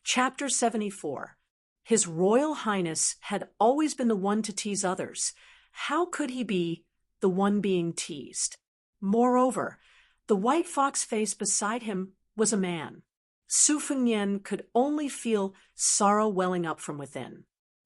Chapter 74. His Royal Highness had always been the one to tease others. How could he be the one being teased? Moreover, the white fox face beside him was a man. Su Fengnian could only feel sorrow welling up from within.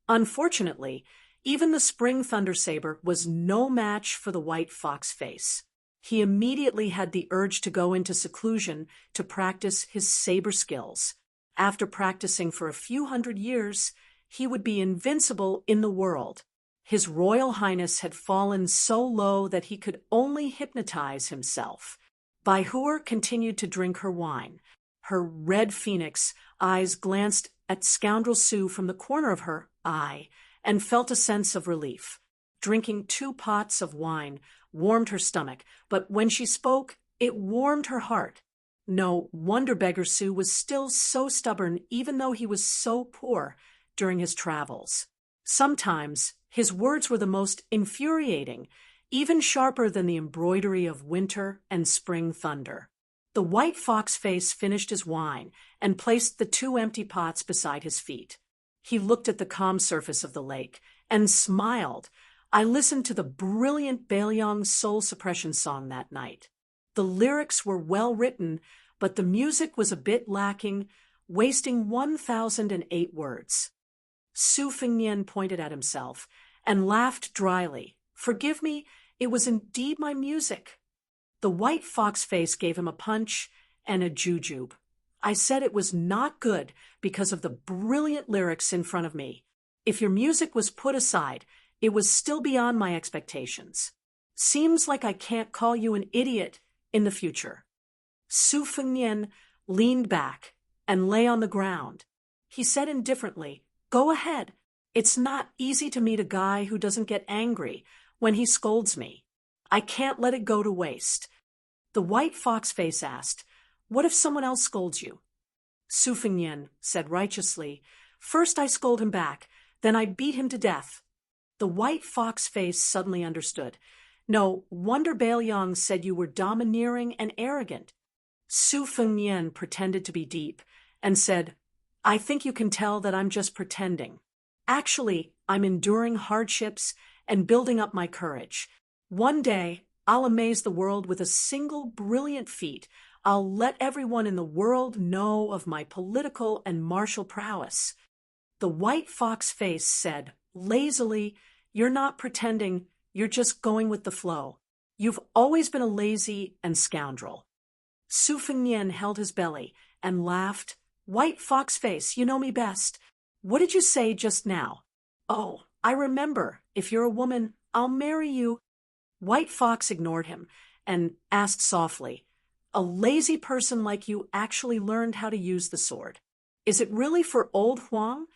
Unfortunately, even the spring thunder saber was no match for the white fox face. He immediately had the urge to go into seclusion to practice his saber skills. After practicing for a few hundred years, he would be invincible in the world. His Royal Highness had fallen so low that he could only hypnotize himself. Baihuer continued to drink her wine. Her red phoenix eyes glanced at Scoundrel Su from the corner of her eye and felt a sense of relief. Drinking 2 pots of wine warmed her stomach, but when she spoke, it warmed her heart. No wonder Beggar Su was still so stubborn even though he was so poor during his travels. Sometimes his words were the most infuriating, even sharper than the embroidery of winter and spring thunder. The white fox face finished his wine and placed the 2 empty pots beside his feet. He looked at the calm surface of the lake and smiled. I listened to the brilliant Bailiang soul suppression song that night. The lyrics were well written, but the music was a bit lacking, wasting 1,008 words. Su Fengnian pointed at himself and laughed dryly. Forgive me, it was indeed my music. The white fox face gave him a punch and a jujube. I said it was not good because of the brilliant lyrics in front of me. If your music was put aside, it was still beyond my expectations. Seems like I can't call you an idiot in the future. Su Fengnian leaned back and lay on the ground. He said indifferently, Go ahead. It's not easy to meet a guy who doesn't get angry when he scolds me. I can't let it go to waste. The white fox face asked, What if someone else scolds you? Su Fengnian said righteously, First I scold him back, then I beat him to death. The white fox face suddenly understood. No wonder Bailiang said you were domineering and arrogant. Su Fengnian pretended to be deep and said, I think you can tell that I'm just pretending. Actually, I'm enduring hardships and building up my courage. One day, I'll amaze the world with a single brilliant feat. I'll let everyone in the world know of my political and martial prowess. The white fox face said, lazily, You're not pretending, you're just going with the flow. You've always been a lazy and scoundrel. Su Fengnian held his belly and laughed. White fox face, you know me best. What did you say just now? Oh, I remember. If you're a woman, I'll marry you. White fox ignored him and asked softly, A lazy person like you actually learned how to use the sword. Is it really for old Huang?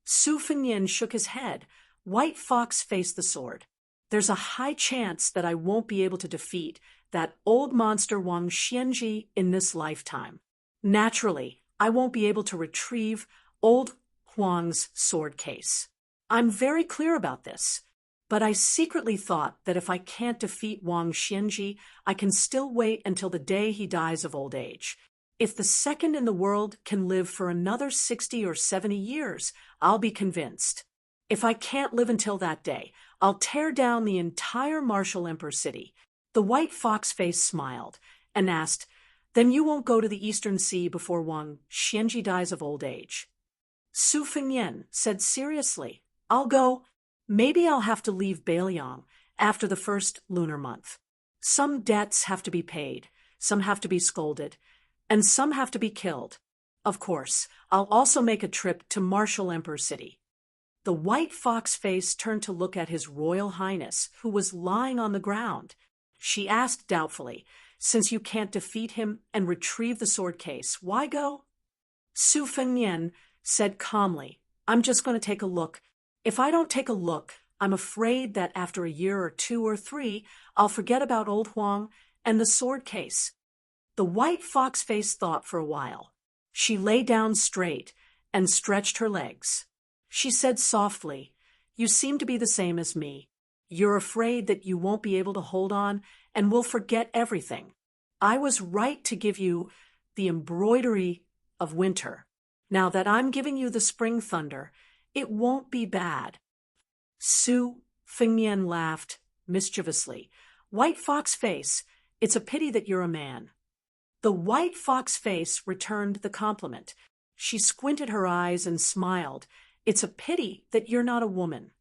Su Fengnian shook his head. White fox faced the sword. There's a high chance that I won't be able to defeat that old monster Wang Xianji in this lifetime. Naturally, I won't be able to retrieve old Huang's sword case. I'm very clear about this, but I secretly thought that if I can't defeat Wang Xianji, I can still wait until the day he dies of old age. If the second in the world can live for another 60 or 70 years, I'll be convinced. If I can't live until that day, I'll tear down the entire martial emperor city. The white fox face smiled and asked, Then you won't go to the Eastern Sea before Wang Xianji dies of old age? Su Fengnian said seriously, I'll go. Maybe I'll have to leave Bailiang after the first lunar month. Some debts have to be paid, some have to be scolded, and some have to be killed. Of course, I'll also make a trip to Martial Emperor City. The white fox face turned to look at his Royal Highness, who was lying on the ground. She asked doubtfully, Since you can't defeat him and retrieve the sword case, why go? Su Fengnian said calmly, I'm just going to take a look. If I don't take a look, I'm afraid that after a year or 2 or 3, I'll forget about old Huang and the sword case. The white fox face thought for a while. She lay down straight and stretched her legs. She said softly, You seem to be the same as me. You're afraid that you won't be able to hold on and will forget everything. I was right to give you the embroidery of winter. Now that I'm giving you the spring thunder, it won't be bad." Su Fengnian laughed mischievously. "White fox face, it's a pity that you're a man." The white fox face returned the compliment. She squinted her eyes and smiled. "It's a pity that you're not a woman."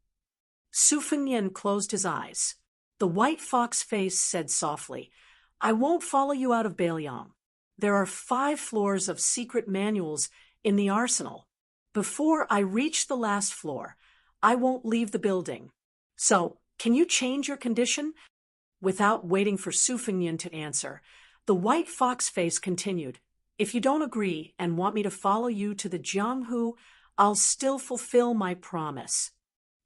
Su Fengnian closed his eyes. The white fox face said softly, "I won't follow you out of Bailiang. There are 5 floors of secret manuals in the arsenal. Before I reach the last floor, I won't leave the building. So, can you change your condition?" Without waiting for Su Fengnian to answer, the white fox face continued, "If you don't agree and want me to follow you to the Jianghu, I'll still fulfill my promise."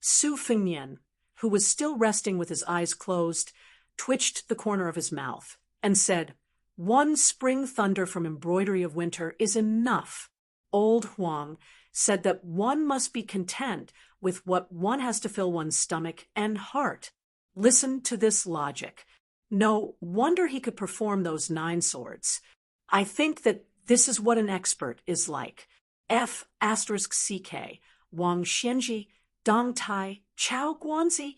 Su Fengnian, who was still resting with his eyes closed, twitched the corner of his mouth and said, "One spring thunder from embroidery of winter is enough." Old Huang said that one must be content with what one has to fill one's stomach and heart. Listen to this logic. No wonder he could perform those 9 swords. I think that this is what an expert is like. F*CK, Wang Xianji, Dong Tai, Chao Guanzi.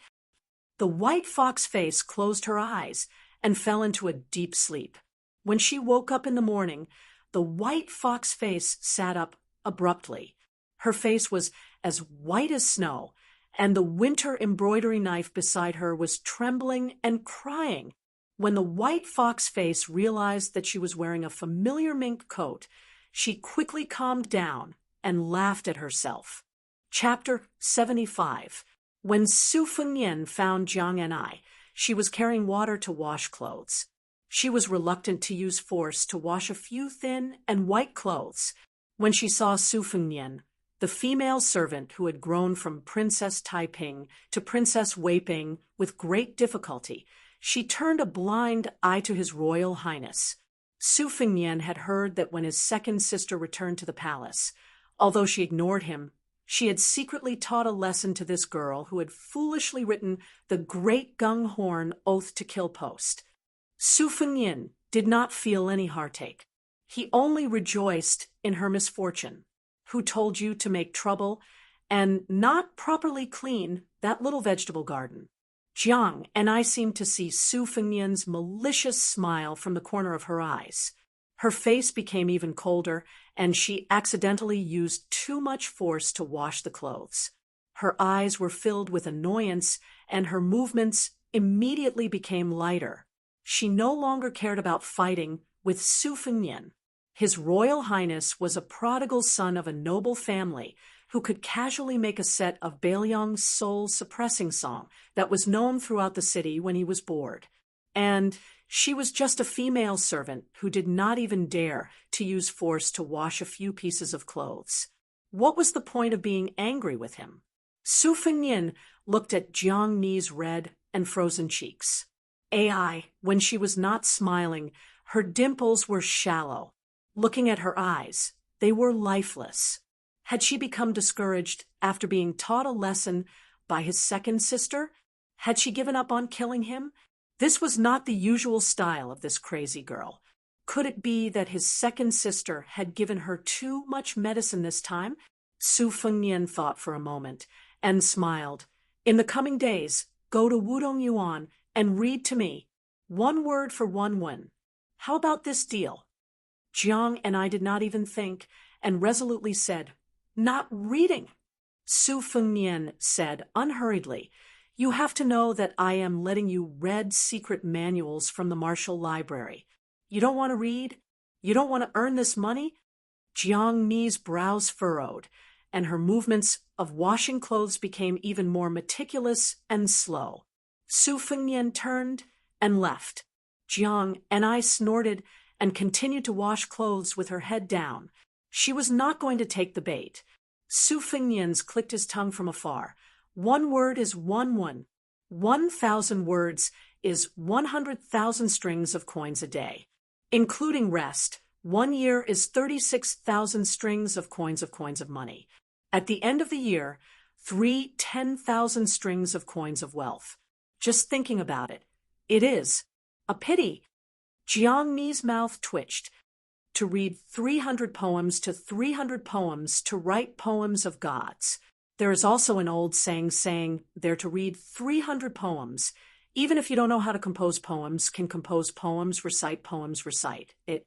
The white fox face closed her eyes and fell into a deep sleep. When she woke up in the morning, the white fox face sat up abruptly. Her face was as white as snow, and the winter embroidery knife beside her was trembling and crying. When the white fox face realized that she was wearing a familiar mink coat, she quickly calmed down and laughed at herself. Chapter 75. When Su Fengnian found Jiang and I, she was carrying water to wash clothes. She was reluctant to use force to wash a few thin and white clothes. When she saw Su Fengnian, the female servant who had grown from Princess Taiping to Princess Weiping with great difficulty, she turned a blind eye to His Royal Highness. Su Fengnian had heard that when his second sister returned to the palace, although she ignored him, she had secretly taught a lesson to this girl who had foolishly written the Great Gung Horn Oath to Kill post. Su Fengnian did not feel any heartache. He only rejoiced in her misfortune. Who told you to make trouble and not properly clean that little vegetable garden? Jiang and I seemed to see Su Fengnian's malicious smile from the corner of her eyes. Her face became even colder, and she accidentally used too much force to wash the clothes. Her eyes were filled with annoyance, and her movements immediately became lighter. She no longer cared about fighting with Su Fengnian. His Royal Highness was a prodigal son of a noble family who could casually make a set of Bailiang's soul-suppressing song that was known throughout the city when he was bored. And she was just a female servant who did not even dare to use force to wash a few pieces of clothes. What was the point of being angry with him? Su Fengnian looked at Jiang Ni's red and frozen cheeks. When she was not smiling, her dimples were shallow. Looking at her eyes, they were lifeless. Had she become discouraged after being taught a lesson by his second sister? Had she given up on killing him? This was not the usual style of this crazy girl. Could it be that his second sister had given her too much medicine this time? Su Fengnian thought for a moment and smiled. "In the coming days, go to Wudong Yuan and read to me. 1 word for 1 won. How about this deal?" Jiang and I did not even think, and resolutely said, "Not reading." Su Fengnian said unhurriedly, "You have to know that I am letting you read secret manuals from the Martial Library. You don't want to read? You don't want to earn this money?" Jiang Ni's brows furrowed, and her movements of washing clothes became even more meticulous and slow. Su Fengnian turned and left. Jiang and I snorted and continued to wash clothes with her head down. She was not going to take the bait. Su Fengnian's clicked his tongue from afar. 1 word is 1 won. 1,000 words is 100,000 strings of coins a day. Including rest, 1 year is 36,000 strings of coins of money. At the end of the year, 10,000 strings of coins of wealth. Just thinking about it. It is a pity. Jiang Ni's mouth twitched. to read 300 poems to 300 poems to write poems of gods. There is also an old saying they're to read 300 poems. Even if you don't know how to compose poems, can compose poems, recite poems, recite it.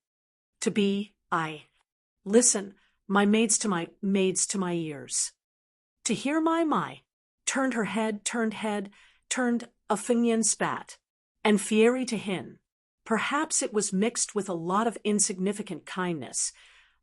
To be, I. Listen, my maids to my ears. To hear my, turned her head, turned a Fingyan spat, and fieri to hin. Perhaps it was mixed with a lot of insignificant kindness,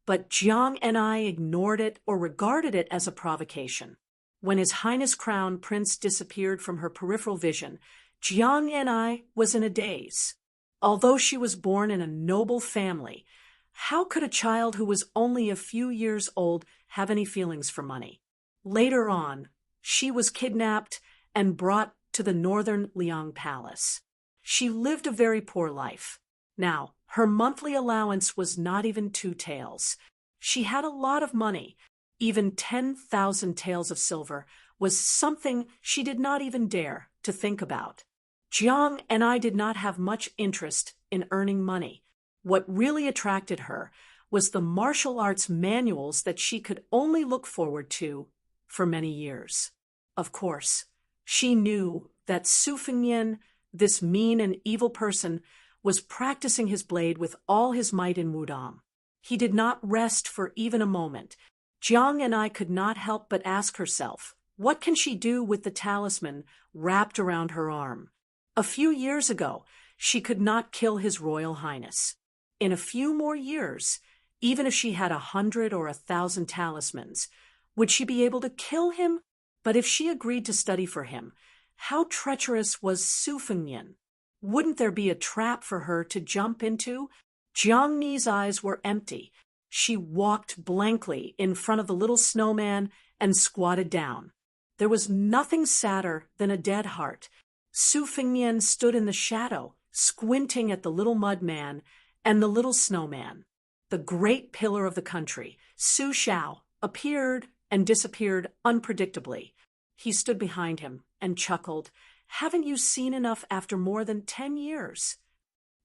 but Jiang and I ignored it or regarded it as a provocation. When His Highness Crown Prince disappeared from her peripheral vision, Jiang and I was in a daze. Although she was born in a noble family, how could a child who was only a few years old have any feelings for money? Later on, she was kidnapped and brought to the northern Liang Palace. She lived a very poor life. Now, her monthly allowance was not even 2 taels. She had a lot of money. Even 10,000 taels of silver was something she did not even dare to think about. Jiang and I did not have much interest in earning money. What really attracted her was the martial arts manuals that she could only look forward to for many years. Of course, she knew that Su Fengnian, this mean and evil person, was practicing his blade with all his might in Wudong. He did not rest for even a moment. Jiang and I could not help but ask herself, what can she do with the talisman wrapped around her arm? A few years ago, she could not kill His Royal Highness. In a few more years, even if she had 100 or 1,000 talismans, would she be able to kill him? But if she agreed to study for him, how treacherous was Su Fengnian? Wouldn't there be a trap for her to jump into? Jiang Ni's eyes were empty. She walked blankly in front of the little snowman and squatted down. There was nothing sadder than a dead heart. Su Fengnian stood in the shadow, squinting at the little mud man and the little snowman. The great pillar of the country, Su Shao, appeared and disappeared unpredictably. He stood behind him and chuckled. Haven't you seen enough after more than 10 years?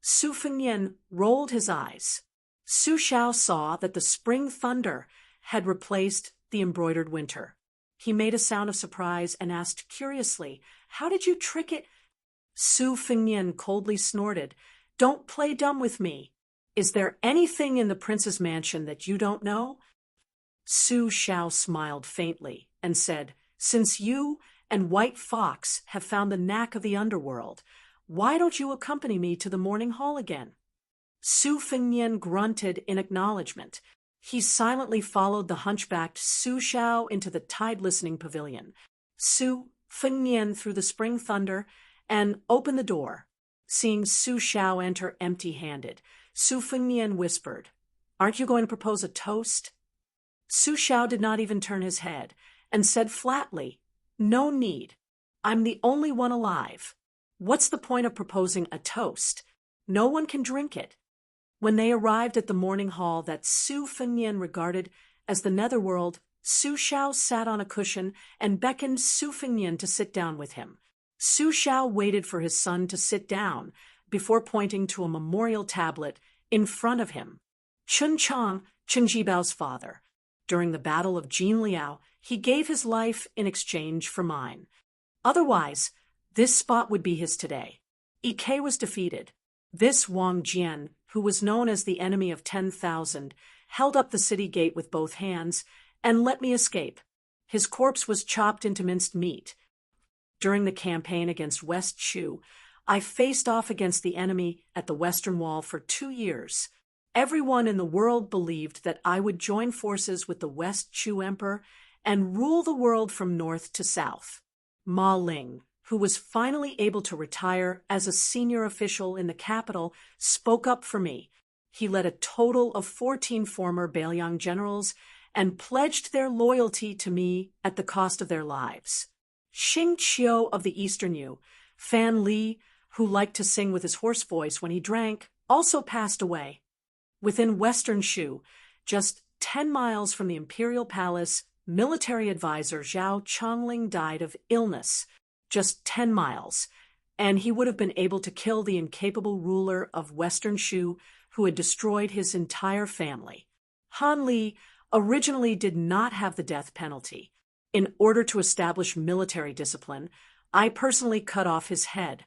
Su Fengnian rolled his eyes. Su Shao saw that the spring thunder had replaced the embroidered winter. He made a sound of surprise and asked curiously, how did you trick it? Su Fengnian coldly snorted, don't play dumb with me. Is there anything in the prince's mansion that you don't know? Su Shao smiled faintly and said, since you and White Fox have found the knack of the underworld, why don't you accompany me to the morning hall again? Su Fengnian grunted in acknowledgement. He silently followed the hunchbacked Su Shao into the tide-listening pavilion. Su Fengnian threw the spring thunder and opened the door. Seeing Su Shao enter empty-handed, Su Fengnian whispered, aren't you going to propose a toast? Su Shao did not even turn his head and said flatly, no need. I'm the only one alive. What's the point of proposing a toast? No one can drink it. When they arrived at the morning hall that Su Fengnian regarded as the netherworld, Su Shao sat on a cushion and beckoned Su Fengnian to sit down with him. Su Shao waited for his son to sit down before pointing to a memorial tablet in front of him. Chun Chang, Chen Jibao's father. During the Battle of Jinliao, he gave his life in exchange for mine. Otherwise, this spot would be his today. Ike was defeated. This Wang Jian, who was known as the enemy of 10,000, held up the city gate with both hands and let me escape. His corpse was chopped into minced meat. During the campaign against West Shu, I faced off against the enemy at the Western Wall for 2 years. Everyone in the world believed that I would join forces with the West Shu Emperor and rule the world from north to south. Ma Ling, who was finally able to retire as a senior official in the capital, spoke up for me. He led a total of 14 former Beiliang generals and pledged their loyalty to me at the cost of their lives. Xing Qiu of the Eastern Yu, Fan Li, who liked to sing with his hoarse voice when he drank, also passed away. Within Western Shu, just 10 miles from the imperial palace, military advisor Zhao Chongling died of illness. Just 10 miles, and he would have been able to kill the incapable ruler of Western Shu who had destroyed his entire family. Han Li originally did not have the death penalty. In order to establish military discipline, I personally cut off his head.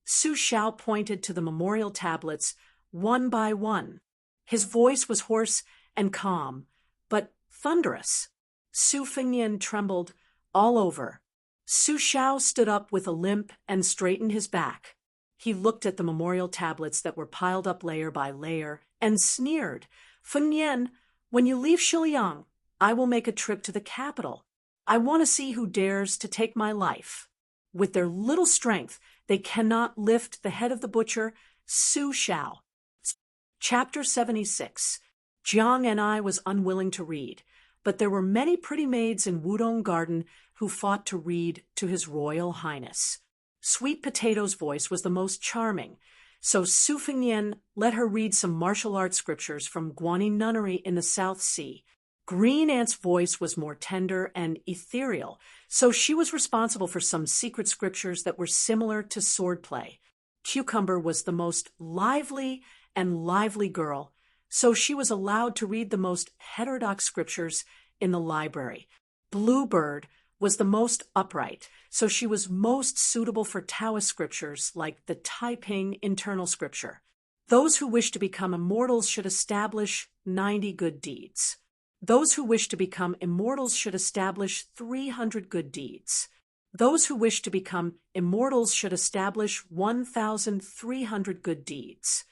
Su Xiao pointed to the memorial tablets one by one. His voice was hoarse and calm, but thunderous. Su Fengnian trembled all over. Su Xiao stood up with a limp and straightened his back. He looked at the memorial tablets that were piled up layer by layer and sneered. "Fengnian, when you leave Shiliang, I will make a trip to the capital. I want to see who dares to take my life." With their little strength, they cannot lift the head of the butcher, Su Xiao. Chapter 76. Jiang and I was unwilling to read, but there were many pretty maids in Wudong Garden who fought to read to His Royal Highness. Sweet Potato's voice was the most charming, so Su Fengnian let her read some martial arts scriptures from Guanyin Nunnery in the South Sea. Green Ant's voice was more tender and ethereal, so she was responsible for some secret scriptures that were similar to swordplay. Cucumber was the most lively girl, so she was allowed to read the most heterodox scriptures in the library. Bluebird was the most upright, so she was most suitable for Taoist scriptures like the Taiping internal scripture. Those who wish to become immortals should establish 90 good deeds. Those who wish to become immortals should establish 300 good deeds. Those who wish to become immortals should establish 1,300 good deeds.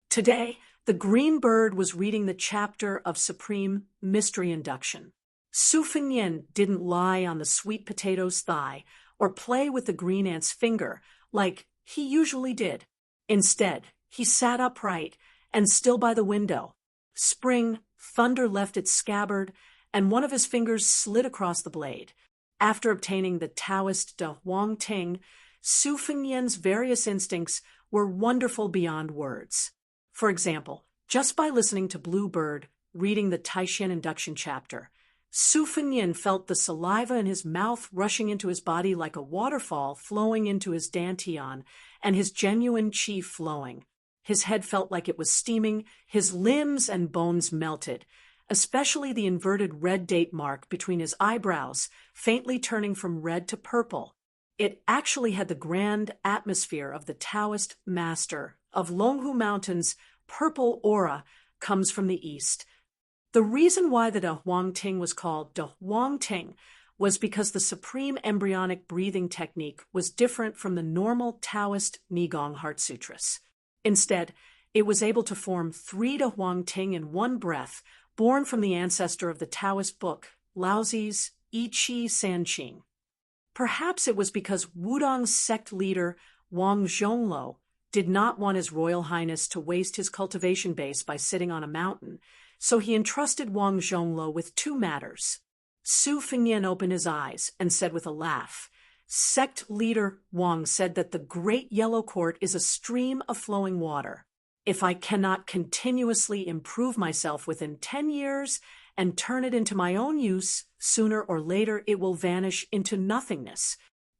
Today, the green bird was reading the chapter of Supreme Mystery Induction. Su Fengnian didn't lie on the sweet potato's thigh or play with the green ant's finger like he usually did. Instead, he sat upright and still by the window. Spring thunder left its scabbard, and one of his fingers slid across the blade. After obtaining the Taoist De Huang Ting, Su Fengnian's various instincts were wonderful beyond words. For example, just by listening to Bluebird reading the Taishan induction chapter, Su Fengnian felt the saliva in his mouth rushing into his body like a waterfall flowing into his dantian, and his genuine qi flowing. His head felt like it was steaming, his limbs and bones melted, especially the inverted red date mark between his eyebrows, faintly turning from red to purple. It actually had the grand atmosphere of the Taoist master of Longhu Mountain's purple aura comes from the east. The reason why the De Huang Ting was called De Huang Ting was because the supreme embryonic breathing technique was different from the normal Taoist Nigong Heart Sutras. Instead, it was able to form 3 De Huang Ting in one breath, born from the ancestor of the Taoist book, Laozi's I Chi San Qing. Perhaps it was because Wudong's sect leader, Wang Zhonglo, did not want His Royal Highness to waste his cultivation base by sitting on a mountain, so he entrusted Wang Zhonglo with 2 matters. Su Fengnian opened his eyes and said with a laugh, "Sect leader Wang said that the Great Yellow Court is a stream of flowing water. If I cannot continuously improve myself within 10 years and turn it into my own use, sooner or later it will vanish into nothingness."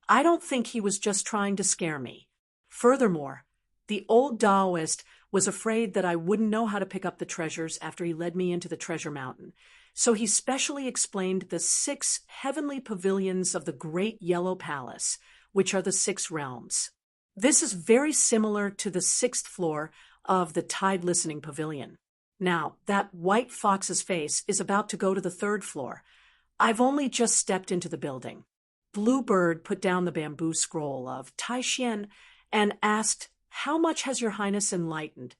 I don't think he was just trying to scare me. Furthermore, the old Taoist was afraid that I wouldn't know how to pick up the treasures after he led me into the treasure mountain, so he specially explained the 6 heavenly pavilions of the Great Yellow Palace, which are the 6 realms. This is very similar to the 6th floor of the Tide Listening Pavilion. Now, that white fox's face is about to go to the 3rd floor. I've only just stepped into the building. Bluebird put down the bamboo scroll of Taishan and asked, "How much has Your Highness enlightened?"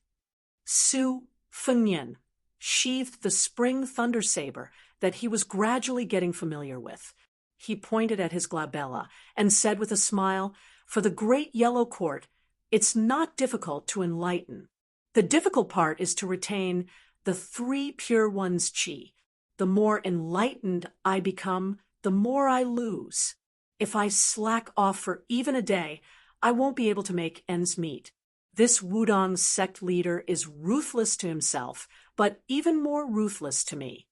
Su Fengnian sheathed the spring thunder saber that he was gradually getting familiar with. He pointed at his glabella and said with a smile, "For the Great Yellow Court, it's not difficult to enlighten. The difficult part is to retain the 3 pure one's qi. The more enlightened I become, the more I lose. If I slack off for even a day, I won't be able to make ends meet. This Wudong sect leader is ruthless to himself, but even more ruthless to me."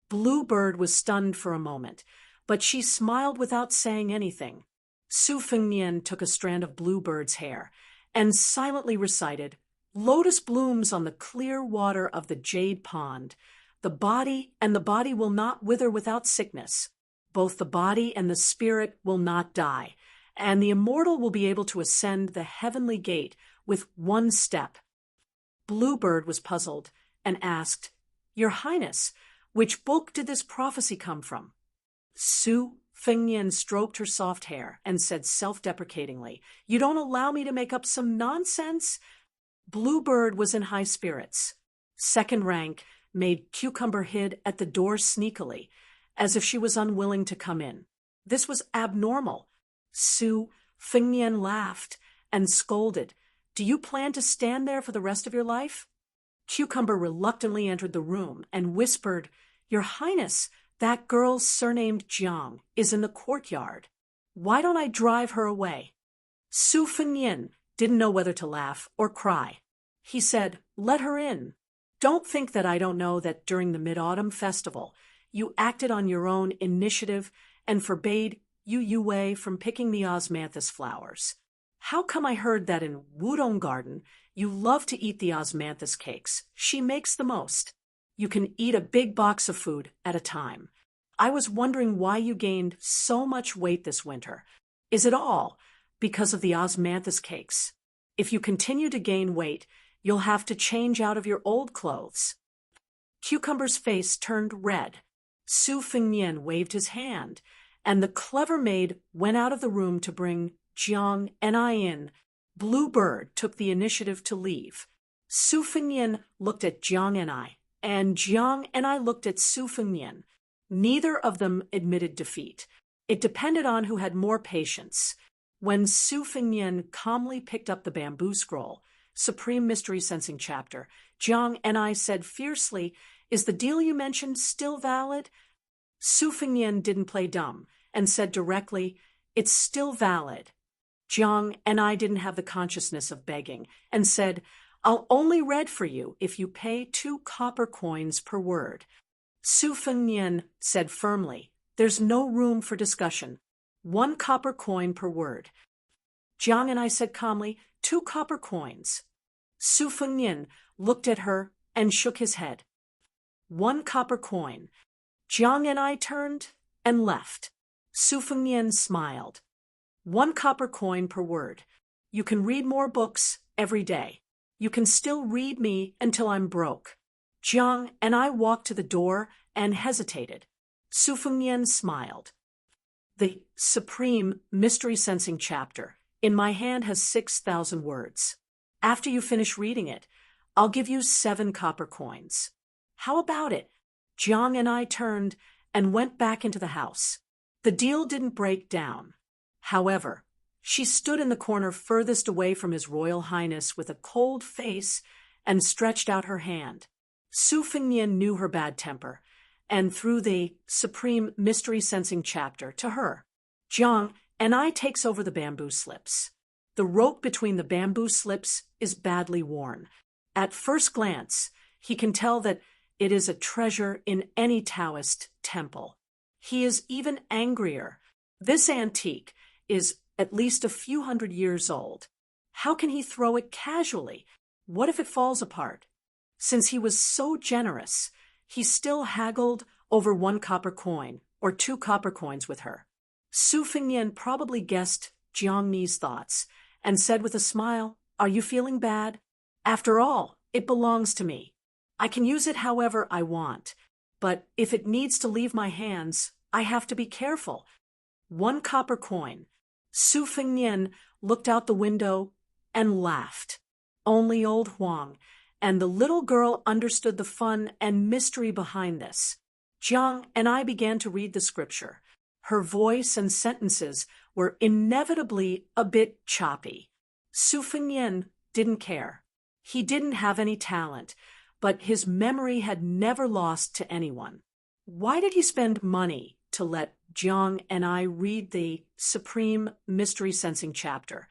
Bluebird was stunned for a moment, but she smiled without saying anything. Su Fengnian took a strand of Bluebird's hair and silently recited, Lotus blooms on the clear water of the jade pond. The body will not wither without sickness. Both the body and the spirit will not die, and the immortal will be able to ascend the heavenly gate with one step. Bluebird was puzzled and asked, "Your Highness, which book did this prophecy come from?" Su Fengnian stroked her soft hair and said self-deprecatingly, "You don't allow me to make up some nonsense?" Bluebird was in high spirits. Second rank made Cucumber hid at the door sneakily, as if she was unwilling to come in. This was abnormal. Su Fengnian laughed and scolded, "Do you plan to stand there for the rest of your life?" Cucumber reluctantly entered the room and whispered, "Your Highness, that girl surnamed Jiang is in the courtyard. Why don't I drive her away?" Su Fengnian didn't know whether to laugh or cry. He said, "Let her in. Don't think that I don't know that during the Mid-Autumn Festival, you acted on your own initiative and forbade Yu Yue from picking the osmanthus flowers. How come I heard that in Wudong Garden you love to eat the osmanthus cakes? She makes the most. You can eat a big box of food at a time. I was wondering why you gained so much weight this winter. Is it all because of the osmanthus cakes? If you continue to gain weight, you'll have to change out of your old clothes." Cucumber's face turned red. Su Fengnian waved his hand, and the clever maid went out of the room to bring Jiang and I in. Bluebird took the initiative to leave. Su Fengnian looked at Jiang and Jiang and I looked at Su Fengnian. Neither of them admitted defeat. It depended on who had more patience. When Su Fengnian calmly picked up the bamboo scroll, Supreme Mystery Sensing Chapter, Jiang and I said fiercely, "Is the deal you mentioned still valid?" Su Fengnian didn't play dumb and said directly, "It's still valid." Jiang and I didn't have the consciousness of begging and said, "I'll only read for you if you pay 2 copper coins per word." Su Fengnian said firmly, "There's no room for discussion. 1 copper coin per word." Jiang and I said calmly, 2 copper coins." Su Fengnian looked at her and shook his head. 1 copper coin. Jiang and I turned and left. Su Fengnian smiled. 1 copper coin per word. You can read more books every day. You can still read me until I'm broke. Jiang and I walked to the door and hesitated. Su Fengnian smiled. The Supreme Mystery Sensing Chapter in my hand has 6,000 words. After you finish reading it, I'll give you 7 copper coins. How about it? Jiang and I turned and went back into the house. The deal didn't break down. However, she stood in the corner furthest away from His Royal Highness with a cold face and stretched out her hand. Su Fengnian knew her bad temper and threw the Supreme Mystery Sensing Chapter to her. Jiang and I takes over the bamboo slips. The rope between the bamboo slips is badly worn. At first glance, he can tell that it is a treasure in any Taoist temple. He is even angrier. This antique is at least a few hundred years old. How can he throw it casually? What if it falls apart? Since he was so generous, he still haggled over 1 copper coin or 2 copper coins with her. Su Fengnian probably guessed Jiang Ni's thoughts and said with a smile, "Are you feeling bad? After all, it belongs to me. I can use it however I want, but if it needs to leave my hands, I have to be careful." 1 copper coin. Su Fengnian looked out the window and laughed. Only old Huang and the little girl understood the fun and mystery behind this. Jiang and I began to read the scripture. Her voice and sentences were inevitably a bit choppy. Su Fengnian didn't care. He didn't have any talent, but his memory had never lost to anyone. Why did he spend money to let Jiang and I read the Supreme Mystery Sensing Chapter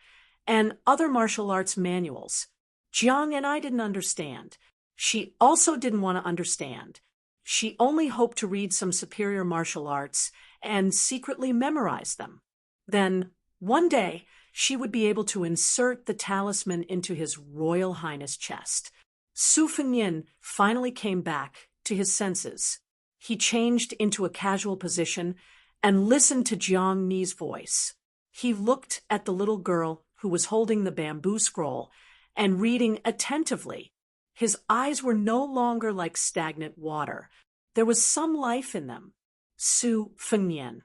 and other martial arts manuals? Jiang and I didn't understand. She also didn't want to understand. She only hoped to read some superior martial arts and secretly memorize them. Then, one day, she would be able to insert the talisman into his Royal Highness chest. Su Fengnian finally came back to his senses. He changed into a casual position and listened to Jiang Ni's voice. He looked at the little girl who was holding the bamboo scroll and reading attentively. His eyes were no longer like stagnant water. There was some life in them. Su Fengnian,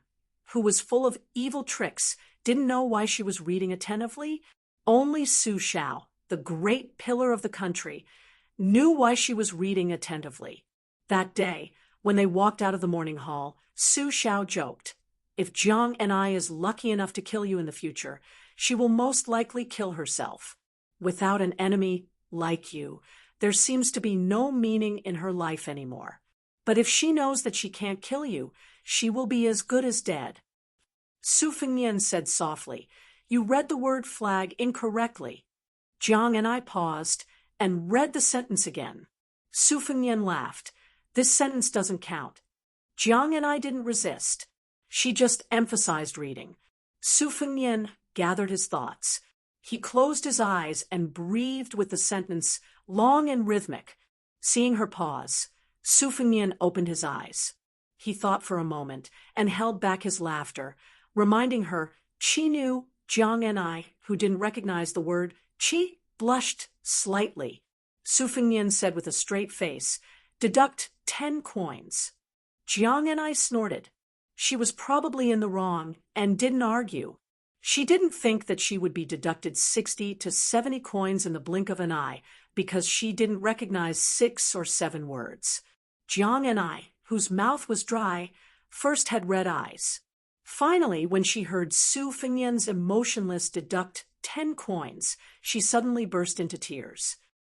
who was full of evil tricks, didn't know why she was reading attentively. Only Su Xiao, the great pillar of the country, knew why she was reading attentively. That day, when they walked out of the morning hall, Su Xiao joked, "If Jiang and I is lucky enough to kill you in the future, she will most likely kill herself. Without an enemy like you, there seems to be no meaning in her life anymore. But if she knows that she can't kill you, she will be as good as dead." Su Fengnian said softly, "You read the word flag incorrectly." Jiang and I paused and read the sentence again. Su Fengnian laughed. "This sentence doesn't count." Jiang and I didn't resist. She just emphasized reading. Su Fengnian gathered his thoughts. He closed his eyes and breathed with the sentence, long and rhythmic. Seeing her pause, Su Fengnian opened his eyes. He thought for a moment and held back his laughter, reminding her she knew Jiang and I, who didn't recognize the word. She blushed slightly. Su Fengnian said with a straight face, "Deduct 10 coins." Jiang and I snorted. She was probably in the wrong and didn't argue. She didn't think that she would be deducted 60 to 70 coins in the blink of an eye because she didn't recognize 6 or 7 words. Jiang and I, whose mouth was dry, first had red eyes. Finally, when she heard Su Fengnian's emotionless deduct 10 coins, she suddenly burst into tears.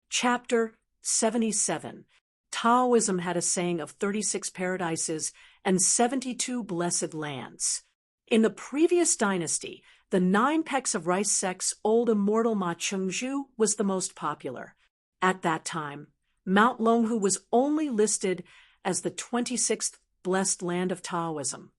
Chapter 77. Taoism had a saying of 36 paradises and 72 blessed lands. In the previous dynasty, the 9 pecks of rice sect's old immortal Ma Chengzhu was the most popular. At that time, Mount Longhu was only listed as the 26th blessed land of Taoism,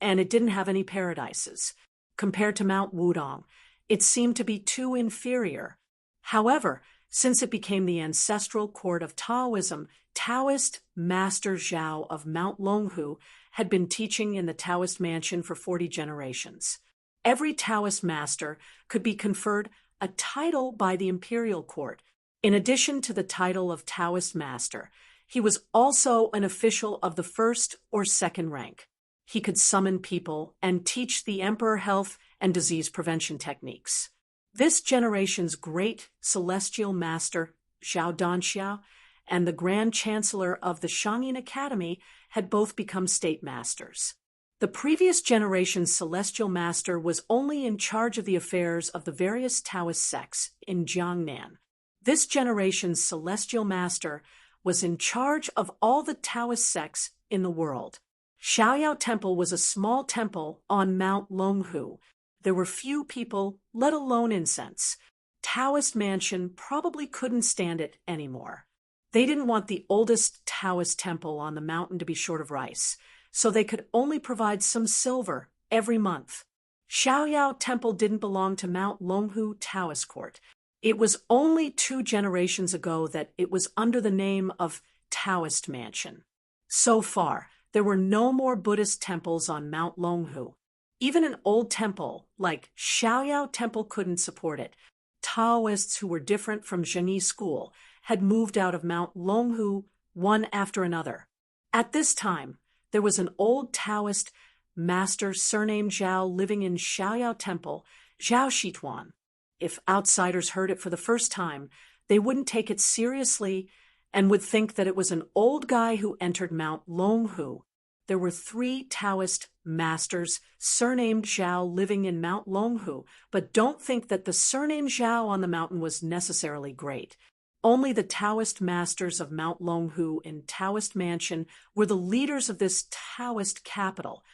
and it didn't have any paradises. Compared to Mount Wudong, it seemed to be too inferior. However, since it became the ancestral court of Taoism, Taoist Master Zhao of Mount Longhu had been teaching in the Taoist mansion for 40 generations. Every Taoist master could be conferred a title by the imperial court. In addition to the title of Taoist master, he was also an official of the first or second rank. He could summon people and teach the emperor health and disease prevention techniques. This generation's great celestial master, Zhao Danxiao, and the Grand Chancellor of the Shangyin Academy had both become state masters. The previous generation's celestial master was only in charge of the affairs of the various Taoist sects in Jiangnan. This generation's celestial master was in charge of all the Taoist sects in the world. Xiaoyao Temple was a small temple on Mount Longhu. There were few people, let alone incense. Taoist Mansion probably couldn't stand it anymore. They didn't want the oldest Taoist temple on the mountain to be short of rice, so they could only provide some silver every month. Xiaoyao Temple didn't belong to Mount Longhu Taoist Court. It was only 2 generations ago that it was under the name of Taoist Mansion. So far, there were no more Buddhist temples on Mount Longhu. Even an old temple like Xiaoyao Temple couldn't support it. Taoists who were different from Zhengyi school had moved out of Mount Longhu one after another. At this time, there was an old Taoist master surnamed Zhao living in Xiaoyao Temple, Zhao Shituan. If outsiders heard it for the first time, they wouldn't take it seriously and would think that it was an old guy who entered Mount Longhu. There were 3 Taoist masters surnamed Zhao living in Mount Longhu, but don't think that the surname Zhao on the mountain was necessarily great. Only the Taoist masters of Mount Longhu in Taoist Mansion were the leaders of this Taoist capital.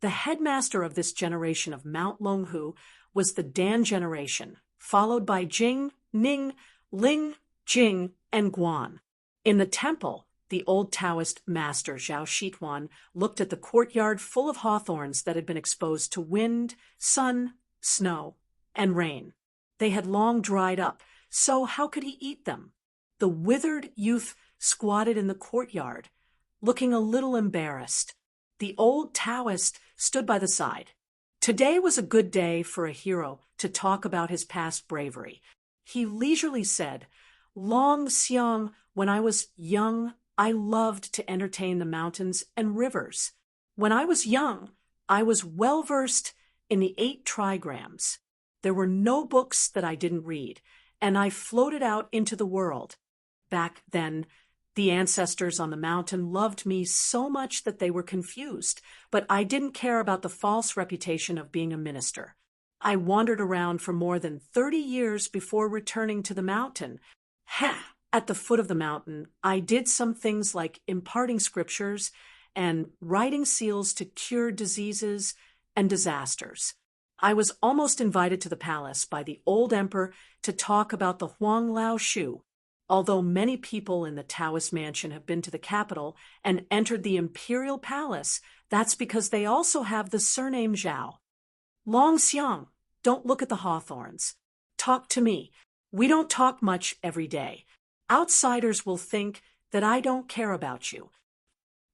The headmaster of this generation of Mount Longhu was the Dan generation, followed by Jing, Ning, Ling, Jing, and Guan. In the temple, the old Taoist master Zhao Shituan looked at the courtyard full of hawthorns that had been exposed to wind, sun, snow, and rain. They had long dried up, so how could he eat them? The withered youth squatted in the courtyard, looking a little embarrassed. The old Taoist stood by the side. Today was a good day for a hero to talk about his past bravery. He leisurely said, "Long Xiang, when I was young, I loved to entertain the mountains and rivers. When I was young, I was well versed in the 8 trigrams. There were no books that I didn't read, and I floated out into the world. Back then, the ancestors on the mountain loved me so much that they were confused, but I didn't care about the false reputation of being a minister. I wandered around for more than 30 years before returning to the mountain. At the foot of the mountain, I did some things like imparting scriptures and writing seals to cure diseases and disasters. I was almost invited to the palace by the old emperor to talk about the Huang Lao Shu. Although many people in the Taoist mansion have been to the capital and entered the imperial palace, that's because they also have the surname Zhao. Long Xiang, don't look at the hawthorns. Talk to me. We don't talk much every day. Outsiders will think that I don't care about you.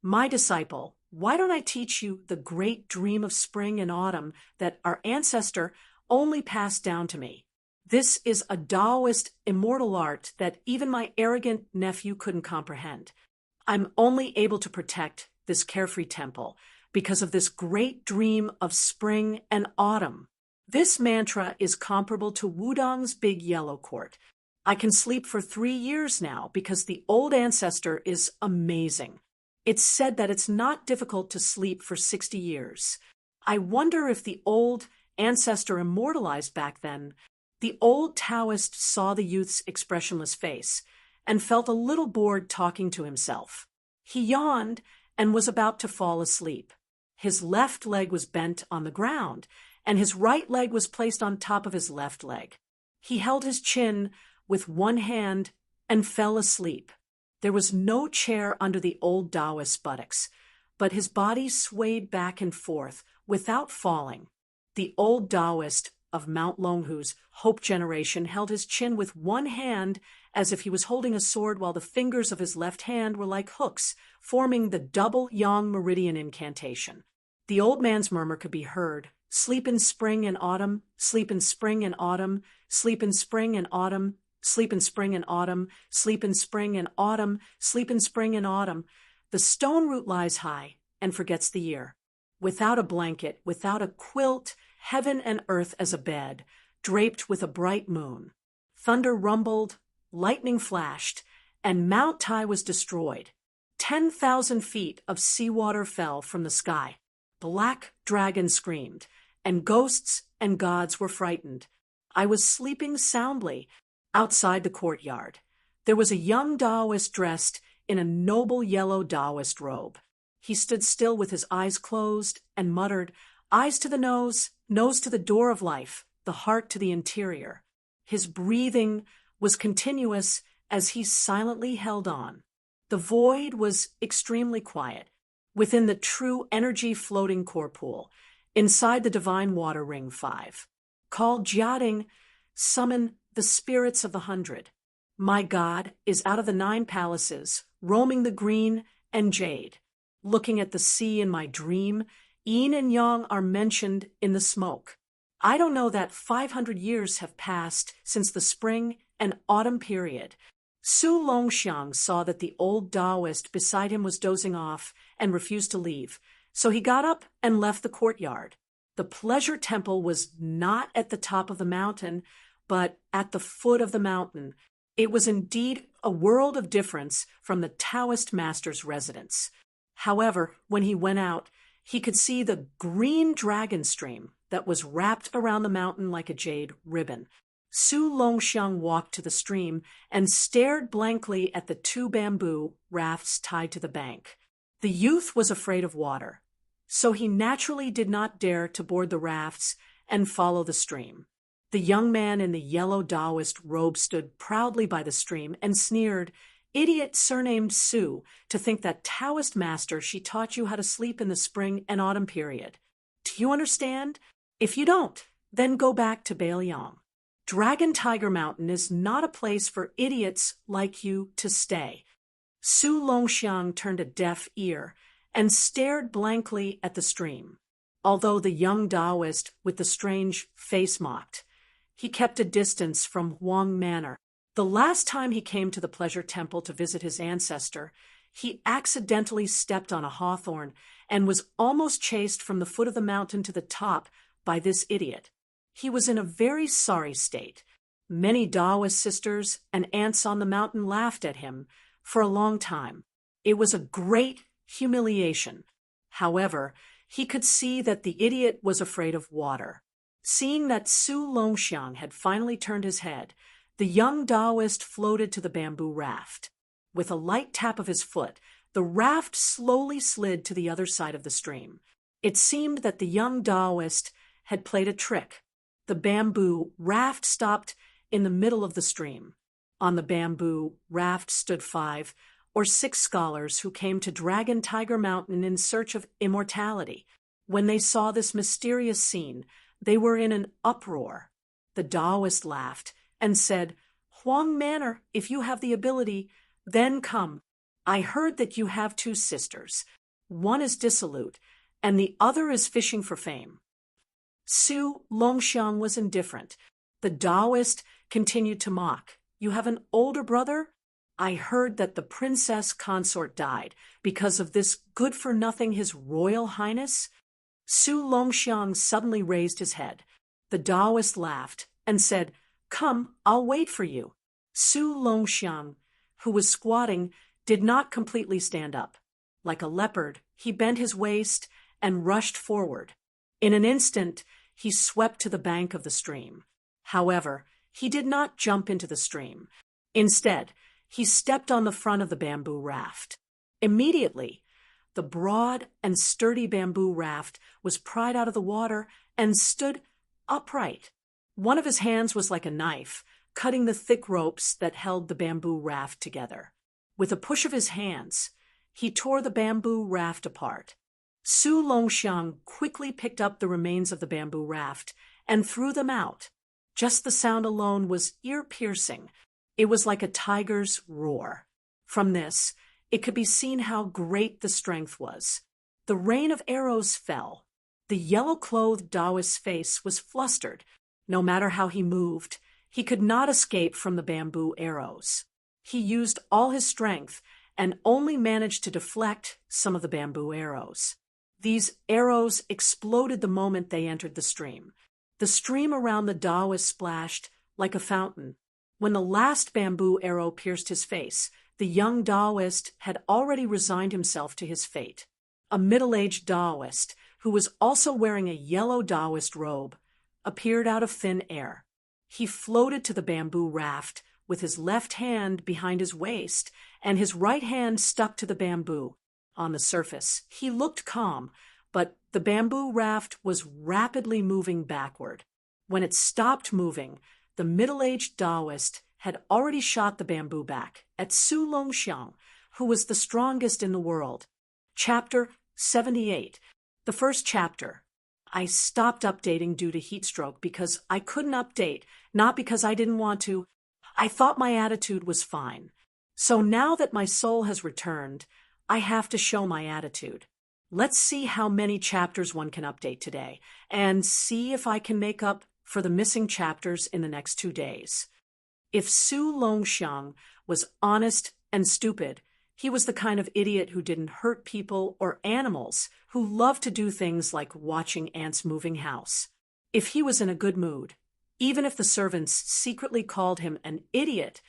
My disciple, why don't I teach you the great dream of spring and autumn that our ancestor only passed down to me? This is a Taoist immortal art that even my arrogant nephew couldn't comprehend. I'm only able to protect this carefree temple because of this great dream of spring and autumn. This mantra is comparable to Wudong's big yellow court. I can sleep for 3 years now because the old ancestor is amazing. It's said that it's not difficult to sleep for 60 years. I wonder if the old ancestor immortalized back then. The old Taoist saw the youth's expressionless face and felt a little bored talking to himself. He yawned and was about to fall asleep. His left leg was bent on the ground, and his right leg was placed on top of his left leg. He held his chin with one hand and fell asleep. There was no chair under the old Taoist's buttocks, but his body swayed back and forth without falling. The old Taoist of Mount Longhu's Hope generation held his chin with one hand as if he was holding a sword, while the fingers of his left hand were like hooks, forming the double yang meridian incantation. The old man's murmur could be heard. Sleep in spring and autumn, sleep in spring and autumn, sleep in spring and autumn, sleep in spring and autumn, sleep in spring and autumn, sleep in spring and autumn. The stone root lies high and forgets the year. Without a blanket, without a quilt, heaven and earth as a bed, draped with a bright moon. Thunder rumbled, lightning flashed, and Mount Tai was destroyed. 10,000 feet of seawater fell from the sky. Black dragons screamed, and ghosts and gods were frightened. I was sleeping soundly outside the courtyard. There was a young Taoist dressed in a noble yellow Taoist robe. He stood still with his eyes closed and muttered, "Eyes to the nose to the door of life, the heart to the interior." His breathing was continuous as he silently held on. The void was extremely quiet. Within the true energy floating core pool, inside the divine water ring 5, called Jiating, summon the spirits of the 100. My God is out of the 9 palaces, roaming the green and jade. Looking at the sea in my dream, yin and yang are mentioned in the smoke. I don't know that 500 years have passed since the spring and autumn period. Su Longxiang saw that the old Taoist beside him was dozing off and refused to leave, so he got up and left the courtyard. The pleasure temple was not at the top of the mountain, but at the foot of the mountain. It was indeed a world of difference from the Taoist master's residence. However, when he went out, he could see the green dragon stream that was wrapped around the mountain like a jade ribbon. Su Longxiang walked to the stream and stared blankly at the 2 bamboo rafts tied to the bank. The youth was afraid of water, so he naturally did not dare to board the rafts and follow the stream. The young man in the yellow Taoist robe stood proudly by the stream and sneered, "Idiot surnamed Su, to think that Taoist master she taught you how to sleep in the spring and autumn period. Do you understand? If you don't, then go back to Bailiang. Dragon Tiger Mountain is not a place for idiots like you to stay. Su Longxiang turned a deaf ear and stared blankly at the stream. Although the young Taoist with the strange face mocked, he kept a distance from Huang Manor. The last time he came to the Pleasure Temple to visit his ancestor, he accidentally stepped on a hawthorn and was almost chased from the foot of the mountain to the top by this idiot. He was in a very sorry state. Many Taoist sisters and aunts on the mountain laughed at him for a long time. It was a great humiliation. However, he could see that the idiot was afraid of water. Seeing that Su Longxiang had finally turned his head, the young Taoist floated to the bamboo raft. With a light tap of his foot, the raft slowly slid to the other side of the stream. It seemed that the young Taoist had played a trick. The bamboo raft stopped in the middle of the stream. On the bamboo raft stood 5 or 6 scholars who came to Dragon Tiger Mountain in search of immortality. When they saw this mysterious scene, they were in an uproar. The Taoist laughed and said, "Huang Manor, if you have the ability, then come. I heard that you have 2 sisters. One is dissolute, and the other is fishing for fame." Su Longxiang was indifferent. The Taoist continued to mock. "You have an older brother? I heard that the princess consort died because of this good-for-nothing His Royal Highness." Su Longxiang suddenly raised his head. The Taoist laughed and said, "Come, I'll wait for you." Su Longxiang, who was squatting, did not completely stand up. Like a leopard, he bent his waist and rushed forward. In an instant, he swept to the bank of the stream. However, he did not jump into the stream. Instead, he stepped on the front of the bamboo raft. Immediately, the broad and sturdy bamboo raft was pried out of the water and stood upright. One of his hands was like a knife, cutting the thick ropes that held the bamboo raft together. With a push of his hands, he tore the bamboo raft apart. Su Longxiang quickly picked up the remains of the bamboo raft and threw them out. Just the sound alone was ear-piercing. It was like a tiger's roar. From this, it could be seen how great the strength was. The rain of arrows fell. The yellow-clothed Taoist's face was flustered. No matter how he moved, he could not escape from the bamboo arrows. He used all his strength and only managed to deflect some of the bamboo arrows. These arrows exploded the moment they entered the stream. The stream around the Taoist splashed like a fountain. When the last bamboo arrow pierced his face, the young Taoist had already resigned himself to his fate. A middle-aged Taoist, who was also wearing a yellow Taoist robe, appeared out of thin air. He floated to the bamboo raft with his left hand behind his waist and his right hand stuck to the bamboo. On the surface, he looked calm, but the bamboo raft was rapidly moving backward. When it stopped moving, the middle-aged Taoist had already shot the bamboo back at Su Longxiang, who was the strongest in the world. Chapter 78. The first chapter. I stopped updating due to heat stroke because I couldn't update, not because I didn't want to. I thought my attitude was fine. So now that my soul has returned, I have to show my attitude. Let's see how many chapters one can update today, and see if I can make up for the missing chapters in the next 2 days. If Su Longxiang was honest and stupid, he was the kind of idiot who didn't hurt people or animals, who loved to do things like watching ants moving house. If he was in a good mood, even if the servants secretly called him an idiot,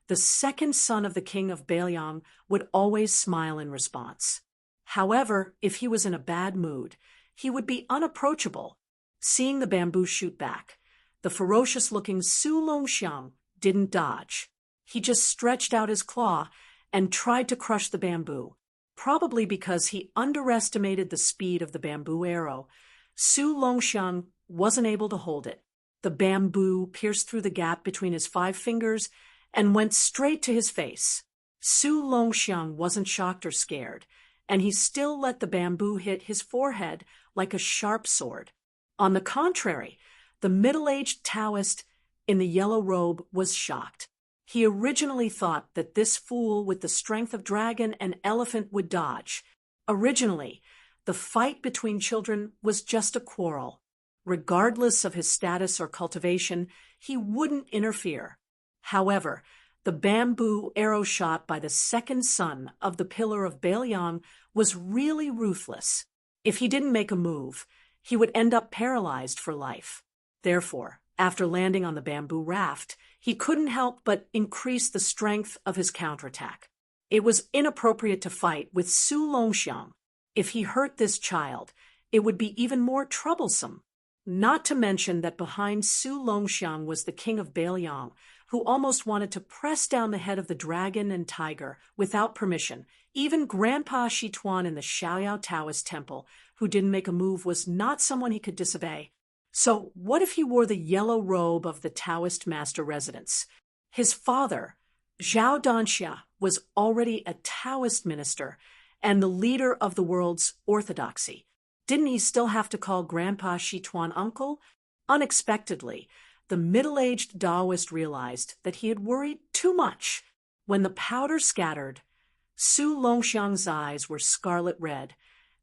the second son of the king of Bailiang would always smile in response. However, if he was in a bad mood, he would be unapproachable. Seeing the bamboo shoot back, the ferocious-looking Su Longxiang didn't dodge. He just stretched out his claw and tried to crush the bamboo. Probably because he underestimated the speed of the bamboo arrow, Su Longxiang wasn't able to hold it. The bamboo pierced through the gap between his 5 fingers and went straight to his face. Su Longxiang wasn't shocked or scared, and he still let the bamboo hit his forehead like a sharp sword. On the contrary, The middle-aged Taoist in the yellow robe was shocked. He originally thought that this fool with the strength of dragon and elephant would dodge. Originally, the fight between children was just a quarrel. Regardless of his status or cultivation, he wouldn't interfere. However, the bamboo arrow shot by the second son of the pillar of Baelyang was really ruthless. If he didn't make a move, he would end up paralyzed for life. Therefore, after landing on the bamboo raft, he couldn't help but increase the strength of his counterattack. It was inappropriate to fight with Su Longxiang. If he hurt this child, it would be even more troublesome. Not to mention that behind Su Longxiang was the king of Baelyang, who almost wanted to press down the head of the dragon and tiger without permission. Even Grandpa Shituan in the Xiaoyao Taoist temple, who didn't make a move, was not someone he could disobey. So what if he wore the yellow robe of the Taoist master residence? His father, Zhao Danxia, was already a Taoist minister and the leader of the world's orthodoxy. Didn't he still have to call Grandpa Shituan uncle? Unexpectedly, the middle-aged Taoist realized that he had worried too much. When the powder scattered, Su Longxiang's eyes were scarlet red,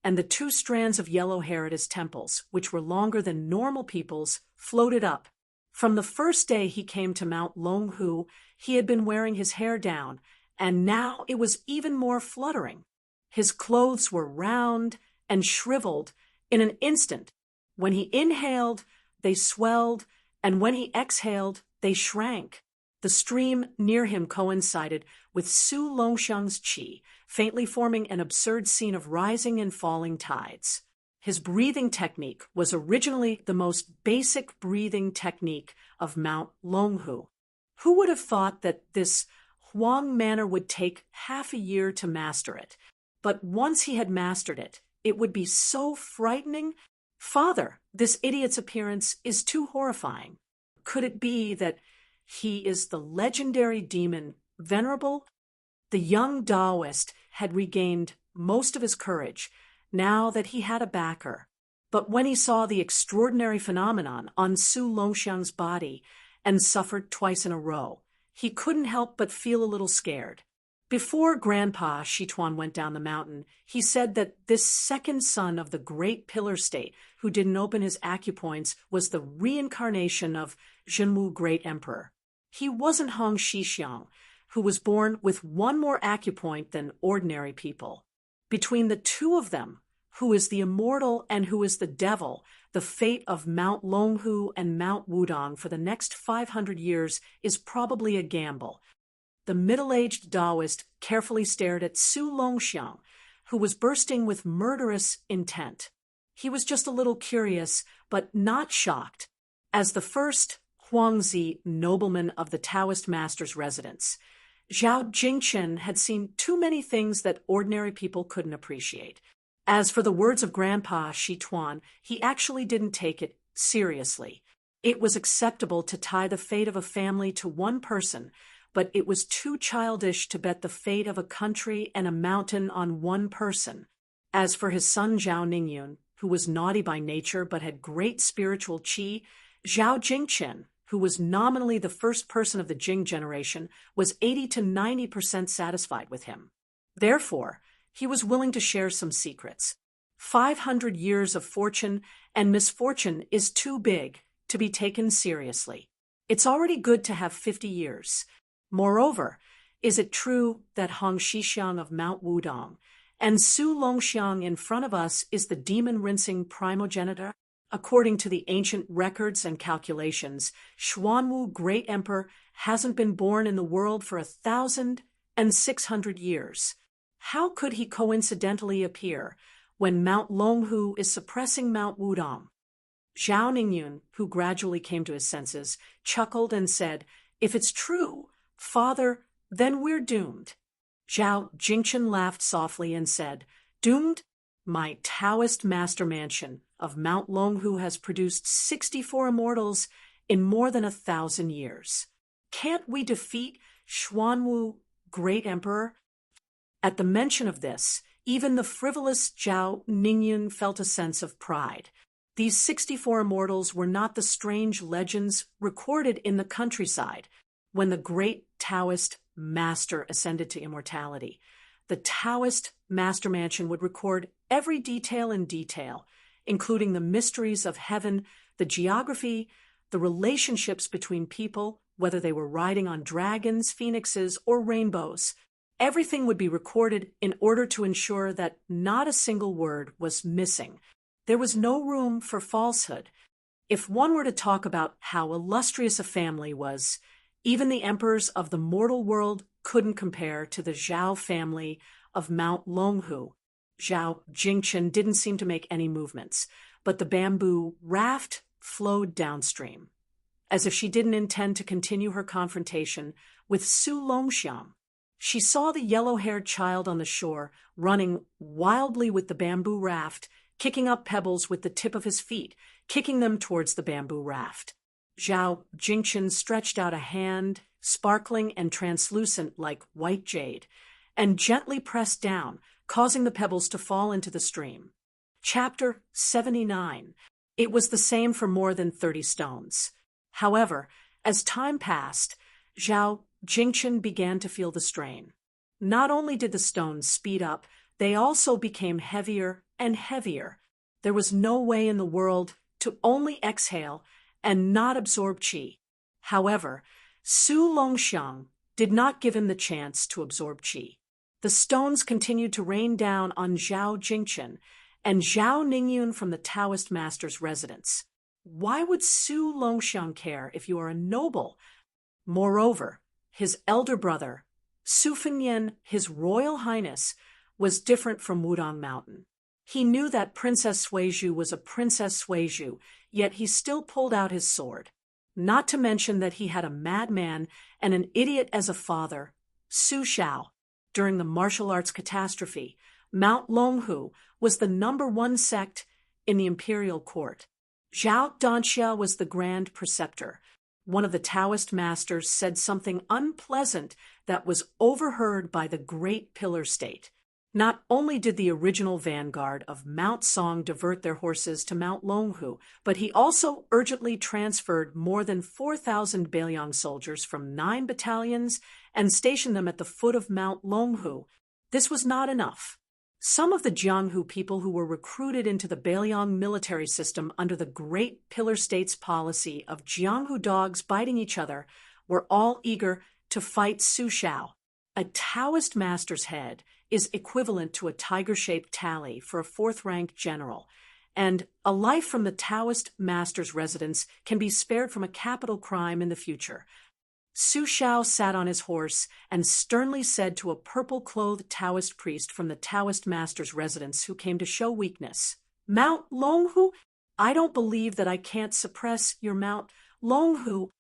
and the 2 strands of yellow hair at his temples, which were longer than normal people's, floated up. From the first day he came to Mount Longhu, he had been wearing his hair down, and now it was even more fluttering. His clothes were round and shriveled in an instant. When he inhaled, they swelled, and when he exhaled, they shrank. The stream near him coincided with Su Longxiang's qi, faintly forming an absurd scene of rising and falling tides. His breathing technique was originally the most basic breathing technique of Mount Longhu. Who would have thought that this Huang manner would take half a year to master it? But once he had mastered it, it would be so frightening. Father, this idiot's appearance is too horrifying. Could it be that he is the legendary demon Venerable? The young Taoist had regained most of his courage now that he had a backer. But when he saw the extraordinary phenomenon on Su Longxiang's body and suffered twice in a row, he couldn't help but feel a little scared. Before Grandpa Shituan went down the mountain, he said that this second son of the great pillar state who didn't open his acupoints was the reincarnation of Zhenwu Great Emperor. He wasn't Hong Shixiang, who was born with one more acupoint than ordinary people. Between the two of them, who is the immortal and who is the devil, the fate of Mount Longhu and Mount Wudong for the next 500 years is probably a gamble. The middle-aged Taoist carefully stared at Su Longxiang, who was bursting with murderous intent. He was just a little curious, but not shocked. As the first Huangzi nobleman of the Taoist master's residence, Zhao Jingchen had seen too many things that ordinary people couldn't appreciate. As for the words of Grandpa Shituan, he actually didn't take it seriously. It was acceptable to tie the fate of a family to one person, but it was too childish to bet the fate of a country and a mountain on one person. As for his son Zhao Ningyun, who was naughty by nature but had great spiritual qi, Zhao Jingchen, who was nominally the first person of the Jing generation, was 80 to 90% satisfied with him. Therefore, he was willing to share some secrets. 500 years of fortune and misfortune is too big to be taken seriously. It's already good to have 50 years. Moreover, is it true that Hong Shixiang of Mount Wudong and Su Longxiang in front of us is the demon-rinsing primogenitor? According to the ancient records and calculations, Xuanwu Great Emperor hasn't been born in the world for 1,600 years. How could he coincidentally appear when Mount Longhu is suppressing Mount Wudong? Zhao Ningyun, who gradually came to his senses, chuckled and said, "If it's true, Father, then we're doomed." Zhao Jingchen laughed softly and said, "Doomed? My Taoist master mansion of Mount Longhu has produced 64 immortals in more than 1,000 years. Can't we defeat Xuanwu Great Emperor?" At the mention of this, even the frivolous Zhao Ningyun felt a sense of pride. These 64 immortals were not the strange legends recorded in the countryside when the great Taoist master ascended to immortality. The Taoist master mansion would record every detail in detail, including the mysteries of heaven, the geography, the relationships between people, whether they were riding on dragons, phoenixes, or rainbows. Everything would be recorded in order to ensure that not a single word was missing. There was no room for falsehood. If one were to talk about how illustrious a family was, even the emperors of the mortal world couldn't compare to the Zhao family of Mount Longhu. Zhao Jingchen didn't seem to make any movements, but the bamboo raft flowed downstream, as if she didn't intend to continue her confrontation with Su Longxiang. She saw the yellow-haired child on the shore running wildly with the bamboo raft, kicking up pebbles with the tip of his feet, kicking them towards the bamboo raft. Zhao Jingchen stretched out a hand, sparkling and translucent like white jade, and gently pressed down, causing the pebbles to fall into the stream. Chapter 79. It was the same for more than 30 stones. However, as time passed, Zhao Jingchen began to feel the strain. Not only did the stones speed up, they also became heavier and heavier. There was no way in the world to only exhale and not absorb qi. However, Su Longxiang did not give him the chance to absorb qi. The stones continued to rain down on Zhao Jingchen and Zhao Ningyun from the Taoist master's residence. Why would Su Longxiang care if you are a noble? Moreover, his elder brother, Su Fengyan, His Royal Highness, was different from Wudong Mountain. He knew that Princess Suizhu was a Princess Suizhu, yet he still pulled out his sword. Not to mention that he had a madman and an idiot as a father, Su Shao. During the martial arts catastrophe, Mount Longhu was the #1 sect in the imperial court. Zhao Danxia was the grand preceptor. One of the Taoist masters said something unpleasant that was overheard by the Great Pillar State. Not only did the original vanguard of Mount Song divert their horses to Mount Longhu, but he also urgently transferred more than 4,000 Beiliang soldiers from 9 battalions and stationed them at the foot of Mount Longhu. This was not enough. Some of the Jianghu people who were recruited into the Beiliang military system under the Great Pillar State's policy of Jianghu dogs biting each other were all eager to fight Su Shao. A Taoist master's head is equivalent to a tiger-shaped tally for a 4th-rank general, and a life from the Taoist master's residence can be spared from a capital crime in the future. Su Shao sat on his horse and sternly said to a purple-clothed Taoist priest from the Taoist master's residence who came to show weakness, "Mount Longhu? I don't believe that I can't suppress your Mount Longhu."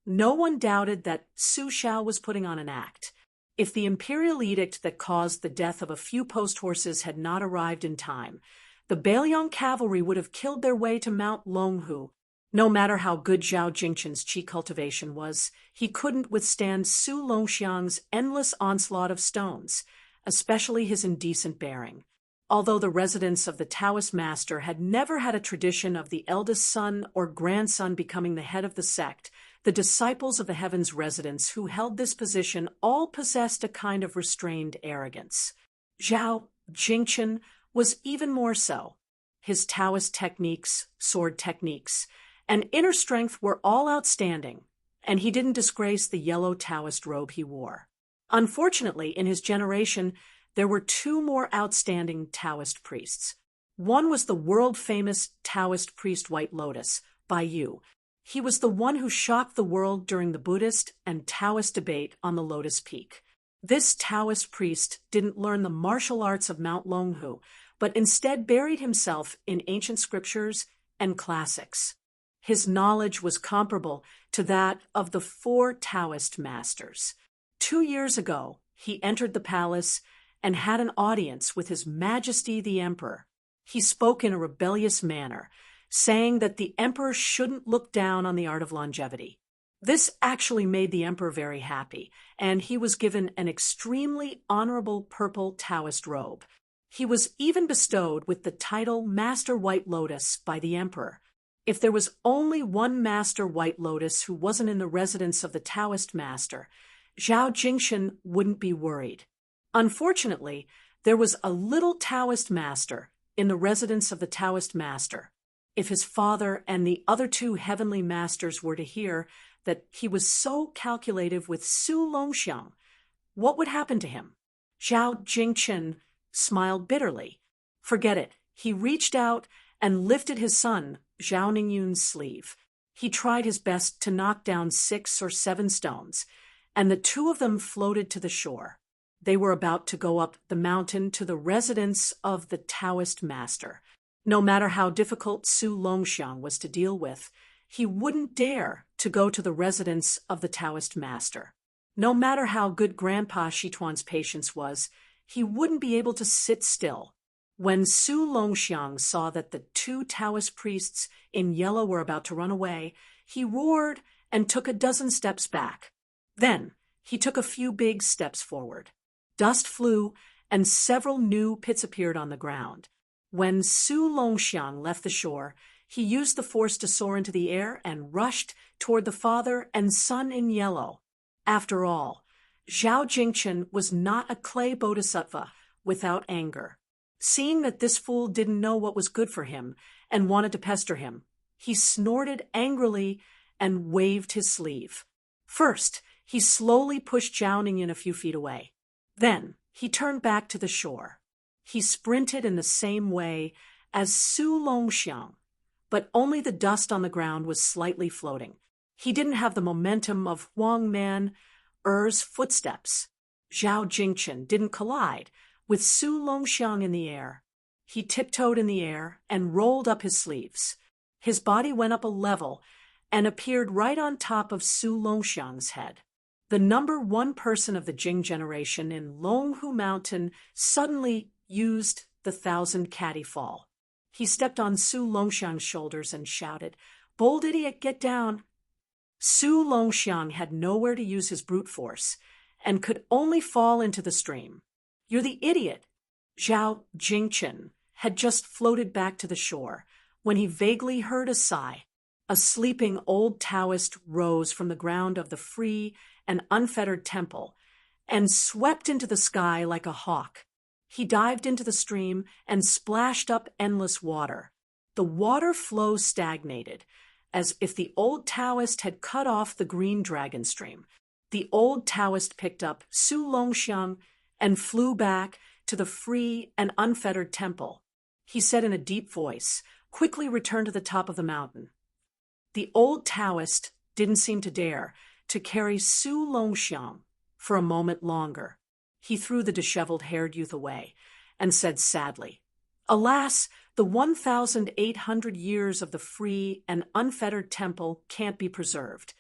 No one doubted that Su Shao was putting on an act. If the imperial edict that caused the death of a few post horses had not arrived in time, the Beiliang cavalry would have killed their way to Mount Longhu. No matter how good Zhao Jingchen's qi cultivation was, he couldn't withstand Su Longxiang's endless onslaught of stones, especially his indecent bearing. Although the residents of the Taoist master had never had a tradition of the eldest son or grandson becoming the head of the sect, the disciples of the Heavens residents who held this position all possessed a kind of restrained arrogance. Zhao Jingchen was even more so. His Taoist techniques, sword techniques, and inner strength were all outstanding, and he didn't disgrace the yellow Taoist robe he wore. Unfortunately, in his generation, there were 2 more outstanding Taoist priests. One was the world-famous Taoist priest White Lotus, Bai Yu. He was the one who shocked the world during the Buddhist and Taoist debate on the Lotus Peak. This Taoist priest didn't learn the martial arts of Mount Longhu, but instead buried himself in ancient scriptures and classics. His knowledge was comparable to that of the 4 Taoist masters. 2 years ago, he entered the palace and had an audience with His Majesty the Emperor. He spoke in a rebellious manner, saying that the emperor shouldn't look down on the art of longevity. This actually made the emperor very happy, and he was given an extremely honorable purple Taoist robe. He was even bestowed with the title Master White Lotus by the emperor. If there was only one Master White Lotus who wasn't in the residence of the Taoist master, Zhao Jingchen wouldn't be worried. Unfortunately, there was a little Taoist master in the residence of the Taoist master. If his father and the other two heavenly masters were to hear that he was so calculative with Su Longxiang, what would happen to him? Zhao Jingchen smiled bitterly. Forget it. He reached out and lifted his son, Zhao Ningyun's sleeve. He tried his best to knock down 6 or 7 stones, and the two of them floated to the shore. They were about to go up the mountain to the residence of the Taoist master. No matter how difficult Su Longxiang was to deal with, he wouldn't dare to go to the residence of the Taoist master. No matter how good Grandpa Xituan's patience was, he wouldn't be able to sit still. When Su Longxiang saw that the 2 Taoist priests in yellow were about to run away, he roared and took a dozen steps back. Then he took a few big steps forward. Dust flew, and several new pits appeared on the ground. When Su Longxiang left the shore, he used the force to soar into the air and rushed toward the father and son in yellow. After all, Zhao Jingchen was not a clay bodhisattva without anger. Seeing that this fool didn't know what was good for him and wanted to pester him, he snorted angrily and waved his sleeve. First, he slowly pushed Zhao Ningyan a few feet away. Then, he turned back to the shore. He sprinted in the same way as Su Longxiang, but only the dust on the ground was slightly floating. He didn't have the momentum of Huang Man Er's footsteps. Zhao Jingchen didn't collide with Su Longxiang in the air. He tiptoed in the air and rolled up his sleeves. His body went up a level and appeared right on top of Su Longxiang's head. The number 1 person of the Jing generation in Longhu Mountain suddenly used the 1,000 caddy fall. He stepped on Su Longxiang's shoulders and shouted, "Bold idiot, get down!" Su Longxiang had nowhere to use his brute force and could only fall into the stream. "You're the idiot!" Zhao Jingchen had just floated back to the shore when he vaguely heard a sigh. A sleeping old Taoist rose from the ground of the free and unfettered temple and swept into the sky like a hawk. He dived into the stream and splashed up endless water. The water flow stagnated, as if the old Taoist had cut off the green dragon stream. The old Taoist picked up Su Longxiang and flew back to the free and unfettered temple. He said in a deep voice, "Quickly return to the top of the mountain." The old Taoist didn't seem to dare to carry Su Longxiang for a moment longer. He threw the disheveled-haired youth away and said sadly, "Alas, the 1,800 years of the free and unfettered temple can't be preserved."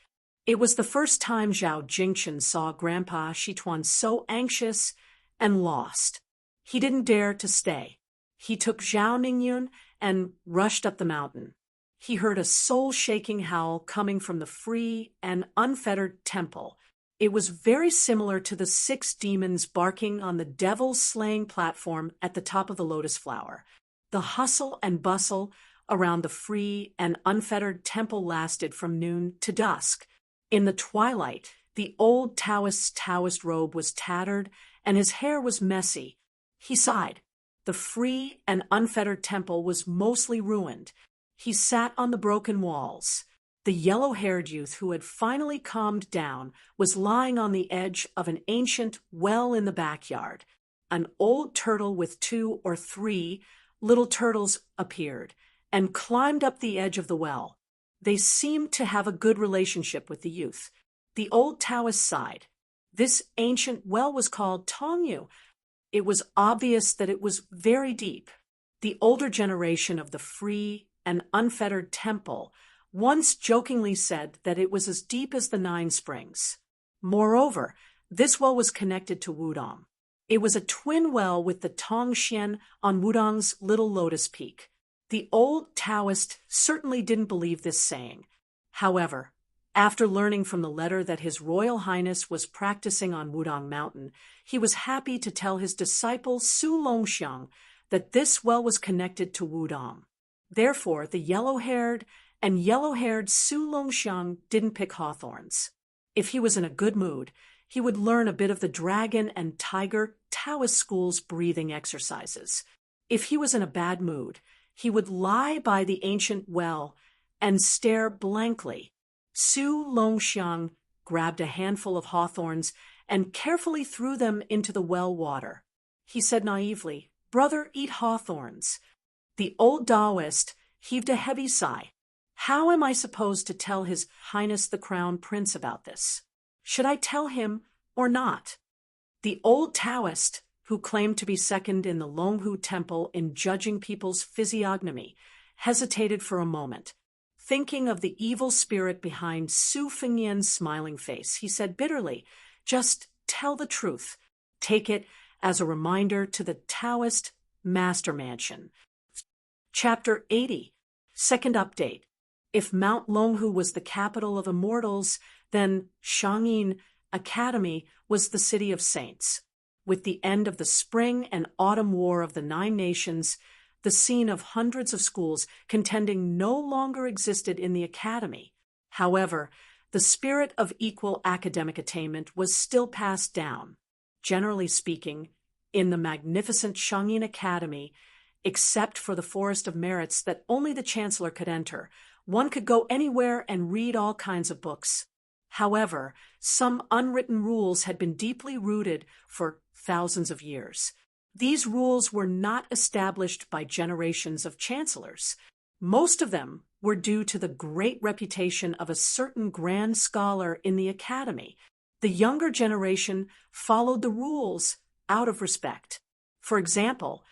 It was the first time Zhao Jingchen saw Grandpa Xituan so anxious and lost. He didn't dare to stay. He took Zhao Ningyun and rushed up the mountain. He heard a soul-shaking howl coming from the free and unfettered temple. It was very similar to the 6 demons barking on the devil-slaying platform at the top of the lotus flower. The hustle and bustle around the free and unfettered temple lasted from noon to dusk. In the twilight, the old Taoist's Taoist robe was tattered and his hair was messy. He sighed. The free and unfettered temple was mostly ruined. He sat on the broken walls. The yellow-haired youth who had finally calmed down was lying on the edge of an ancient well in the backyard. An old turtle with 2 or 3 little turtles appeared and climbed up the edge of the well. They seemed to have a good relationship with the youth. The old Taoist sighed. This ancient well was called Tongyu. It was obvious that it was very deep. The older generation of the free and unfettered temple once jokingly said that it was as deep as the 9 springs. Moreover, this well was connected to Wudong. It was a twin well with the Tongxian on Wudong's little lotus peak. The old Taoist certainly didn't believe this saying. However, After learning from the letter that His Royal Highness was practicing on Wudong Mountain, he was happy to tell his disciple Su Longxiang that this well was connected to Wudong. Therefore, the yellow-haired Su Longxiang didn't pick hawthorns. If he was in a good mood, he would learn a bit of the dragon and tiger Taoist school's breathing exercises. If he was in a bad mood, he would lie by the ancient well and stare blankly. Su Longxiang grabbed a handful of hawthorns and carefully threw them into the well water. He said naively, "Brother, eat hawthorns." The old Taoist heaved a heavy sigh. How am I supposed to tell His Highness the Crown Prince about this? Should I tell him or not? The old Taoist, who claimed to be second in the Longhu Temple in judging people's physiognomy, hesitated for a moment. Thinking of the evil spirit behind Su Fengyan's smiling face, he said bitterly, "Just tell the truth. Take it as a reminder to the Taoist Master Mansion." Chapter 80. Second update. If Mount Longhu was the capital of immortals, then Shangyin Academy was the city of saints. With the end of the spring and autumn war of the Nine Nations, the scene of hundreds of schools contending no longer existed in the academy. However, the spirit of equal academic attainment was still passed down. Generally speaking, in the magnificent Shangyin Academy, except for the Forest of Merits that only the Chancellor could enter, one could go anywhere and read all kinds of books. However, some unwritten rules had been deeply rooted for thousands of years. These rules were not established by generations of chancellors. Most of them were due to the great reputation of a certain grand scholar in the academy. The younger generation followed the rules out of respect. For example,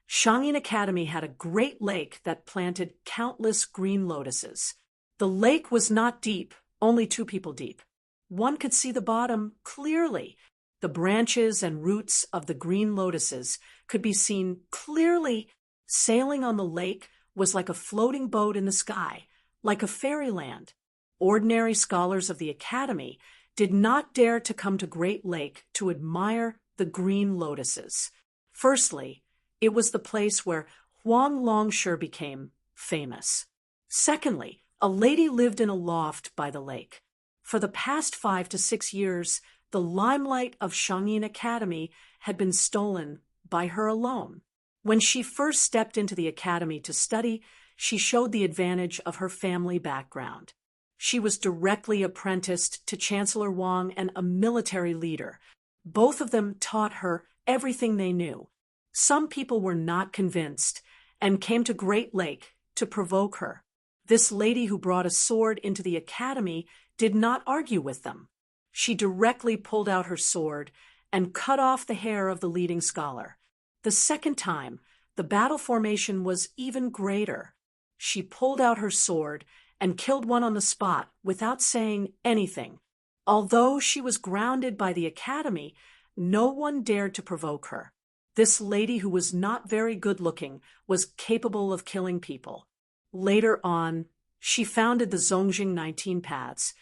Shangyin Academy had a great lake that planted countless green lotuses. The lake was not deep, only 2 people deep. One could see the bottom clearly. The branches and roots of the green lotuses could be seen clearly. Sailing on the lake was like a floating boat in the sky, like a fairyland. Ordinary scholars of the academy did not dare to come to Great Lake to admire the green lotuses. Firstly, it was the place where Huang Longshi became famous. Secondly, a lady lived in a loft by the lake. For the past 5 to 6 years, the limelight of Shangyin Academy had been stolen by her alone. When she first stepped into the academy to study, she showed the advantage of her family background. She was directly apprenticed to Chancellor Wang and a military leader. Both of them taught her everything they knew. Some people were not convinced and came to Great Lake to provoke her. This lady who brought a sword into the academy did not argue with them. She directly pulled out her sword and cut off the hair of the leading scholar. The second time, the battle formation was even greater. She pulled out her sword and killed one on the spot without saying anything. Although she was grounded by the academy, no one dared to provoke her. This lady, who was not very good-looking, was capable of killing people. Later on, she founded the Zongjing 19 Paths,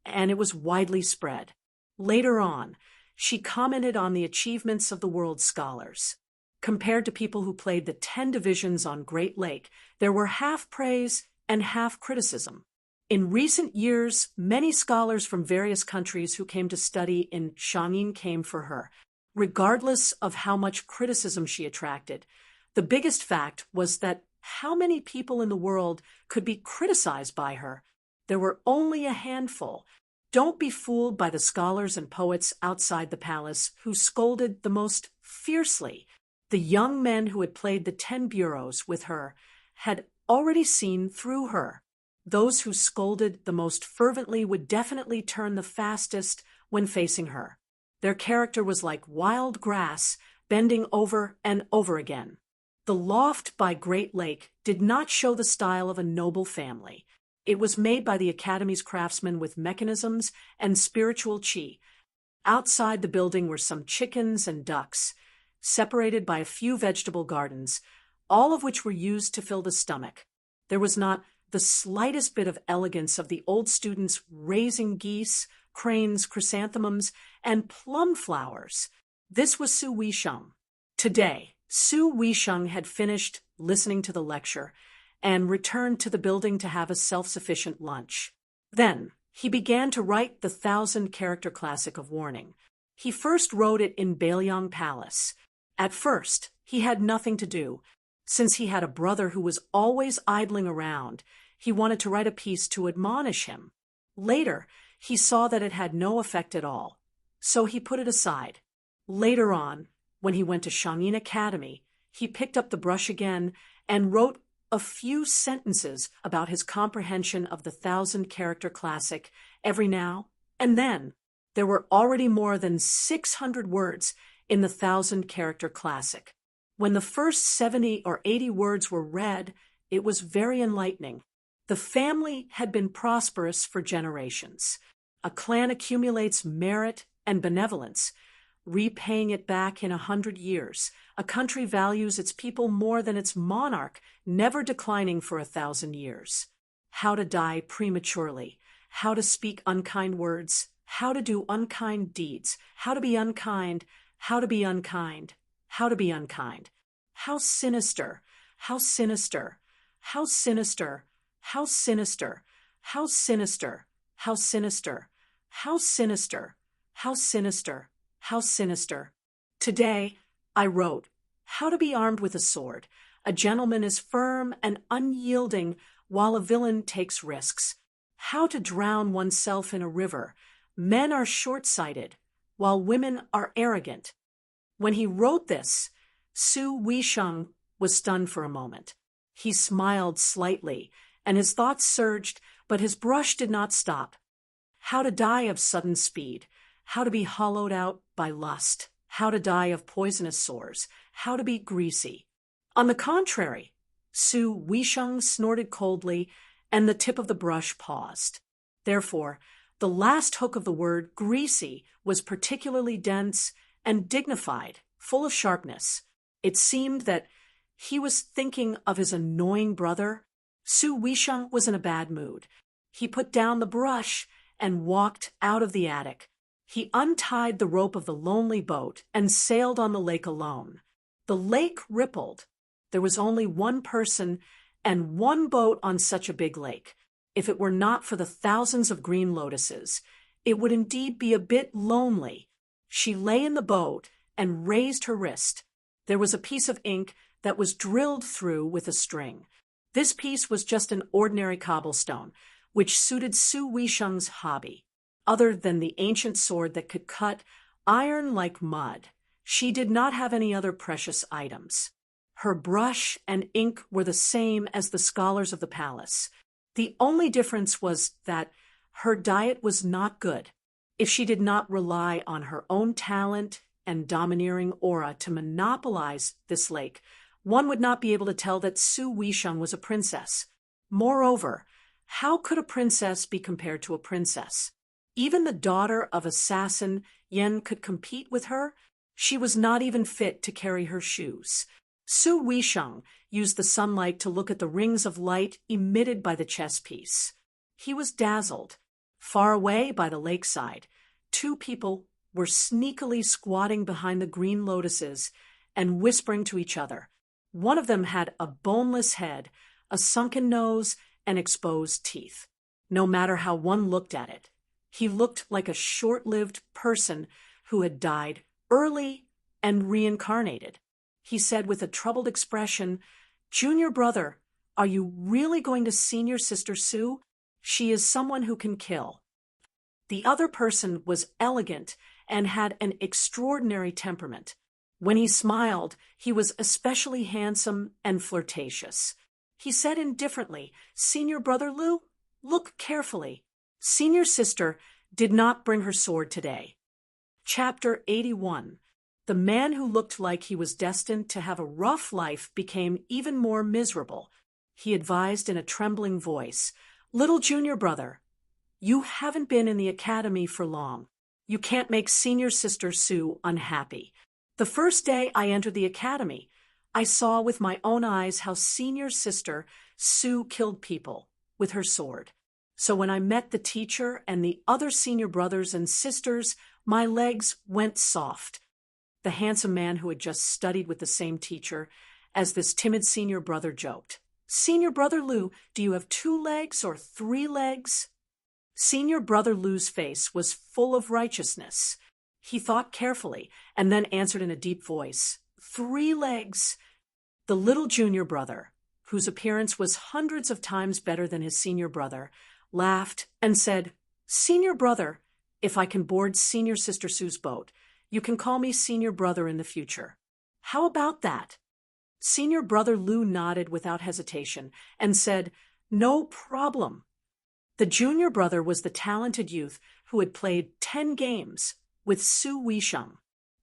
and it was widely spread. Later on, she commented on the achievements of the world's scholars. Compared to people who played the 10 divisions on Great Lake, there were half praise and half criticism. In recent years, many scholars from various countries who came to study in Shangyin came for her. Regardless of how much criticism she attracted, the biggest fact was that how many people in the world could be criticized by her? There were only a handful. Don't be fooled by the scholars and poets outside the palace who scolded the most fiercely. The young men who had played the 10 bureaus with her had already seen through her. Those who scolded the most fervently would definitely turn the fastest when facing her. Their character was like wild grass, bending over and over again. The loft by Great Lake did not show the style of a noble family. It was made by the Academy's craftsmen with mechanisms and spiritual chi. Outside the building were some chickens and ducks, separated by a few vegetable gardens, all of which were used to fill the stomach. There was not the slightest bit of elegance of the old students raising geese, cranes, chrysanthemums, and plum flowers. This was Su Weisheng. Today, Su Weisheng had finished listening to the lecture and returned to the building to have a self-sufficient lunch. Then, he began to write the 1,000-character classic of warning. He first wrote it in Bailiang Palace. At first, he had nothing to do. Since he had a brother who was always idling around, he wanted to write a piece to admonish him. Later, he saw that it had no effect at all, so he put it aside. Later on, when he went to Shangyin Academy, he picked up the brush again and wrote a few sentences about his comprehension of the 1,000-character classic every now and then. There were already more than 600 words in the 1,000-character classic. When the first 70 or 80 words were read, it was very enlightening. The family had been prosperous for generations. A clan accumulates merit and benevolence, repaying it back in 100 years. A country values its people more than its monarch, never declining for 1,000 years. How to die prematurely, how to speak unkind words, how to do unkind deeds, how to be unkind, how to be unkind, how to be unkind. How sinister, how sinister, how sinister, how sinister, how sinister, how sinister, how sinister, how sinister, how sinister. Today, I wrote, how to be armed with a sword. A gentleman is firm and unyielding while a villain takes risks. How to drown oneself in a river. Men are short-sighted, while women are arrogant. When he wrote this, Su Weisheng was stunned for a moment. He smiled slightly, and his thoughts surged, but his brush did not stop. How to die of sudden speed, how to be hollowed out by lust, how to die of poisonous sores, how to be greasy. On the contrary, Su Weisheng snorted coldly, and the tip of the brush paused. Therefore, the last hook of the word greasy was particularly dense and dignified, full of sharpness. It seemed that he was thinking of his annoying brother. Su Weisheng was in a bad mood. He put down the brush and walked out of the attic. He untied the rope of the lonely boat and sailed on the lake alone. The lake rippled. There was only one person and one boat on such a big lake. If it were not for the thousands of green lotuses, it would indeed be a bit lonely. She lay in the boat and raised her wrist. There was a piece of ink that was drilled through with a string. This piece was just an ordinary cobblestone, which suited Su Weisheng's hobby. Other than the ancient sword that could cut iron like mud, she did not have any other precious items. Her brush and ink were the same as the scholars of the palace. The only difference was that her diet was not good. If she did not rely on her own talent and domineering aura to monopolize this lake, one would not be able to tell that Su Weisheng was a princess. Moreover, how could a princess be compared to a princess? Even the daughter of assassin Yen could compete with her. She was not even fit to carry her shoes. Su Weisheng used the sunlight to look at the rings of light emitted by the chess piece. He was dazzled. Far away by the lakeside, two people were sneakily squatting behind the green lotuses and whispering to each other. One of them had a boneless head, a sunken nose, and exposed teeth. No matter how one looked at it, he looked like a short-lived person who had died early and reincarnated. He said with a troubled expression, "Junior brother, are you really going to senior sister Su? She is someone who can kill." The other person was elegant and had an extraordinary temperament. When he smiled, he was especially handsome and flirtatious. He said indifferently, "Senior brother Lu, look carefully. Senior sister did not bring her sword today." Chapter 81. The man who looked like he was destined to have a rough life became even more miserable. He advised in a trembling voice, "Little junior brother, you haven't been in the academy for long. You can't make senior sister Su unhappy. The first day I entered the academy, I saw with my own eyes how senior sister Su killed people. with her sword. So when I met the teacher and the other senior brothers and sisters, my legs went soft. The handsome man who had just studied with the same teacher as this timid senior brother joked. Senior brother Lou, do you have 2 legs or 3 legs? Senior brother Lou's face was full of righteousness. He thought carefully and then answered in a deep voice, 3 legs. The little junior brother, whose appearance was hundreds of times better than his senior brother, laughed and said, Senior brother, if I can board senior sister Sue's boat, you can call me senior brother in the future. How about that? Senior brother Lou nodded without hesitation and said, No problem. The junior brother was the talented youth who had played 10 games with Sue Weisheng.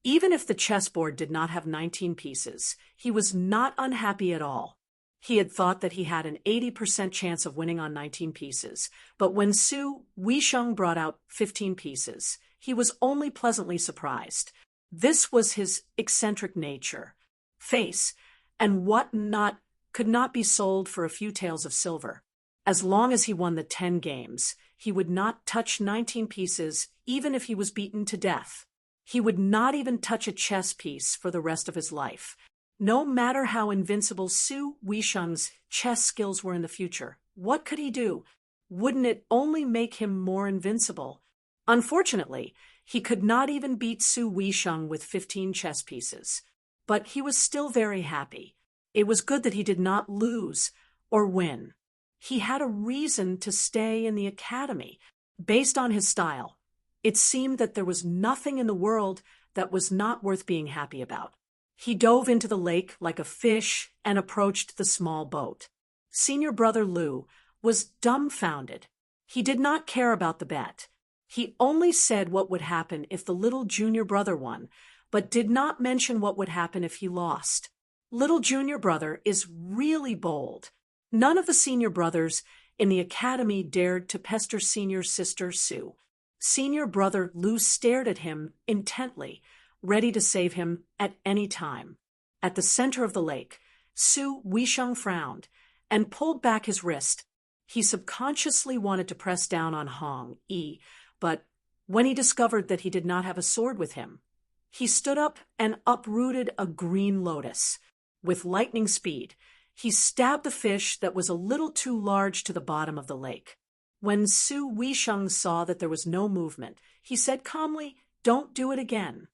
Even if the chessboard did not have 19 pieces, he was not unhappy at all. He had thought that he had an 80% chance of winning on 19 pieces, but when Sue Weisheng brought out 15 pieces, he was only pleasantly surprised. This was his eccentric nature. Face and what not could not be sold for a few taels of silver. As long as he won the 10 games, he would not touch 19 pieces even if he was beaten to death. He would not even touch a chess piece for the rest of his life. No matter how invincible Sue Weisheng's chess skills were in the future, what could he do? Wouldn't it only make him more invincible? Unfortunately, he could not even beat Sue Weisheng with 15 chess pieces. But he was still very happy. It was good that he did not lose or win. He had a reason to stay in the academy. Based on his style, it seemed that there was nothing in the world that was not worth being happy about. He dove into the lake like a fish and approached the small boat. Senior brother Lou was dumbfounded. He did not care about the bet. He only said what would happen if the little junior brother won, but did not mention what would happen if he lost. Little junior brother is really bold. None of the senior brothers in the academy dared to pester senior sister Sue. Senior brother Lou stared at him intently, ready to save him at any time. At the center of the lake, Sue Weisheng frowned and pulled back his wrist. He subconsciously wanted to press down on Hong Yi, but when he discovered that he did not have a sword with him, he stood up and uprooted a green lotus. With lightning speed, he stabbed the fish that was a little too large to the bottom of the lake. When Sue Weisheng saw that there was no movement, he said calmly, Don't do it again.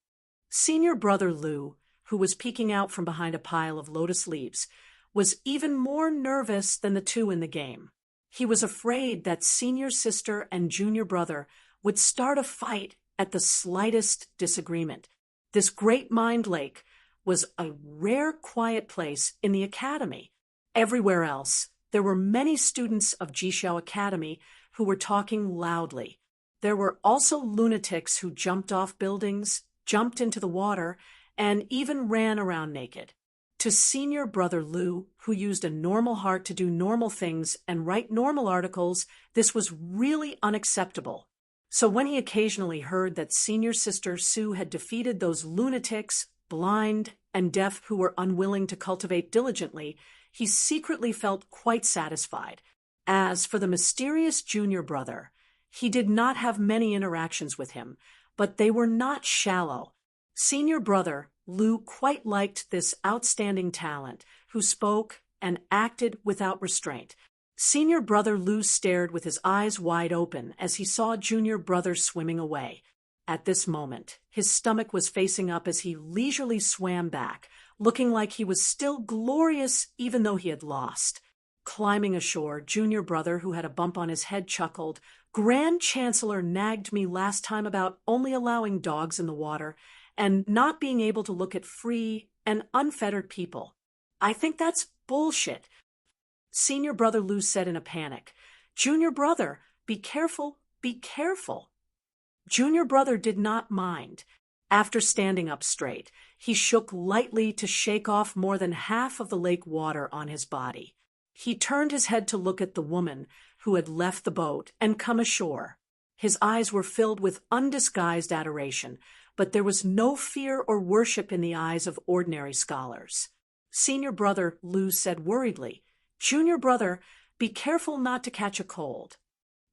Senior brother Lou, who was peeking out from behind a pile of lotus leaves, was even more nervous than the two in the game. He was afraid that senior sister and junior brother would start a fight at the slightest disagreement. This great mined lake was a rare, quiet place in the academy. Everywhere else, there were many students of Jixiao Academy who were talking loudly. There were also lunatics who jumped off buildings, jumped into the water, and even ran around naked. To senior brother Lou, who used a normal heart to do normal things and write normal articles, this was really unacceptable. So when he occasionally heard that senior sister Sue had defeated those lunatics, blind and deaf, who were unwilling to cultivate diligently, he secretly felt quite satisfied. As for the mysterious junior brother, he did not have many interactions with him, but they were not shallow. Senior brother Lou quite liked this outstanding talent, who spoke and acted without restraint. Senior brother Lou stared with his eyes wide open as he saw junior brother swimming away. At this moment, his stomach was facing up as he leisurely swam back, looking like he was still glorious even though he had lost. Climbing ashore, junior brother, who had a bump on his head, chuckled, Grand Chancellor nagged me last time about only allowing dogs in the water and not being able to look at free and unfettered people. I think that's bullshit. Senior brother Lou said in a panic, Junior brother, be careful, be careful. Junior brother did not mind. After standing up straight, he shook lightly to shake off more than half of the lake water on his body. He turned his head to look at the woman who had left the boat and come ashore. His eyes were filled with undisguised adoration, but there was no fear or worship in the eyes of ordinary scholars. Senior brother Lou said worriedly, Junior brother, Be careful not to catch a cold.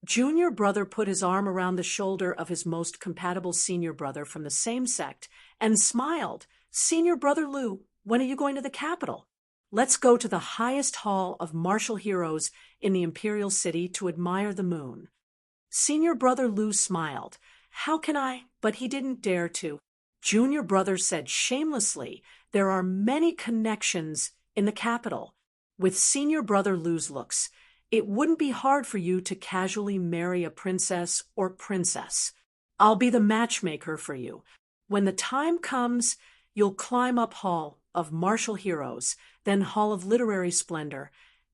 Junior brother put his arm around the shoulder of his most compatible senior brother from the same sect and smiled. Senior brother Lu, when are you going to the capital? Let's go to the highest hall of martial heroes in the imperial city to admire the moon. Senior brother Lu smiled. How can I? But he didn't dare to. Junior brother said shamelessly, there are many connections in the capital. With senior brother Lu's looks, it wouldn't be hard for you to casually marry a princess or princess. I'll be the matchmaker for you. When the time comes, you'll climb up Hall of Martial Heroes, then Hall of Literary Splendor,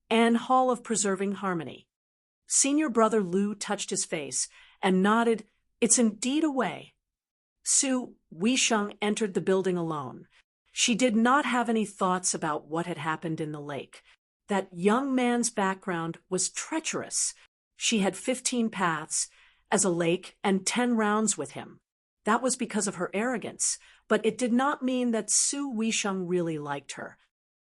and Hall of Preserving Harmony. Senior brother Lu touched his face and nodded. It's indeed a way. Su Weisheng entered the building alone. She did not have any thoughts about what had happened in the lake. That young man's background was treacherous. She had 15 paths as a lake and 10 rounds with him. That was because of her arrogance, but it did not mean that Su Weisheng really liked her.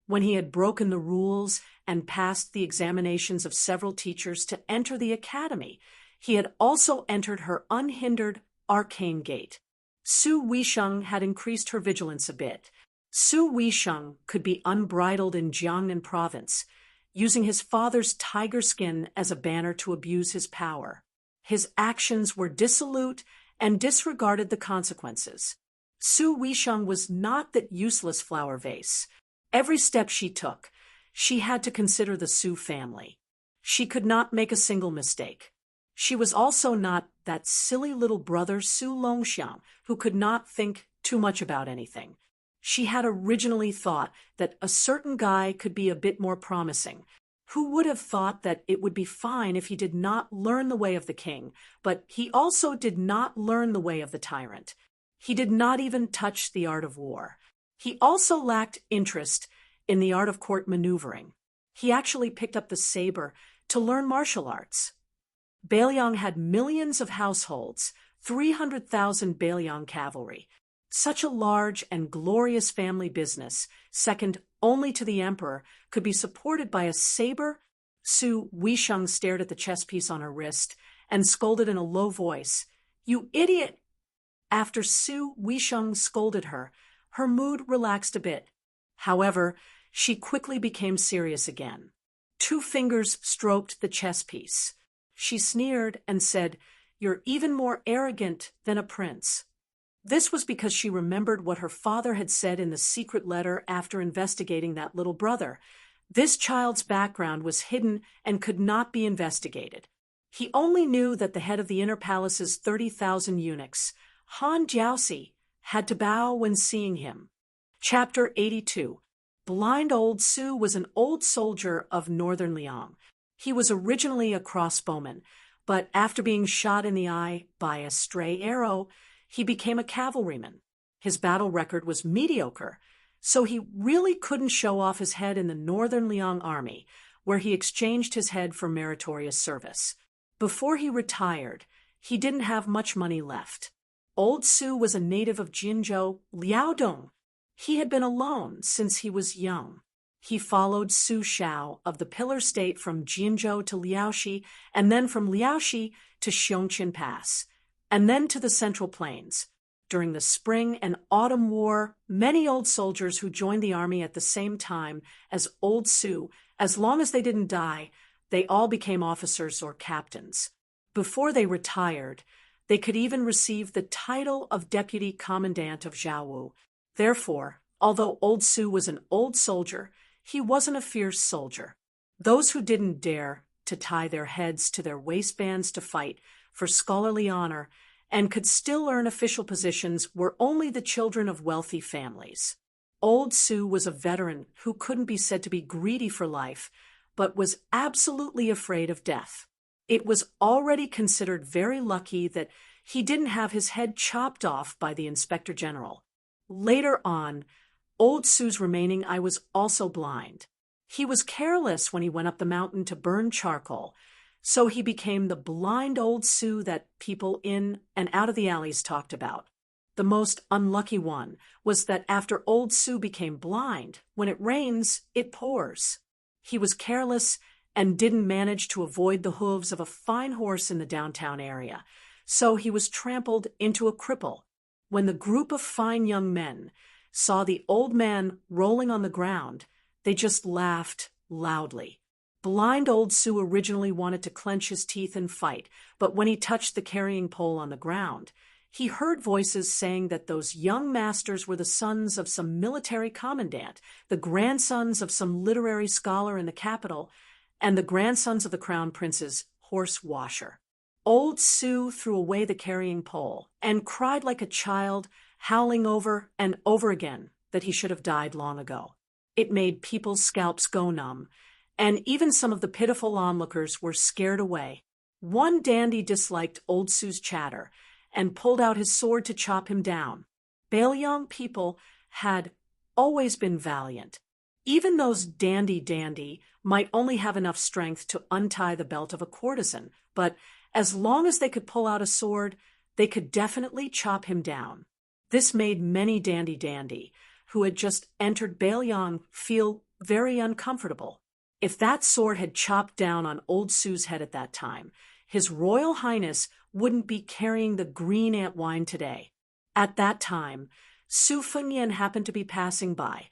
When he had broken the rules and passed the examinations of several teachers to enter the academy, he had also entered her unhindered arcane gate. Su Weisheng had increased her vigilance a bit. Su Weisheng could be unbridled in Jiangnan province, using his father's tiger skin as a banner to abuse his power. His actions were dissolute and disregarded the consequences. Su Weisheng was not that useless flower vase. Every step she took, she had to consider the Su family. She could not make a single mistake. She was also not that silly little brother Su Longxiang who could not think too much about anything. She had originally thought that a certain guy could be a bit more promising. Who would have thought that it would be fine if he did not learn the way of the king, but he also did not learn the way of the tyrant. He did not even touch the art of war. He also lacked interest in the art of court maneuvering. He actually picked up the saber to learn martial arts. Bailiang had millions of households, 300,000 Bailiang cavalry. Such a large and glorious family business, second only to the emperor, could be supported by a saber? Su Weisheng stared at the chess piece on her wrist and scolded in a low voice, "You idiot!" After Su Weisheng scolded her, her mood relaxed a bit. However, she quickly became serious again. 2 fingers stroked the chess piece. She sneered and said, "You're even more arrogant than a prince." This was because she remembered what her father had said in the secret letter after investigating that little brother. This child's background was hidden and could not be investigated. He only knew that the head of the inner palace's 30,000 eunuchs, Han Jiaoxi, had to bow when seeing him. Chapter 82. Blind Old Su was an old soldier of northern Liang. He was originally a crossbowman, but after being shot in the eye by a stray arrow, he became a cavalryman. His battle record was mediocre, so he really couldn't show off his head in the northern Liang army, where he exchanged his head for meritorious service. Before he retired, he didn't have much money left. Old Su was a native of Jinzhou, Liaodong. He had been alone since he was young. He followed Su Shao of the Pillar State from Jinzhou to Liaoxi, and then from Liaoxi to Xiongqin Pass, and then to the Central Plains. During the Spring and Autumn War, many old soldiers who joined the army at the same time as Old Su, as long as they didn't die, they all became officers or captains. Before they retired, they could even receive the title of Deputy Commandant of Jiaowu. Therefore, although Old Su was an old soldier, he wasn't a fierce soldier. Those who didn't dare to tie their heads to their waistbands to fight for scholarly honor and could still earn official positions were only the children of wealthy families. Old Su was a veteran who couldn't be said to be greedy for life, but was absolutely afraid of death. It was already considered very lucky that he didn't have his head chopped off by the Inspector General. Later on, Old Su's remaining eye was also blind. He was careless when he went up the mountain to burn charcoal, so he became the blind Old Su that people in and out of the alleys talked about. The most unlucky one was that after Old Su became blind, when it rains, it pours. He was careless and didn't manage to avoid the hooves of a fine horse in the downtown area, so he was trampled into a cripple. When the group of fine young men saw the old man rolling on the ground, they just laughed loudly. Blind old Sue originally wanted to clench his teeth and fight, but when he touched the carrying pole on the ground, he heard voices saying that those young masters were the sons of some military commandant, the grandsons of some literary scholar in the capital, and the grandsons of the crown prince's horse washer. Old Sue threw away the carrying pole and cried like a child, howling over and over again that he should have died long ago. It made people's scalps go numb, and even some of the pitiful onlookers were scared away. One dandy disliked old Sue's chatter and pulled out his sword to chop him down. Baelyang people had always been valiant. Even those dandy might only have enough strength to untie the belt of a courtesan, but as long as they could pull out a sword, they could definitely chop him down. This made many dandy who had just entered Baelyang feel very uncomfortable. If that sword had chopped down on old Sue's head at that time, His Royal Highness wouldn't be carrying the green ant wine today. At that time, Su Fengnian happened to be passing by.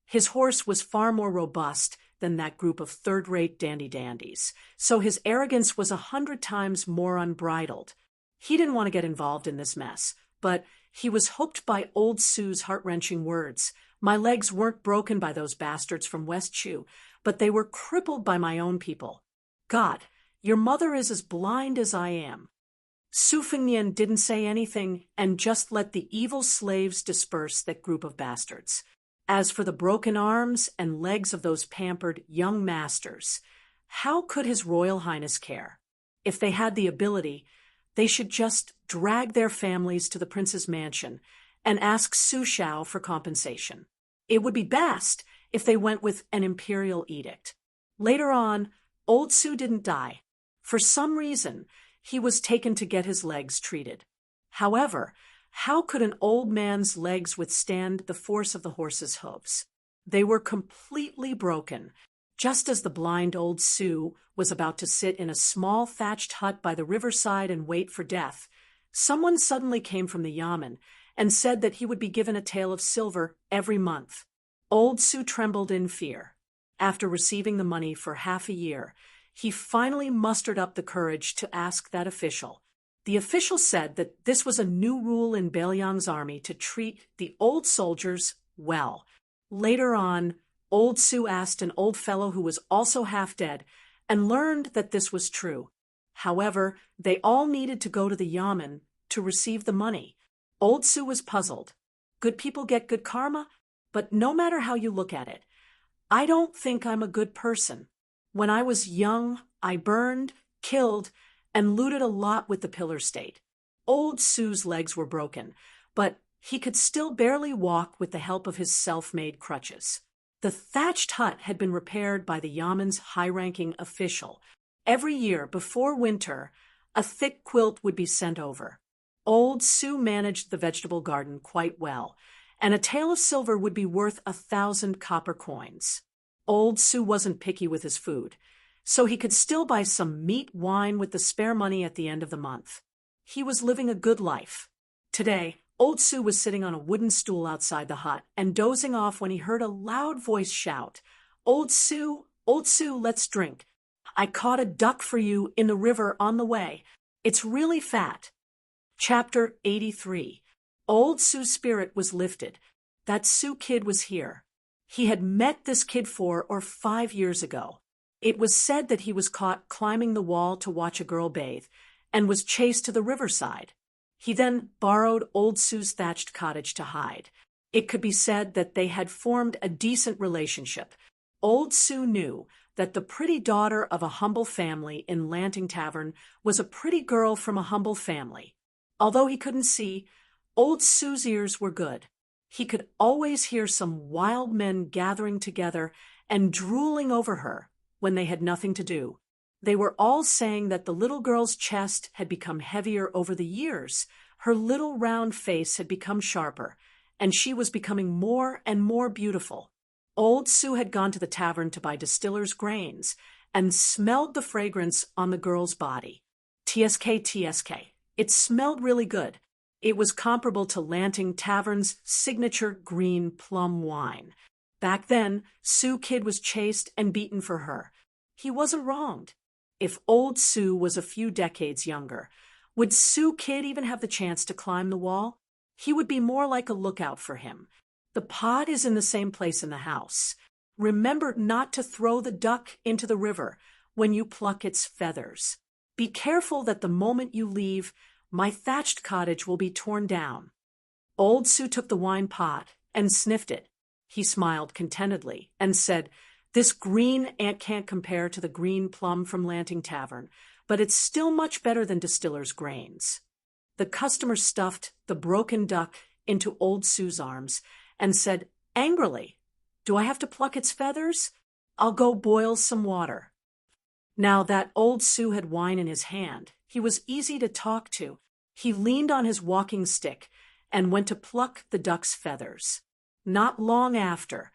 His horse was far more robust than that group of third-rate dandies, so his arrogance was 100 times more unbridled. He didn't want to get involved in this mess, but he was hooked by old Sue's heart-wrenching words. My legs weren't broken by those bastards from West Chu, but they were crippled by my own people. God, your mother is as blind as I am. Su Fengnian didn't say anything and just let the evil slaves disperse that group of bastards. As for the broken arms and legs of those pampered young masters, how could His Royal Highness care? If they had the ability, they should just drag their families to the prince's mansion and ask Su Shao for compensation. It would be best if they went with an imperial edict. Later on, old Su didn't die. For some reason, he was taken to get his legs treated. However, how could an old man's legs withstand the force of the horse's hooves? They were completely broken. Just as the blind old Su was about to sit in a small thatched hut by the riverside and wait for death, someone suddenly came from the yamen and said that he would be given a tael of silver every month. Old Su trembled in fear. After receiving the money for half a year, he finally mustered up the courage to ask that official. The official said that this was a new rule in Baelyang's army to treat the old soldiers well. Later on, old Su asked an old fellow who was also half dead and learned that this was true. However, they all needed to go to the yamen to receive the money. Old Su was puzzled. Good people get good karma, but no matter how you look at it, I don't think I'm a good person. When I was young, I burned, killed, and looted a lot with the Pillar State. Old Su's legs were broken, but he could still barely walk with the help of his self-made crutches. The thatched hut had been repaired by the yamen's high-ranking official. Every year, before winter, a thick quilt would be sent over. Old Su managed the vegetable garden quite well, and a tael of silver would be worth 1,000 copper coins. Old Su wasn't picky with his food, so he could still buy some meat wine with the spare money at the end of the month. He was living a good life. Today, old Su was sitting on a wooden stool outside the hut and dozing off when he heard a loud voice shout, Old Su, let's drink. I caught a duck for you in the river on the way. It's really fat." Chapter 83. Old Su's spirit was lifted. That Su kid was here. He had met this kid 4 or 5 years ago. It was said that he was caught climbing the wall to watch a girl bathe and was chased to the riverside. He then borrowed old Su's thatched cottage to hide. It could be said that they had formed a decent relationship. Old Su knew that the pretty daughter of a humble family in Lanting Tavern was a pretty girl from a humble family. Although he couldn't see, old Su's ears were good. He could always hear some wild men gathering together and drooling over her when they had nothing to do. They were all saying that the little girl's chest had become heavier over the years, her little round face had become sharper, and she was becoming more and more beautiful. Old Su had gone to the tavern to buy distiller's grains, and smelled the fragrance on the girl's body. TSK, TSK. It smelled really good. It was comparable to Lanting Tavern's signature green plum wine. Back then, Sue Kidd was chased and beaten for her. He wasn't wronged. If old Sue was a few decades younger, would Sue Kidd even have the chance to climb the wall? He would be more like a lookout for him. The pot is in the same place in the house. Remember not to throw the duck into the river when you pluck its feathers. Be careful that the moment you leave, my thatched cottage will be torn down. Old Sue took the wine pot and sniffed it. He smiled contentedly and said, "This green ant can't compare to the green plum from Lanting Tavern, but it's still much better than distiller's grains." The customer stuffed the broken duck into old Sue's arms and said angrily, "Do I have to pluck its feathers? I'll go boil some water." Now that old Sue had wine in his hand, he was easy to talk to. He leaned on his walking stick and went to pluck the duck's feathers. Not long after,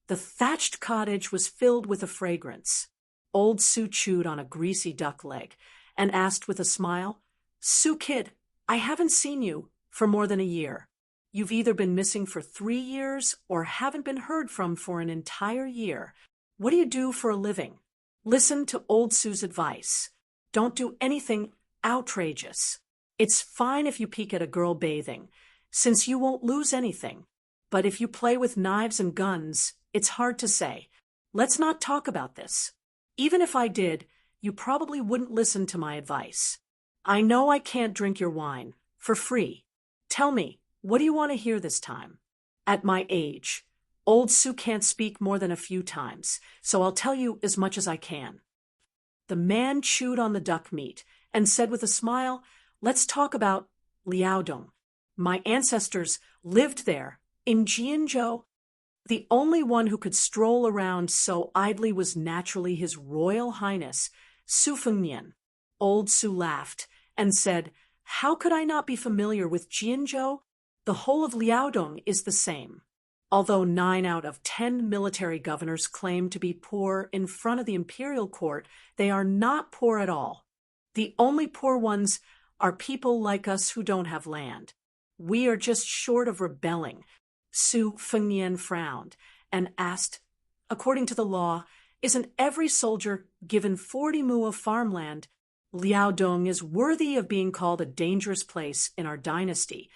the thatched cottage was filled with a fragrance. Old Sue chewed on a greasy duck leg and asked with a smile, "Sue Kidd, I haven't seen you for more than a year. You've either been missing for 3 years or haven't been heard from for an entire year. What do you do for a living?" Listen to old Sue's advice. Don't do anything outrageous. It's fine if you peek at a girl bathing, since you won't lose anything. But if you play with knives and guns, it's hard to say. Let's not talk about this. Even if I did, you probably wouldn't listen to my advice. I know I can't drink your wine for free. Tell me, what do you want to hear this time? At my age, old Sue can't speak more than a few times, so I'll tell you as much as I can. The man chewed on the duck meat and said with a smile, "Let's talk about Liaodong. My ancestors lived there, in Jianzhou." The only one who could stroll around so idly was naturally His Royal Highness, Su Fengnian. Old Sue laughed and said, "How could I not be familiar with Jianzhou? The whole of Liaodong is the same." Although 9 out of 10 military governors claim to be poor in front of the imperial court, they are not poor at all. The only poor ones are people like us who don't have land. We are just short of rebelling. Su Fengnian frowned and asked, "According to the law, isn't every soldier given 40 mu of farmland? Liaodong is worthy of being called a dangerous place in our dynasty.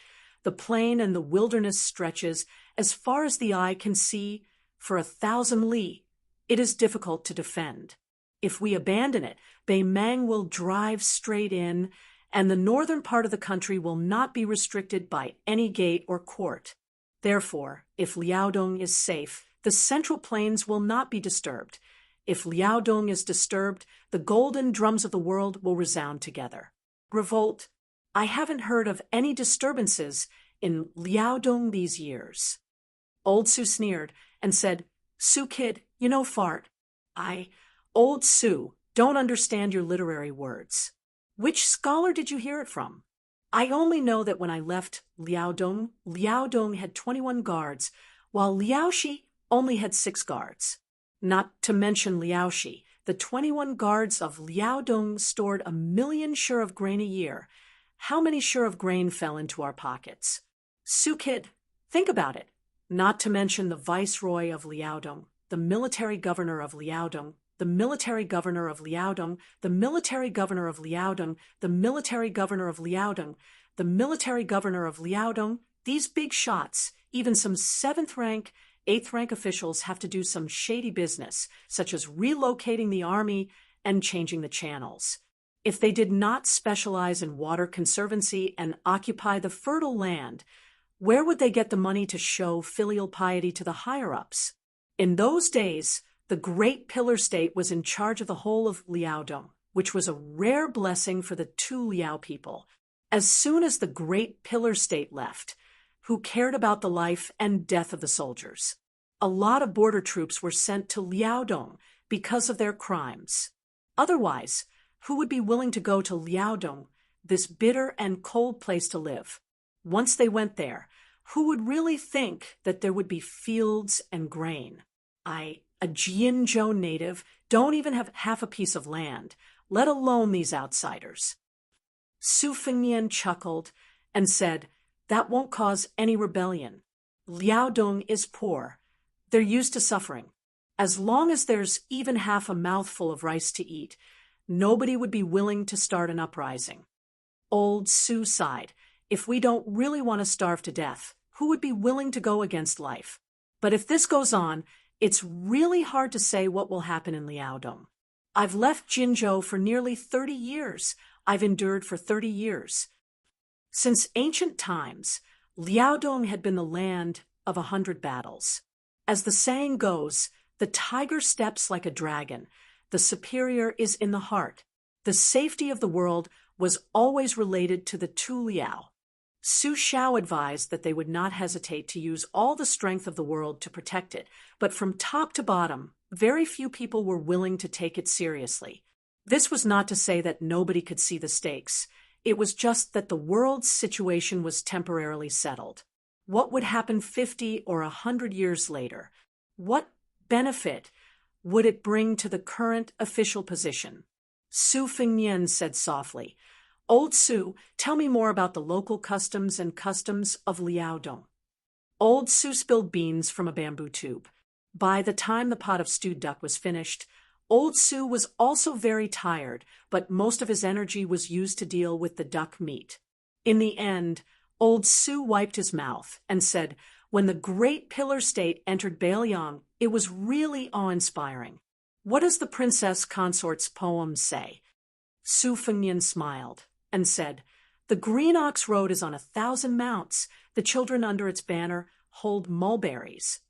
The plain and the wilderness stretches as far as the eye can see for 1,000 li. It is difficult to defend. If we abandon it, Beimang will drive straight in, and the northern part of the country will not be restricted by any gate or court. Therefore, if Liaodong is safe, the central plains will not be disturbed. If Liaodong is disturbed, the golden drums of the world will resound together." Revolt. I haven't heard of any disturbances in Liaodong these years. Old Sue sneered and said, "Sue Kidd, you know fart. Old Sue, don't understand your literary words. Which scholar did you hear it from? I only know that when I left Liaodong, Liaodong had 21 guards, while Liaoxi only had 6 guards. Not to mention Liaoxi, the 21 guards of Liaodong stored 1,000,000 sure of grain a year. How many sure of grain fell into our pockets? Sue Kidd, think about it. Not to mention the viceroy of Liaodong, the military governor of Liaodong, the military governor of Liaodong, the military governor of Liaodong, the military governor of Liaodong, the military governor of Liaodong. These big shots, even some 7th rank, 8th rank officials have to do some shady business, such as relocating the army and changing the channels. If they did not specialize in water conservancy and occupy the fertile land, where would they get the money to show filial piety to the higher-ups? In those days, the Great Pillar State was in charge of the whole of Liaodong, which was a rare blessing for the two Liao people. As soon as the Great Pillar State left, who cared about the life and death of the soldiers? A lot of border troops were sent to Liaodong because of their crimes. Otherwise, who would be willing to go to Liaodong, this bitter and cold place to live? Once they went there, who would really think that there would be fields and grain? a Jianzhou native, don't even have half a piece of land, let alone these outsiders. Su Fengnian chuckled and said, that won't cause any rebellion. Liaodong is poor. They're used to suffering. As long as there's even half a mouthful of rice to eat, nobody would be willing to start an uprising. Old Su sighed. If we don't really want to starve to death, who would be willing to go against life? But if this goes on, it's really hard to say what will happen in Liaodong. I've left Jinzhou for nearly 30 years. I've endured for 30 years. Since ancient times, Liaodong had been the land of 100 battles. As the saying goes, the tiger steps like a dragon. The superior is in the heart. The safety of the world was always related to the Tu Liao. Su Xiao advised that they would not hesitate to use all the strength of the world to protect it, but from top to bottom, very few people were willing to take it seriously. This was not to say that nobody could see the stakes. It was just that the world's situation was temporarily settled. What would happen 50 or 100 years later? What benefit would it bring to the current official position? Su Fengnian said softly, Old Su, tell me more about the local customs and customs of Liaodong. Old Su spilled beans from a bamboo tube. By the time the pot of stewed duck was finished, Old Su was also very tired, but most of his energy was used to deal with the duck meat. In the end, Old Su wiped his mouth and said, when the great pillar state entered Beiliang, it was really awe-inspiring. What does the princess consort's poem say? Su Fengnian smiled and said, the green ox road is on 1,000 mounts. The children under its banner hold mulberries.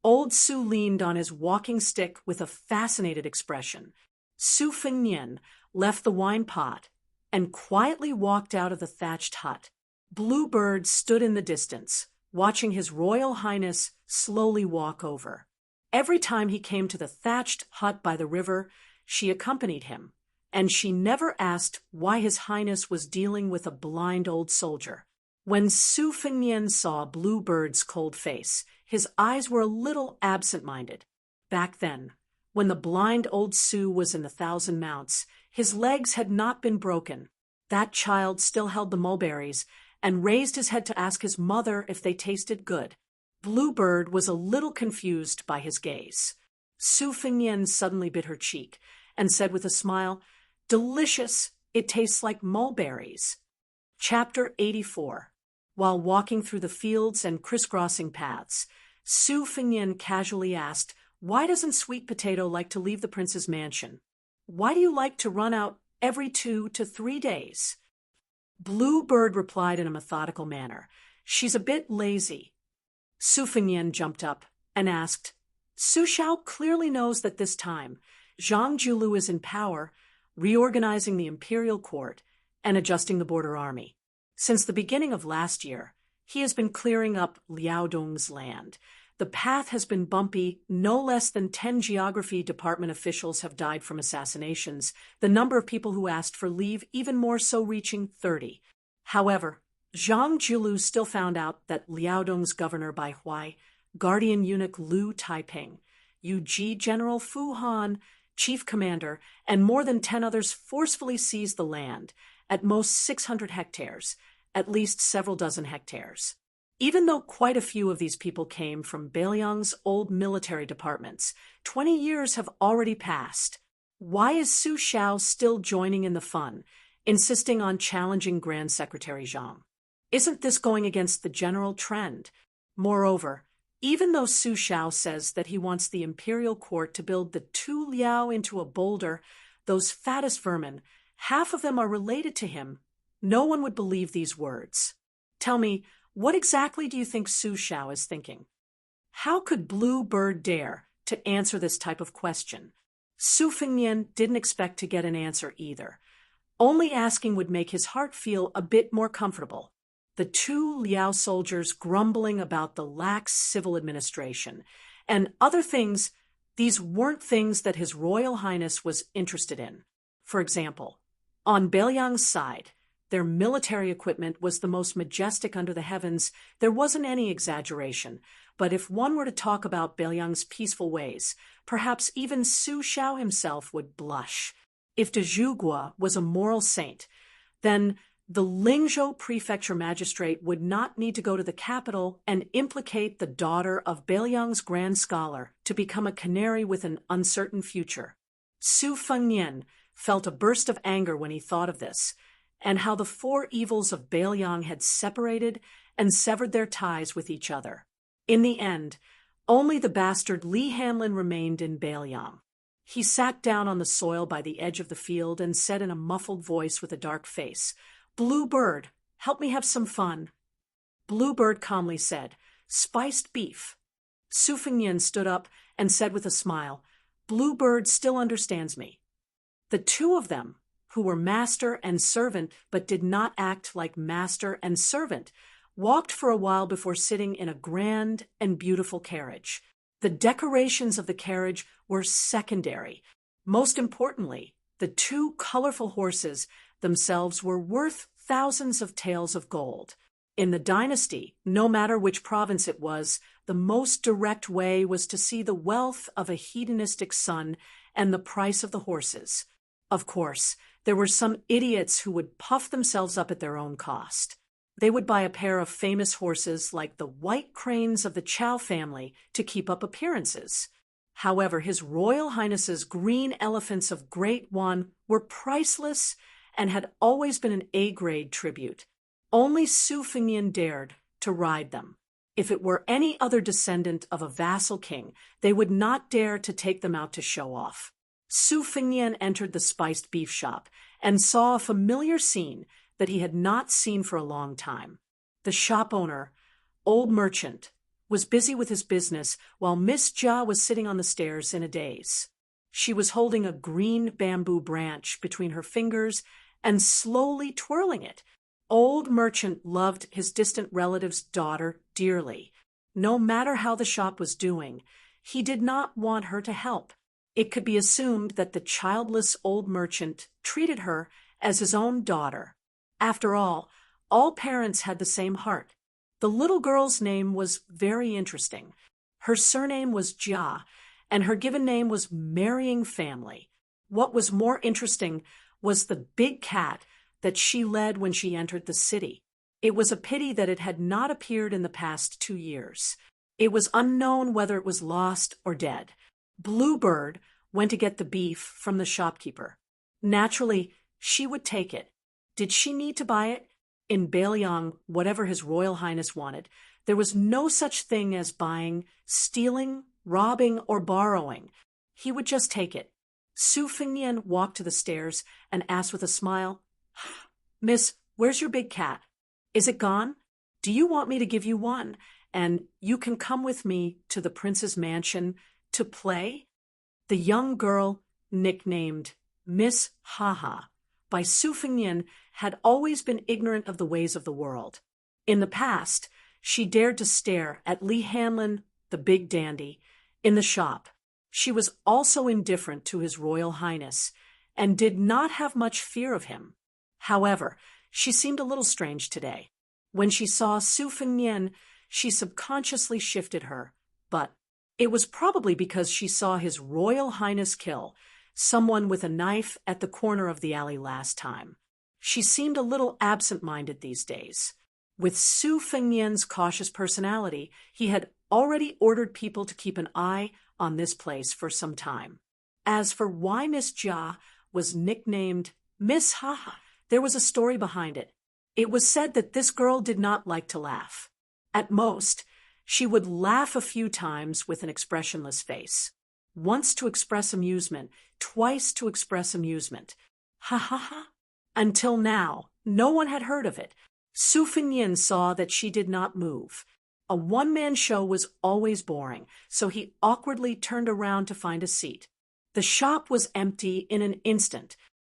Old Su leaned on his walking stick with a fascinated expression. Su Fengnian left the wine pot and quietly walked out of the thatched hut. Bluebird stood in the distance, watching His Royal Highness slowly walk over. Every time he came to the thatched hut by the river, she accompanied him, and she never asked why His Highness was dealing with a blind old soldier. When Su Fengnian saw Bluebird's cold face, his eyes were a little absent-minded. Back then, when the blind old Su was in 1,000 mounts, his legs had not been broken. That child still held the mulberries and raised his head to ask his mother if they tasted good. Bluebird was a little confused by his gaze. Su Fengnian suddenly bit her cheek and said with a smile, delicious, it tastes like mulberries. Chapter 84. While walking through the fields and crisscrossing paths, Su Fengnian casually asked, why doesn't Sweet Potato like to leave the prince's mansion? Why do you like to run out every 2 to 3 days? Bluebird replied in a methodical manner, she's a bit lazy. Su Fengnian jumped up and asked, Su Xiao clearly knows that this time Zhang Julu is in power, reorganizing the imperial court and adjusting the border army. Since the beginning of last year, he has been clearing up Liaodong's land. The path has been bumpy. No less than 10 geography department officials have died from assassinations, the number of people who asked for leave even more so reaching 30. However, Zhang Julu still found out that Liaodong's governor Bai Huai, guardian eunuch Lu Taiping, Yu General Fu Han, chief commander, and more than 10 others forcefully seized the land, at most 600 hectares, at least several dozen hectares. Even though quite a few of these people came from Beiliang's old military departments, 20 years have already passed. Why is Su Xiao still joining in the fun, insisting on challenging Grand Secretary Zhang? Isn't this going against the general trend? Moreover, even though Su Xiao says that he wants the imperial court to build the Tu Liao into a boulder, those fattest vermin, half of them are related to him. No one would believe these words. Tell me, what exactly do you think Su Xiao is thinking? How could Bluebird dare to answer this type of question? Su Fengnian didn't expect to get an answer either. Only asking would make his heart feel a bit more comfortable. The 2 Liao soldiers grumbling about the lax civil administration and other things, these weren't things that His Royal Highness was interested in. For example, on Beiliang's side, their military equipment was the most majestic under the heavens, there wasn't any exaggeration. But if one were to talk about Beiliang's peaceful ways, perhaps even Su Xiao himself would blush. If de Zhuguo was a moral saint, then the Lingzhou prefecture magistrate would not need to go to the capital and implicate the daughter of Beiliang's grand scholar to become a canary with an uncertain future. Su Fengnian felt a burst of anger when he thought of this, and how the four evils of Beiliang had separated and severed their ties with each other. In the end, only the bastard Li Hanlin remained in Beiliang. He sat down on the soil by the edge of the field and said in a muffled voice with a dark face, "Blue Bird, help me have some fun." Blue Bird calmly said, "Spiced beef." Su Fengnian stood up and said with a smile, "Blue Bird still understands me." The two of them, who were master and servant but did not act like master and servant, walked for a while before sitting in a grand and beautiful carriage. The decorations of the carriage were secondary. Most importantly, the two colorful horses themselves were worth thousands of taels of gold. In the dynasty, no matter which province it was, the most direct way was to see the wealth of a hedonistic son and the price of the horses. Of course, there were some idiots who would puff themselves up at their own cost. They would buy a pair of famous horses like the white cranes of the Chow family to keep up appearances. However, His Royal Highness's green elephants of Great One were priceless and had always been an A-grade tribute. Only Su Fengnian dared to ride them. If it were any other descendant of a vassal king, they would not dare to take them out to show off. Su Fengnian entered the spiced beef shop and saw a familiar scene that he had not seen for a long time. The shop owner, old merchant, was busy with his business while Miss Jia was sitting on the stairs in a daze. She was holding a green bamboo branch between her fingers and slowly twirling it. Old merchant loved his distant relative's daughter dearly. No matter how the shop was doing, he did not want her to help. It could be assumed that the childless old merchant treated her as his own daughter. After all parents had the same heart. The little girl's name was very interesting. Her surname was Jia, and her given name was Marrying Family. What was more interesting was the big cat that she led when she entered the city. It was a pity that it had not appeared in the past 2 years. It was unknown whether it was lost or dead. Blue Bird went to get the beef from the shopkeeper. Naturally, she would take it. Did she need to buy it? In Beiliang, whatever His Royal Highness wanted, there was no such thing as buying, stealing, robbing, or borrowing. He would just take it. Su Fengnian walked to the stairs and asked with a smile, "Miss, where's your big cat? Is it gone? Do you want me to give you one, and you can come with me to the prince's mansion to play?" The young girl, nicknamed Miss Haha by Su Fengnian, had always been ignorant of the ways of the world. In the past, she dared to stare at Li Hanlin, the big dandy, in the shop. She was also indifferent to His Royal Highness and did not have much fear of him. However, she seemed a little strange today. When she saw Su Fengnian, she subconsciously shifted her, but it was probably because she saw His Royal Highness kill someone with a knife at the corner of the alley last time. She seemed a little absent-minded these days. With Su Fengnian's cautious personality, he had already ordered people to keep an eye on this place for some time. As for why Miss Jia was nicknamed Miss Haha, there was a story behind it. It was said that this girl did not like to laugh. At most, she would laugh a few times with an expressionless face. Once to express amusement, twice to express amusement. Ha ha ha. Until now, no one had heard of it. Su Fengnian saw that she did not move. A one-man show was always boring, so he awkwardly turned around to find a seat. The shop was empty in an instant.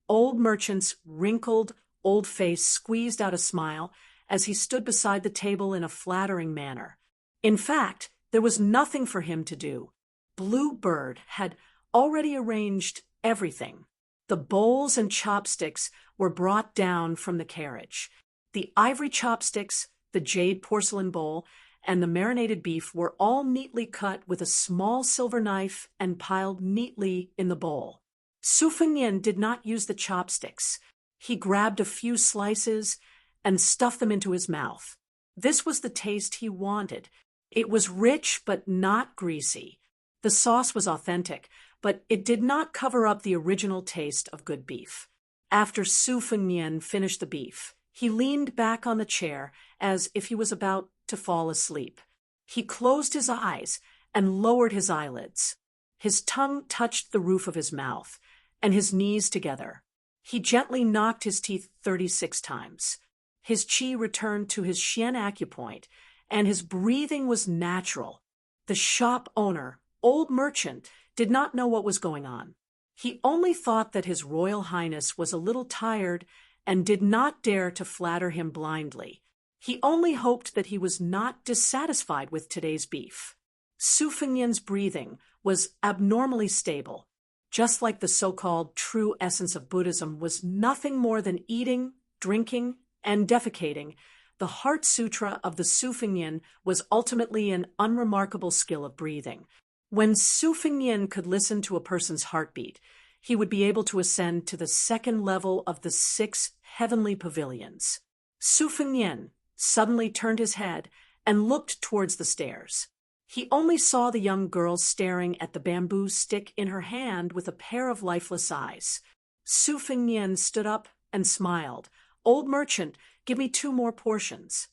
Old merchant's wrinkled, old face squeezed out a smile as he stood beside the table in a flattering manner. In fact, there was nothing for him to do. Blue Bird had already arranged everything. The bowls and chopsticks were brought down from the carriage. The ivory chopsticks, the jade porcelain bowl, and the marinated beef were all neatly cut with a small silver knife and piled neatly in the bowl. Su Fengnian did not use the chopsticks. He grabbed a few slices and stuffed them into his mouth. This was the taste he wanted. It was rich but not greasy. The sauce was authentic, but it did not cover up the original taste of good beef. After Su Fengnian finished the beef, he leaned back on the chair as if he was about to fall asleep. He closed his eyes and lowered his eyelids. His tongue touched the roof of his mouth and his knees together. He gently knocked his teeth 36 times. His qi returned to his Xian acupoint, and his breathing was natural. The shop owner, old merchant, did not know what was going on. He only thought that His Royal Highness was a little tired and did not dare to flatter him blindly. He only hoped that he was not dissatisfied with today's beef. Su Fengnian's breathing was abnormally stable. Just like the so-called true essence of Buddhism was nothing more than eating, drinking, and defecating, the Heart Sutra of the Su Fengnian was ultimately an unremarkable skill of breathing. When Su Fengnian could listen to a person's heartbeat, he would be able to ascend to the second level of the 6 heavenly pavilions. Su Fengnian suddenly turned his head and looked towards the stairs. He only saw the young girl staring at the bamboo stick in her hand with a pair of lifeless eyes. Su Fengnian stood up and smiled. "Old merchant, give me 2 more portions."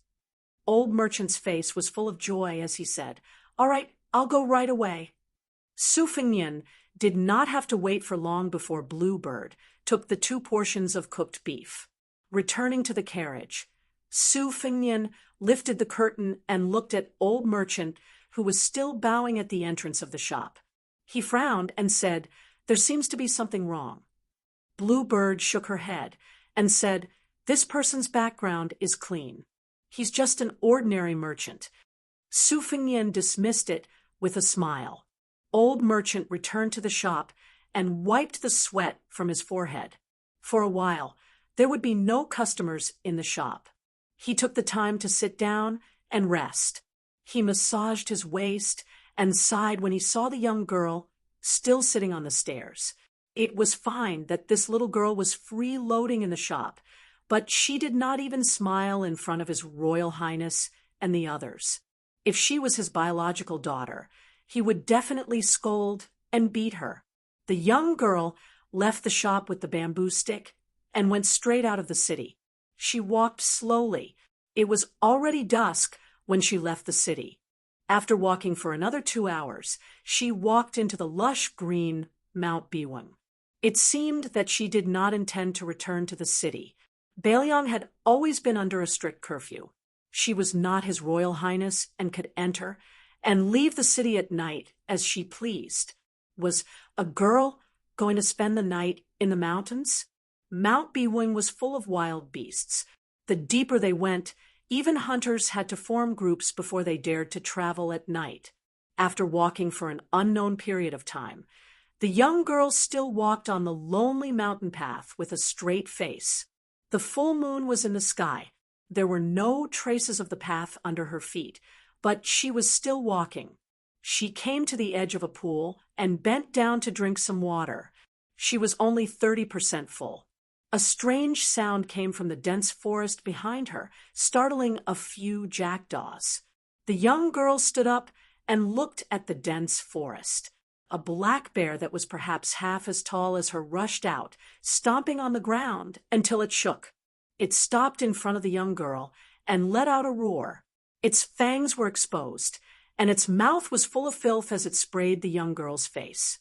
Old merchant's face was full of joy as he said, "All right, I'll go right away." Su Fengnian did not have to wait for long before Bluebird took the 2 portions of cooked beef. Returning to the carriage, Su Fengnian lifted the curtain and looked at old merchant, who was still bowing at the entrance of the shop. He frowned and said, "There seems to be something wrong." Bluebird shook her head and said, "This person's background is clean. He's just an ordinary merchant." Su Fengnian dismissed it with a smile. Old merchant returned to the shop and wiped the sweat from his forehead. For a while, there would be no customers in the shop. He took the time to sit down and rest. He massaged his waist and sighed when he saw the young girl still sitting on the stairs. It was fine that this little girl was freeloading in the shop, but she did not even smile in front of His Royal Highness and the others. If she was his biological daughter, he would definitely scold and beat her. The young girl left the shop with the bamboo stick and went straight out of the city. She walked slowly. It was already dusk when she left the city. After walking for another 2 hours, she walked into the lush green Mount Biweng. It seemed that she did not intend to return to the city. Bailiang had always been under a strict curfew. She was not His Royal Highness and could enter and leave the city at night as she pleased. Was a girl going to spend the night in the mountains? Mount Biweng was full of wild beasts. The deeper they went, even hunters had to form groups before they dared to travel at night. After walking for an unknown period of time, the young girl still walked on the lonely mountain path with a straight face. The full moon was in the sky. There were no traces of the path under her feet, but she was still walking. She came to the edge of a pool and bent down to drink some water. She was only 30% full. A strange sound came from the dense forest behind her, startling a few jackdaws. The young girl stood up and looked at the dense forest. A black bear that was perhaps half as tall as her rushed out, stomping on the ground until it shook. It stopped in front of the young girl and let out a roar. Its fangs were exposed, and its mouth was full of filth as it sprayed the young girl's face.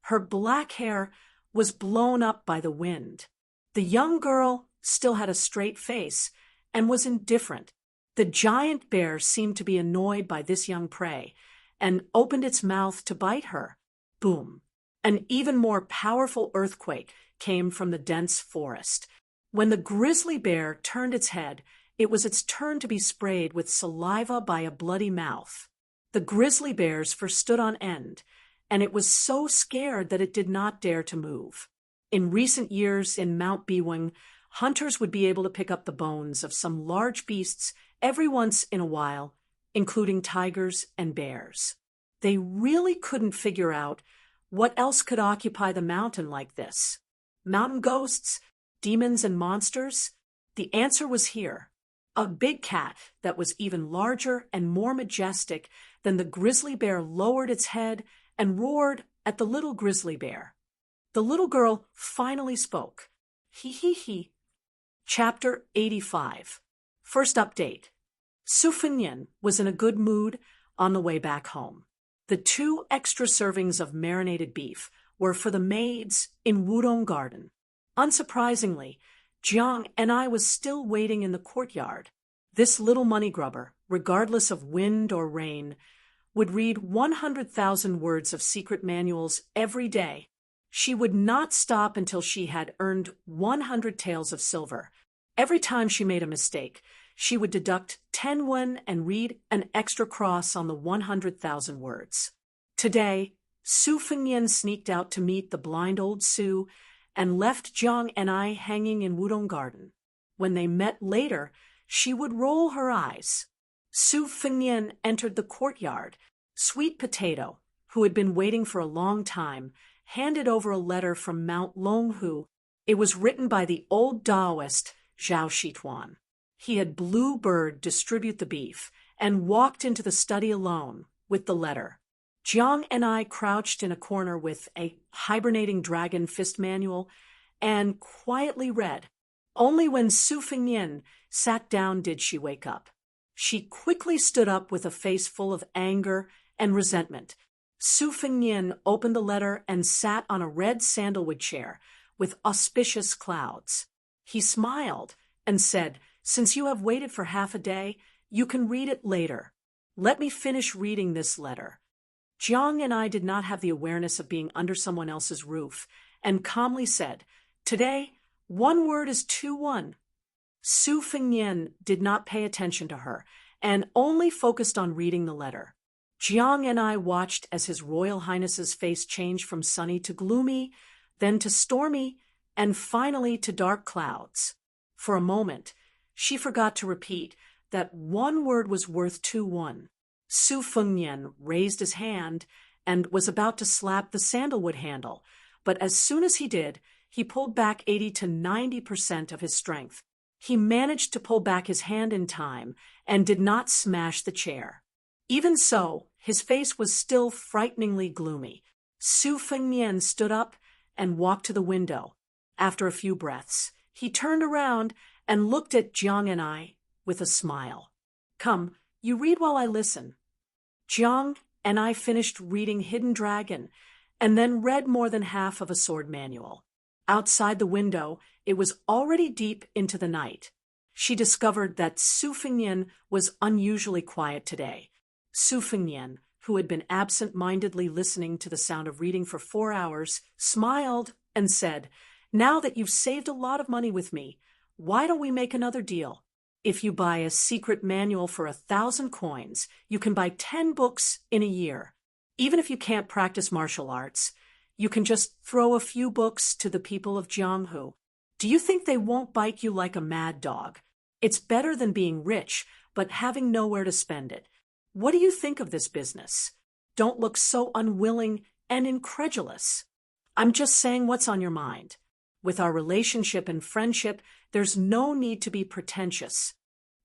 Her black hair was blown up by the wind. The young girl still had a straight face and was indifferent. The giant bear seemed to be annoyed by this young prey and opened its mouth to bite her. Boom! An even more powerful earthquake came from the dense forest. When the grizzly bear turned its head, it was its turn to be sprayed with saliva by a bloody mouth. The grizzly bear's fur stood on end, and it was so scared that it did not dare to move. In recent years in Mount Bewing, hunters would be able to pick up the bones of some large beasts every once in a while, including tigers and bears. They really couldn't figure out what else could occupy the mountain like this. Mountain ghosts, demons, and monsters? The answer was here. A big cat that was even larger and more majestic than the grizzly bear lowered its head and roared at the little grizzly bear. The little girl finally spoke. Hee hee hee. Chapter 85. First update. Su Fengnian was in a good mood on the way back home. The 2 extra servings of marinated beef were for the maids in Wudong Garden. Unsurprisingly, Jiang and I was still waiting in the courtyard. This little money grubber, regardless of wind or rain, would read 100,000 words of secret manuals every day. She would not stop until she had earned 100 taels of silver. Every time she made a mistake, she would deduct 10 wen and read an extra cross on the 100,000 words. Today, Su Fengnian sneaked out to meet the blind old Su and left Jiang and I hanging in Wudong Garden. When they met later, she would roll her eyes. Su Fengnian entered the courtyard. Sweet Potato, who had been waiting for a long time, handed over a letter from Mount Longhu. It was written by the old Taoist Zhao Shituan. He had Blue Bird distribute the beef and walked into the study alone with the letter. Jiang and I crouched in a corner with a hibernating dragon fist manual and quietly read. Only when Su Fengnian sat down did she wake up. She quickly stood up with a face full of anger and resentment. Su Fengnian opened the letter and sat on a red sandalwood chair with auspicious clouds. He smiled and said, "Since you have waited for half a day, you can read it later. Let me finish reading this letter." Jiang and I did not have the awareness of being under someone else's roof and calmly said, "Today, 1 word is 2-1. Su Fengnian did not pay attention to her and only focused on reading the letter. Jiang and I watched as His Royal Highness's face changed from sunny to gloomy, then to stormy, and finally to dark clouds. For a moment, she forgot to repeat that 1 word was worth 2-1. Su Fengnian raised his hand and was about to slap the sandalwood handle, but as soon as he did, he pulled back 80 to 90% of his strength. He managed to pull back his hand in time and did not smash the chair. Even so, his face was still frighteningly gloomy. Su Fengnian stood up and walked to the window. After a few breaths, he turned around and looked at Jiang and I with a smile. "Come, you read while I listen." Jiang and I finished reading Hidden Dragon and then read more than half of a sword manual. Outside the window, it was already deep into the night. She discovered that Su Fengnian was unusually quiet today. Su Fengnian, who had been absent-mindedly listening to the sound of reading for 4 hours, smiled and said, "Now that you've saved a lot of money with me, why don't we make another deal? If you buy a secret manual for 1,000 coins, you can buy 10 books in a year. Even if you can't practice martial arts, you can just throw a few books to the people of Jianghu. Do you think they won't bite you like a mad dog? It's better than being rich, but having nowhere to spend it. What do you think of this business? Don't look so unwilling and incredulous. I'm just saying what's on your mind. With our relationship and friendship, there's no need to be pretentious.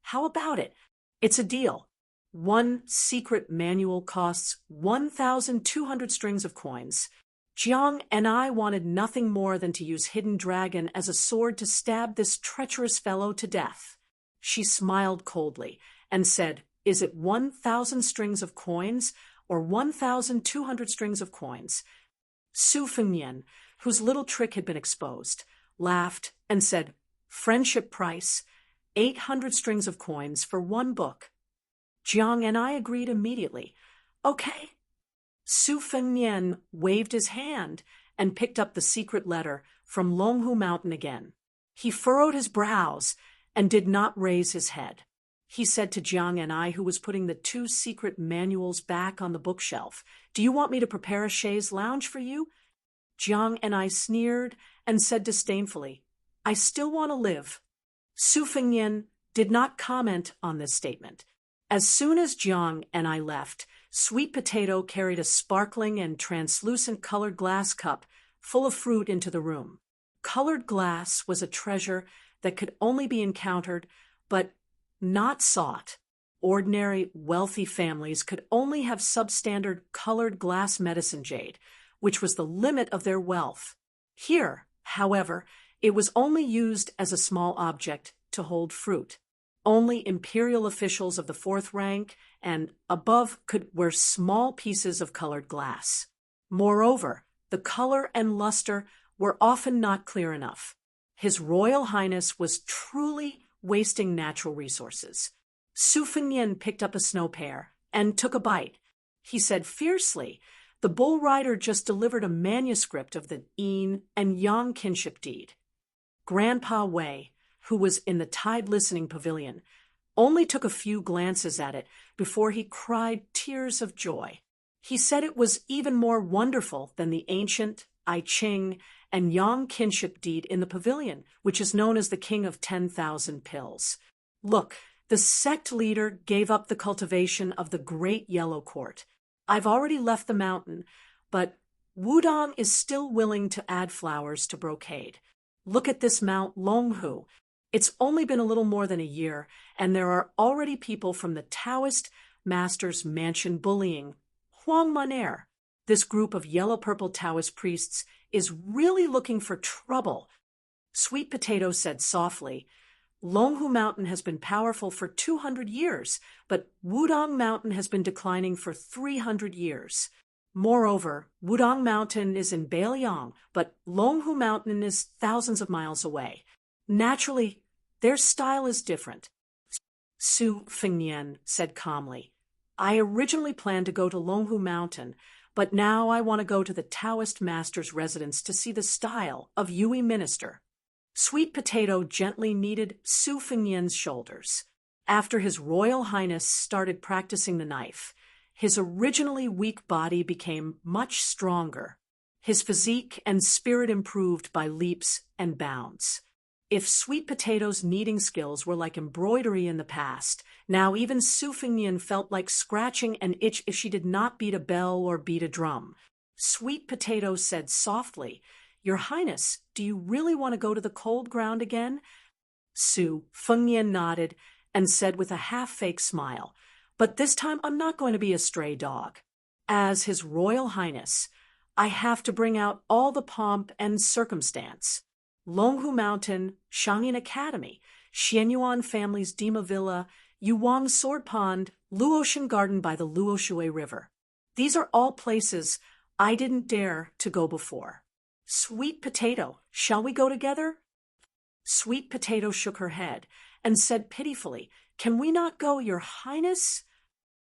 How about it? It's a deal. 1 secret manual costs 1,200 strings of coins. Jiang and I wanted nothing more than to use Hidden Dragon as a sword to stab this treacherous fellow to death." She smiled coldly and said, "Is it 1,000 strings of coins or 1,200 strings of coins?" Su Fengnian, whose little trick had been exposed, laughed and said, "Friendship price, 800 strings of coins for 1 book." Jiang and I agreed immediately. "Okay." Su Fengnian waved his hand and picked up the secret letter from Longhu Mountain again. He furrowed his brows and did not raise his head. He said to Jiang and I, who was putting the 2 secret manuals back on the bookshelf, "Do you want me to prepare a chaise lounge for you?" Jiang and I sneered and said disdainfully, "I still want to live." Su Fengnian did not comment on this statement. As soon as Jiang and I left, Sweet Potato carried a sparkling and translucent colored glass cup full of fruit into the room. Colored glass was a treasure that could only be encountered, but not sought. Ordinary, wealthy families could only have substandard colored glass medicine jade, which was the limit of their wealth. Here, however, it was only used as a small object to hold fruit. Only imperial officials of the fourth rank and above could wear small pieces of colored glass. Moreover, the color and luster were often not clear enough. His Royal Highness was truly wasting natural resources. Su Fengnian picked up a snow pear and took a bite. He said fiercely, "The bull rider just delivered a manuscript of the yin and yang kinship deed." Grandpa Wei, who was in the Tide Listening Pavilion, only took a few glances at it before he cried tears of joy. He said it was even more wonderful than the ancient I Ching and Yang kinship deed in the pavilion, which is known as the King of 10,000 Pills. "Look, the sect leader gave up the cultivation of the Great Yellow Court. I've already left the mountain, but Wudong is still willing to add flowers to brocade. Look at this Mount Longhu. It's only been a little more than a year, and there are already people from the Taoist master's mansion bullying Huang Maner. This group of yellow-purple Taoist priests is really looking for trouble." Sweet Potato said softly, "Longhu Mountain has been powerful for 200 years, but Wudong Mountain has been declining for 300 years. Moreover, Wudong Mountain is in Beiliang, but Longhu Mountain is thousands of miles away. Naturally, their style is different." Su Fengnian said calmly, "I originally planned to go to Longhu Mountain, but now I want to go to the Taoist master's residence to see the style of Yui Minister." Sweet Potato gently kneaded Su Fengnian's shoulders. After His Royal Highness started practicing the knife, his originally weak body became much stronger. His physique and spirit improved by leaps and bounds. If Sweet Potato's kneading skills were like embroidery in the past, now even Su Fengnian felt like scratching an itch if she did not beat a bell or beat a drum. Sweet Potato said softly, "Your Highness, do you really want to go to the cold ground again?" Su Fengnian nodded and said with a half-fake smile, "But this time I'm not going to be a stray dog. As His Royal Highness, I have to bring out all the pomp and circumstance. Longhu Mountain, Shangyin Academy, Xianyuan family's Dima Villa, Yuwang Sword Pond, Luotian Garden by the Luoshui River. These are all places I didn't dare to go before. Sweet Potato, shall we go together?" Sweet Potato shook her head and said pitifully, "Can we not go, Your Highness?"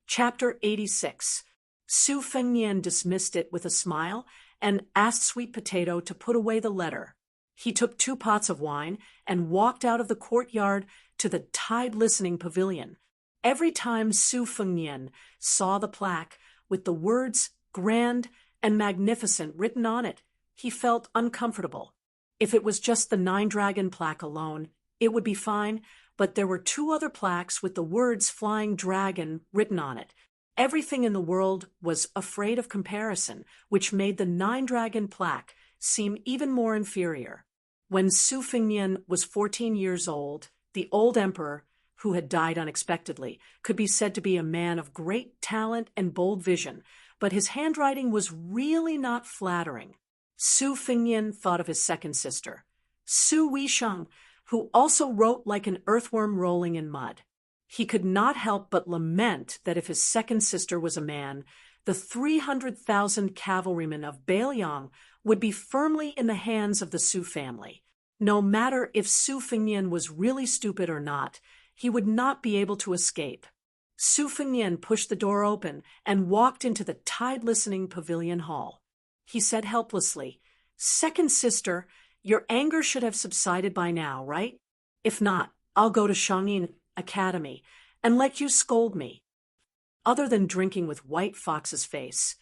Chapter 86. Su Fengnian dismissed it with a smile and asked Sweet Potato to put away the letter. He took 2 pots of wine and walked out of the courtyard to the Tide Listening Pavilion. Every time Su Fengnian saw the plaque with the words "Grand" and "Magnificent" written on it, he felt uncomfortable. If it was just the 9-dragon plaque alone, it would be fine, but there were 2 other plaques with the words "Flying Dragon" written on it. Everything in the world was afraid of comparison, which made the 9-dragon plaque seem even more inferior. When Su Fengnian was 14 years old, the old emperor, who had died unexpectedly, could be said to be a man of great talent and bold vision, but his handwriting was really not flattering. Su Fengnian thought of his second sister, Su Weisheng, who also wrote like an earthworm rolling in mud. He could not help but lament that if his second sister was a man, the 300,000 cavalrymen of Beiliang would be firmly in the hands of the Su family. No matter if Su Fengnian was really stupid or not, he would not be able to escape. Su Fengnian pushed the door open and walked into the Tide Listening Pavilion Hall. He said helplessly, "Second sister, your anger should have subsided by now, right? If not, I'll go to Shangyin Academy and let you scold me." Other than drinking with White Fox's face,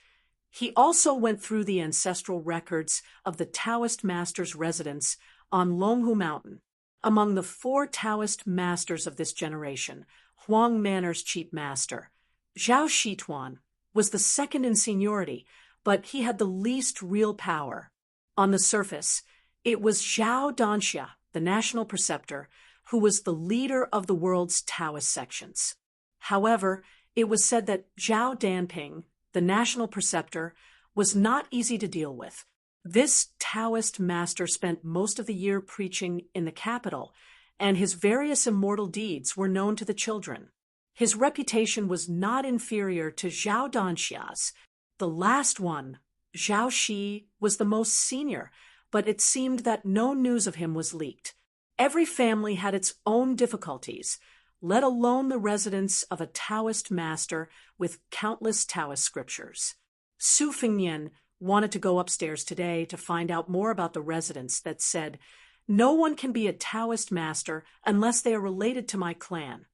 He also went through the ancestral records of the Taoist master's residence on Longhu Mountain. Among the 4 Taoist masters of this generation, Huang Manor's chief master, Zhao Shituan, was the second in seniority, but he had the least real power. On the surface, it was Zhao Danxia, the national preceptor, who was the leader of the world's Taoist sections. However, it was said that Zhao Danping, the national preceptor, was not easy to deal with. This Taoist master spent most of the year preaching in the capital, and his various immortal deeds were known to the children. His reputation was not inferior to Zhao Danxia's. The last one, Zhao Shi, was the most senior, but it seemed that no news of him was leaked. Every family had its own difficulties, let alone the residence of a Taoist master with countless Taoist scriptures. Su Fengnian wanted to go upstairs today to find out more about the residence that said, "No one can be a Taoist master unless they are related to my clan."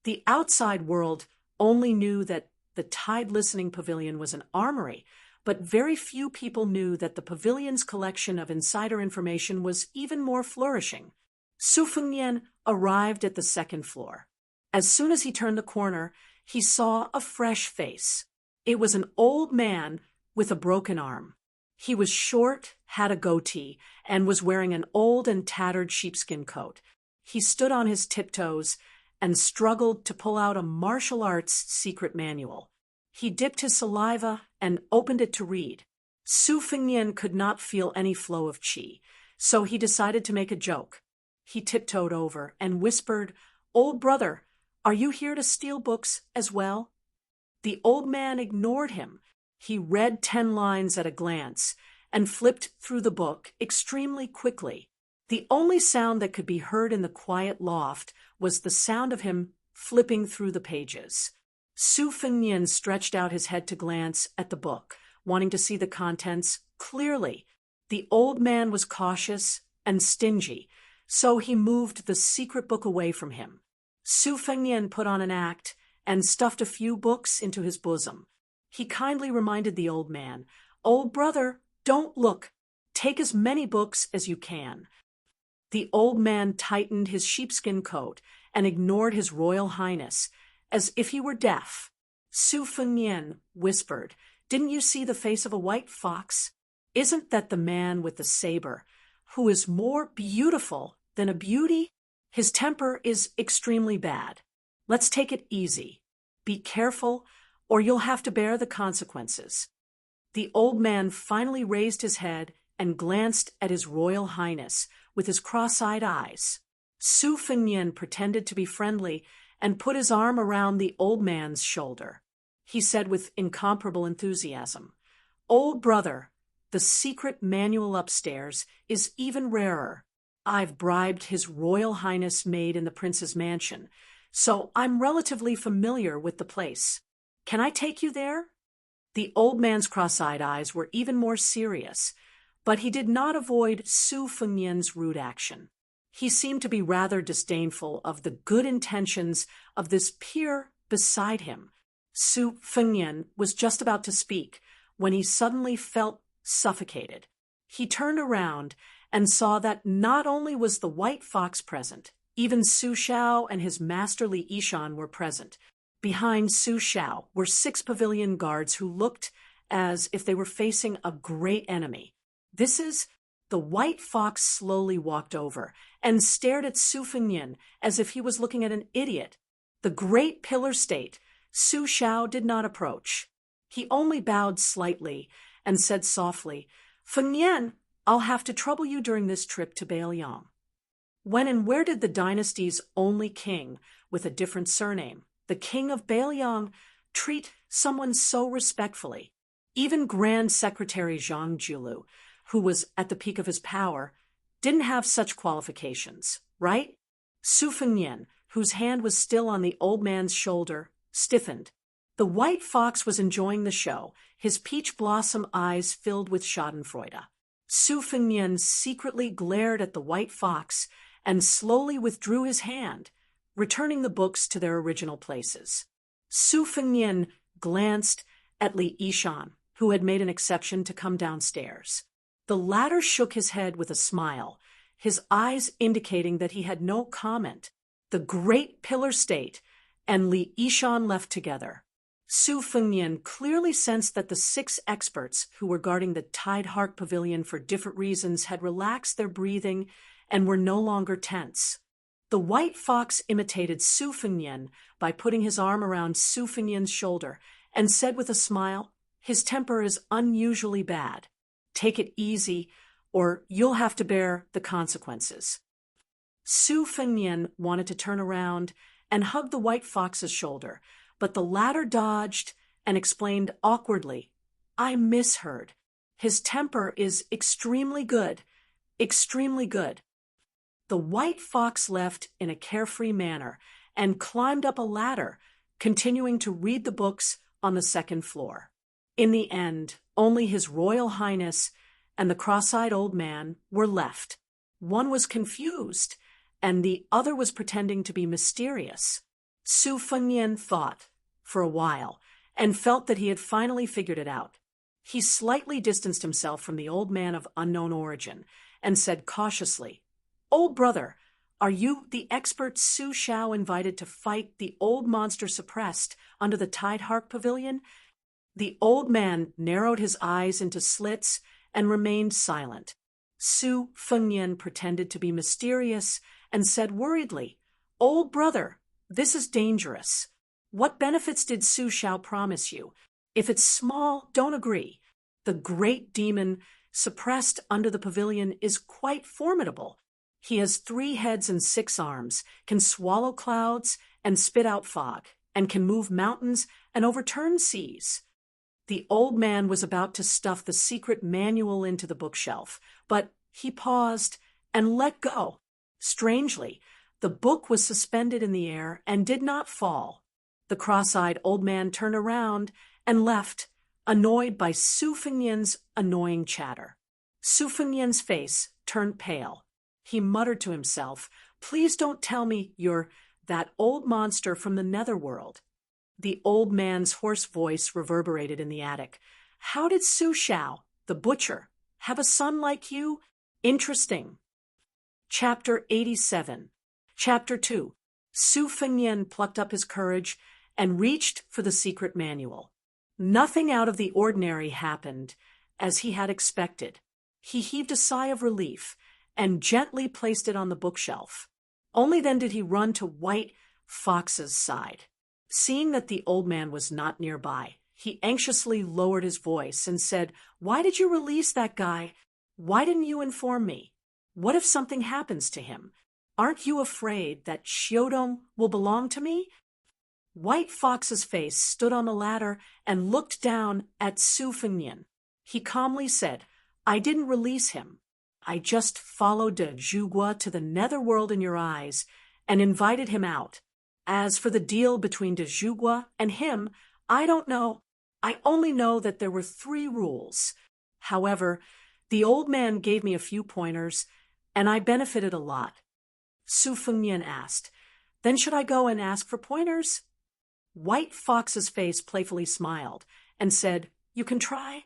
The outside world only knew that the Tide Listening Pavilion was an armory, but very few people knew that the pavilion's collection of insider information was even more flourishing. Su Fengnian arrived at the second floor. As soon as he turned the corner, he saw a fresh face. It was an old man with a broken arm. He was short, had a goatee, and was wearing an old and tattered sheepskin coat. He stood on his tiptoes and struggled to pull out a martial arts secret manual. He dipped his saliva and opened it to read. Su Fengnian could not feel any flow of qi, so he decided to make a joke. He tiptoed over and whispered, "Old brother, are you here to steal books as well?" The old man ignored him. He read 10 lines at a glance and flipped through the book extremely quickly. The only sound that could be heard in the quiet loft was the sound of him flipping through the pages. Su Fengnian stretched out his head to glance at the book, wanting to see the contents clearly. The old man was cautious and stingy, so he moved the secret book away from him. Su Fengnian put on an act and stuffed a few books into his bosom. He kindly reminded the old man, "Old brother, don't look. Take as many books as you can." The old man tightened his sheepskin coat and ignored his royal highness, as if he were deaf. Su Fengnian whispered, "Didn't you see the face of a white fox? Isn't that the man with the saber, who is more beautiful than a beauty? His temper is extremely bad. Let's take it easy. Be careful, or you'll have to bear the consequences." The old man finally raised his head and glanced at his royal highness with his cross-eyed eyes. Su Fengnian pretended to be friendly and put his arm around the old man's shoulder. He said with incomparable enthusiasm, "Old brother, the secret manual upstairs is even rarer. I've bribed His Royal Highness maid in the prince's mansion, so I'm relatively familiar with the place. Can I take you there?" The old man's cross-eyed eyes were even more serious, but he did not avoid Su Fengnian's rude action. He seemed to be rather disdainful of the good intentions of this peer beside him. Su Fengnian was just about to speak when he suddenly felt suffocated. He turned around and saw that not only was the white fox present, even Su Shao and his masterly Ishan were present. Behind Su Shao were 6 pavilion guards who looked as if they were facing a great enemy. The white fox slowly walked over and stared at Su Fengnian as if he was looking at an idiot. The great pillar state, Su Shao did not approach. He only bowed slightly and said softly, "Fengnian, I'll have to trouble you during this trip to Bailiang." When and where did the dynasty's only king, with a different surname, the king of Bailiang, treat someone so respectfully? Even Grand Secretary Zhang Julu, who was at the peak of his power, didn't have such qualifications, right? Su Fengnian, whose hand was still on the old man's shoulder, stiffened. The white fox was enjoying the show, his peach blossom eyes filled with schadenfreude. Su Fengnian secretly glared at the white fox and slowly withdrew his hand, returning the books to their original places. Su Fengnian glanced at Li Yishan who had made an exception to come downstairs. The latter shook his head with a smile, his eyes indicating that he had no comment. The great pillar stayed, and Li Yishan left together. Su Fengnian clearly sensed that the 6 experts who were guarding the Tide Hark Pavilion for different reasons had relaxed their breathing and were no longer tense. The white fox imitated Su Fengnian by putting his arm around Su Fengnian's shoulder and said with a smile, "His temper is unusually bad. Take it easy, or you'll have to bear the consequences." Su Fengnian wanted to turn around and hug the white fox's shoulder, but the latter dodged and explained awkwardly, "I misheard. His temper is extremely good, extremely good." The white fox left in a carefree manner and climbed up a ladder, continuing to read the books on the 2nd floor. In the end, only His Royal Highness and the cross-eyed old man were left. One was confused, and the other was pretending to be mysterious. Su Fengnian thought for a while and felt that he had finally figured it out. He slightly distanced himself from the old man of unknown origin and said cautiously, "Old brother, are you the expert Su Xiao invited to fight the old monster suppressed under the Tide Hark Pavilion?" The old man narrowed his eyes into slits and remained silent. Su Fengnian pretended to be mysterious and said worriedly, "Old brother, this is dangerous. What benefits did Su Xiao promise you? If it's small, don't agree. The great demon suppressed under the pavilion is quite formidable. He has 3 heads and 6 arms, can swallow clouds and spit out fog, and can move mountains and overturn seas." The old man was about to stuff the secret manual into the bookshelf, but he paused and let go. Strangely, the book was suspended in the air and did not fall. The cross-eyed old man turned around and left, annoyed by Su Fengnian's annoying chatter. Su Fengnian's face turned pale. He muttered to himself, "Please don't tell me you're that old monster from the netherworld." The old man's hoarse voice reverberated in the attic. "How did Su Xiao, the butcher, have a son like you? Interesting." Chapter 87. Chapter 2. Su Fengnian plucked up his courage and reached for the secret manual. Nothing out of the ordinary happened, as he had expected. He heaved a sigh of relief and gently placed it on the bookshelf. Only then did he run to White Fox's side. Seeing that the old man was not nearby, he anxiously lowered his voice and said, "Why did you release that guy? Why didn't you inform me? What if something happens to him? Aren't you afraid that Xiaodong will belong to me?" White Fox's face stood on the ladder and looked down at Su Fengnian. He calmly said, "I didn't release him. I just followed de Zhugua to the netherworld in your eyes and invited him out. As for the deal between de Zhugua and him, I don't know. I only know that there were 3 rules. However, the old man gave me a few pointers, and I benefited a lot." Su Fengnian asked, "Then should I go and ask for pointers?" White Fox's face playfully smiled and said, "You can try."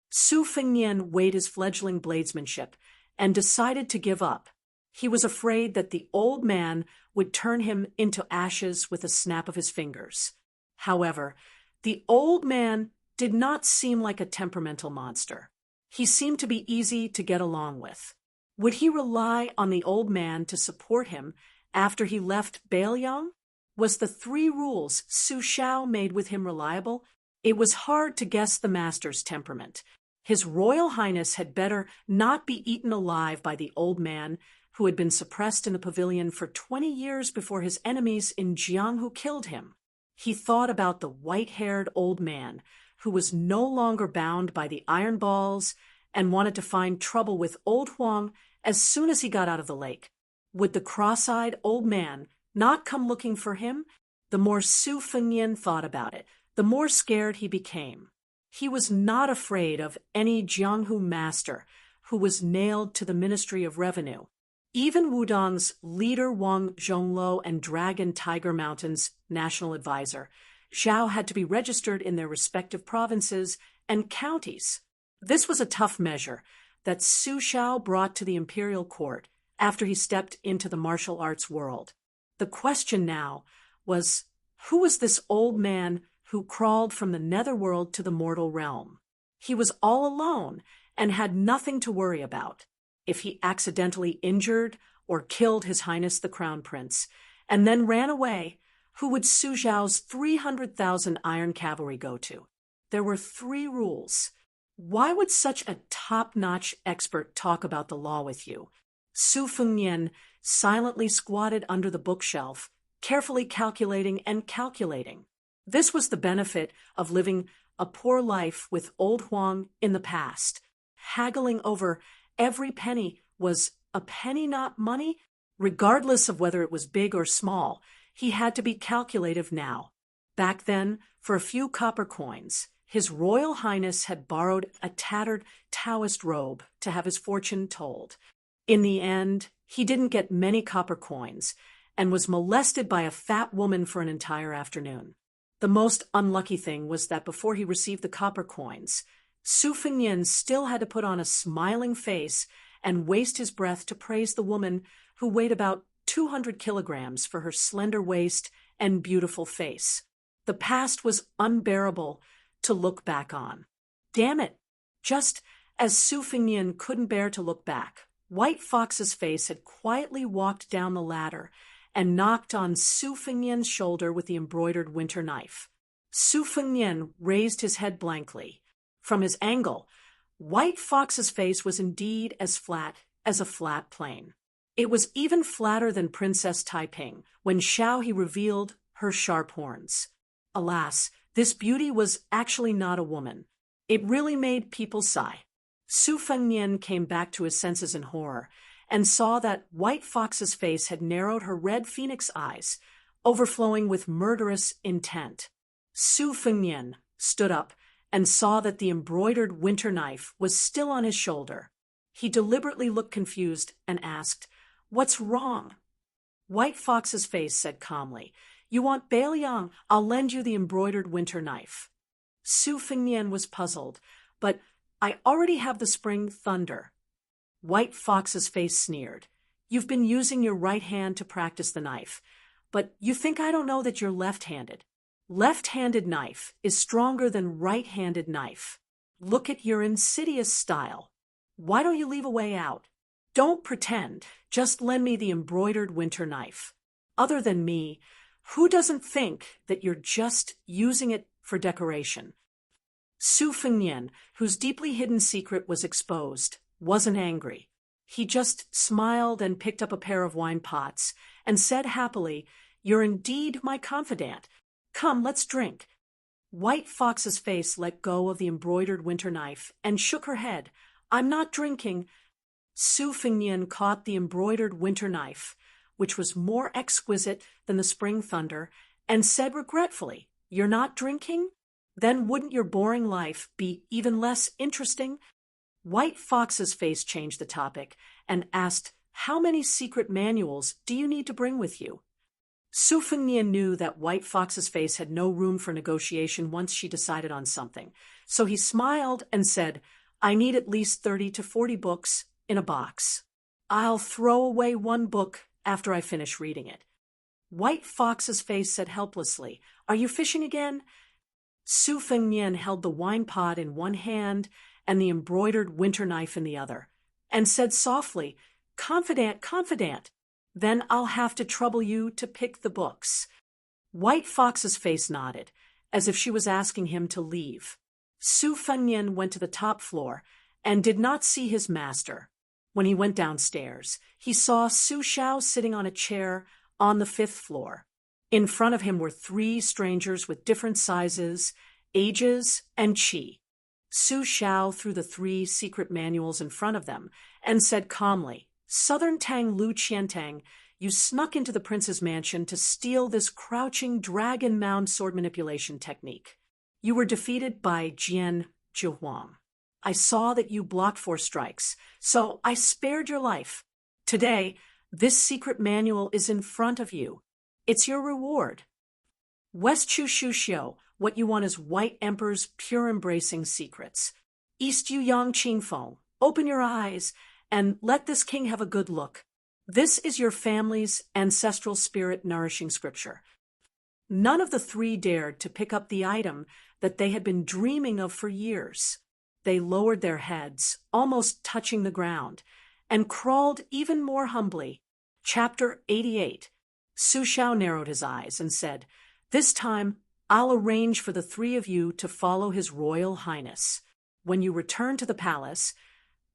Su Fengnian weighed his fledgling bladesmanship and decided to give up. He was afraid that the old man would turn him into ashes with a snap of his fingers. However, the old man did not seem like a temperamental monster. He seemed to be easy to get along with. Would he rely on the old man to support him after he left Bailiang? Was the 3 rules Su Xiao made with him reliable? It was hard to guess the master's temperament. His Royal Highness had better not be eaten alive by the old man who had been suppressed in the pavilion for 20 years before his enemies in Jianghu killed him. He thought about the white-haired old man who was no longer bound by the iron balls and wanted to find trouble with old Huang as soon as he got out of the lake. Would the cross-eyed old man not come looking for him? The more Su Fengnian thought about it, the more scared he became. He was not afraid of any Jianghu master who was nailed to the Ministry of Revenue. Even Wudong's leader Wang Zhongluo and Dragon Tiger Mountain's national advisor, Zhao, had to be registered in their respective provinces and counties. This was a tough measure that Su Xiao brought to the imperial court after he stepped into the martial arts world. The question now was, who was this old man who crawled from the netherworld to the mortal realm? He was all alone and had nothing to worry about. If he accidentally injured or killed His Highness the Crown Prince and then ran away, who would Su Xiao's 300,000 iron cavalry go to? There were 3 rules. Why would such a top-notch expert talk about the law with you? Su Fengnian silently squatted under the bookshelf, carefully calculating and calculating. This was the benefit of living a poor life with old Huang in the past. Haggling over every penny was a penny not money? Regardless of whether it was big or small, he had to be calculative now. Back then, for a few copper coins, His Royal Highness had borrowed a tattered Taoist robe to have his fortune told. In the end, he didn't get many copper coins and was molested by a fat woman for an entire afternoon. The most unlucky thing was that before he received the copper coins, Su Fengnian still had to put on a smiling face and waste his breath to praise the woman who weighed about 200 kilograms for her slender waist and beautiful face. The past was unbearable to look back on. Damn it! Just as Su Fengnian couldn't bear to look back, White Fox's face had quietly walked down the ladder and knocked on Su Fengnian's shoulder with the embroidered winter knife. Su Fengnian raised his head blankly. From his angle, White Fox's face was indeed as flat as a flat plane. It was even flatter than Princess Taiping when Xiao He revealed her sharp horns. Alas, this beauty was actually not a woman. It really made people sigh. Su Fengnian came back to his senses in horror and saw that White Fox's face had narrowed her red phoenix eyes, overflowing with murderous intent. Su Fengnian stood up and saw that the embroidered winter knife was still on his shoulder. He deliberately looked confused and asked, "What's wrong?" White Fox's face said calmly, "You want Bailiang? I'll lend you the embroidered winter knife." Su Fengnian was puzzled, "But I already have the spring thunder." White Fox's face sneered, "You've been using your right hand to practice the knife, but you think I don't know that you're left-handed. Left-handed knife is stronger than right-handed knife. Look at your insidious style. Why don't you leave a way out? Don't pretend, just lend me the embroidered winter knife. Other than me, who doesn't think that you're just using it for decoration?" Su Fengnian, whose deeply hidden secret was exposed, wasn't angry. He just smiled and picked up a pair of wine pots and said happily, "You're indeed my confidant. Come, let's drink." White Fox's face let go of the embroidered winter knife and shook her head. "I'm not drinking." Su Fengnian caught the embroidered winter knife, which was more exquisite than the spring thunder, and said regretfully, "You're not drinking? Then wouldn't your boring life be even less interesting?" White Fox's face changed the topic and asked, "How many secret manuals do you need to bring with you?" Su Fengnian knew that White Fox's face had no room for negotiation once she decided on something, so he smiled and said, "I need at least 30 to 40 books in a box. I'll throw away one book after I finish reading it." White Fox's face said helplessly, "Are you fishing again?" Su Fengnian held the wine pot in one hand and the embroidered winter knife in the other, and said softly, "Confidant, confidant. Then I'll have to trouble you to pick the books." White Fox's face nodded, as if she was asking him to leave. Su Fengnian went to the top floor and did not see his master. When he went downstairs, he saw Su Xiao sitting on a chair on the 5th floor. In front of him were 3 strangers with different sizes, ages, and chi. Su Xiao threw the 3 secret manuals in front of them and said calmly, "Southern Tang Lu Qiantang, you snuck into the prince's mansion to steal this crouching dragon mound sword manipulation technique. You were defeated by Jian Zhihuang. I saw that you blocked 4 strikes, so I spared your life. Today, this secret manual is in front of you. It's your reward." West Chu Shu Xiu, What you want is White Emperor's pure embracing secrets. East Yu Yang Qingfeng, open your eyes and let this king have a good look. This is your family's ancestral spirit nourishing scripture. None of the three dared to pick up the item that they had been dreaming of for years. They lowered their heads, almost touching the ground, and crawled even more humbly. Chapter 88. Su Shao narrowed his eyes and said, "This time, I'll arrange for the three of you to follow His Royal Highness. When you return to the palace,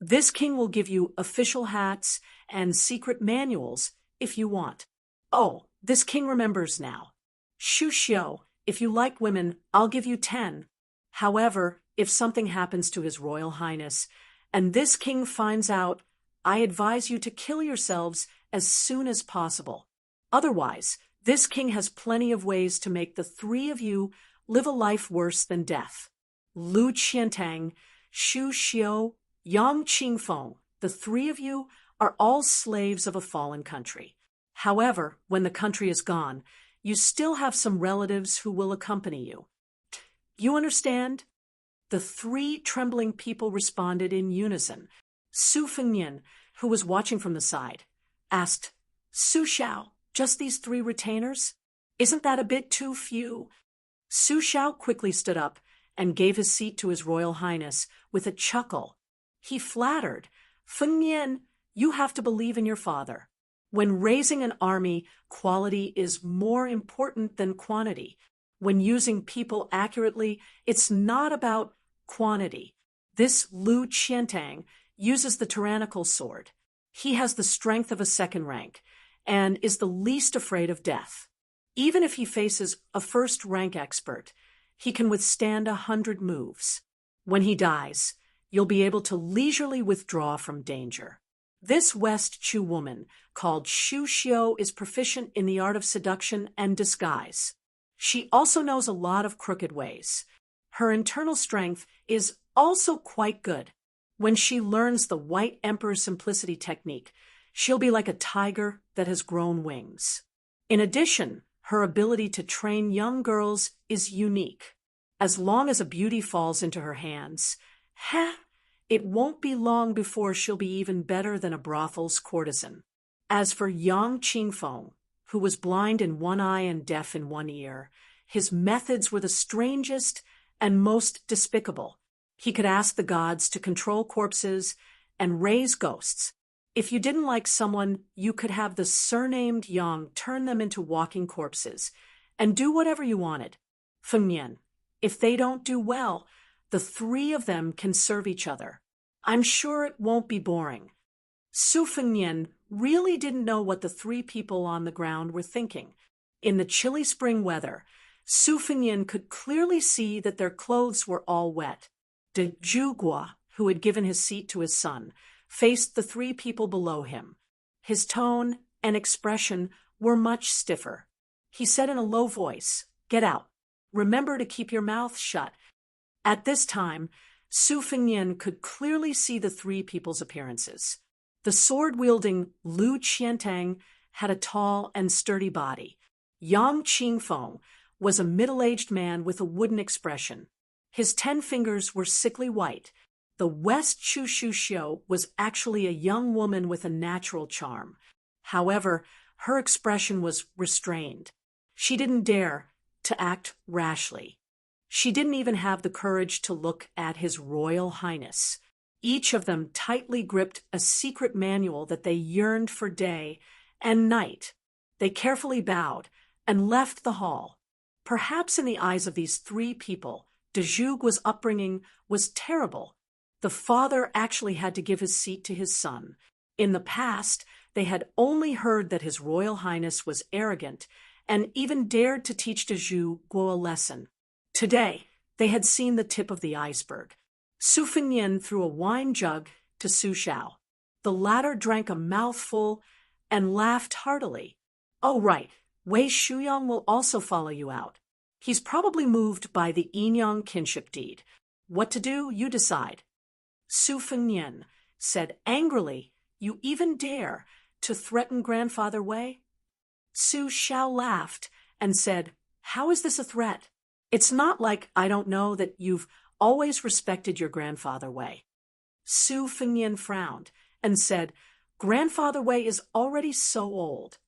this king will give you official hats and secret manuals if you want. Oh, this king remembers now. Shu Xiu, if you like women, I'll give you 10. However, if something happens to His Royal Highness, and this king finds out, I advise you to kill yourselves as soon as possible. Otherwise, this king has plenty of ways to make the three of you live a life worse than death. Lu Qiantang, Shu Xiu, Yang Qingfeng, the three of you are all slaves of a fallen country. However, when the country is gone, you still have some relatives who will accompany you. You understand?" The three trembling people responded in unison. Su Fengnian, who was watching from the side, asked, "Su Shao, just these three retainers? Isn't that a bit too few?" Su Shao quickly stood up and gave his seat to His Royal Highness with a chuckle. He flattered, "Fengnian, you have to believe in your father. When raising an army, quality is more important than quantity. When using people accurately, it's not about quantity. This Lu Qiantang uses the tyrannical sword. He has the strength of a second rank and is the least afraid of death. Even if he faces a first-rank expert, he can withstand 100 moves. When he dies, you'll be able to leisurely withdraw from danger. This West Chu woman, called Shu Xiu, is proficient in the art of seduction and disguise. She also knows a lot of crooked ways. Her internal strength is also quite good. When she learns the White Emperor simplicity technique, she'll be like a tiger that has grown wings. In addition, her ability to train young girls is unique. As long as a beauty falls into her hands, it won't be long before she'll be even better than a brothel's courtesan. As for Yang Qingfeng, who was blind in one eye and deaf in one ear, his methods were the strangest and most despicable. He could ask the gods to control corpses and raise ghosts. If you didn't like someone, you could have the surnamed Yang turn them into walking corpses and do whatever you wanted. Fengnian, if they don't do well, the three of them can serve each other. I'm sure it won't be boring." Su Fengnian really didn't know what the three people on the ground were thinking. In the chilly spring weather, Su Fengnian could clearly see that their clothes were all wet. De Zhugua, who had given his seat to his son, faced the three people below him. His tone and expression were much stiffer. He said in a low voice, "Get out. Remember to keep your mouth shut." At this time, Su Fengnian could clearly see the three people's appearances. The sword-wielding Lu Qiantang had a tall and sturdy body. Yang Qingfeng was a middle-aged man with a wooden expression. His 10 fingers were sickly white. The West Chu Shu Xiu was actually a young woman with a natural charm. However, her expression was restrained. She didn't dare to act rashly. She didn't even have the courage to look at His Royal Highness. Each of them tightly gripped a secret manual that they yearned for day and night. They carefully bowed and left the hall. Perhaps in the eyes of these three people, De Zhug's upbringing was terrible. The father actually had to give his seat to his son. In the past, they had only heard that His Royal Highness was arrogant and even dared to teach De Zhu a lesson. Today, they had seen the tip of the iceberg. Su Fengnian threw a wine jug to Su Shao. The latter drank a mouthful and laughed heartily. "Oh, right, Wei Shuyang will also follow you out. He's probably moved by the Yinyang kinship deed. What to do, you decide." Su Fengnian said angrily, "You even dare to threaten Grandfather Wei?" Su Shao laughed and said, "How is this a threat? It's not like I don't know that you've always respected your grandfather Wei. Su Fengnian frowned and said, Grandfather Wei is already so old.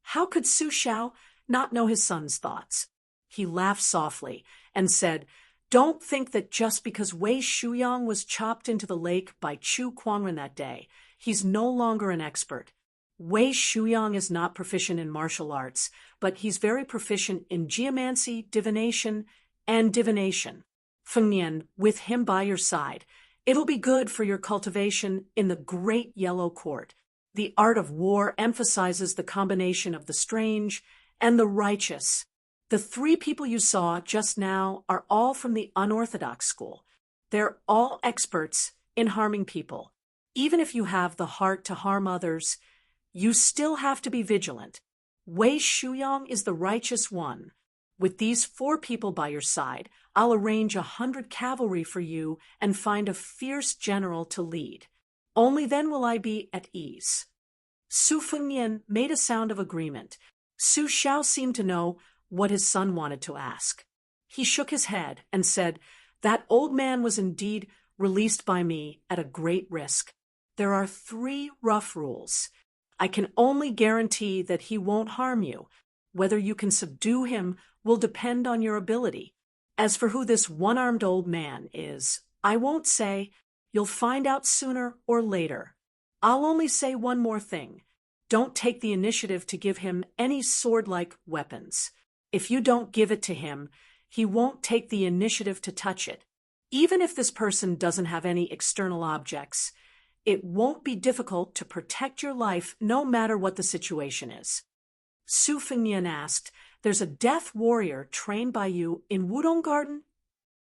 How could Su Xiao not know his son's thoughts? He laughed softly and said, Don't think that just because Wei Shuyang was chopped into the lake by Chu Quangren that day, he's no longer an expert. Wei Shuyang is not proficient in martial arts, but he's very proficient in geomancy, divination, and divination. Fengnian, with him by your side, it'll be good for your cultivation in the Great Yellow Court. The art of war emphasizes the combination of the strange and the righteous. The 3 people you saw just now are all from the unorthodox school. They're all experts in harming people. Even if you have the heart to harm others, you still have to be vigilant. Wei Shuyang is the righteous one. With these 4 people by your side, I'll arrange 100 cavalry for you and find a fierce general to lead. Only then will I be at ease. Su Fengnian made a sound of agreement. Su Xiao seemed to know what his son wanted to ask. He shook his head and said, That old man was indeed released by me at a great risk. There are 3 rough rules. I can only guarantee that he won't harm you. Whether you can subdue him will depend on your ability. As for who this one-armed old man is, I won't say. You'll find out sooner or later. I'll only say one more thing. Don't take the initiative to give him any sword-like weapons. If you don't give it to him, he won't take the initiative to touch it. Even if this person doesn't have any external objects, it won't be difficult to protect your life no matter what the situation is. Su Fengnian asked, There's a death warrior trained by you in Wudong Garden?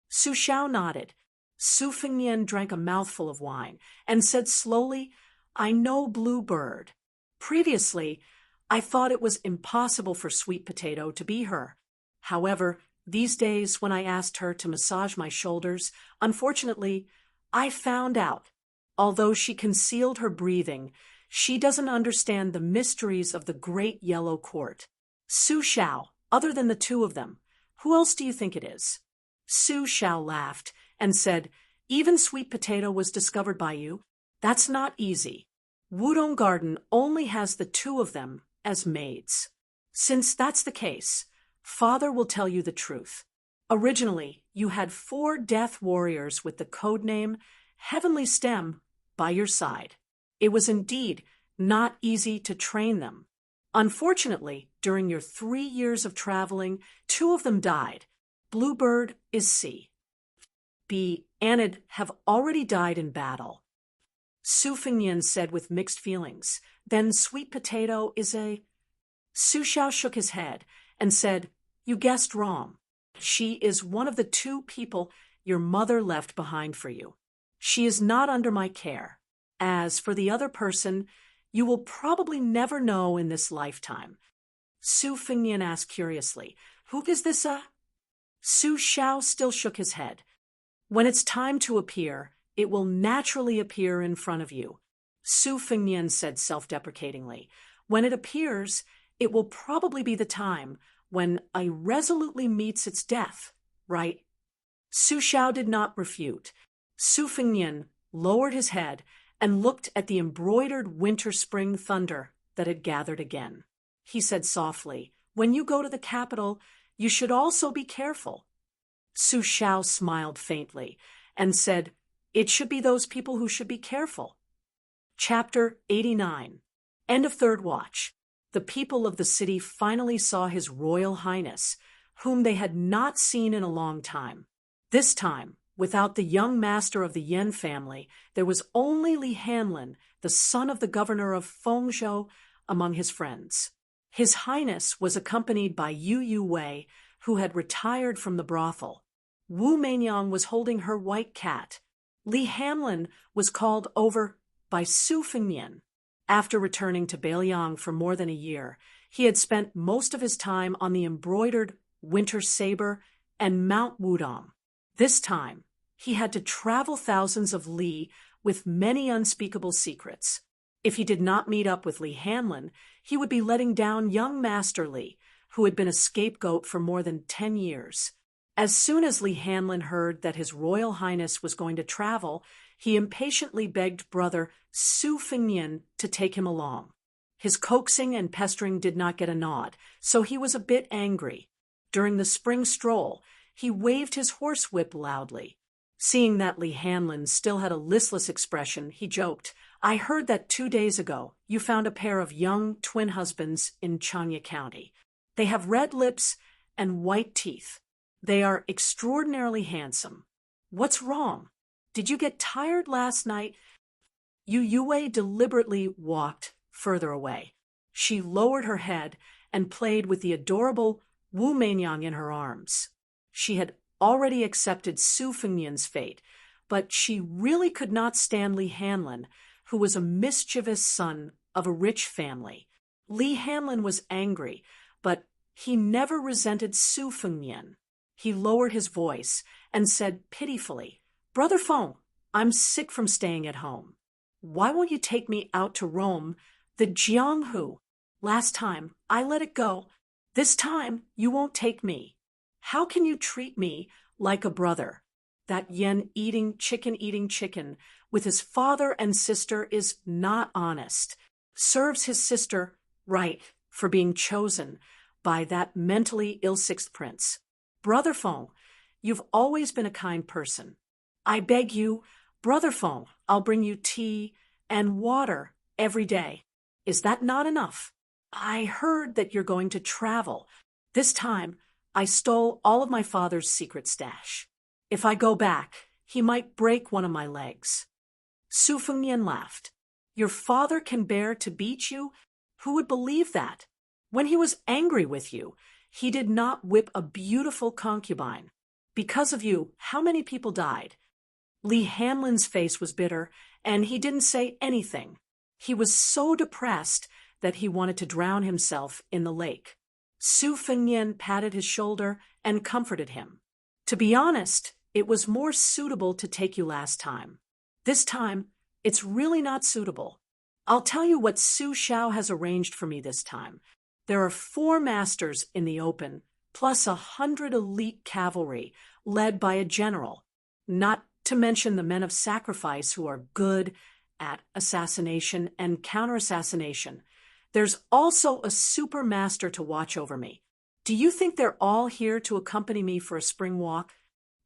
Su Xiao nodded. Su Fengnian drank a mouthful of wine and said slowly, I know Blue Bird. Previously, I thought it was impossible for Sweet Potato to be her. However, these days when I asked her to massage my shoulders, unfortunately, I found out. Although she concealed her breathing, she doesn't understand the mysteries of the Great Yellow Court. Su Xiao, other than the 2 of them, who else do you think it is? Su Xiao laughed and said, Even Sweet Potato was discovered by you. That's not easy. Wudong Garden only has the 2 of them as maids. Since that's the case, Father will tell you the truth. Originally, you had 4 death warriors with the codename Heavenly Stem by your side. It was indeed not easy to train them. Unfortunately, during your 3 years of traveling, 2 of them died. Bluebird is C. B. Anid have already died in battle. Su Fengnian said with mixed feelings. Then Sweet Potato is a... Su Xiao shook his head and said, You guessed wrong. She is one of the 2 people your mother left behind for you. She is not under my care. As for the other person, you will probably never know in this lifetime. Su Fengnian asked curiously, Who is this Su Xiao still shook his head. When it's time to appear, it will naturally appear in front of you. Su Fengnian said self-deprecatingly, When it appears, it will probably be the time when I resolutely meets its death, right? Su Xiao did not refute. Su Fengnian lowered his head and looked at the embroidered winter-spring thunder that had gathered again. He said softly, When you go to the capital, you should also be careful. Su Xiao smiled faintly and said, It should be those people who should be careful. Chapter 89. End of Third Watch. The people of the city finally saw His Royal Highness, whom they had not seen in a long time. This time, without the young master of the Yen family, there was only Li Hanlin, the son of the governor of Fengzhou, among his friends. His Highness was accompanied by Yu Wei, who had retired from the brothel. Wu Meinyang was holding her white cat. Li Hanlin was called over by Su Fengnian. After returning to Beiliang for more than a year, he had spent most of his time on the embroidered winter saber and Mount Wudong. This time, he had to travel thousands of li with many unspeakable secrets. If he did not meet up with Li Hanlin, he would be letting down young Master Li, who had been a scapegoat for more than 10 years. As soon as Li Hanlin heard that His Royal Highness was going to travel, he impatiently begged brother Su Fengnian to take him along. His coaxing and pestering did not get a nod, so he was a bit angry. During the spring stroll, he waved his horsewhip loudly. Seeing that Li Hanlin still had a listless expression, he joked, "I heard that 2 days ago you found a pair of young twin husbands in Chanya County. They have red lips and white teeth. They are extraordinarily handsome. What's wrong? Did you get tired last night?" Yue deliberately walked further away. She lowered her head and played with the adorable Wu Meinyang in her arms. She had already accepted Su Fengnian's fate, but she really could not stand Li Hanlin, who was a mischievous son of a rich family. Li Hanlin was angry, but he never resented Su Fengnian. He lowered his voice and said pitifully, "Brother Feng, I'm sick from staying at home. Why won't you take me out to roam the Jianghu? Last time I let it go. This time you won't take me. How can you treat me like a brother? That yen eating chicken with his father and sister is not honest. Serves his sister right for being chosen by that mentally ill sixth prince. Brother Feng, you've always been a kind person. I beg you, Brother Feng, I'll bring you tea and water every day. Is that not enough? I heard that you're going to travel. This time, I stole all of my father's secret stash. If I go back, he might break one of my legs." Su Fengnian laughed. "Your father can bear to beat you? Who would believe that? When he was angry with you, he did not whip a beautiful concubine. Because of you, how many people died?" Li Hanlin's face was bitter, and he didn't say anything. He was so depressed that he wanted to drown himself in the lake. Su Fengnian patted his shoulder and comforted him. "To be honest, it was more suitable to take you last time. This time, it's really not suitable. I'll tell you what Su Xiao has arranged for me this time. There are 4 masters in the open, plus 100 elite cavalry, led by a general, not to mention the men of sacrifice who are good at assassination and counter-assassination. There's also a super master to watch over me. Do you think they're all here to accompany me for a spring walk?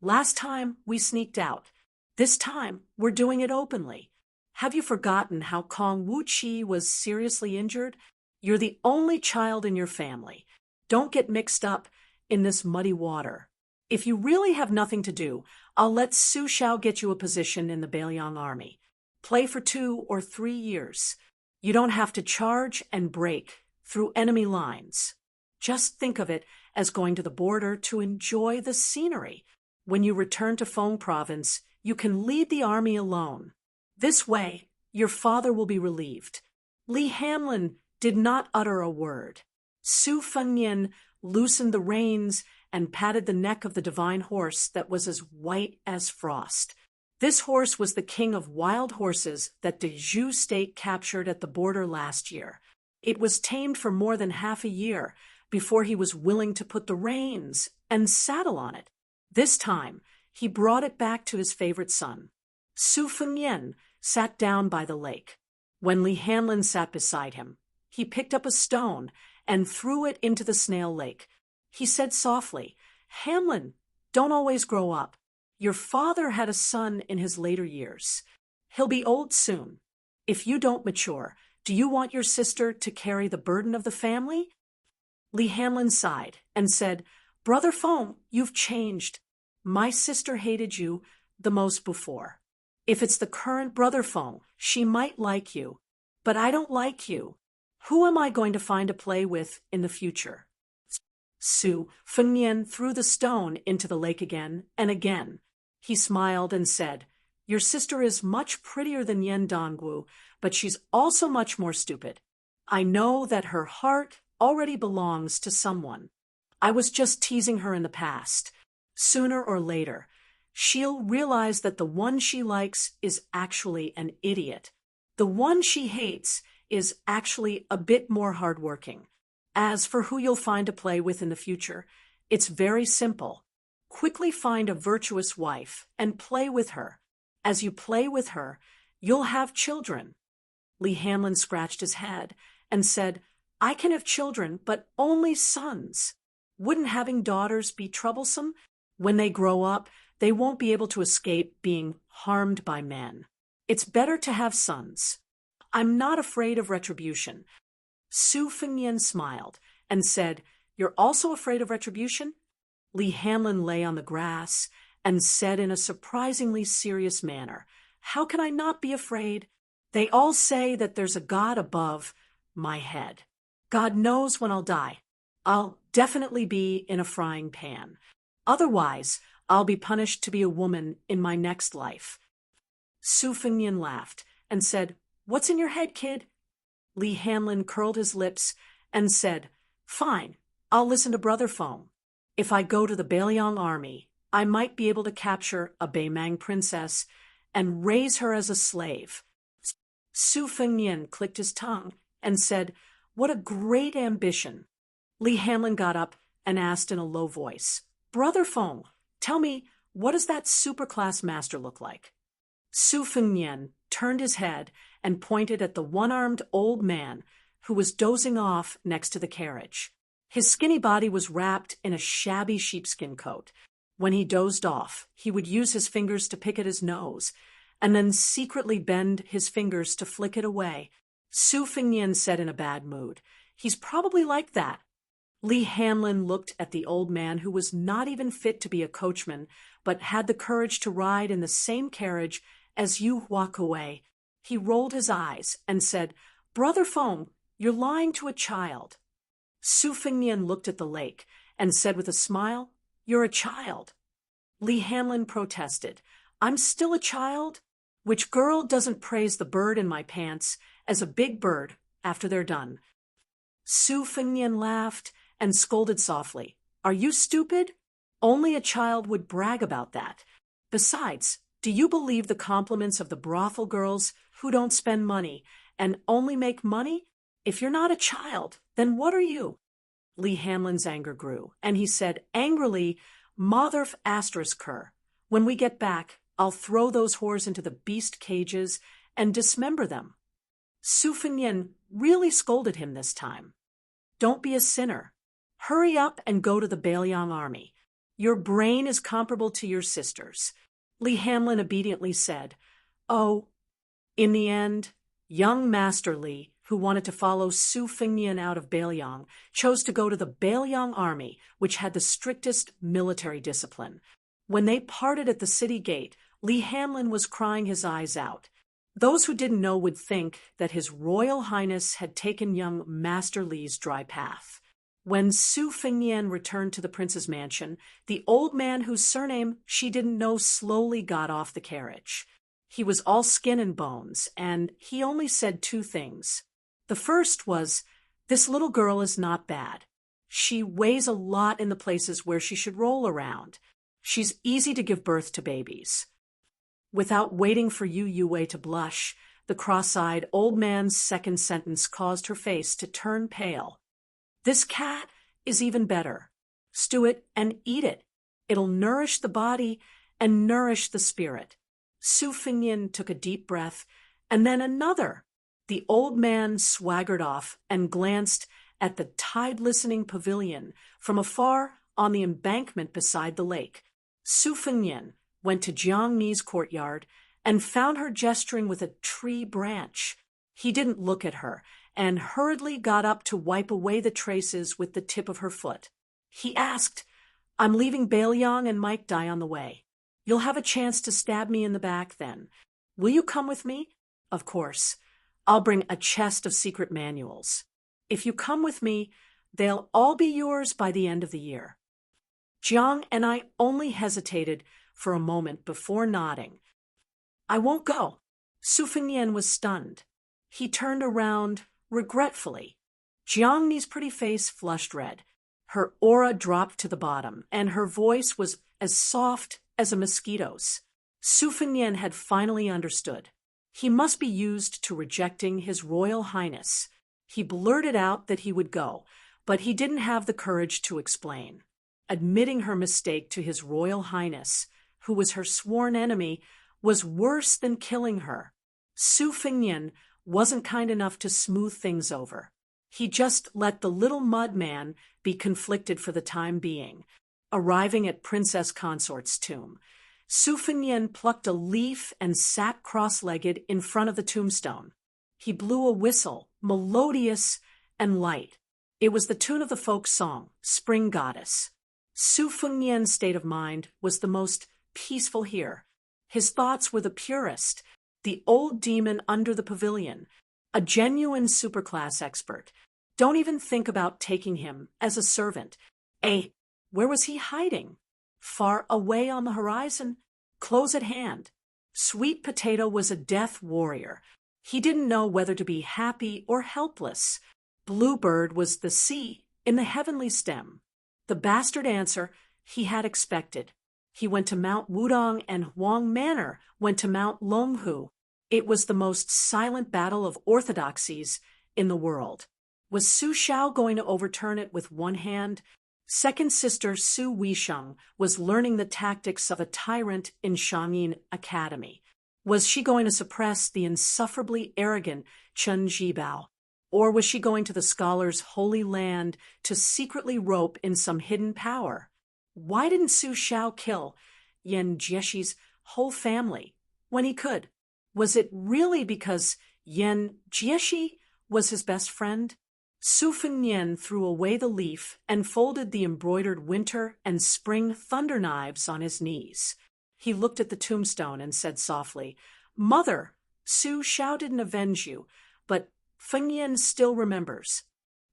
Last time, we sneaked out. This time, we're doing it openly. Have you forgotten how Kong Wuqi was seriously injured? You're the only child in your family. Don't get mixed up in this muddy water. If you really have nothing to do, I'll let Su Xiao get you a position in the Beiliang army. Play for 2 or 3 years. You don't have to charge and break through enemy lines. Just think of it as going to the border to enjoy the scenery. When you return to Feng province, you can lead the army alone. This way, your father will be relieved." Li Hanlin did not utter a word. Su Fengnian loosened the reins and patted the neck of the divine horse that was as white as frost. This horse was the king of wild horses that the Zhu state captured at the border last year. It was tamed for more than half a year before he was willing to put the reins and saddle on it. This time, he brought it back to his favorite son. Su Fengnian sat down by the lake. When Li Hanlin sat beside him, he picked up a stone and threw it into the snail lake. He said softly, "Hanlin, don't always grow up. Your father had a son in his later years. He'll be old soon. If you don't mature, do you want your sister to carry the burden of the family?" Li Hanlin sighed and said, "Brother Feng, you've changed. My sister hated you the most before. If it's the current Brother Feng, she might like you. But I don't like you. Who am I going to find to play with in the future?" Su Fengnian threw the stone into the lake again and again. He smiled and said, "Your sister is much prettier than Yan Dongwu, but she's also much more stupid. I know that her heart already belongs to someone. I was just teasing her in the past. Sooner or later, she'll realize that the one she likes is actually an idiot. The one she hates is actually a bit more hardworking. As for who you'll find to play with in the future, it's very simple. Quickly find a virtuous wife and play with her. As you play with her, you'll have children. Lee Hamlin scratched his head and said, I can have children, but only sons. Wouldn't having daughters be troublesome? When they grow up, they won't be able to escape being harmed by men. It's better to have sons. I'm not afraid of retribution. Su Fengnian smiled and said, You're also afraid of retribution? Lee Hamlin lay on the grass and said in a surprisingly serious manner, How can I not be afraid? They all say that there's a God above my head. God knows when I'll die. I'll definitely be in a frying pan. Otherwise, I'll be punished to be a woman in my next life. Su Fengnian laughed and said, What's in your head, kid? Lee Hamlin curled his lips and said, Fine, I'll listen to Brother Feng. If I go to the Bailiang army, I might be able to capture a Beimang princess and raise her as a slave. Su Fengnian clicked his tongue and said, What a great ambition. Lee Hamlin got up and asked in a low voice, Brother Feng, tell me, what does that superclass master look like? Su Fengnian turned his head and pointed at the one-armed old man who was dozing off next to the carriage. His skinny body was wrapped in a shabby sheepskin coat. When he dozed off, he would use his fingers to pick at his nose, and then secretly bend his fingers to flick it away. Su Fengnian said in a bad mood, He's probably like that. Lee Hamlin looked at the old man who was not even fit to be a coachman, but had the courage to ride in the same carriage as Yu Huakuei. He rolled his eyes and said, Brother Feng, you're lying to a child. Su Fengnian looked at the lake and said with a smile, You're a child. Lee Hamlin protested, I'm still a child? Which girl doesn't praise the bird in my pants as a big bird after they're done? Su Fengnian laughed and scolded softly, Are you stupid? Only a child would brag about that. Besides, do you believe the compliments of the brothel girls who don't spend money and only make money? If you're not a child, then what are you? Lee Hamlin's anger grew, and he said angrily, Motherf asterisk her. When we get back, I'll throw those whores into the beast cages and dismember them. Su Fengnian really scolded him this time. Don't be a sinner. Hurry up and go to the Bailiang army. Your brain is comparable to your sister's. Lee Hamlin obediently said, Oh. In the end, young Master Lee, who wanted to follow Su Fengnian out of Bailiang, chose to go to the Bailiang army, which had the strictest military discipline. When they parted at the city gate, Lee Hamlin was crying his eyes out. Those who didn't know would think that His Royal Highness had taken young Master Lee's dry path. When Su Fengnian returned to the prince's mansion, the old man whose surname she didn't know slowly got off the carriage. He was all skin and bones, and he only said two things. The first was, This little girl is not bad. She weighs a lot in the places where she should roll around. She's easy to give birth to babies. Without waiting for Yu Yue to blush, the cross-eyed old man's second sentence caused her face to turn pale. This cat is even better. Stew it and eat it. It'll nourish the body and nourish the spirit. Su Fengnian took a deep breath, and then another. The old man swaggered off and glanced at the tide-listening pavilion from afar on the embankment beside the lake. Su Fengnian went to Jiang Mi's courtyard and found her gesturing with a tree branch. He didn't look at her and hurriedly got up to wipe away the traces with the tip of her foot. He asked, I'm leaving Bailiang and Mike Dai on the way. You'll have a chance to stab me in the back then. Will you come with me? Of course. I'll bring a chest of secret manuals. If you come with me, they'll all be yours by the end of the year. Jiang and I only hesitated for a moment before nodding. I won't go. Su Fengnian was stunned. He turned around regretfully. Jiang Mi's pretty face flushed red. Her aura dropped to the bottom, and her voice was as soft as a mosquito's. Su Fengnian had finally understood. He must be used to rejecting His Royal Highness. He blurted out that he would go, but he didn't have the courage to explain. admitting her mistake to His Royal Highness, who was her sworn enemy, was worse than killing her. Su Fengnian wasn't kind enough to smooth things over. He just let the little mud man be conflicted for the time being. Arriving at Princess Consort's tomb, Su Fengnian plucked a leaf and sat cross-legged in front of the tombstone. He blew a whistle, melodious and light. It was the tune of the folk song, Spring Goddess. Su Fengnian's state of mind was the most peaceful here. His thoughts were the purest, the old demon under the pavilion, a genuine superclass expert. Don't even think about taking him as a servant. Where was he hiding? Far away on the horizon, close at hand. Sweet Potato was a death warrior. He didn't know whether to be happy or helpless. Bluebird was the C in the heavenly stem. The bastard answer he had expected. He went to Mount Wudong, and Huang Manor went to Mount Longhu. It was the most silent battle of orthodoxies in the world. Was Su Xiao going to overturn it with one hand? Second sister Su Weisheng was learning the tactics of a tyrant in Shangyin Academy. Was she going to suppress the insufferably arrogant Chen Zhibao? Or was she going to the scholar's holy land to secretly rope in some hidden power? Why didn't Su Xiao kill Yan Jieshi's whole family when he could? Was it really because Yan Jieshi was his best friend? Su Fengnian threw away the leaf and folded the embroidered winter and spring thunder knives on his knees. He looked at the tombstone and said softly, "Mother, Su Xiao didn't avenge you, but Fengnian still remembers.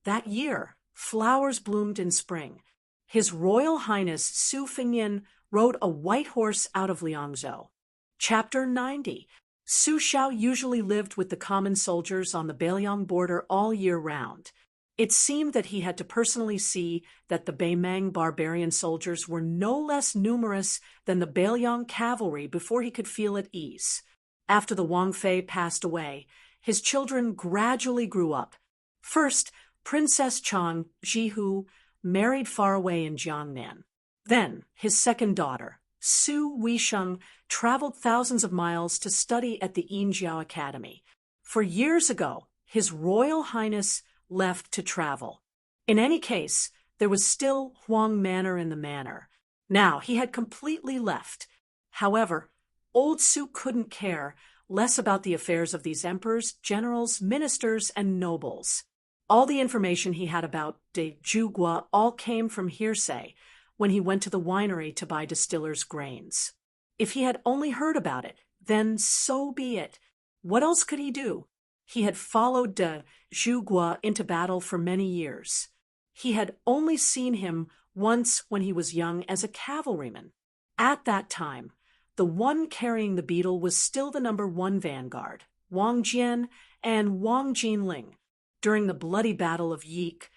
That year, flowers bloomed in spring. His Royal Highness Su Fengnian rode a white horse out of Liangzhou." Chapter 90. Su Xiao usually lived with the common soldiers on the Beiliang border all year round. It seemed that he had to personally see that the Beimang barbarian soldiers were no less numerous than the Beiliang cavalry before he could feel at ease. After the Wang Fei passed away, his children gradually grew up. First, Princess Chang Jihu married far away in Jiangnan. Then, his second daughter, Su Weisheng, traveled thousands of miles to study at the Yinjiao Academy. For years ago, His Royal Highness left to travel. In any case, there was still Huang Manor in the manor. Now he had completely left. However, old Su couldn't care less about the affairs of these emperors, generals, ministers, and nobles. All the information he had about de Zhugua all came from hearsay when he went to the winery to buy distiller's grains. If he had only heard about it, then so be it. What else could he do? He had followed de Zhugua into battle for many years. He had only seen him once when he was young as a cavalryman. At that time, the one carrying the beetle was still the number 1 vanguard, Wang Jian and Wang Jinling. During the bloody battle of Yik,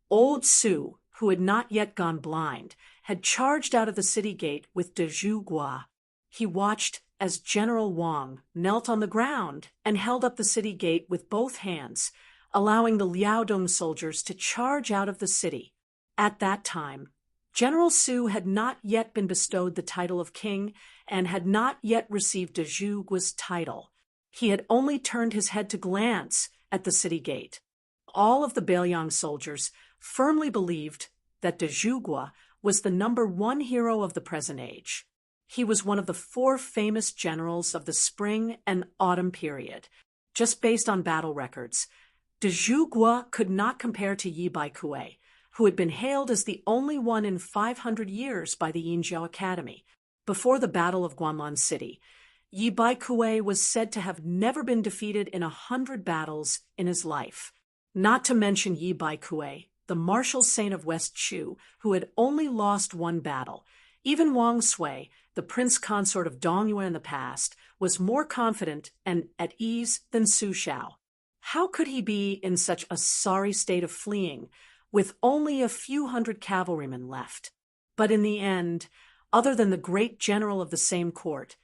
old Su, who had not yet gone blind, had charged out of the city gate with de Zhugua. He watched as General Wang knelt on the ground and held up the city gate with both hands, allowing the Liaodong soldiers to charge out of the city. At that time, General Su had not yet been bestowed the title of king and had not yet received de Zhugua's title. He had only turned his head to glance at the city gate. All of the Beiliang soldiers firmly believed that de Zhugua was the number 1 hero of the present age. He was one of the 4 famous generals of the spring and autumn period. Just based on battle records, de Zhugua could not compare to Yi Baikue, who had been hailed as the only one in 500 years by the Yinjiao Academy. Before the Battle of Guanlan City, Yi Baikue was said to have never been defeated in 100 battles in his life. Not to mention Yi Baikue, the martial saint of West Chu, who had only lost 1 battle. Even Wang Sui, the prince consort of Dongyue in the past, was more confident and at ease than Su Xiao. How could he be in such a sorry state of fleeing, with only a few hundred cavalrymen left? But in the end, other than the great general of the same court,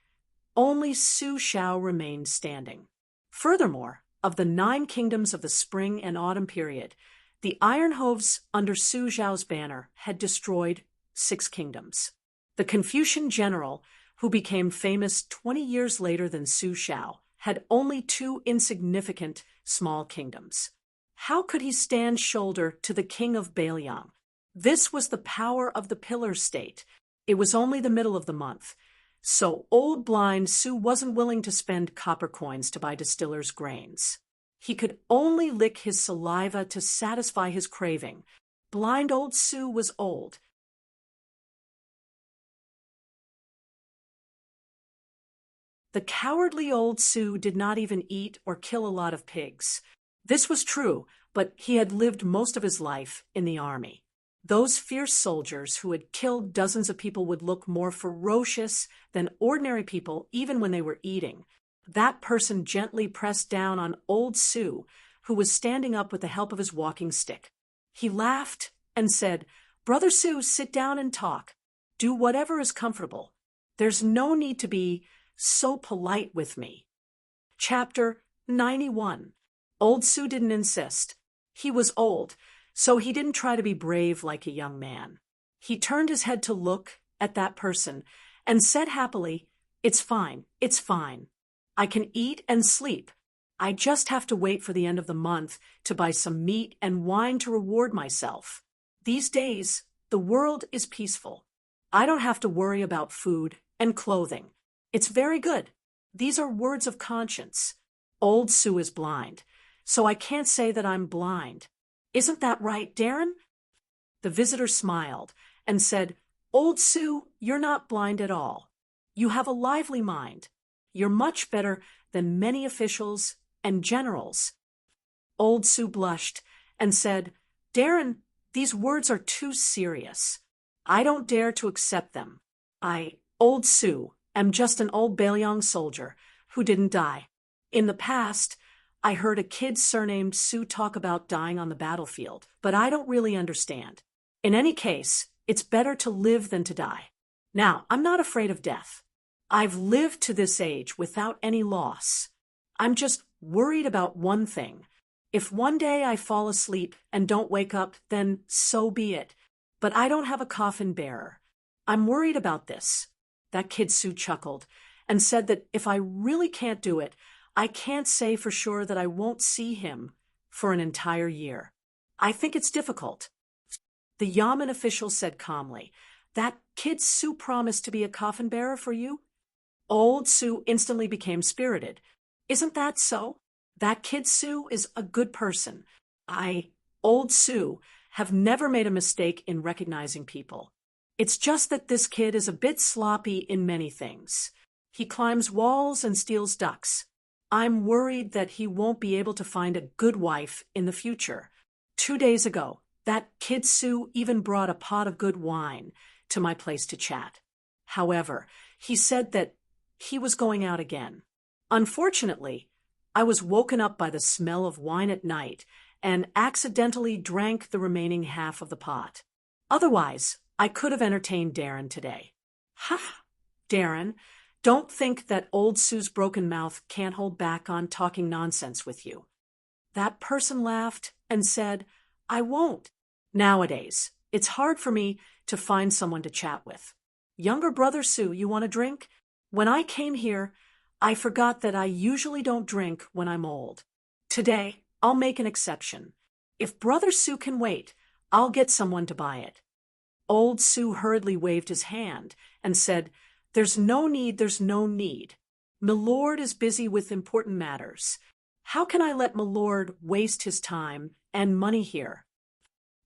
only Su Xiao remained standing. Furthermore, of the 9 kingdoms of the spring and autumn period, the Iron Hooves under Su Xiao's banner had destroyed 6 kingdoms. The Confucian general, who became famous 20 years later than Su Shao, had only 2 insignificant small kingdoms. How could he stand shoulder to the king of Bailiang? This was the power of the pillar state. It was only the middle of the month, so old blind Su wasn't willing to spend copper coins to buy distiller's grains. He could only lick his saliva to satisfy his craving. Blind old Su was old. The cowardly old Su did not even eat or kill a lot of pigs. This was true, but he had lived most of his life in the army. Those fierce soldiers who had killed dozens of people would look more ferocious than ordinary people even when they were eating. That person gently pressed down on old Su, who was standing up with the help of his walking stick. He laughed and said, "Brother Su, sit down and talk. Do whatever is comfortable. There's no need to be so polite with me." Chapter 91. Old Su didn't insist. He was old, so he didn't try to be brave like a young man. He turned his head to look at that person and said happily, "It's fine, it's fine. I can eat and sleep. I just have to wait for the end of the month to buy some meat and wine to reward myself. These days, the world is peaceful. I don't have to worry about food and clothing. It's very good. These are words of conscience. Old Su is blind, so I can't say that I'm blind. Isn't that right, Darren?" The visitor smiled and said, "Old Su, you're not blind at all. You have a lively mind. You're much better than many officials and generals." Old Su blushed and said, "Darren, these words are too serious. I don't dare to accept them. Old Su, am just an old Bailiang soldier who didn't die. In the past, I heard a kid surnamed Su talk about dying on the battlefield, but I don't really understand. In any case, it's better to live than to die. Now, I'm not afraid of death. I've lived to this age without any loss. I'm just worried about one thing. If one day I fall asleep and don't wake up, then so be it. But I don't have a coffin bearer. I'm worried about this." That kid Su chuckled and said that if I really can't do it, I can't say for sure that I won't see him for an entire year. I think it's difficult. The Yamen official said calmly, "That kid Su promised to be a coffin bearer for you?" Old Su instantly became spirited. "Isn't that so? That kid Su is a good person. Old Su, have never made a mistake in recognizing people. It's just that this kid is a bit sloppy in many things. He climbs walls and steals ducks. I'm worried that he won't be able to find a good wife in the future. 2 days ago, that kid Su even brought a pot of good wine to my place to chat. However, he said that he was going out again. Unfortunately, I was woken up by the smell of wine at night and accidentally drank the remaining half of the pot. Otherwise, I could have entertained Darren today." "Ha! Darren, don't think that old Sue's broken mouth can't hold back on talking nonsense with you." That person laughed and said, "I won't. Nowadays, it's hard for me to find someone to chat with. Younger brother Su, you want a drink? When I came here, I forgot that I usually don't drink when I'm old. Today, I'll make an exception. If brother Su can wait, I'll get someone to buy it." Old Su hurriedly waved his hand and said, "There's no need, there's no need. Milord is busy with important matters. How can I let Milord waste his time and money here?"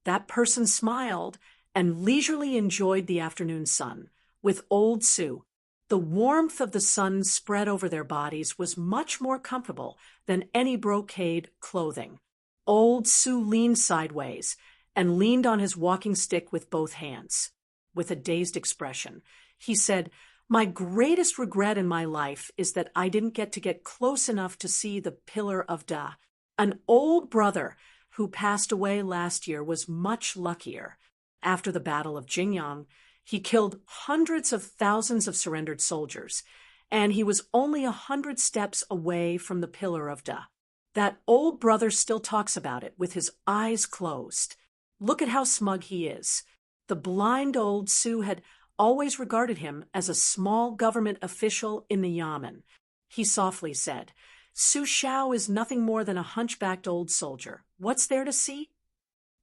That person smiled and leisurely enjoyed the afternoon sun with old Su. The warmth of the sun spread over their bodies was much more comfortable than any brocade clothing. Old Su leaned sideways and leaned on his walking stick with both hands. With a dazed expression, he said, "My greatest regret in my life is that I didn't get close enough to see the Pillar of Da. An old brother who passed away last year was much luckier. After the Battle of Jingyang, he killed hundreds of thousands of surrendered soldiers, and he was only 100 steps away from the Pillar of Da. That old brother still talks about it with his eyes closed. Look at how smug he is. The blind old Su had always regarded him as a small government official in the yamen. He softly said, "Su Xiao is nothing more than a hunchbacked old soldier. What's there to see?"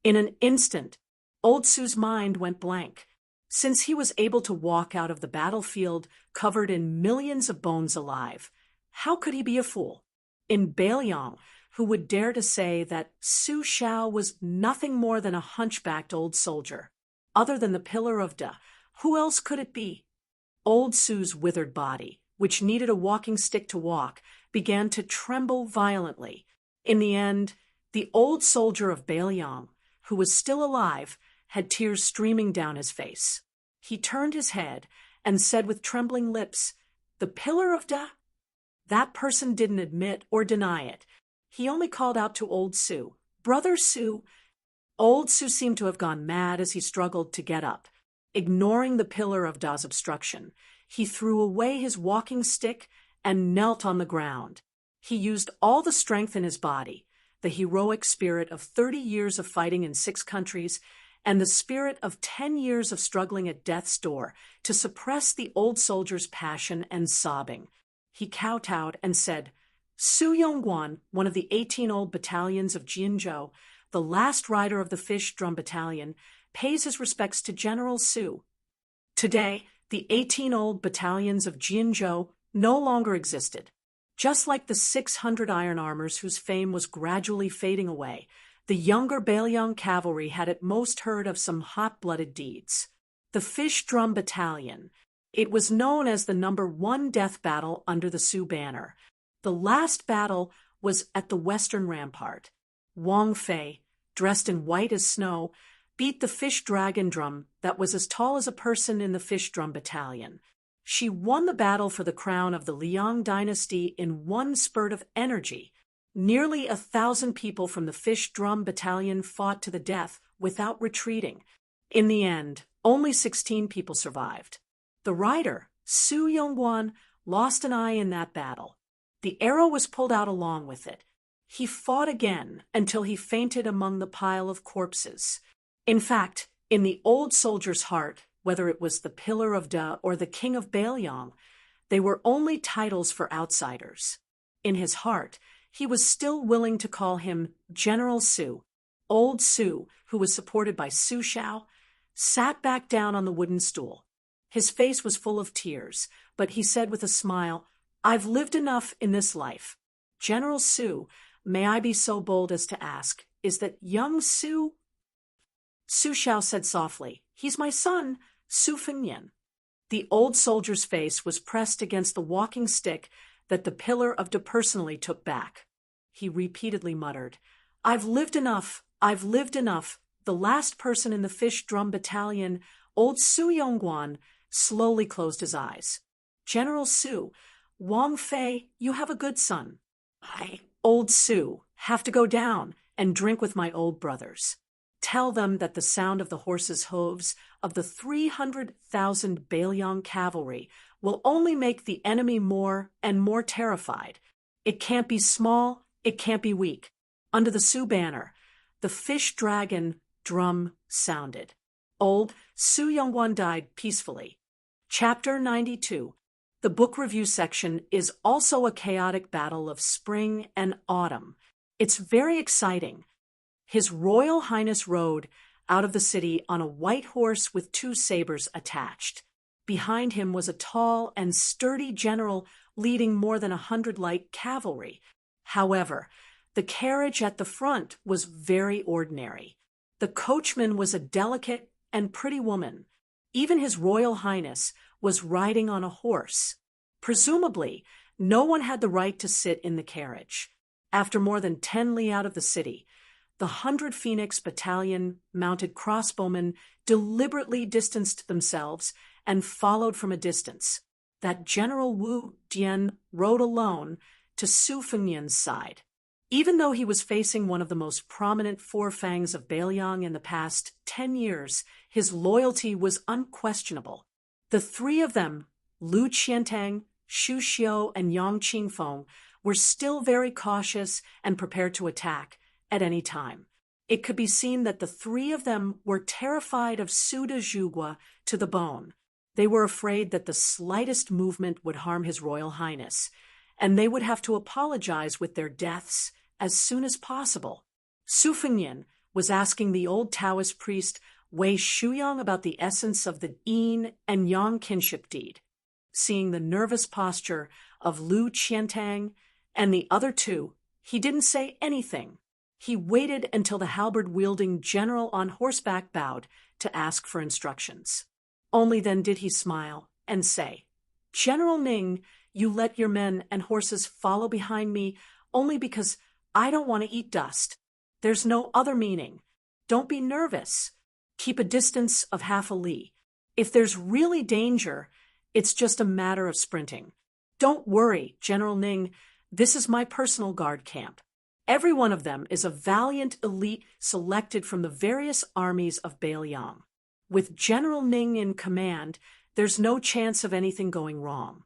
In an instant, old Su's mind went blank. Since he was able to walk out of the battlefield covered in millions of bones alive, how could he be a fool? In Bailiang, who would dare to say that Su Xiao was nothing more than a hunchbacked old soldier? Other than the Pillar of Da, who else could it be? Old Su's withered body, which needed a walking stick to walk, began to tremble violently. In the end, the old soldier of Bailiang, who was still alive, had tears streaming down his face. He turned his head and said with trembling lips, "The Pillar of Da?" That person didn't admit or deny it. He only called out to old Su, "Brother Su." Old Su seemed to have gone mad as he struggled to get up. Ignoring the Pillar of Da's obstruction, he threw away his walking stick and knelt on the ground. He used all the strength in his body, the heroic spirit of 30 years of fighting in 6 countries, and the spirit of 10 years of struggling at death's door to suppress the old soldier's passion and sobbing. He kowtowed and said, "Su Yongguan, one of the 18 old battalions of Jianzhou, the last rider of the Fish Drum Battalion, pays his respects to General Su." Today, the 18 old battalions of Jianzhou no longer existed. Just like the 600 iron armors whose fame was gradually fading away, the younger Bailiang cavalry had at most heard of some hot-blooded deeds. The Fish Drum Battalion. It was known as the #1 death battle under the Su banner. The last battle was at the Western Rampart. Wang Fei, dressed in white as snow, beat the fish dragon drum that was as tall as a person in the Fish Drum Battalion. She won the battle for the crown of the Liang dynasty in one spurt of energy. Nearly 1,000 people from the Fish Drum Battalion fought to the death without retreating. In the end, only 16 people survived. The rider, Su Yongguan, lost an eye in that battle. The arrow was pulled out along with it. He fought again until he fainted among the pile of corpses. In fact, in the old soldier's heart, whether it was the Pillar of Da or the King of Bailiang, they were only titles for outsiders. In his heart, he was still willing to call him General Su. Old Su, who was supported by Su Xiao, sat back down on the wooden stool. His face was full of tears, but he said with a smile, "I've lived enough in this life. General Su, may I be so bold as to ask, is that young Su?" Su Xiao said softly, "He's my son, Su Fengnian." The old soldier's face was pressed against the walking stick that the Pillar of Da personally took back. He repeatedly muttered, "I've lived enough, I've lived enough." The last person in the Fish Drum Battalion, old Su Yongguan, slowly closed his eyes. "General Su, Wang Fei, you have a good son. I, old Su, have to go down and drink with my old brothers. Tell them that the sound of the horses' hooves of the 300,000 Bailiang cavalry will only make the enemy more and more terrified. It can't be small, it can't be weak." Under the Su banner, the fish dragon drum sounded. Old Su Yongguan died peacefully. Chapter 92. The book review section is also a chaotic battle of spring and autumn. It's very exciting. His Royal Highness rode out of the city on a white horse with 2 sabers attached. Behind him was a tall and sturdy general leading more than 100 light cavalry. However, the carriage at the front was very ordinary. The coachman was a delicate and pretty woman. Even His Royal Highness was riding on a horse. Presumably, no one had the right to sit in the carriage. After more than 10 li out of the city, the 100 Phoenix Battalion mounted crossbowmen deliberately distanced themselves and followed from a distance. That General Wu Jian rode alone to Su Fengnian's side. Even though he was facing one of the most prominent four fangs of Bailiang in the past 10 years, his loyalty was unquestionable. The 3 of them, Lu Qiantang, Xu Xiu, and Yang Qingfeng, were still very cautious and prepared to attack at any time. It could be seen that the three of them were terrified of Su de Jugua to the bone. They were afraid that the slightest movement would harm His Royal Highness, and they would have to apologize with their deaths as soon as possible. Su Fengnian was asking the old Taoist priest Wei Shuyang about the essence of the yin and yang kinship deed. Seeing the nervous posture of Lu Qiantang and the other two, he didn't say anything. He waited until the halberd-wielding general on horseback bowed to ask for instructions. Only then did he smile and say, "General Ning, you let your men and horses follow behind me only because I don't want to eat dust. There's no other meaning. Don't be nervous. Keep a distance of half a li. If there's really danger, it's just a matter of sprinting. Don't worry, General Ning, this is my personal guard camp. Every one of them is a valiant elite selected from the various armies of Bailiang. With General Ning in command, there's no chance of anything going wrong."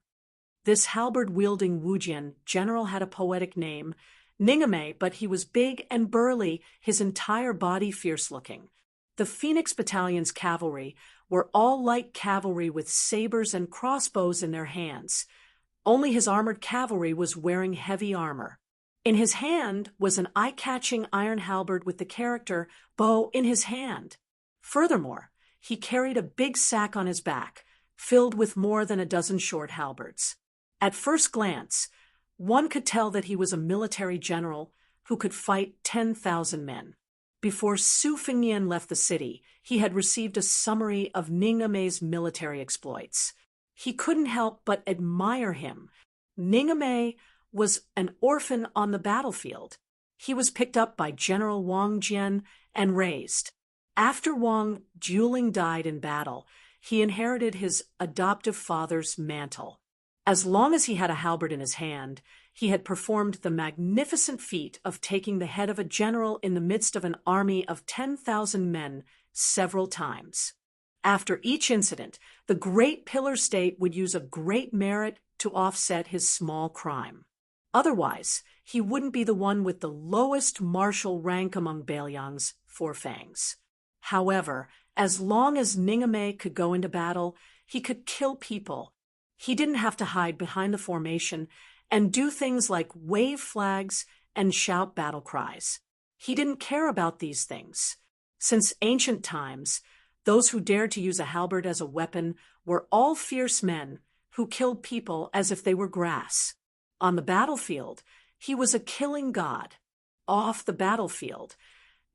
This halberd-wielding Wujian general had a poetic name, Ningame, but he was big and burly, his entire body fierce-looking. The Phoenix Battalion's cavalry were all light cavalry with sabers and crossbows in their hands. Only his armored cavalry was wearing heavy armor. In his hand was an eye-catching iron halberd with the character bow in his hand. Furthermore, he carried a big sack on his back, filled with more than a dozen short halberds. At first glance, one could tell that he was a military general who could fight 10,000 men. Before Su Fengnian left the city, he had received a summary of Ningame's military exploits. He couldn't help but admire him. Ningame was an orphan on the battlefield. He was picked up by General Wang Jian and raised. After Wang Juling died in battle, he inherited his adoptive father's mantle. As long as he had a halberd in his hand, he had performed the magnificent feat of taking the head of a general in the midst of an army of 10,000 men several times. After each incident, the Great Pillar State would use a great merit to offset his small crime. Otherwise, he wouldn't be the one with the lowest martial rank among Bailiang's four fangs. However, as long as Ningame could go into battle, he could kill people. He didn't have to hide behind the formation and do things like wave flags and shout battle cries. He didn't care about these things. Since ancient times, those who dared to use a halberd as a weapon were all fierce men who killed people as if they were grass. On the battlefield, he was a killing god. Off the battlefield,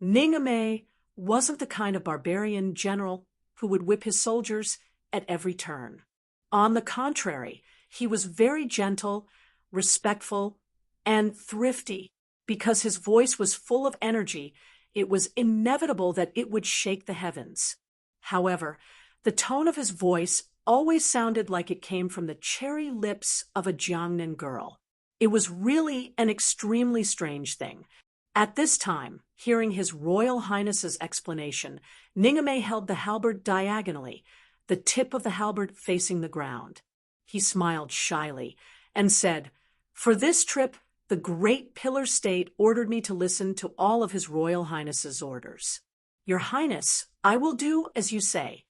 Ningame wasn't the kind of barbarian general who would whip his soldiers at every turn. On the contrary, he was very gentle, respectful, and thrifty. Because his voice was full of energy, it was inevitable that it would shake the heavens. However, the tone of his voice always sounded like it came from the cherry lips of a Jiangnan girl. It was really an extremely strange thing. At this time, hearing His Royal Highness's explanation, Ningame held the halberd diagonally, the tip of the halberd facing the ground. He smiled shyly and said, "For this trip, the Great Pillar State ordered me to listen to all of His Royal Highness's orders. Your Highness, I will do as you say."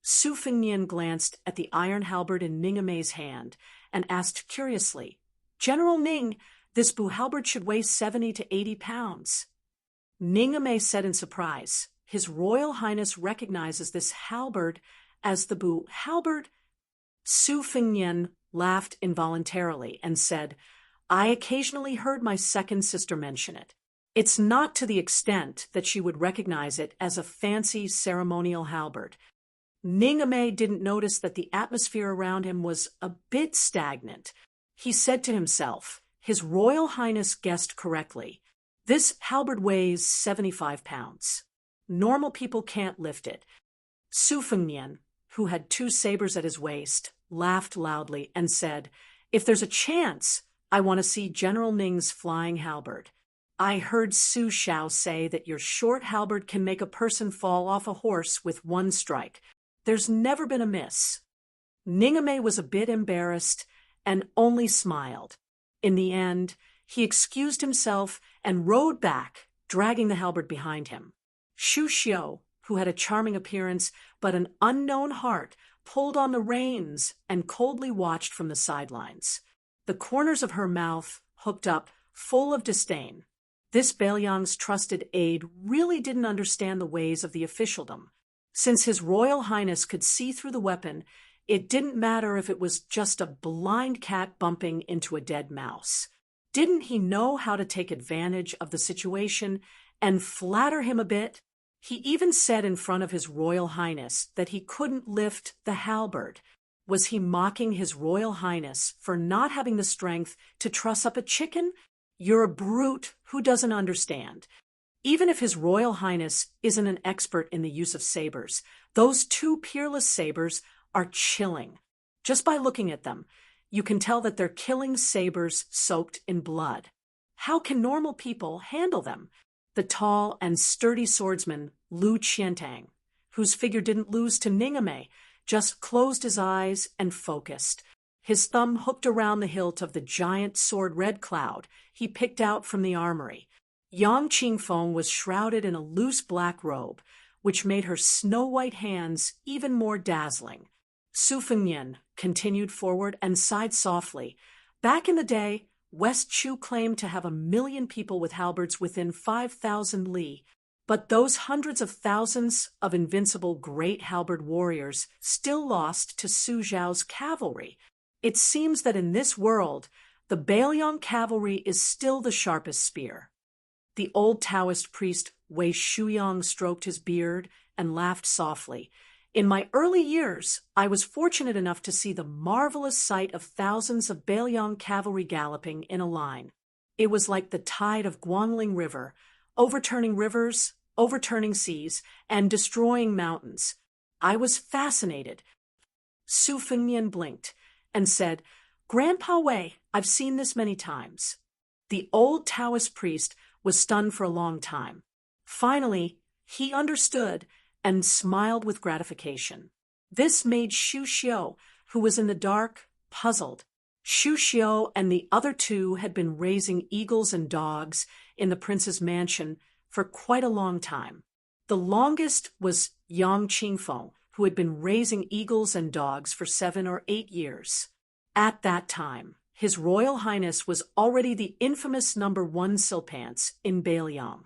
Su Fengnian glanced at the iron halberd in Ningame's hand and asked curiously, "General Ning, this bu halberd should weigh 70 to 80 pounds. Ningame said in surprise, "His Royal Highness recognizes this halberd as the bu halberd." Su Fengnian laughed involuntarily and said, "I occasionally heard my second sister mention it. It's not to the extent that she would recognize it as a fancy ceremonial halberd." Ningame didn't notice that the atmosphere around him was a bit stagnant. He said to himself, "His Royal Highness guessed correctly. This halberd weighs 75 pounds. Normal people can't lift it." Su Fengnian, who had two sabers at his waist, laughed loudly and said, "If there's a chance, I want to see General Ning's flying halberd. I heard Su Shao say that your short halberd can make a person fall off a horse with one strike. There's never been a miss." Ningame was a bit embarrassed and only smiled. In the end, he excused himself and rode back, dragging the halberd behind him. Shu Xiu, who had a charming appearance but an unknown heart, pulled on the reins and coldly watched from the sidelines. The corners of her mouth hooked up, full of disdain. This Bailiang's trusted aide really didn't understand the ways of the officialdom. Since His Royal Highness could see through the weapon, it didn't matter if it was just a blind cat bumping into a dead mouse. Didn't he know how to take advantage of the situation and flatter him a bit? He even said in front of His Royal Highness that he couldn't lift the halberd. Was he mocking His Royal Highness for not having the strength to truss up a chicken? You're a brute who doesn't understand. Even if His Royal Highness isn't an expert in the use of sabers, those two peerless sabers are chilling. Just by looking at them, you can tell that they're killing sabers soaked in blood. How can normal people handle them? The tall and sturdy swordsman Lu Qiantang, whose figure didn't lose to Ningame, just closed his eyes and focused. His thumb hooked around the hilt of the giant sword Red Cloud he picked out from the armory. Yang Qingfeng was shrouded in a loose black robe, which made her snow-white hands even more dazzling. Su Fengnian continued forward and sighed softly. Back in the day, West Chu claimed to have 1 million people with halberds within 5,000 li, but those hundreds of thousands of invincible great halberd warriors still lost to Su Zhao's cavalry. It seems that in this world, the Bailiang cavalry is still the sharpest spear. The old Taoist priest Wei Shuyang stroked his beard and laughed softly. In my early years, I was fortunate enough to see the marvelous sight of thousands of Bailiang cavalry galloping in a line. It was like the tide of Guangling River, overturning rivers, overturning seas, and destroying mountains. I was fascinated. Su Fengnian blinked and said, "Grandpa Wei, I've seen this many times." The old Taoist priest was stunned for a long time. Finally, he understood and smiled with gratification. This made Shu Xiu, who was in the dark, puzzled. Shu Xiu and the other two had been raising eagles and dogs in the prince's mansion for quite a long time. The longest was Yang Qingfeng, who had been raising eagles and dogs for 7 or 8 years. At that time, His Royal Highness was already the infamous #1 Silpants in Bailiang.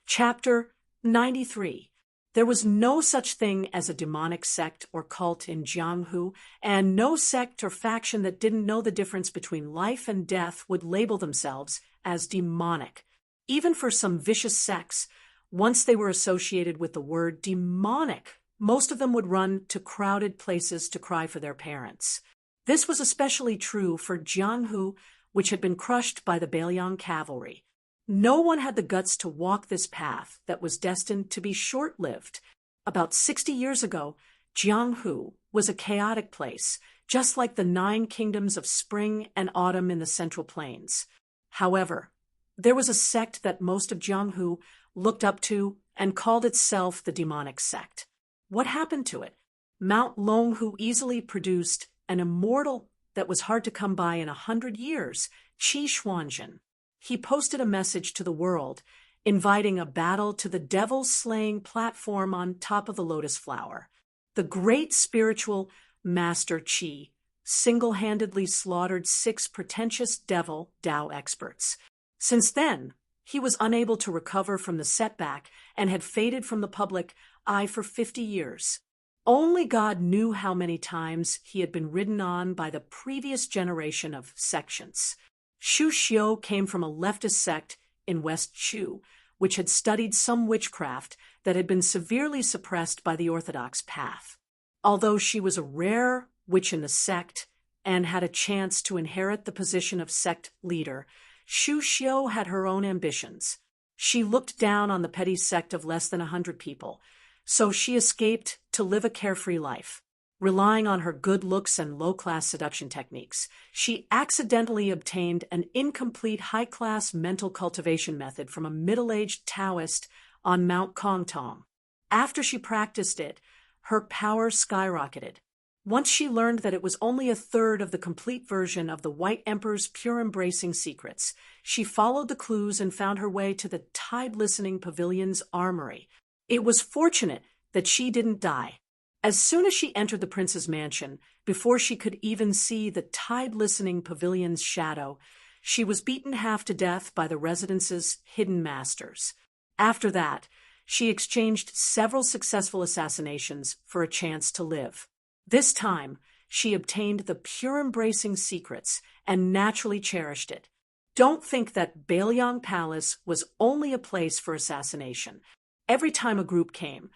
Chapter 93. There was no such thing as a demonic sect or cult in Jianghu, and no sect or faction that didn't know the difference between life and death would label themselves as demonic. Even for some vicious sects, once they were associated with the word demonic, most of them would run to crowded places to cry for their parents. This was especially true for Jianghu, which had been crushed by the Bailiang cavalry. No one had the guts to walk this path that was destined to be short-lived. About 60 years ago, Jianghu was a chaotic place, just like the 9 kingdoms of spring and autumn in the Central Plains. However, there was a sect that most of Jianghu looked up to and called itself the demonic sect. What happened to it? Mount Longhu easily produced an immortal that was hard to come by in 100 years, Qi Xuanzhen. He posted a message to the world, inviting a battle to the devil-slaying platform on top of the lotus flower. The great spiritual master Qi single-handedly slaughtered 6 pretentious devil Tao experts. Since then, he was unable to recover from the setback and had faded from the public eye for 50 years. Only God knew how many times he had been ridden on by the previous generation of sections. Shu Xiu came from a leftist sect in West Chu, which had studied some witchcraft that had been severely suppressed by the orthodox path. Although she was a rare witch in the sect and had a chance to inherit the position of sect leader, Shu Xiu had her own ambitions. She looked down on the petty sect of less than 100 people, so she escaped to live a carefree life. Relying on her good looks and low-class seduction techniques, she accidentally obtained an incomplete high-class mental cultivation method from a middle-aged Taoist on Mount Kongtong. After she practiced it, her power skyrocketed. Once she learned that it was only a third of the complete version of the White Emperor's pure embracing secrets, she followed the clues and found her way to the tide-listening pavilion's armory. It was fortunate that she didn't die. As soon as she entered the prince's mansion, before she could even see the tide-listening pavilion's shadow, she was beaten half to death by the residence's hidden masters. After that, she exchanged several successful assassinations for a chance to live. This time, she obtained the pure embracing secrets and naturally cherished it. Don't think that Baelyang Palace was only a place for assassination. Every time a group came,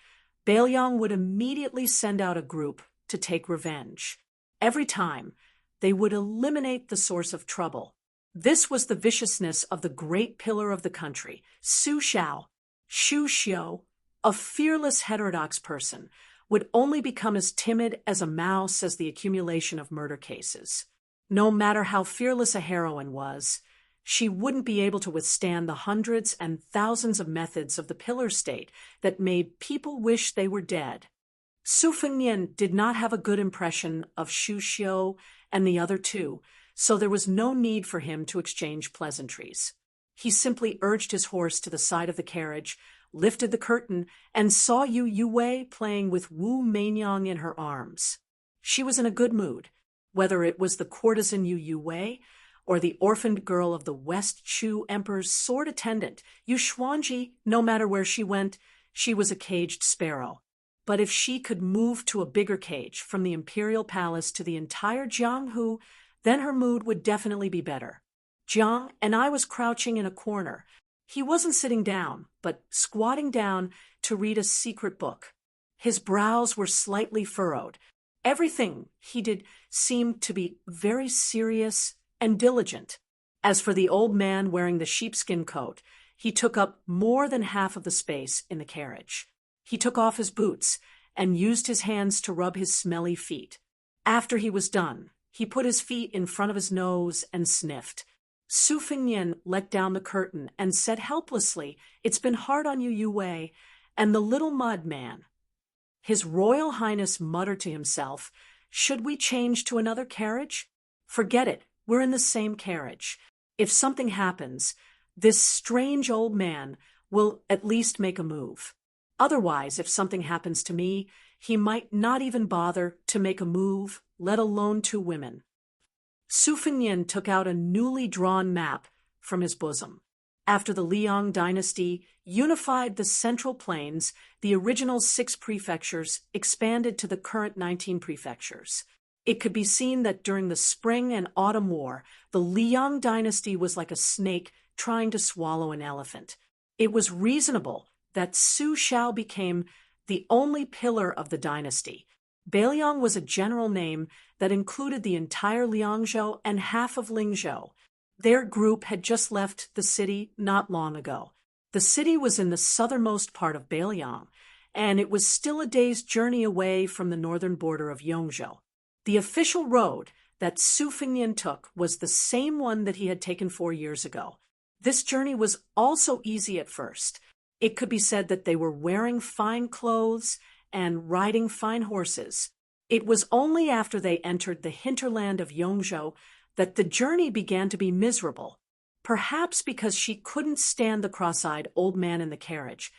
Baelyang would immediately send out a group to take revenge. Every time, they would eliminate the source of trouble. This was the viciousness of the great pillar of the country, Su Xiao. Shu Xiao, a fearless heterodox person, would only become as timid as a mouse as the accumulation of murder cases. No matter how fearless a heroine was, she wouldn't be able to withstand the hundreds and thousands of methods of the pillar state that made people wish they were dead. Su Fengnian did not have a good impression of Shu Xiao and the other two, so there was no need for him to exchange pleasantries. He simply urged his horse to the side of the carriage, lifted the curtain, and saw Yu Yue playing with Wu Meinyang in her arms. She was in a good mood, whether it was the courtesan Yu Yue or the orphaned girl of the West Chu Emperor's sword attendant, Yu Xuanji. No matter where she went, she was a caged sparrow. But if she could move to a bigger cage from the imperial palace to the entire Jianghu, then her mood would definitely be better. Jiang and I was crouching in a corner. He wasn't sitting down, but squatting down to read a secret book. His brows were slightly furrowed. Everything he did seemed to be very serious and diligent. As for the old man wearing the sheepskin coat, he took up more than half of the space in the carriage. He took off his boots and used his hands to rub his smelly feet. After he was done, he put his feet in front of his nose and sniffed. Su Fengnian let down the curtain and said helplessly, "It's been hard on you, Yue, and the little mud man." His Royal Highness muttered to himself, "Should we change to another carriage?" "Forget it, we're in the same carriage. If something happens, this strange old man will at least make a move. Otherwise, if something happens to me, he might not even bother to make a move, let alone two women." Su Fengnian took out a newly drawn map from his bosom. After the Liang dynasty unified the Central Plains, the original 6 prefectures expanded to the current 19 prefectures. It could be seen that during the Spring and Autumn War, the Liang dynasty was like a snake trying to swallow an elephant. It was reasonable that Su Xiao became the only pillar of the dynasty. Baelyang was a general name that included the entire Liangzhou and half of Lingzhou. Their group had just left the city not long ago. The city was in the southernmost part of Baelyang, and it was still a day's journey away from the northern border of Yongzhou. The official road that Su Fengnian took was the same one that he had taken 4 years ago. This journey was also easy at first. It could be said that they were wearing fine clothes and riding fine horses. It was only after they entered the hinterland of Yongzhou that the journey began to be miserable, perhaps because she couldn't stand the cross-eyed old man in the carriage.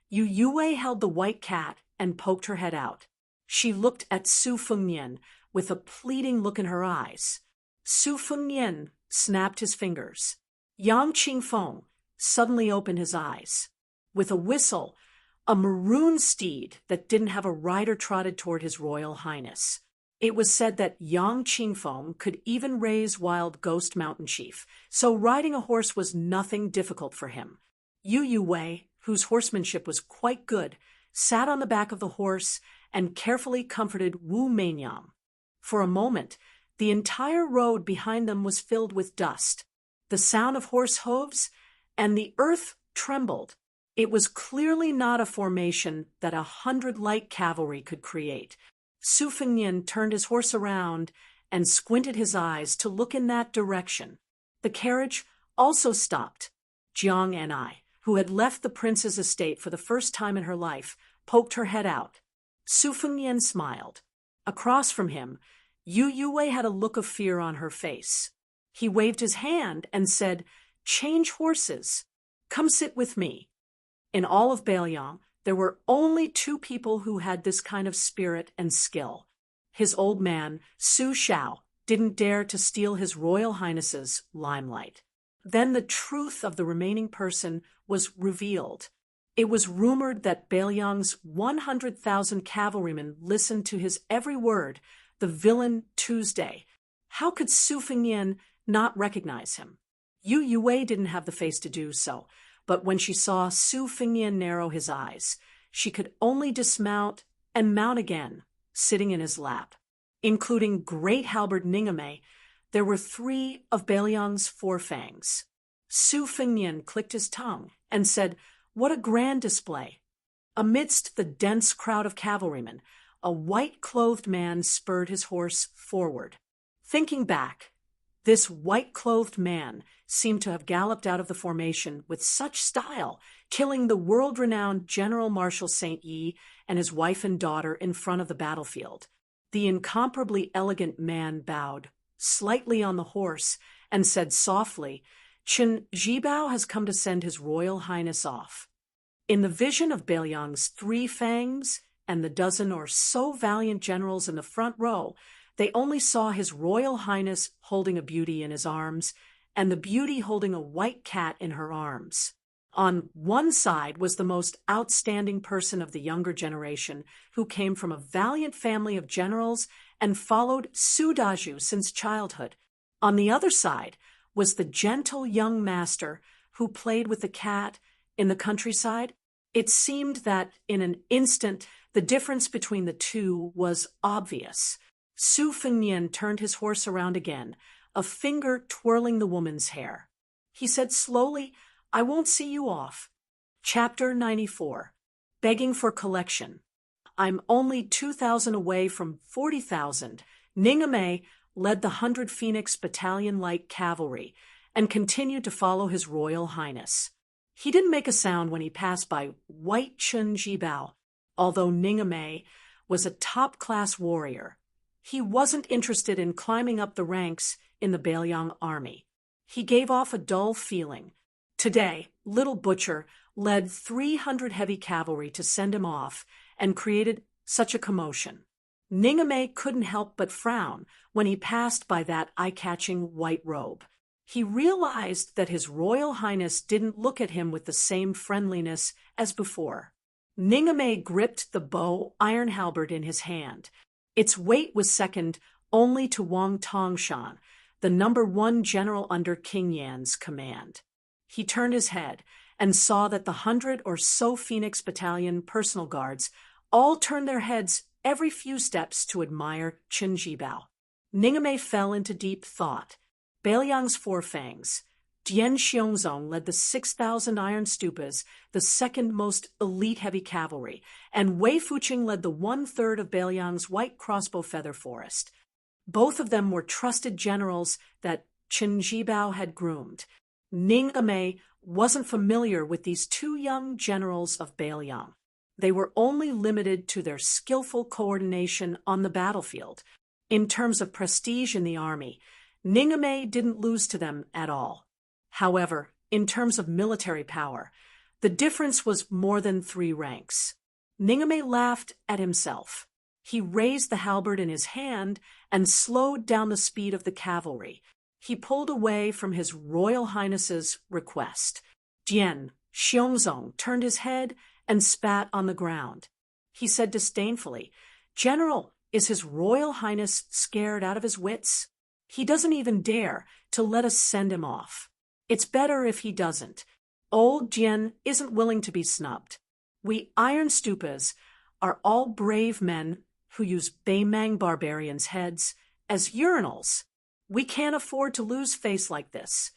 Yu Yue held the white cat and poked her head out. She looked at Su Fengnian with a pleading look in her eyes. Su Fengnian snapped his fingers. Yang Qingfeng suddenly opened his eyes. With a whistle, a maroon steed that didn't have a rider trotted toward his Royal Highness. It was said that Yang Qingfeng could even raise wild ghost mountain chief, so riding a horse was nothing difficult for him. Yu Yue, whose horsemanship was quite good, sat on the back of the horse and carefully comforted Wu Meinyang. For a moment, the entire road behind them was filled with dust, the sound of horse hooves, and the earth trembled. It was clearly not a formation that 100 light cavalry could create. Su Fengnian turned his horse around and squinted his eyes to look in that direction. The carriage also stopped. Jiang and I, who had left the prince's estate for the first time in her life, poked her head out. Su Fengnian smiled. Across from him, Yu Yue had a look of fear on her face. He waved his hand and said, "Change horses. Come sit with me." In all of Bailiang, there were only two people who had this kind of spirit and skill. His old man, Su Shao, didn't dare to steal His Royal Highness's limelight. Then the truth of the remaining person was revealed. It was rumored that Bailiang's 100,000 cavalrymen listened to his every word, the villain Tuesday. How could Su Fengnian not recognize him? Yu Yue didn't have the face to do so, but when she saw Su Fengnian narrow his eyes, she could only dismount and mount again, sitting in his lap. Including Great Halberd Ningame, there were 3 of Bailiang's 4 fangs. Su Fengnian clicked his tongue and said, "What a grand display!" Amidst the dense crowd of cavalrymen, a white-clothed man spurred his horse forward. Thinking back, this white-clothed man seemed to have galloped out of the formation with such style, killing the world-renowned General Marshal St. Yi and his wife and daughter in front of the battlefield. The incomparably elegant man bowed, slightly on the horse, and said softly, "Qin Jibao has come to send His Royal Highness off." In the vision of Bailiang's 3 fangs and the dozen or so valiant generals in the front row, they only saw His Royal Highness holding a beauty in his arms, and the beauty holding a white cat in her arms. On one side was the most outstanding person of the younger generation, who came from a valiant family of generals and followed Su Daju since childhood. On the other side was the gentle young master who played with the cat in the countryside. It seemed that in an instant the difference between the two was obvious. Su Fengnian turned his horse around again, a finger twirling the woman's hair. He said slowly, "I won't see you off." Chapter 94. Begging for collection. I'm only 2,000 away from 40,000. Ningame led the 100 Phoenix Battalion Light Cavalry and continued to follow His Royal Highness. He didn't make a sound when he passed by White Chun Jibao, although Ningame was a top-class warrior. He wasn't interested in climbing up the ranks in the Bailiang army. He gave off a dull feeling. Today, Little Butcher led 300 heavy cavalry to send him off and created such a commotion. Ningame couldn't help but frown when he passed by that eye-catching white robe. He realized that His Royal Highness didn't look at him with the same friendliness as before. Ningame gripped the bow iron halberd in his hand. Its weight was second only to Wang Tongshan, the #1 general under King Yan's command. He turned his head and saw that the 100 or so Phoenix Battalion personal guards all turned their heads every few steps to admire Qin Jibao. Ningame fell into deep thought. Bailiang's 4 fangs. Dian Xiongzong led the 6,000 iron stupas, the second most elite heavy cavalry, and Wei Fuqing led the 1/3 of Bailiang's white crossbow feather forest. Both of them were trusted generals that Qin Jibao had groomed. Ningame wasn't familiar with these 2 young generals of Bailiang. They were only limited to their skillful coordination on the battlefield. In terms of prestige in the army, Ningame didn't lose to them at all. However, in terms of military power, the difference was more than 3 ranks. Ningame laughed at himself. He raised the halberd in his hand and slowed down the speed of the cavalry. He pulled away from His Royal Highness's request. Dian Xiongzong turned his head and spat on the ground. He said disdainfully, "General, is His Royal Highness scared out of his wits? He doesn't even dare to let us send him off. It's better if he doesn't. Old Jian isn't willing to be snubbed. We iron stupas are all brave men who use Baimang barbarians' heads as urinals. We can't afford to lose face like this."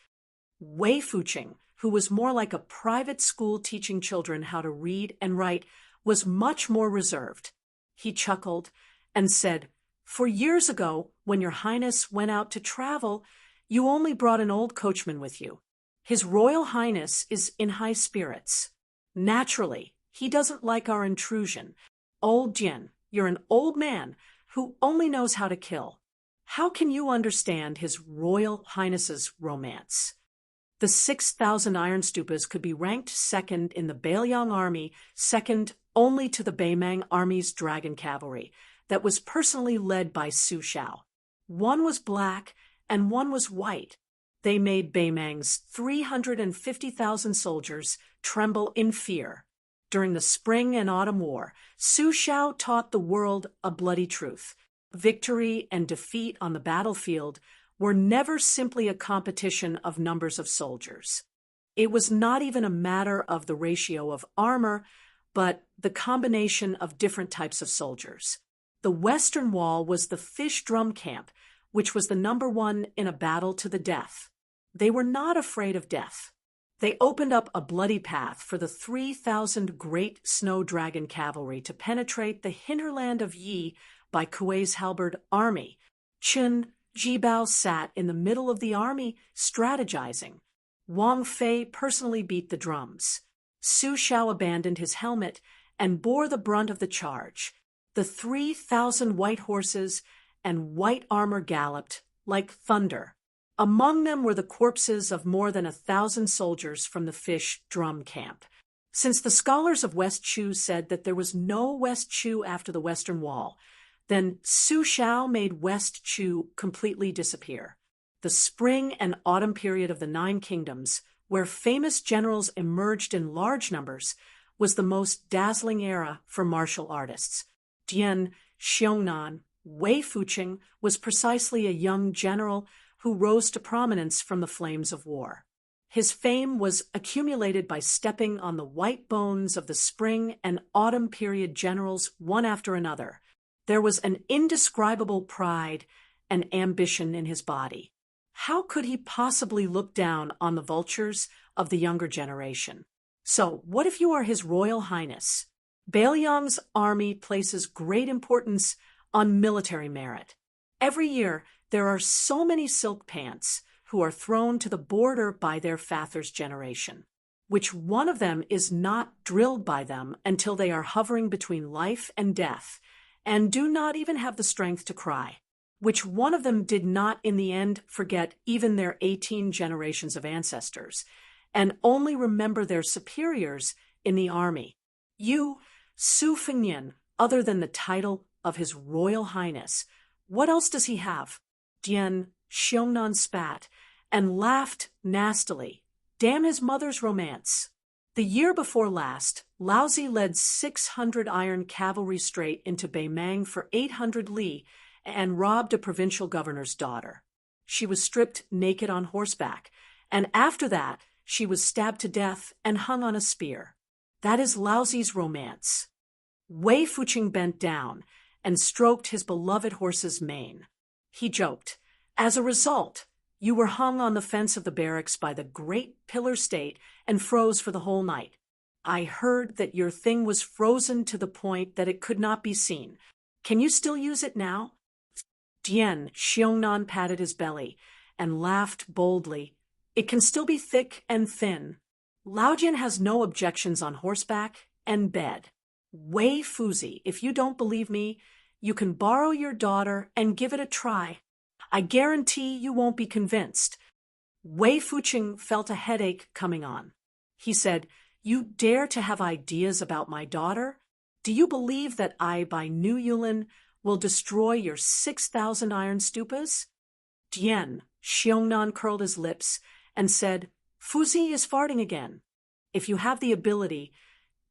Wei Fuqing, who was more like a private school teaching children how to read and write, was much more reserved. He chuckled and said, "For years ago, when your Highness went out to travel, you only brought an old coachman with you. His Royal Highness is in high spirits. Naturally, he doesn't like our intrusion. Old Jian, you're an old man who only knows how to kill. How can you understand His Royal Highness's romance? The 6,000 iron stupas could be ranked second in the Baelyang army, second only to the Baemang army's dragon cavalry, that was personally led by Su Shao. One was black and one was white. They made Baemang's 350,000 soldiers tremble in fear. During the Spring and Autumn War, Su Shao taught the world a bloody truth. Victory and defeat on the battlefield were never simply a competition of numbers of soldiers. It was not even a matter of the ratio of armor, but the combination of different types of soldiers. The Western Wall was the fish drum camp, which was the number one in a battle to the death. They were not afraid of death. They opened up a bloody path for the 3,000 great snow dragon cavalry to penetrate the hinterland of Yi by Kuei's halberd army. Qin Jibao sat in the middle of the army, strategizing. Wang Fei personally beat the drums. Su Shao abandoned his helmet and bore the brunt of the charge. The 3,000 white horses and white armor galloped like thunder. Among them were the corpses of more than 1,000 soldiers from the fish drum camp. Since the scholars of West Chu said that there was no West Chu after the Western Wall, then Su Shao made West Chu completely disappear. The spring and autumn period of the Nine Kingdoms, where famous generals emerged in large numbers, was the most dazzling era for martial artists. Dian Xiongnan Wei Fuqing was precisely a young general who rose to prominence from the flames of war. His fame was accumulated by stepping on the white bones of the spring and autumn period generals one after another. There was an indescribable pride and ambition in his body. How could he possibly look down on the vultures of the younger generation? So, what if you are His Royal Highness? Baelyang's army places great importance on military merit. Every year, there are so many silk pants who are thrown to the border by their father's generation. Which one of them is not drilled by them until they are hovering between life and death, and do not even have the strength to cry? Which one of them did not in the end forget even their 18 generations of ancestors, and only remember their superiors in the army? You, Su Fengnian, other than the title of His Royal Highness, what else does he have? Dian Xiongnan spat and laughed nastily. Damn his mother's romance. The year before last, Laozi led 600 iron cavalry straight into Baemang for 800 li and robbed a provincial governor's daughter. She was stripped naked on horseback, and after that, she was stabbed to death and hung on a spear. That is Laozi's romance. Wei Fuqing bent down and stroked his beloved horse's mane. He joked, "As a result, you were hung on the fence of the barracks by the great pillar state and froze for the whole night. I heard that your thing was frozen to the point that it could not be seen. Can you still use it now?" Dian Xiongnan patted his belly and laughed boldly. "It can still be thick and thin. Laojian has no objections on horseback and bed. Wei Fuzi, if you don't believe me, you can borrow your daughter and give it a try. I guarantee you won't be convinced." Wei Fuqing felt a headache coming on. He said, "You dare to have ideas about my daughter? Do you believe that I, by New Yulin, will destroy your 6,000 iron stupas?" Dian Xiongnan curled his lips and said, "Fuzi is farting again. If you have the ability,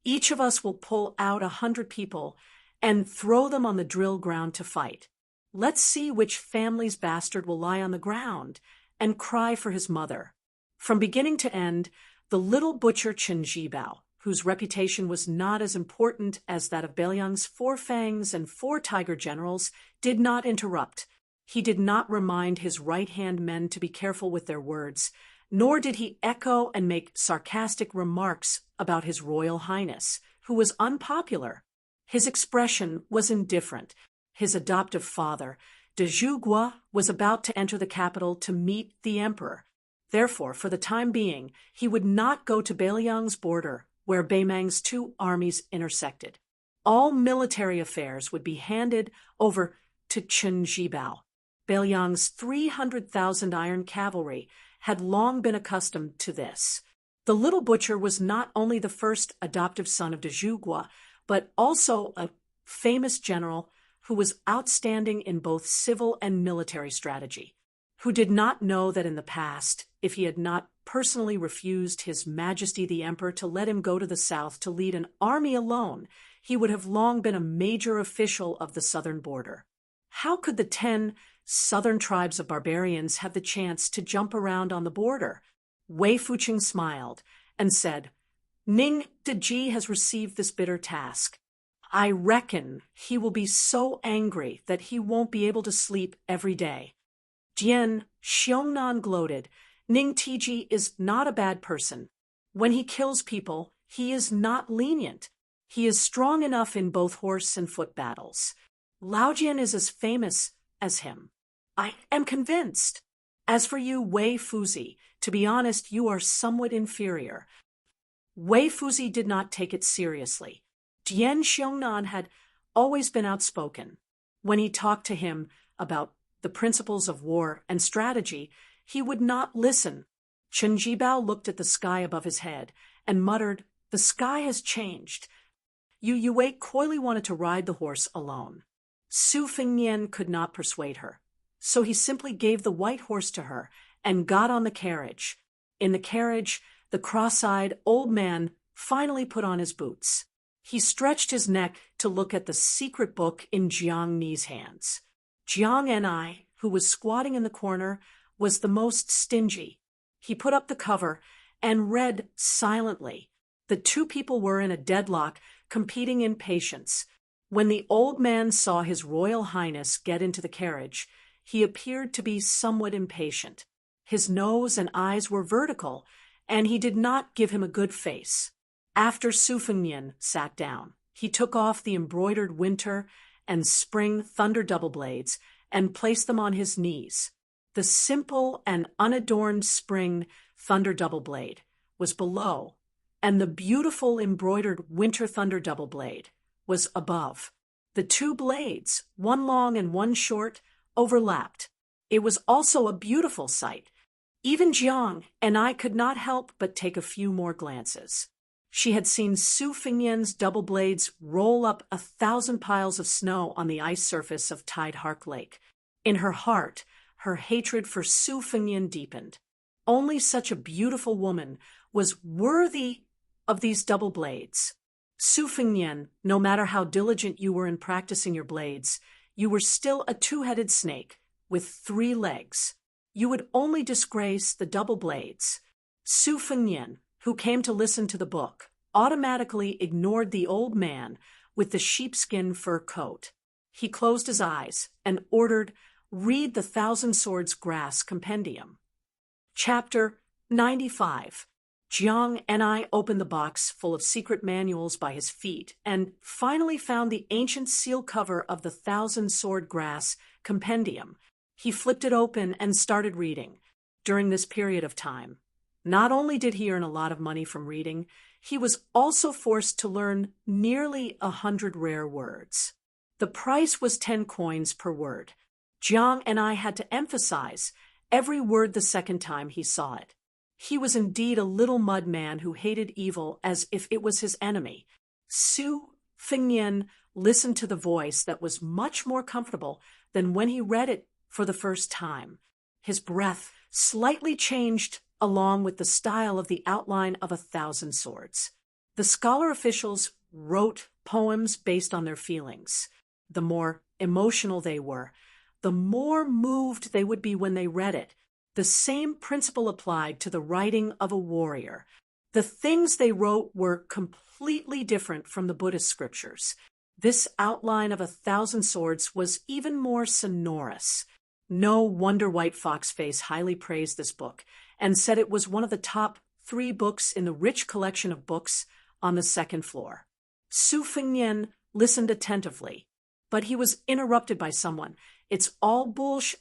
each of us will pull out 100 people and throw them on the drill ground to fight. Let's see which family's bastard will lie on the ground and cry for his mother." From beginning to end, the little butcher Chen Jibao, whose reputation was not as important as that of Baelyang's 4 fangs and 4 tiger generals, did not interrupt. He did not remind his right-hand men to be careful with their words, nor did he echo and make sarcastic remarks about His Royal Highness, who was unpopular. His expression was indifferent. His adoptive father, de Zhugua, was about to enter the capital to meet the emperor. Therefore, for the time being, he would not go to Baelyang's border, where Baemang's 2 armies intersected. All military affairs would be handed over to Chunjibao. Bailiang's 300,000 iron cavalry had long been accustomed to this. The little butcher was not only the first adoptive son of de Zhugua, but also a famous general who was outstanding in both civil and military strategy, who did not know that in the past, if he had not personally refused His Majesty the Emperor to let him go to the south to lead an army alone, he would have long been a major official of the southern border. How could the 10 southern tribes of barbarians have the chance to jump around on the border? Wei Fuqing smiled and said, Ning Deji has received this bitter task. I reckon he will be so angry that he won't be able to sleep every day. Jian Xiongnan gloated, Ning Tiji is not a bad person. When he kills people, he is not lenient. He is strong enough in both horse and foot battles. Lao Jian is as famous as him. I am convinced. As for you, Wei Fuzi, to be honest, you are somewhat inferior. Wei Fuzi did not take it seriously. Jian Xiongnan had always been outspoken. When he talked to him about the principles of war and strategy, he would not listen. Chen Jibao looked at the sky above his head and muttered, The sky has changed. Yu Wei coyly wanted to ride the horse alone. Su Fengnian could not persuade her, so he simply gave the white horse to her and got on the carriage. In the carriage, the cross-eyed old man finally put on his boots. He stretched his neck to look at the secret book in Jiang Ni's hands. Jiang Ni, who was squatting in the corner, was the most stingy. He put up the cover and read silently. The two people were in a deadlock, competing in patience. When the old man saw His Royal Highness get into the carriage, he appeared to be somewhat impatient. His nose and eyes were vertical, and he did not give him a good face. After Su Fengnian sat down, he took off the embroidered winter and spring thunder double blades and placed them on his knees. The simple and unadorned spring thunder double blade was below, and the beautiful embroidered winter thunder double blade was above. The two blades, one long and one short, overlapped. It was also a beautiful sight. Even Jiang and I could not help but take a few more glances. She had seen Su Fengnian's double blades roll up 1,000 piles of snow on the ice surface of Tide Hark Lake. In her heart, her hatred for Su Fengnian deepened. Only such a beautiful woman was worthy of these double blades. Su Fengnian, no matter how diligent you were in practicing your blades, you were still a two-headed snake with 3 legs. You would only disgrace the double blades. Su Fengnian, who came to listen to the book, automatically ignored the old man with the sheepskin fur coat. He closed his eyes and ordered, Read the Thousand Swords Grass Compendium. Chapter 95. Jiang and I opened the box full of secret manuals by his feet and finally found the ancient seal cover of the Thousand Sword Grass Compendium. He flipped it open and started reading. During this period of time, not only did he earn a lot of money from reading, he was also forced to learn nearly 100 rare words. The price was 10 coins per word. Jiang and I had to emphasize every word the second time he saw it. He was indeed a little mud man who hated evil as if it was his enemy. Su Fengnian listened to the voice that was much more comfortable than when he read it for the first time. His breath slightly changed along with the style of the outline of 1,000 swords. The scholar officials wrote poems based on their feelings. The more emotional they were, the more moved they would be when they read it. The same principle applied to the writing of a warrior. The things they wrote were completely different from the Buddhist scriptures. This outline of 1,000 swords was even more sonorous. No wonder White Foxface highly praised this book and said it was one of the top 3 books in the rich collection of books on the 2nd floor. Su Fengnian listened attentively, but he was interrupted by someone. It's all bullsh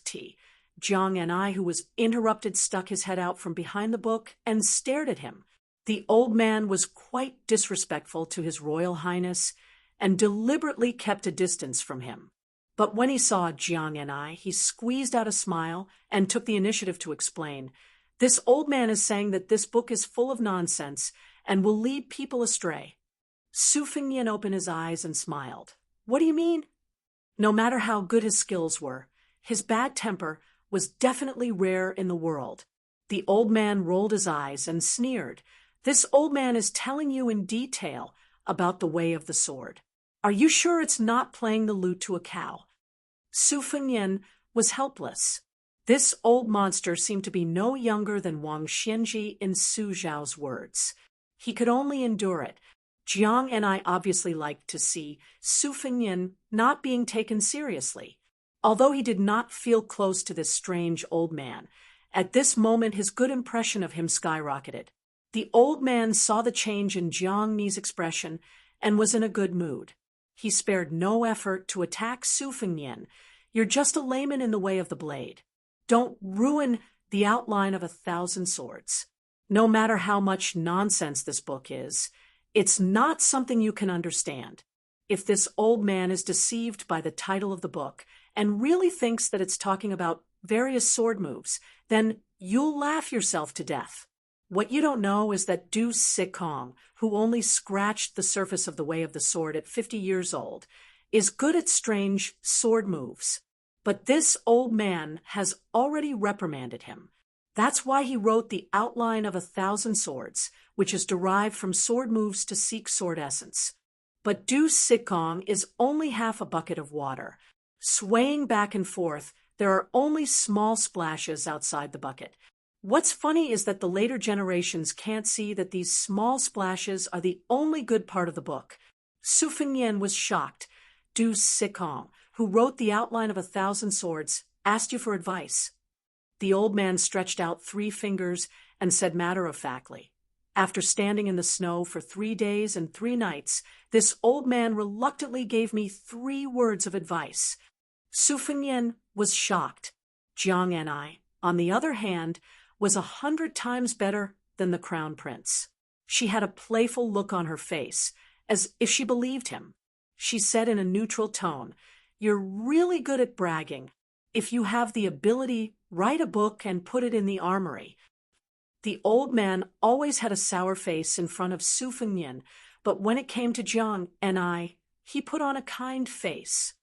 *T. Jiang and I, who was interrupted, stuck his head out from behind the book and stared at him. The old man was quite disrespectful to His Royal Highness and deliberately kept a distance from him. But when he saw Jiang and I, he squeezed out a smile and took the initiative to explain. This old man is saying that this book is full of nonsense and will lead people astray. Su Fengnian opened his eyes and smiled. What do you mean? No matter how good his skills were, his bad temper was definitely rare in the world. The old man rolled his eyes and sneered. This old man is telling you in detail about the way of the sword. Are you sure it's not playing the lute to a cow? Su Fengnian was helpless. This old monster seemed to be no younger than Wang Xianji in Su Zhao's words. He could only endure it. Jiang and I obviously liked to see Su Fengnian not being taken seriously. Although he did not feel close to this strange old man, at this moment his good impression of him skyrocketed. The old man saw the change in Jiang Ni's expression and was in a good mood. He spared no effort to attack Su Fengnian. You're just a layman in the way of the blade. Don't ruin the outline of 1,000 swords. No matter how much nonsense this book is, it's not something you can understand. If this old man is deceived by the title of the book and really thinks that it's talking about various sword moves, then you'll laugh yourself to death. What you don't know is that Du Sikong, who only scratched the surface of the way of the sword at 50 years old, is good at strange sword moves. But this old man has already reprimanded him. That's why he wrote the outline of 1,000 swords, which is derived from sword moves to seek sword essence. But Du Sikong is only half a bucket of water. Swaying back and forth, there are only small splashes outside the bucket. What's funny is that the later generations can't see that these small splashes are the only good part of the book. Su Fengnian was shocked. Du Sikong, who wrote the outline of 1,000 swords, asked you for advice. The old man stretched out 3 fingers and said matter-of-factly, after standing in the snow for 3 days and 3 nights, this old man reluctantly gave me 3 words of advice. Su Fengnian was shocked. Jiang and I, on the other hand, was 100 times better than the crown prince. She had a playful look on her face, as if she believed him. She said in a neutral tone, "You're really good at bragging. If you have the ability, write a book and put it in the armory." The old man always had a sour face in front of Su Fengnian, but when it came to Jiang and I, he put on a kind face.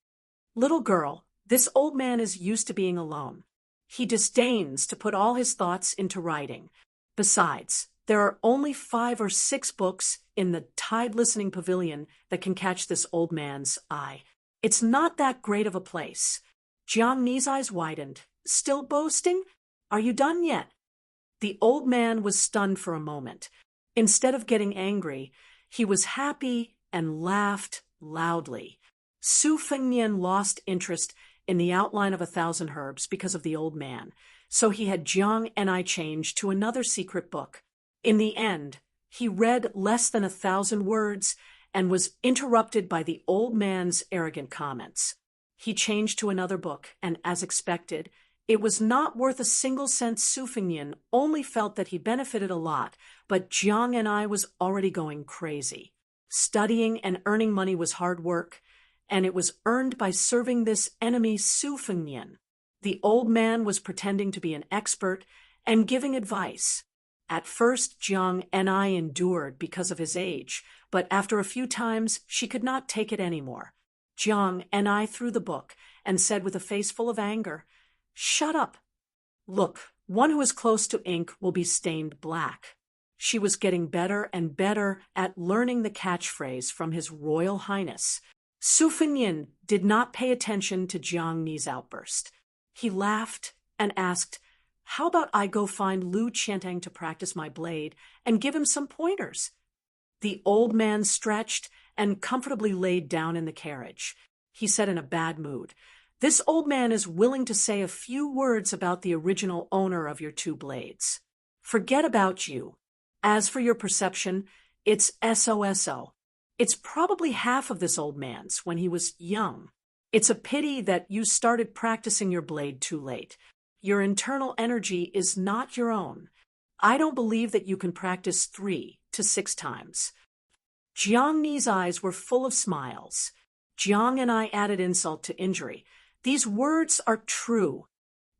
Little girl, this old man is used to being alone. He disdains to put all his thoughts into writing. Besides, there are only 5 or 6 books in the Tide Listening Pavilion that can catch this old man's eye. It's not that great of a place. Jiang Ni's eyes widened. Still boasting? Are you done yet? The old man was stunned for a moment. Instead of getting angry, he was happy and laughed loudly. Su Fengnian lost interest in the outline of 1,000 herbs because of the old man, so he had Jiang and I changed to another secret book. In the end, he read less than 1,000 words and was interrupted by the old man's arrogant comments. He changed to another book, and as expected, it was not worth a single cent. Su Fengnian only felt that he benefited a lot, but Jiang and I was already going crazy. Studying and earning money was hard work, and it was earned by serving this enemy Su Fengnian. The old man was pretending to be an expert and giving advice. At first, Jiang and I endured because of his age, but after a few times, she could not take it anymore. Jiang and I threw the book and said with a face full of anger, "Shut up. Look, one who is close to ink will be stained black." She was getting better and better at learning the catchphrase from His Royal Highness. Su Fengnian did not pay attention to Jiang Ni's outburst. He laughed and asked, "How about I go find Lu Qiantang to practice my blade and give him some pointers?" The old man stretched and comfortably laid down in the carriage. He said in a bad mood, "This old man is willing to say a few words about the original owner of your 2 blades. Forget about you. As for your perception, it's SOSO. It's probably half of this old man's when he was young. It's a pity that you started practicing your blade too late. Your internal energy is not your own. I don't believe that you can practice 3 to 6 times. Jiang Ni's eyes were full of smiles. Jiang and I added insult to injury. These words are true.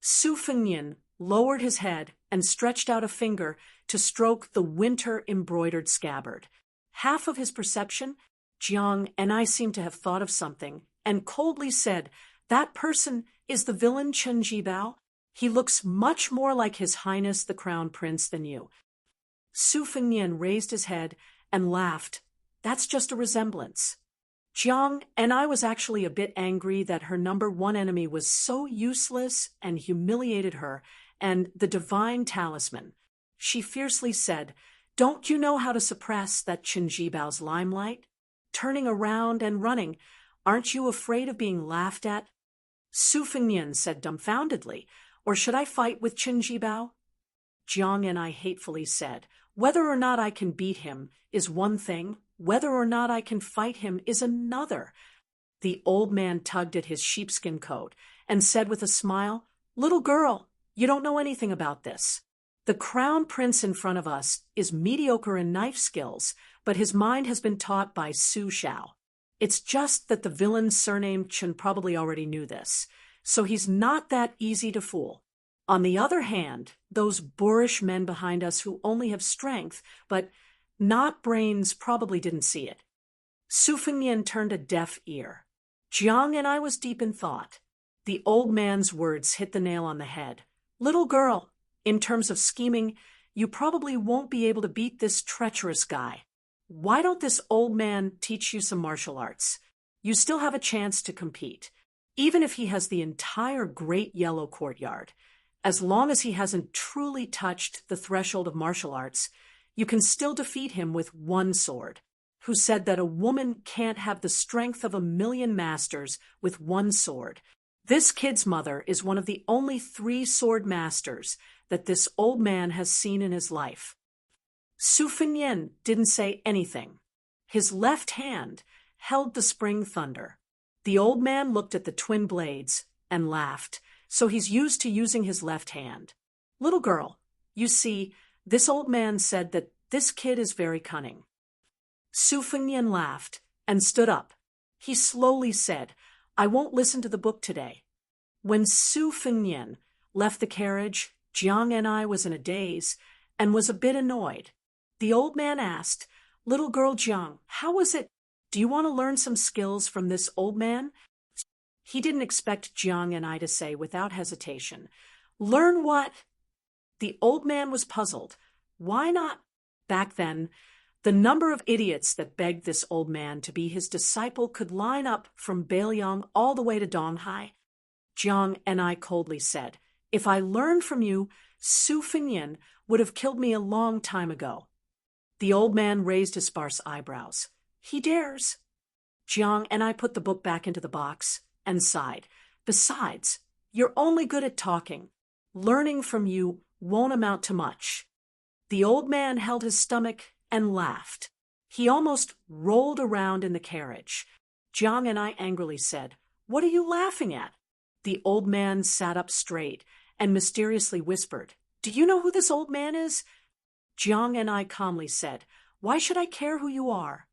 Su Fengnian lowered his head and stretched out a finger to stroke the winter-embroidered scabbard. Half of his perception, Jiang and I seemed to have thought of something, and coldly said, "That person is the villain Chen Jibao. He looks much more like His Highness the Crown Prince than you." Su Fengnian raised his head and laughed. "That's just a resemblance." Jiang and I was actually a bit angry that her number one enemy was so useless and humiliated her and the divine talisman. She fiercely said, "Don't you know how to suppress that Chen Jibao's limelight? Turning around and running, aren't you afraid of being laughed at?" Su Fengnian said dumbfoundedly, "Or should I fight with Chen Jibao?" Jiang and I hatefully said, "Whether or not I can beat him is one thing, whether or not I can fight him is another." The old man tugged at his sheepskin coat and said with a smile, "Little girl, you don't know anything about this. The crown prince in front of us is mediocre in knife skills, but his mind has been taught by Su Shao. It's just that the villain's surname Chen probably already knew this, so he's not that easy to fool. On the other hand, those boorish men behind us who only have strength, but not brains, probably didn't see it." Su Fengnian turned a deaf ear. Jiang and I was deep in thought. The old man's words hit the nail on the head. "Little girl, in terms of scheming, you probably won't be able to beat this treacherous guy. Why don't this old man teach you some martial arts? You still have a chance to compete, even if he has the entire Great Yellow Courtyard. As long as he hasn't truly touched the threshold of martial arts, you can still defeat him with one sword. Who said that a woman can't have the strength of 1,000,000 masters with one sword? This kid's mother is one of the only 3 sword masters that this old man has seen in his life." Su Fengnian didn't say anything. His left hand held the spring thunder. The old man looked at the twin blades and laughed, so he's used to using his left hand. "Little girl, you see, this old man said that this kid is very cunning." Su Fengnian laughed and stood up. He slowly said, "I won't listen to the book today." When Su Fengnian left the carriage, Jiang and I was in a daze and was a bit annoyed. The old man asked, "Little girl Jiang, how was it? Do you want to learn some skills from this old man?" He didn't expect Jiang and I to say without hesitation, "Learn what?" The old man was puzzled. Why not? Back then, the number of idiots that begged this old man to be his disciple could line up from Beiliang all the way to Donghai. Jiang and I coldly said, "If I learned from you, Su Fengnian would have killed me a long time ago." The old man raised his sparse eyebrows. "He dares." Jiang and I put the book back into the box and sighed. "Besides, you're only good at talking. Learning from you won't amount to much." The old man held his stomach and laughed. He almost rolled around in the carriage. Jiang and I angrily said, "What are you laughing at?" The old man sat up straight and mysteriously whispered, "Do you know who this old man is?" Jiang and I calmly said, "Why should I care who you are?"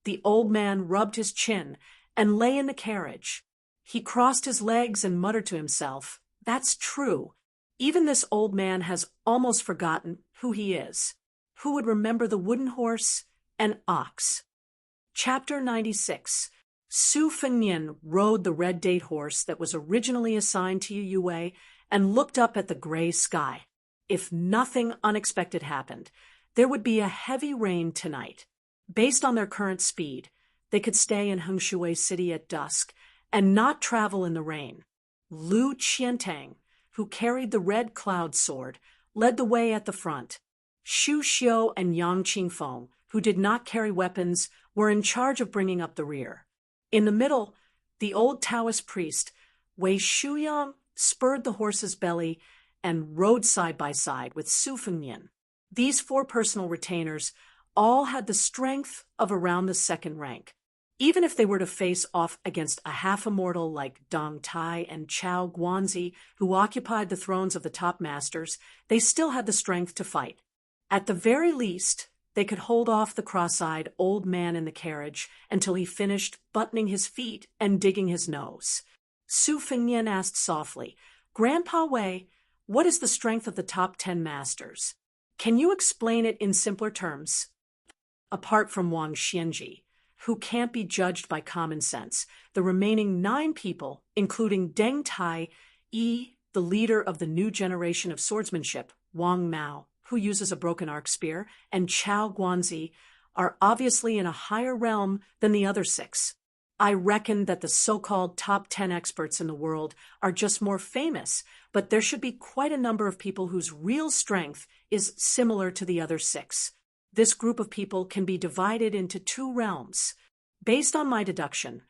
The old man rubbed his chin and lay in the carriage. He crossed his legs and muttered to himself, "That's true. Even this old man has almost forgotten who he is. Who would remember the wooden horse and ox?" Chapter 96. Su Fengnian rode the red date horse that was originally assigned to Yue and looked up at the gray sky. If nothing unexpected happened, there would be a heavy rain tonight. Based on their current speed, they could stay in Hengshui City at dusk and not travel in the rain. Lu Qiantang, who carried the red cloud sword, led the way at the front. Xu Xiu and Yang Qingfeng, who did not carry weapons, were in charge of bringing up the rear. In the middle, the old Taoist priest, Wei Shuyang, spurred the horse's belly and rode side by side with Su Fengnian. These 4 personal retainers all had the strength of around the second rank. Even if they were to face off against a half-immortal like Dong Tai and Chao Guanzi, who occupied the thrones of the top masters, they still had the strength to fight. At the very least, they could hold off the cross-eyed old man in the carriage until he finished buttoning his feet and digging his nose. Su Fengnian asked softly, "Grandpa Wei, what is the strength of the top 10 masters? Can you explain it in simpler terms?" Apart from Wang Xianji, who can't be judged by common sense, the remaining 9 people, including Deng Tai Yi, the leader of the new generation of swordsmanship, Wang Mao, who uses a broken arc spear, and Chao Guanzi, are obviously in a higher realm than the other 6. I reckon that the so-called top 10 experts in the world are just more famous, but there should be quite a number of people whose real strength is similar to the other 6. This group of people can be divided into 2 realms. Based on my deduction,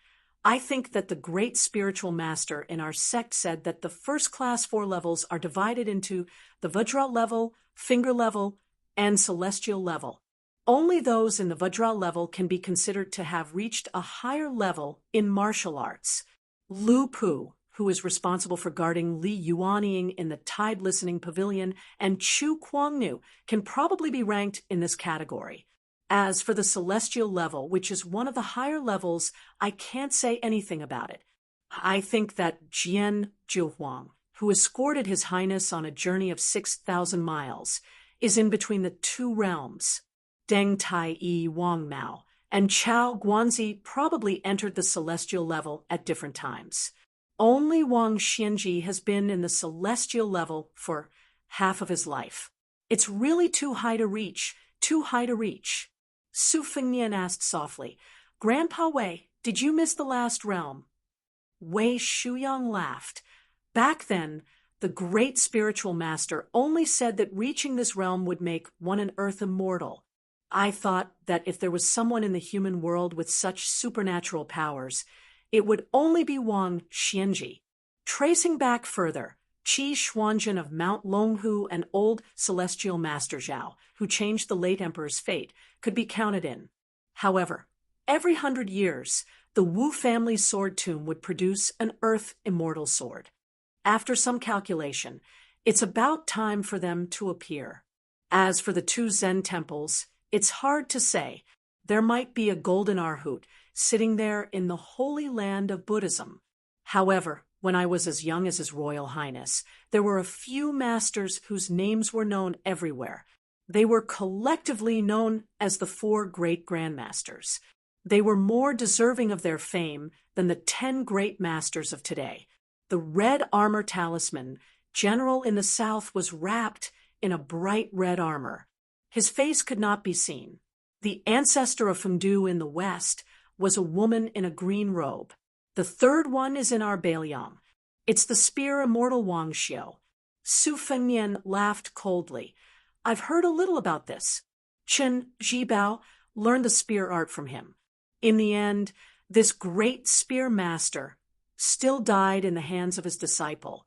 I think that the great spiritual master in our sect said that the first-class 4 levels are divided into the Vajra level, finger level, and celestial level. Only those in the Vajra level can be considered to have reached a higher level in martial arts. Lu Pu, who is responsible for guarding Li Yuanying in the Tide Listening Pavilion, and Chu Kuangnu can probably be ranked in this category. As for the celestial level, which is one of the higher levels, I can't say anything about it. I think that Jian Zhuhuang, who escorted His Highness on a journey of 6,000 miles, is in between the 2 realms. Deng Tai Yi Wang Mao and Chao Guanzi probably entered the celestial level at different times. Only Wang Xianji has been in the celestial level for half of his life. It's really too high to reach, too high to reach. Su Fengnian asked softly, "Grandpa Wei, did you miss the last realm?" Wei Shuyang laughed. Back then, the great spiritual master only said that reaching this realm would make one on earth immortal. I thought that if there was someone in the human world with such supernatural powers, it would only be Wang Xianji. Tracing back further, Qi Xuanzhen of Mount Longhu and old celestial master Zhao, who changed the late emperor's fate, could be counted in. However, every 100 years, the Wu family sword tomb would produce an earth immortal sword. After some calculation, it's about time for them to appear. As for the 2 Zen temples, it's hard to say. There might be a golden Arhut sitting there in the holy land of Buddhism. However, when I was as young as His Royal Highness, there were a few masters whose names were known everywhere. They were collectively known as the 4 great grandmasters. They were more deserving of their fame than the 10 great masters of today. The red armor talisman, general in the south, was wrapped in a bright red armor. His face could not be seen. The ancestor of Fengdu in the west was a woman in a green robe. The 3rd one is in our Bailiang. It's the spear immortal Wang Xiu. Su Fengnian laughed coldly. I've heard a little about this. Chen Zhibao learned the spear art from him. In the end, this great spear master still died in the hands of his disciple.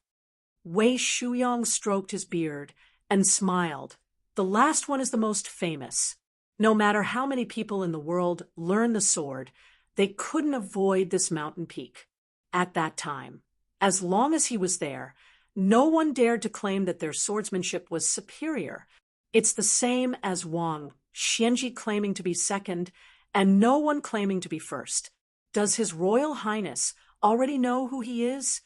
Wei Shuyang stroked his beard and smiled. The last one is the most famous. No matter how many people in the world learn the sword, they couldn't avoid this mountain peak. At that time, as long as he was there, no one dared to claim that their swordsmanship was superior. It's the same as Wang Xianji claiming to be second, and no one claiming to be first. Does His Royal Highness already know who he is?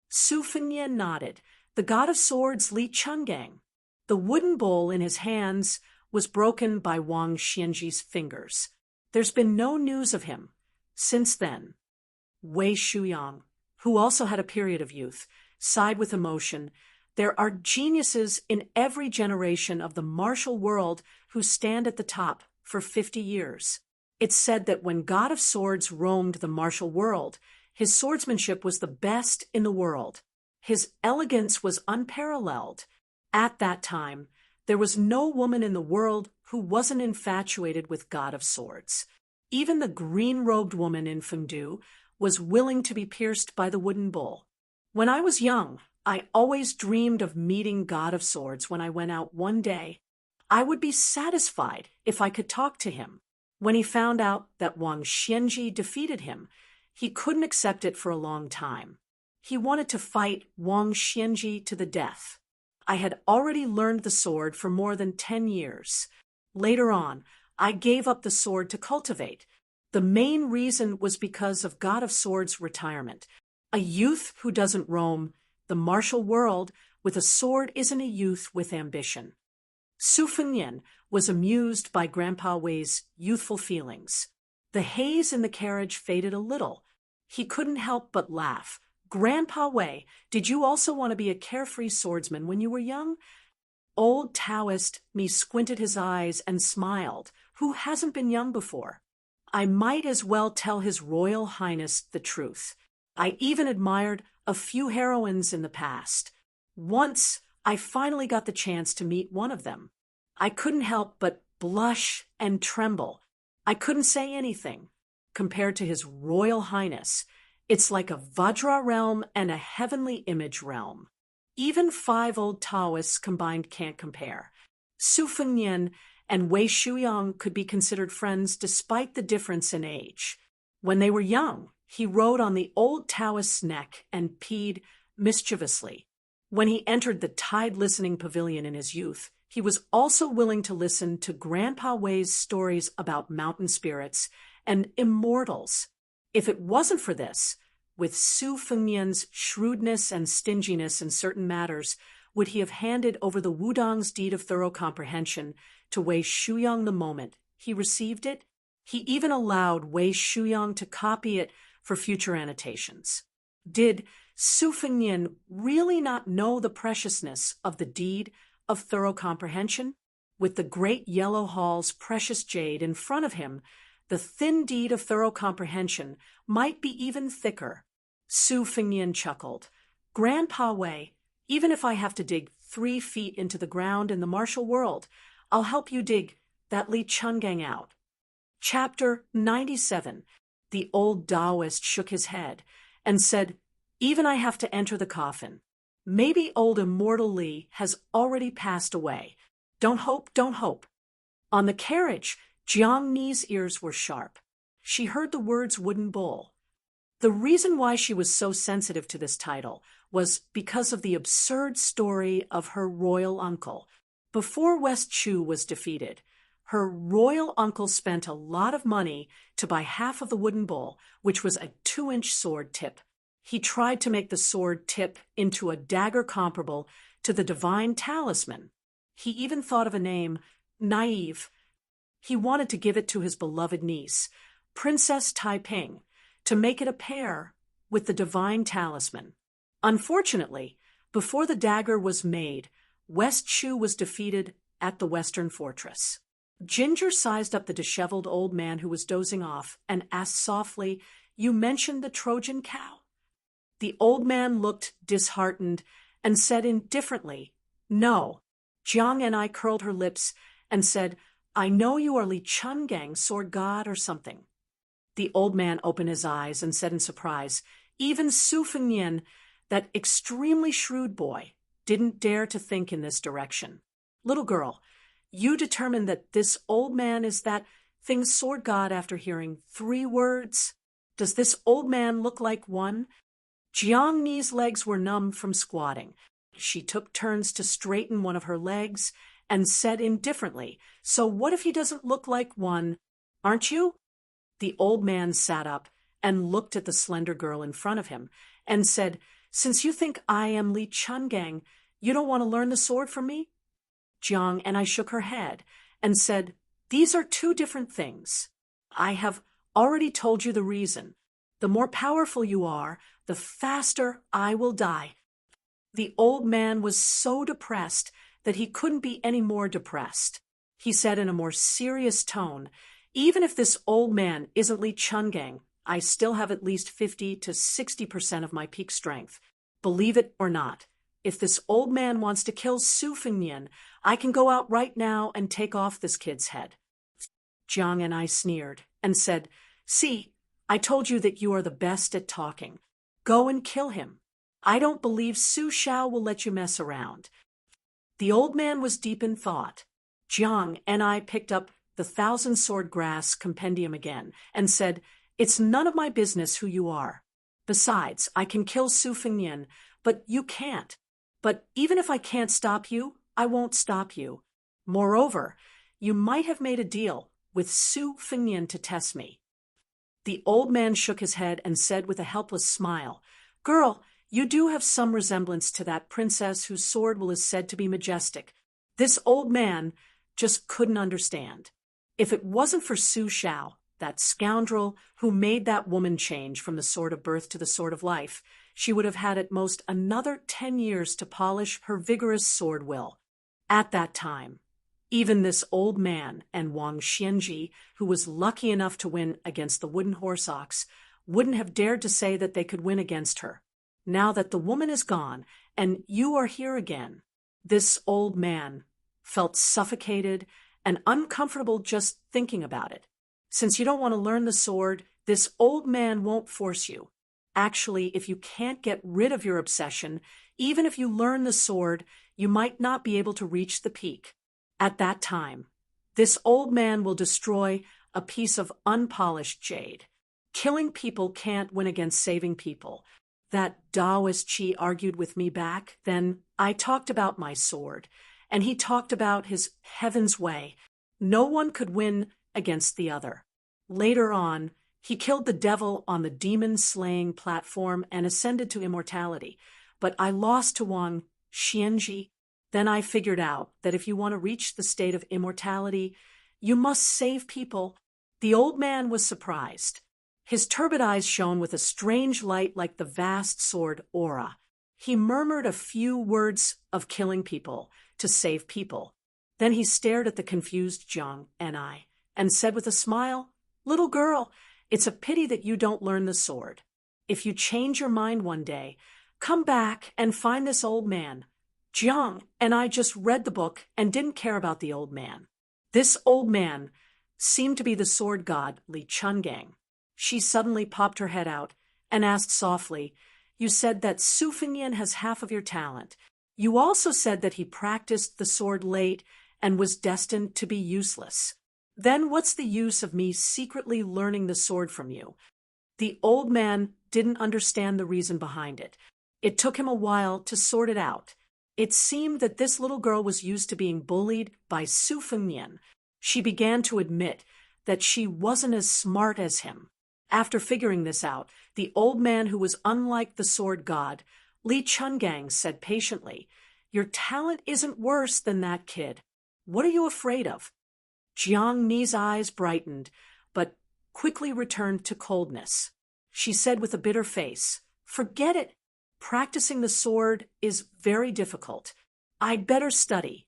Su Fengnian nodded. The god of swords, Li Chungang. The wooden bowl in his hands was broken by Wang Xianji's fingers. There's been no news of him since then. Wei Shuyang, who also had a period of youth, sighed with emotion. There are geniuses in every generation of the martial world who stand at the top for 50 years. It's said that when God of Swords roamed the martial world, his swordsmanship was the best in the world. His elegance was unparalleled. At that time, there was no woman in the world who wasn't infatuated with God of Swords. Even the green-robed woman in Fengdu was willing to be pierced by the wooden bull. When I was young, I always dreamed of meeting God of Swords when I went out one day. I would be satisfied if I could talk to him. When he found out that Wang Xianji defeated him, he couldn't accept it for a long time. He wanted to fight Wang Xianji to the death. I had already learned the sword for more than 10 years. Later on, I gave up the sword to cultivate. The main reason was because of God of Swords' retirement. A youth who doesn't roam the martial world with a sword isn't a youth with ambition. Su Fengnian was amused by Grandpa Wei's youthful feelings. The haze in the carriage faded a little. He couldn't help but laugh. Grandpa Wei, did you also want to be a carefree swordsman when you were young? Old Taoist me squinted his eyes and smiled. Who hasn't been young before? I might as well tell His Royal Highness the truth. I even admired a few heroines in the past. Once, I finally got the chance to meet one of them. I couldn't help but blush and tremble. I couldn't say anything. Compared to His Royal Highness, it's like a Vajra realm and a heavenly image realm. Even 5 old Taoists combined can't compare. Su Fengnian and Wei Shuyang could be considered friends despite the difference in age. When they were young, he rode on the old Taoist's neck and peed mischievously. When he entered the tide-listening pavilion in his youth, he was also willing to listen to Grandpa Wei's stories about mountain spirits and immortals. If it wasn't for this, with Su Fengnian's shrewdness and stinginess in certain matters, would he have handed over the Wudong's deed of thorough comprehension to Wei Shuyang the moment he received it? He even allowed Wei Shuyang to copy it for future annotations. Did Su Fengnian really not know the preciousness of the deed of thorough comprehension? With the great yellow hall's precious jade in front of him, the thin deed of thorough comprehension might be even thicker. Su Fengnian chuckled. Grandpa Wei, even if I have to dig 3 feet into the ground in the martial world, I'll help you dig that Li Chungang out. Chapter 97. The old Taoist shook his head and said, even I have to enter the coffin. Maybe old immortal Li has already passed away. Don't hope, don't hope. On the carriage, Jiang Ni's ears were sharp. She heard the words wooden bull. The reason why she was so sensitive to this title was because of the absurd story of her royal uncle. Before West Chu was defeated, her royal uncle spent a lot of money to buy half of the wooden bull, which was a 2-inch sword tip. He tried to make the sword tip into a dagger comparable to the divine talisman. He even thought of a name, Naive. He wanted to give it to his beloved niece, Princess Taiping, to make it a pair with the divine talisman. Unfortunately, before the dagger was made, West Chu was defeated at the Western Fortress. Ginger sized up the disheveled old man who was dozing off and asked softly, "You mentioned the Trojan cow?" The old man looked disheartened and said indifferently, "No." Jiang and I curled her lips and said, "I know you are Li Chungang, sword god or something." The old man opened his eyes and said in surprise, even Su Fengnian, that extremely shrewd boy, didn't dare to think in this direction. "Little girl, you determined that this old man is that thing sword god after hearing 3 words? Does this old man look like one?" Jiang Ni's legs were numb from squatting. She took turns to straighten one of her legs and said indifferently, "So what if he doesn't look like one? Aren't you?" The old man sat up and looked at the slender girl in front of him and said, "Since you think I am Li Chungang, you don't want to learn the sword from me?" Jiang and I shook her head and said, "These are 2 different things. I have already told you the reason. The more powerful you are, the faster I will die." The old man was so depressed that he couldn't be any more depressed. He said in a more serious tone, "Even if this old man isn't Li Chungang, I still have at least 50 to 60% of my peak strength. Believe it or not, if this old man wants to kill Su Fengnian, I can go out right now and take off this kid's head." Jiang and I sneered and said, "See, I told you that you are the best at talking. Go and kill him. I don't believe Su Shao will let you mess around." The old man was deep in thought. Jiang and I picked up the 1,000 Sword Grass compendium again and said, "It's none of my business who you are. Besides, I can kill Su Fengnian, but you can't. But even if I can't stop you, I won't stop you. Moreover, You might have made a deal with Su Fengnian to test me. The old man shook his head and said with a helpless smile, Girl, you do have some resemblance to that princess whose sword is said to be majestic. This old man just couldn't understand. If it wasn't for Su Shao, that scoundrel who made that woman change from the sword of birth to the sword of life, she would have had at most another 10 years to polish her vigorous sword will. At that time, even this old man and Wang Xianji, who was lucky enough to win against the wooden horse ox, wouldn't have dared to say that they could win against her. Now that the woman is gone and you are here again, this old man felt suffocated and uncomfortable just thinking about it. Since you don't want to learn the sword, this old man won't force you. Actually, if you can't get rid of your obsession, even if you learn the sword, you might not be able to reach the peak. At that time, this old man will destroy a piece of unpolished jade. Killing people can't win against saving people. That Taoist Qi argued with me back. Then I talked about my sword, and he talked about his heaven's way. No one could win against the other. Later on, he killed the devil on the demon-slaying platform and ascended to immortality. But I lost to Wang Xianji. Then I figured out that if you want to reach the state of immortality, you must save people. The old man was surprised. His turbid eyes shone with a strange light like the vast sword aura. He murmured a few words of killing people to save people. Then he stared at the confused Jiang and I, and said with a smile, Little girl, it's a pity that you don't learn the sword. If you change your mind one day, come back and find this old man. Jiang and I just read the book and didn't care about the old man. This old man seemed to be the sword god Li Chungang. She suddenly popped her head out and asked softly, You said that Su Fengnian has half of your talent. You also said that he practiced the sword late and was destined to be useless. Then what's the use of me secretly learning the sword from you? The old man didn't understand the reason behind it. It took him a while to sort it out. It seemed that this little girl was used to being bullied by Su Fengnian. She began to admit that she wasn't as smart as him. After figuring this out, the old man, who was unlike the sword god, Li Chungang, said patiently, Your talent isn't worse than that kid. What are you afraid of? Jiang Ni's eyes brightened, but quickly returned to coldness. She said with a bitter face, Forget it. Practicing the sword is very difficult. I'd better study.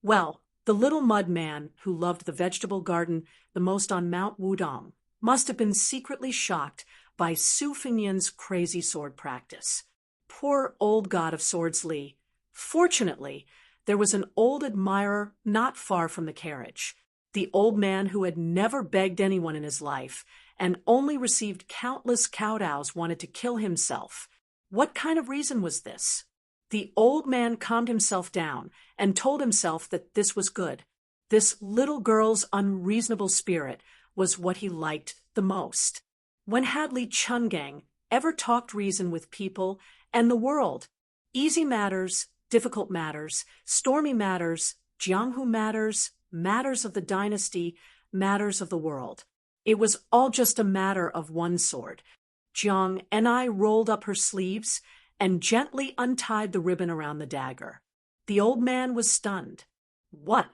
Well, the little mud man who loved the vegetable garden the most on Mount Wudong must have been secretly shocked by Su Fengnian's crazy sword practice. Poor old god of swords Li. Fortunately, there was an old admirer not far from the carriage. The old man who had never begged anyone in his life and only received countless kowtows wanted to kill himself. What kind of reason was this? The old man calmed himself down and told himself that this was good. This little girl's unreasonable spirit was what he liked the most. When had Li Chungang ever talked reason with people and the world? Easy matters, difficult matters, stormy matters, Jianghu matters, matters of the dynasty, matters of the world. It was all just a matter of one sword. Jiang and I rolled up her sleeves and gently untied the ribbon around the dagger. The old man was stunned. What?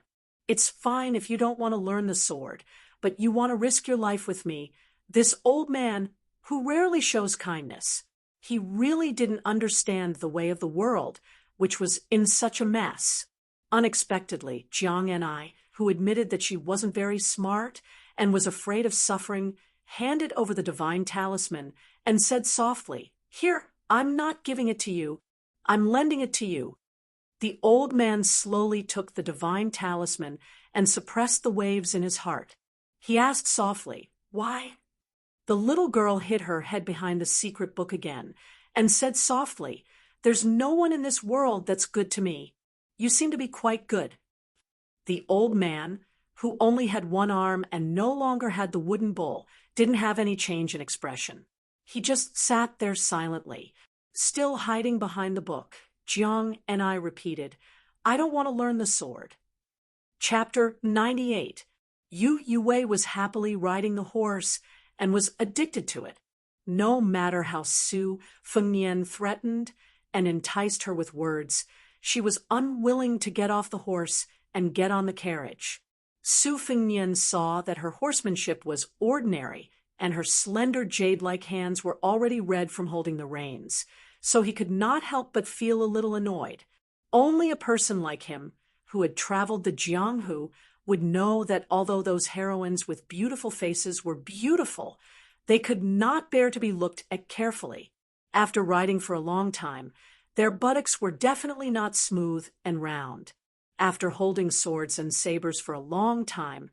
It's fine if you don't want to learn the sword, but you want to risk your life with me. This old man, who rarely shows kindness, he really didn't understand the way of the world, which was in such a mess. Unexpectedly, Jiang and I, who admitted that she wasn't very smart and was afraid of suffering, handed over the divine talisman and said softly, Here, I'm not giving it to you. I'm lending it to you. The old man slowly took the divine talisman and suppressed the waves in his heart. He asked softly, Why? The little girl hid her head behind the secret book again and said softly, There's no one in this world that's good to me. You seem to be quite good. The old man, who only had one arm and no longer had the wooden bowl, didn't have any change in expression. He just sat there silently, still hiding behind the book. Jiang and I repeated, I don't want to learn the sword. Chapter 98. Yu Yue was happily riding the horse and was addicted to it. No matter how Su Fengnian threatened and enticed her with words, she was unwilling to get off the horse and get on the carriage. Su Fengnian saw that her horsemanship was ordinary and her slender jade-like hands were already red from holding the reins, so he could not help but feel a little annoyed. Only a person like him, who had traveled the Jianghu, would know that although those heroines with beautiful faces were beautiful, they could not bear to be looked at carefully. After riding for a long time, their buttocks were definitely not smooth and round. After holding swords and sabers for a long time,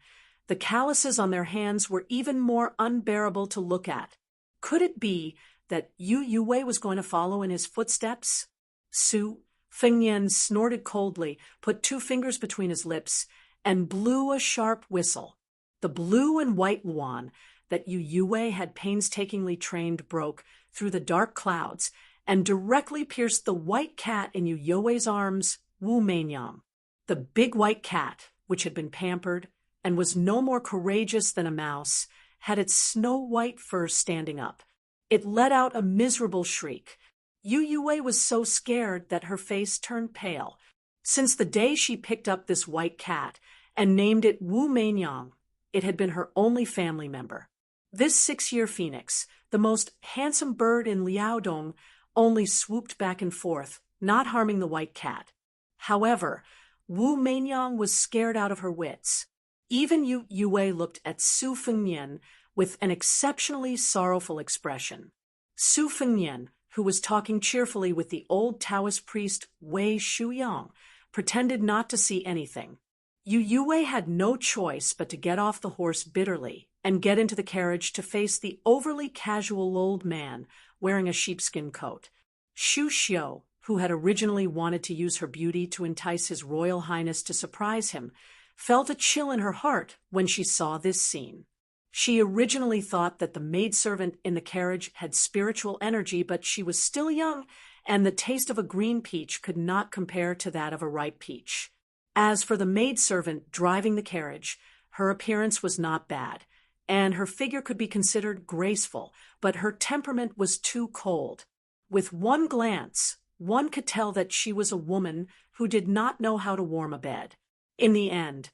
the calluses on their hands were even more unbearable to look at. Could it be that Yu Yue was going to follow in his footsteps? Su Fengnian snorted coldly, put 2 fingers between his lips, and blew a sharp whistle. The blue and white luan that Yu Yue had painstakingly trained broke through the dark clouds and directly pierced the white cat in Yu Yue's arms, Wu Meinyang. The big white cat, which had been pampered and was no more courageous than a mouse, had its snow-white fur standing up. It let out a miserable shriek. Yu Yue was so scared that her face turned pale. Since the day she picked up this white cat and named it Wu Meinyang, it had been her only family member. This 6-year phoenix, the most handsome bird in Liaodong, only swooped back and forth, not harming the white cat. However, Wu Meinyang was scared out of her wits. Even Yu Yue looked at Su Fengnian with an exceptionally sorrowful expression. Su Fengnian, who was talking cheerfully with the old Taoist priest Wei Shuyang, pretended not to see anything. Yu Yue had no choice but to get off the horse bitterly and get into the carriage to face the overly casual old man wearing a sheepskin coat. Shu Xiu, who had originally wanted to use her beauty to entice His Royal Highness to surprise him, felt a chill in her heart when she saw this scene. She originally thought that the maidservant in the carriage had spiritual energy, but she was still young, and the taste of a green peach could not compare to that of a ripe peach. As for the maidservant driving the carriage, her appearance was not bad, and her figure could be considered graceful, but her temperament was too cold. With one glance, one could tell that she was a woman who did not know how to warm a bed. In the end,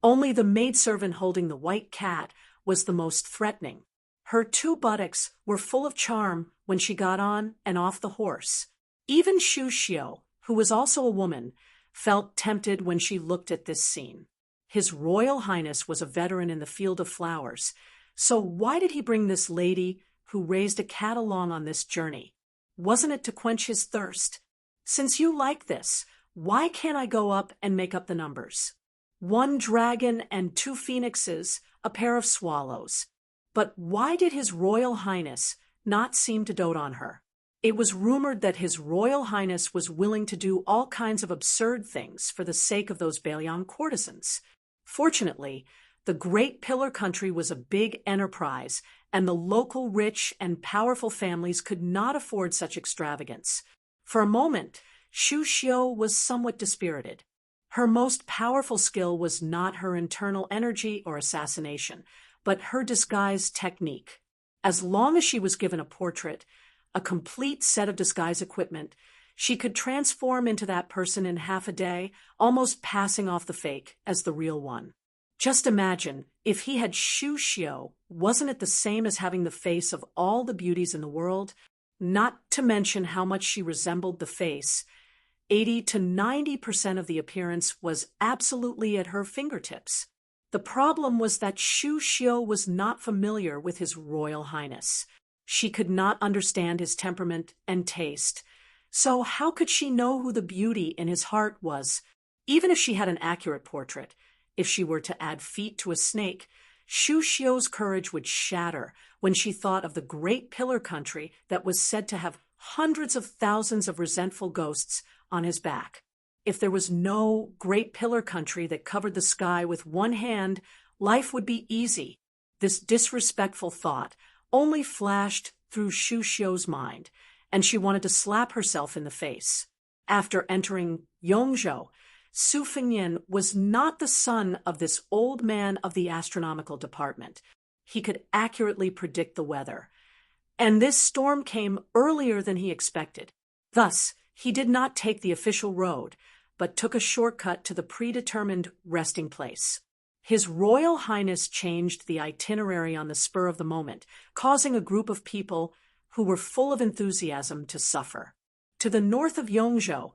only the maidservant holding the white cat was the most threatening. Her 2 buttocks were full of charm when she got on and off the horse. Even Shu Xiu, who was also a woman, felt tempted when she looked at this scene. His Royal Highness was a veteran in the field of flowers, so why did he bring this lady who raised a cat along on this journey? Wasn't it to quench his thirst? Since you like this, why can't I go up and make up the numbers? 1 dragon and 2 phoenixes, a pair of swallows. But why did His Royal Highness not seem to dote on her? It was rumored that His Royal Highness was willing to do all kinds of absurd things for the sake of those Bailiang courtesans. Fortunately, the Great Pillar Country was a big enterprise, and the local rich and powerful families could not afford such extravagance. For a moment, Shu Xiu was somewhat dispirited. Her most powerful skill was not her internal energy or assassination, but her disguise technique. As long as she was given a portrait, a complete set of disguise equipment, she could transform into that person in half a day, almost passing off the fake as the real one. Just imagine, if he had Shu Xiu, wasn't it the same as having the face of all the beauties in the world? Not to mention how much she resembled the face. 80 to 90% of the appearance was absolutely at her fingertips. The problem was that Shu Xiu was not familiar with His Royal Highness. She could not understand his temperament and taste. So how could she know who the beauty in his heart was? Even if she had an accurate portrait, if she were to add feet to a snake, Shu Xiu's courage would shatter when she thought of the Great Pillar Country that was said to have hundreds of thousands of resentful ghosts on his back. If there was no Great Pillar Country that covered the sky with one hand, life would be easy. This disrespectful thought only flashed through Shu Xiu's mind, and she wanted to slap herself in the face. After entering Yongzhou, Su Fengnian was not the son of this old man of the astronomical department. He could accurately predict the weather. And this storm came earlier than he expected. Thus, he did not take the official road, but took a shortcut to the predetermined resting place. His Royal Highness changed the itinerary on the spur of the moment, causing a group of people who were full of enthusiasm to suffer. To the north of Yongzhou,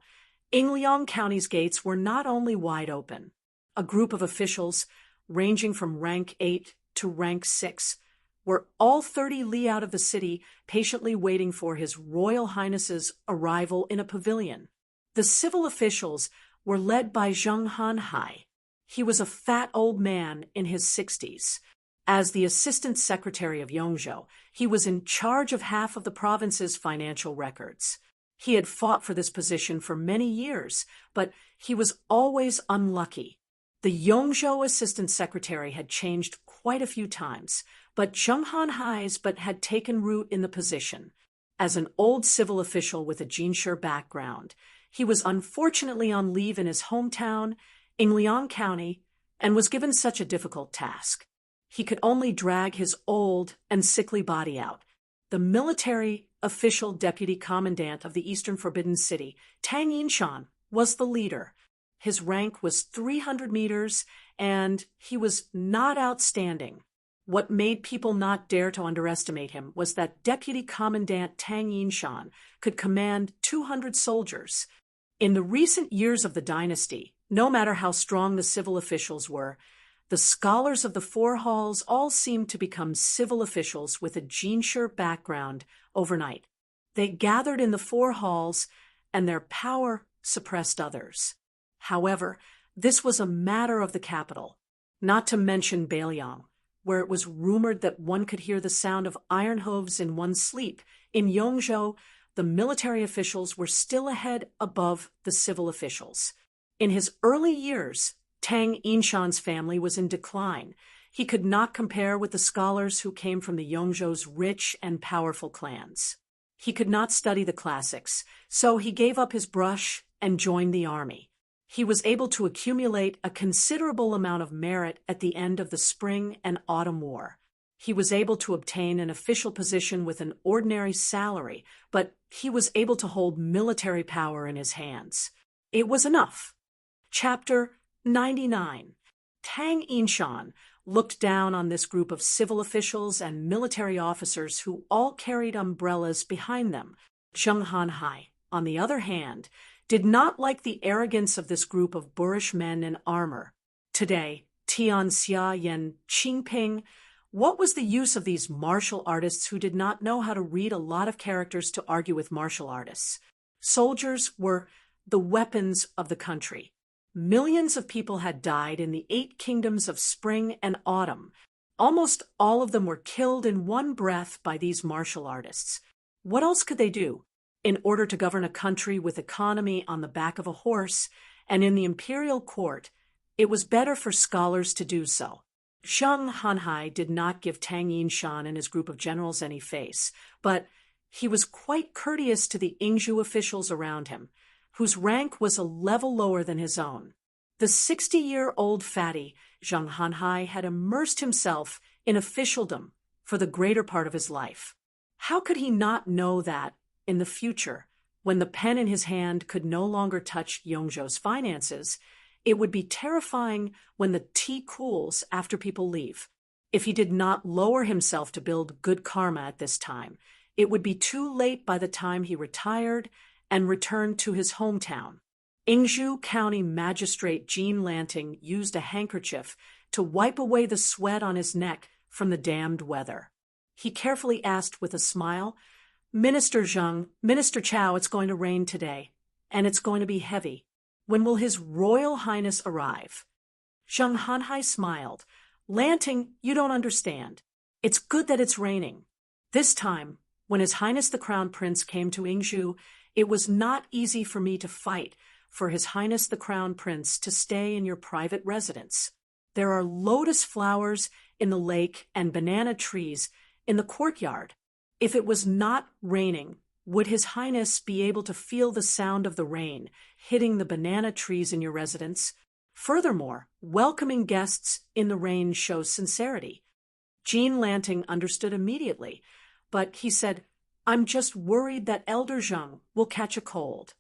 Yingliang County's gates were not only wide open. A group of officials, ranging from rank 8 to rank 6, were all 30 li out of the city, patiently waiting for His Royal Highness's arrival in a pavilion. The civil officials were led by Zheng Hanhai. He was a fat old man in his 60s. As the Assistant Secretary of Yongzhou, he was in charge of half of the province's financial records. He had fought for this position for many years, but he was always unlucky. The Yongzhou Assistant Secretary had changed quite a few times, but Zheng Hanhai's had taken root in the position. As an old civil official with a Jinshe background, he was unfortunately on leave in his hometown, Yingliang County, and was given such a difficult task. He could only drag his old and sickly body out. The military official deputy commandant of the Eastern Forbidden City, Tang Yinshan, was the leader. His rank was 300 meters, and he was not outstanding. What made people not dare to underestimate him was that Deputy Commandant Tang Yinshan could command 200 soldiers. In the recent years of the dynasty, no matter how strong the civil officials were, the scholars of the four halls all seemed to become civil officials with a Jinshe background overnight. They gathered in the four halls, and their power suppressed others. However, this was a matter of the capital, not to mention Beiliang, where it was rumored that one could hear the sound of iron hooves in one's sleep. In Yongzhou, the military officials were still ahead above the civil officials. In his early years, Tang Yinshan's family was in decline. He could not compare with the scholars who came from the Yongzhou's rich and powerful clans. He could not study the classics, so he gave up his brush and joined the army. He was able to accumulate a considerable amount of merit at the end of the Spring and Autumn War. He was able to obtain an official position with an ordinary salary, but he was able to hold military power in his hands. It was enough. Chapter 99. Tang Yinshan looked down on this group of civil officials and military officers who all carried umbrellas behind them. Zheng Hanhai, on the other hand, did not like the arrogance of this group of boorish men in armor. Today, Tian Xia Yan Qingping, what was the use of these martial artists who did not know how to read a lot of characters to argue with martial artists? Soldiers were the weapons of the country. Millions of people had died in the 8 kingdoms of spring and autumn. Almost all of them were killed in one breath by these martial artists. What else could they do? In order to govern a country with economy on the back of a horse, and in the imperial court, it was better for scholars to do so. Zheng Hanhai did not give Tang Yinshan and his group of generals any face, but he was quite courteous to the Yingzhou officials around him, whose rank was a level lower than his own. The 60-year-old fatty, Zheng Hanhai, had immersed himself in officialdom for the greater part of his life. How could he not know that, in the future, when the pen in his hand could no longer touch Yongzhou's finances, it would be terrifying when the tea cools after people leave. If he did not lower himself to build good karma at this time, it would be too late by the time he retired and returned to his hometown. Yingzhou County Magistrate Jean Lanting used a handkerchief to wipe away the sweat on his neck from the damned weather. He carefully asked with a smile, "Minister Zheng, Minister Chao, it's going to rain today, and it's going to be heavy. When will His Royal Highness arrive?" Zheng Hanhai smiled. "Lanting, you don't understand. It's good that it's raining. This time, when His Highness the Crown Prince came to Yingzhou, it was not easy for me to fight for His Highness the Crown Prince to stay in your private residence. There are lotus flowers in the lake and banana trees in the courtyard. If it was not raining, Would His Highness be able to feel the sound of the rain hitting the banana trees in your residence? Furthermore, welcoming guests in the rain shows sincerity. Jean Lanting understood immediately, but he said, "I'm just worried that Elder Zheng will catch a cold."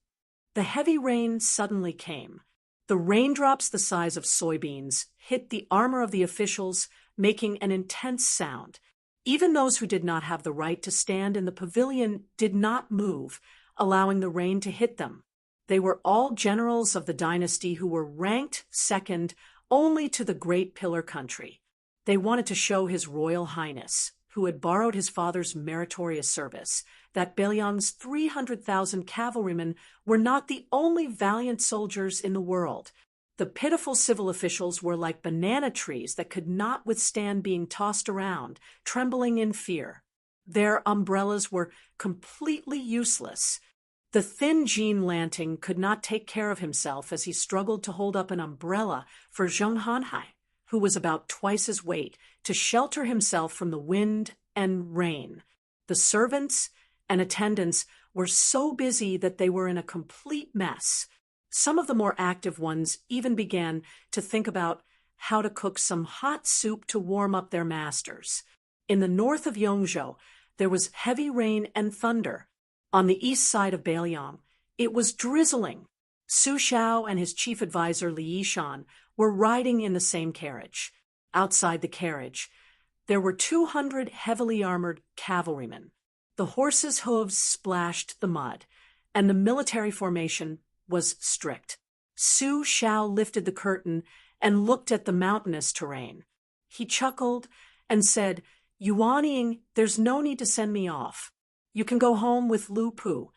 The heavy rain suddenly came. The raindrops the size of soybeans hit the armor of the officials, making an intense sound. Even those who did not have the right to stand in the pavilion did not move, allowing the rain to hit them. They were all generals of the dynasty who were ranked second only to the Great Pillar Country. They wanted to show His Royal Highness, who had borrowed his father's meritorious service, that Bailiang's 300,000 cavalrymen were not the only valiant soldiers in the world. The pitiful civil officials were like banana trees that could not withstand being tossed around, trembling in fear. Their umbrellas were completely useless. The thin Jean Lanting could not take care of himself as he struggled to hold up an umbrella for Zheng Hanhai, who was about twice his weight, to shelter himself from the wind and rain. The servants and attendants were so busy that they were in a complete mess. Some of the more active ones even began to think about how to cook some hot soup to warm up their masters. In the north of Yongzhou, there was heavy rain and thunder. On the east side of Bailiang, it was drizzling. Su Xiao and his chief advisor Li Yishan were riding in the same carriage. Outside the carriage, there were 200 heavily armored cavalrymen. The horses' hooves splashed the mud, and the military formation was strict. Su Xiao lifted the curtain and looked at the mountainous terrain. He chuckled and said, "Yuanying, there's no need to send me off. You can go home with Lu Pu."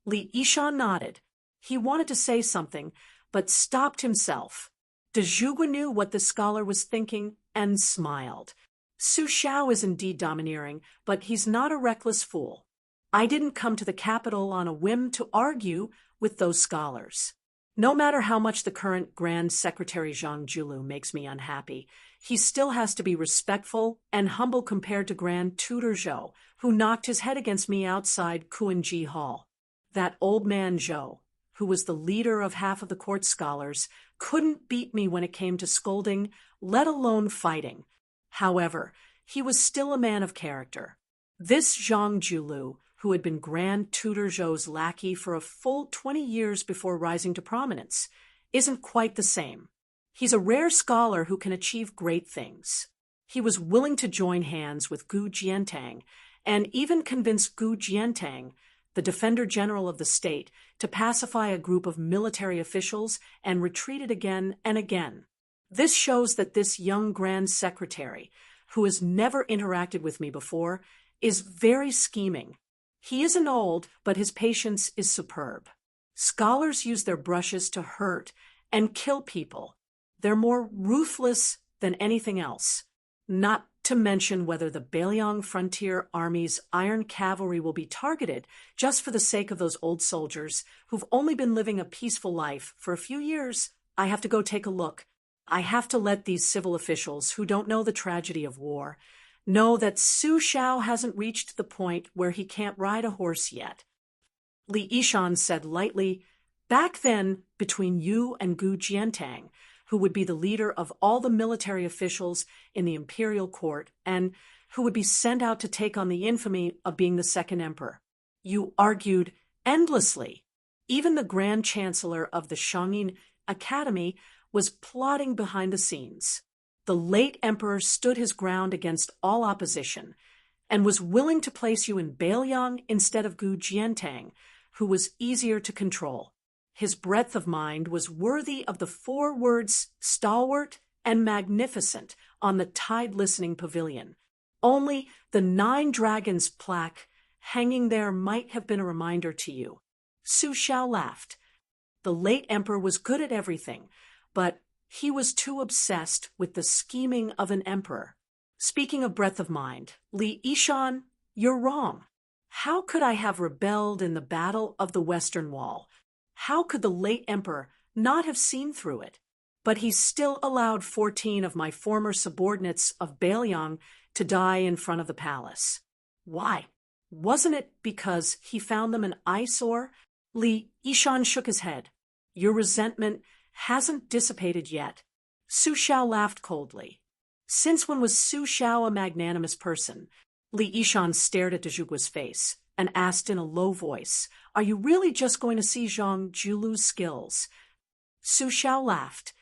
Li Yishan nodded. He wanted to say something, but stopped himself. De Zhuge knew what the scholar was thinking and smiled. Su Xiao is indeed domineering, but he's not a reckless fool. I didn't come to the capital on a whim to argue with those scholars. No matter how much the current Grand Secretary Zhang Julu makes me unhappy, he still has to be respectful and humble compared to Grand Tutor Zhou, who knocked his head against me outside Kuanji Hall. That old man Zhou, who was the leader of half of the court scholars, couldn't beat me when it came to scolding, let alone fighting. However, he was still a man of character. This Zhang Julu, who had been Grand Tutor Zhou's lackey for a full 20 years before rising to prominence, isn't quite the same. He's a rare scholar who can achieve great things. He was willing to join hands with Gu Jiantang and even convince Gu Jiantang, the Defender General of the state, to pacify a group of military officials and retreated again and again. This shows that this young Grand Secretary, who has never interacted with me before, is very scheming. He isn't old, but his patience is superb. Scholars use their brushes to hurt and kill people. They're more ruthless than anything else. Not to mention whether the Bailiang Frontier Army's Iron Cavalry will be targeted just for the sake of those old soldiers who've only been living a peaceful life for a few years. I have to go take a look. I have to let these civil officials who don't know the tragedy of war know that Su Xiao hasn't reached the point where he can't ride a horse yet. Li Yishan said lightly, "Back then, between you and Gu Jiantang, who would be the leader of all the military officials in the imperial court and who would be sent out to take on the infamy of being the second emperor, you argued endlessly. Even the Grand Chancellor of the Shangyin Academy was plotting behind the scenes. The late emperor stood his ground against all opposition and was willing to place you in Bailiang instead of Gu Jiantang, who was easier to control. His breadth of mind was worthy of the 4 words stalwart and magnificent on the tide-listening pavilion. Only the 9 dragons plaque hanging there might have been a reminder to you." Su Xiao laughed. The late emperor was good at everything, but he was too obsessed with the scheming of an emperor. Speaking of breadth of mind, Li Yishan, you're wrong. How could I have rebelled in the Battle of the Western Wall? How could the late emperor not have seen through it? But he still allowed 14 of my former subordinates of Bailiang to die in front of the palace. Why? Wasn't it because he found them an eyesore? Li Yishan shook his head. Your resentment hasn't dissipated yet. Su Xiao laughed coldly. Since when was Su Xiao a magnanimous person? Li Yishan stared at Dezhugua's face and asked in a low voice, Are you really just going to see Zhang Julu's skills? Su Xiao laughed.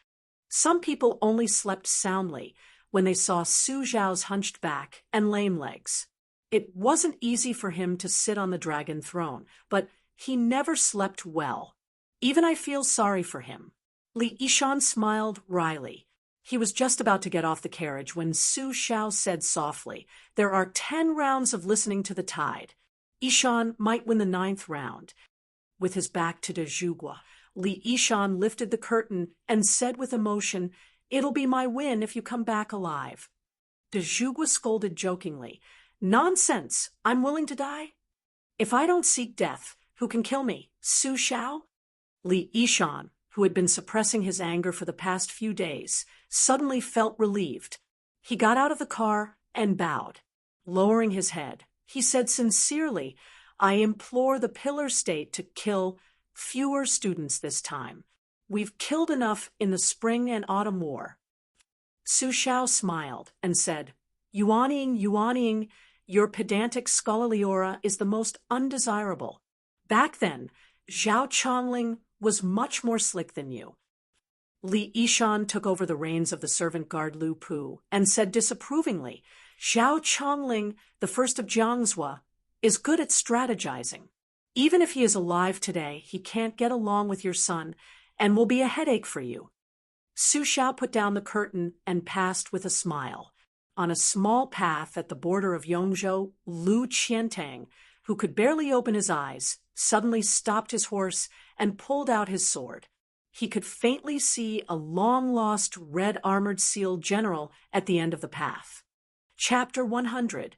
Some people only slept soundly when they saw Su Xiao's hunched back and lame legs. It wasn't easy for him to sit on the dragon throne, but he never slept well. Even I feel sorry for him. Li Yishan smiled wryly. He was just about to get off the carriage when Su Xiao said softly, There are 10 rounds of listening to the tide. Yishan might win the 9th round. With his back to Dezhugua, Li Yishan lifted the curtain and said with emotion, It'll be my win if you come back alive. Dezhugua scolded jokingly, Nonsense! I'm willing to die. If I don't seek death, who can kill me? Su Xiao? Li Yishan, who had been suppressing his anger for the past few days, suddenly felt relieved. He got out of the car and bowed. Lowering his head, he said sincerely, I implore the Pillar State to kill fewer students this time. We've killed enough in the spring and autumn war. Su Xiao smiled and said, Yuanying, your pedantic scholarly aura is the most undesirable. Back then, Zhao Chongling was much more slick than you. Li Yishan took over the reins of the servant guard Lu Pu and said disapprovingly, Zhao Chongling, the first of Jiangzhua, is good at strategizing. Even if he is alive today, he can't get along with your son and will be a headache for you. Su Xiao put down the curtain and passed with a smile. On a small path at the border of Yongzhou, Lu Qiantang, who could barely open his eyes, suddenly stopped his horse and pulled out his sword. He could faintly see a long-lost red-armored seal general at the end of the path. Chapter 100.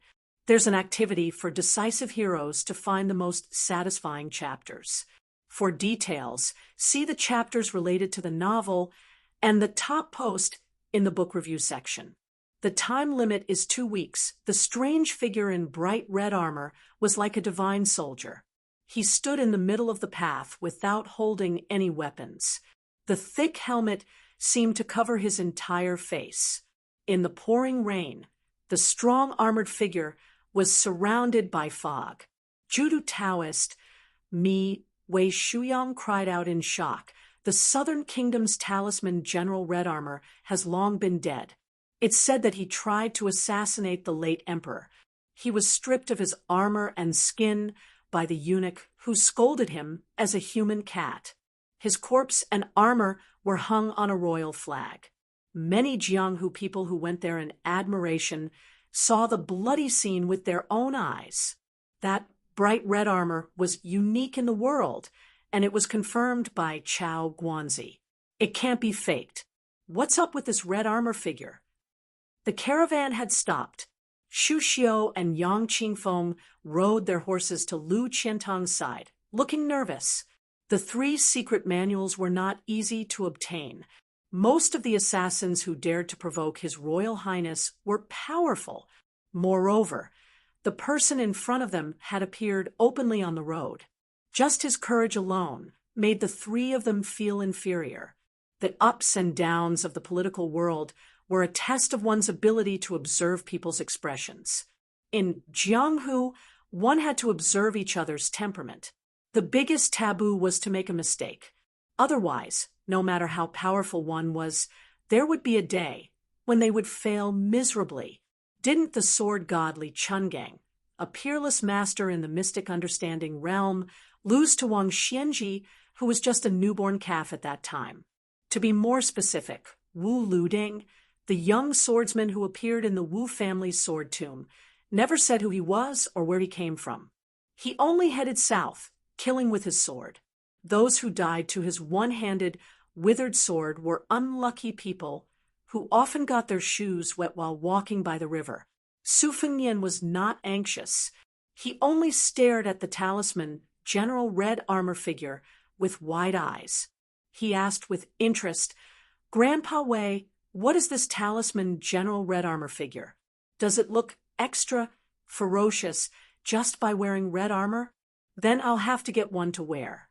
There's an activity for decisive heroes to find the most satisfying chapters. For details, see the chapters related to the novel and the top post in the book review section. The time limit is 2 weeks. The strange figure in bright red armor was like a divine soldier. He stood in the middle of the path without holding any weapons. The thick helmet seemed to cover his entire face. In the pouring rain, the strong armored figure was surrounded by fog. Judo Taoist Mi Wei Shuyang cried out in shock. The Southern Kingdom's talisman General Red Armor has long been dead. It's said that he tried to assassinate the late emperor. He was stripped of his armor and skin by the eunuch who scolded him as a human cat. His corpse and armor were hung on a royal flag. Many Jianghu people who went there in admiration saw the bloody scene with their own eyes. That bright red armor was unique in the world, and it was confirmed by Chao Guanzi. It can't be faked. What's up with this red armor figure? The caravan had stopped. Xu Xiu and Yang Qingfeng rode their horses to Lu Qiantang's side, looking nervous. The 3 secret manuals were not easy to obtain. Most of the assassins who dared to provoke His Royal Highness were powerful. Moreover, the person in front of them had appeared openly on the road. Just his courage alone made the 3 of them feel inferior. The ups and downs of the political world were a test of one's ability to observe people's expressions. In Jianghu, one had to observe each other's temperament. The biggest taboo was to make a mistake. Otherwise, no matter how powerful one was, there would be a day when they would fail miserably. Didn't the sword god Li Chungang, a peerless master in the mystic understanding realm, lose to Wang Xianji, who was just a newborn calf at that time? To be more specific, Wu Luding, the young swordsman who appeared in the Wu family's sword tomb, never said who he was or where he came from. He only headed south, killing with his sword. Those who died to his one-handed, withered sword were unlucky people who often got their shoes wet while walking by the river. Su Fengnian was not anxious. He only stared at the talisman, General Red Armor figure, with wide eyes. He asked with interest, Grandpa Wei, what is this talisman General Red Armor figure? Does it look extra ferocious just by wearing red armor? Then I'll have to get one to wear.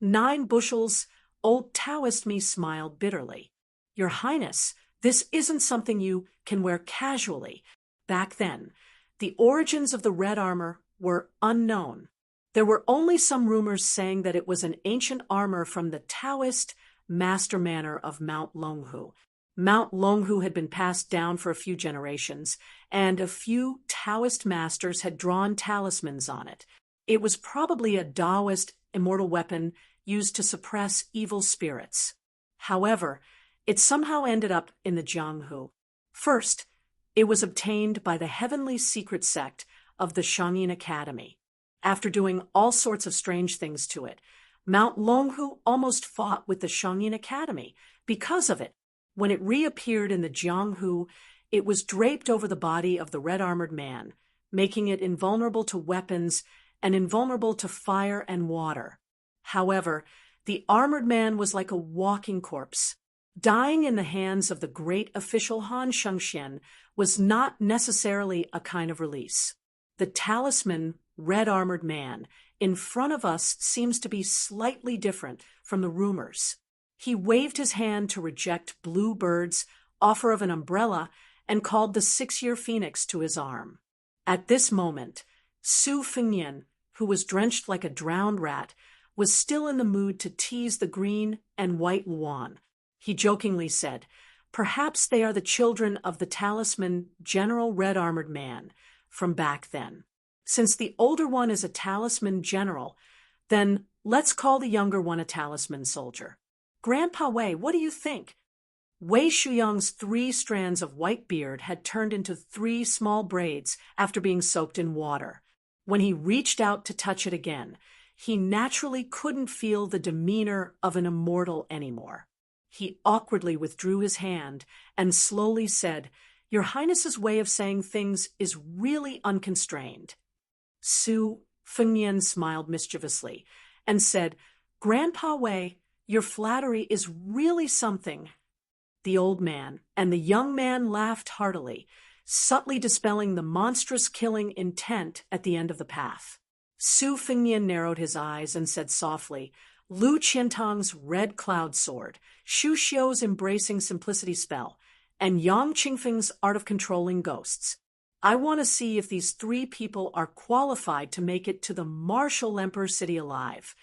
9 bushels, old Taoist me smiled bitterly. Your Highness, this isn't something you can wear casually. Back then, the origins of the red armor were unknown. There were only some rumors saying that it was an ancient armor from the Taoist master manor of Mount Longhu. Mount Longhu had been passed down for a few generations, and a few Taoist masters had drawn talismans on it. It was probably a Taoist immortal weapon used to suppress evil spirits. However, it somehow ended up in the Jianghu. First, it was obtained by the heavenly secret sect of the Shangyin Academy. After doing all sorts of strange things to it, Mount Longhu almost fought with the Shangyin Academy. Because of it, when it reappeared in the Jianghu, it was draped over the body of the red-armored man, making it invulnerable to weapons and invulnerable to fire and water. However, the armored man was like a walking corpse. Dying in the hands of the great official Han Shengxian was not necessarily a kind of release. The talisman red-armored man in front of us seems to be slightly different from the rumors. He waved his hand to reject Blue Bird's offer of an umbrella and called the 6-year phoenix to his arm. At this moment, Su Fengnian, who was drenched like a drowned rat, was still in the mood to tease the green and white Luan. He jokingly said, "Perhaps they are the children of the talisman General Red-Armored Man from back then. Since the older one is a talisman general, then let's call the younger one a talisman soldier. Grandpa Wei, what do you think?" Wei Shuyang's 3 strands of white beard had turned into 3 small braids after being soaked in water. When he reached out to touch it again, he naturally couldn't feel the demeanor of an immortal anymore. He awkwardly withdrew his hand and slowly said, "Your Highness's way of saying things is really unconstrained." Su Fengnian smiled mischievously and said, "Grandpa Wei, your flattery is really something." The old man and the young man laughed heartily, subtly dispelling the monstrous killing intent at the end of the path. Su Fengnian narrowed his eyes and said softly, "Lu Qiantang's red cloud sword, Xu Xiu's embracing simplicity spell, and Yang Qingfeng's art of controlling ghosts. I want to see if these 3 people are qualified to make it to the martial Emperor city alive."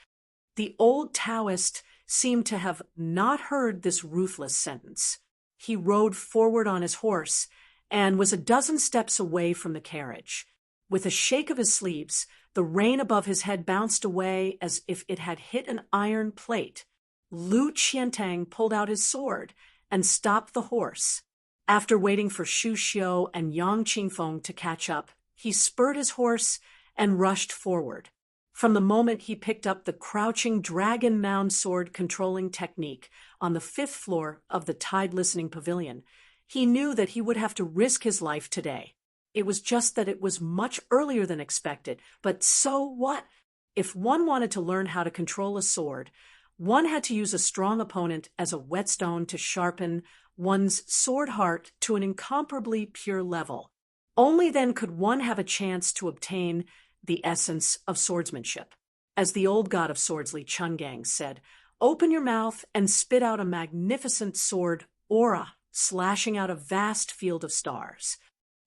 The old Taoist seemed to have not heard this ruthless sentence. He rode forward on his horse and was a dozen steps away from the carriage. With a shake of his sleeves, the rein above his head bounced away as if it had hit an iron plate. Lu Qiantang pulled out his sword and stopped the horse. After waiting for Xu Xiu and Yang Qingfeng to catch up, he spurred his horse and rushed forward. From the moment he picked up the crouching dragon mound sword controlling technique on the 5th floor of the Tide Listening Pavilion, he knew that he would have to risk his life today. It was just that it was much earlier than expected, but so what? If one wanted to learn how to control a sword, one had to use a strong opponent as a whetstone to sharpen one's sword heart to an incomparably pure level. Only then could one have a chance to obtain the essence of swordsmanship. As the old god of swords Li Chungang said, "Open your mouth and spit out a magnificent sword aura, slashing out a vast field of stars."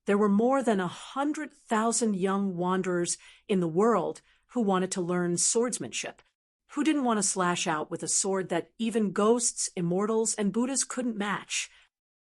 There were more than 100,000 young wanderers in the world who wanted to learn swordsmanship. Who didn't want to slash out with a sword that even ghosts, immortals, and Buddhas couldn't match?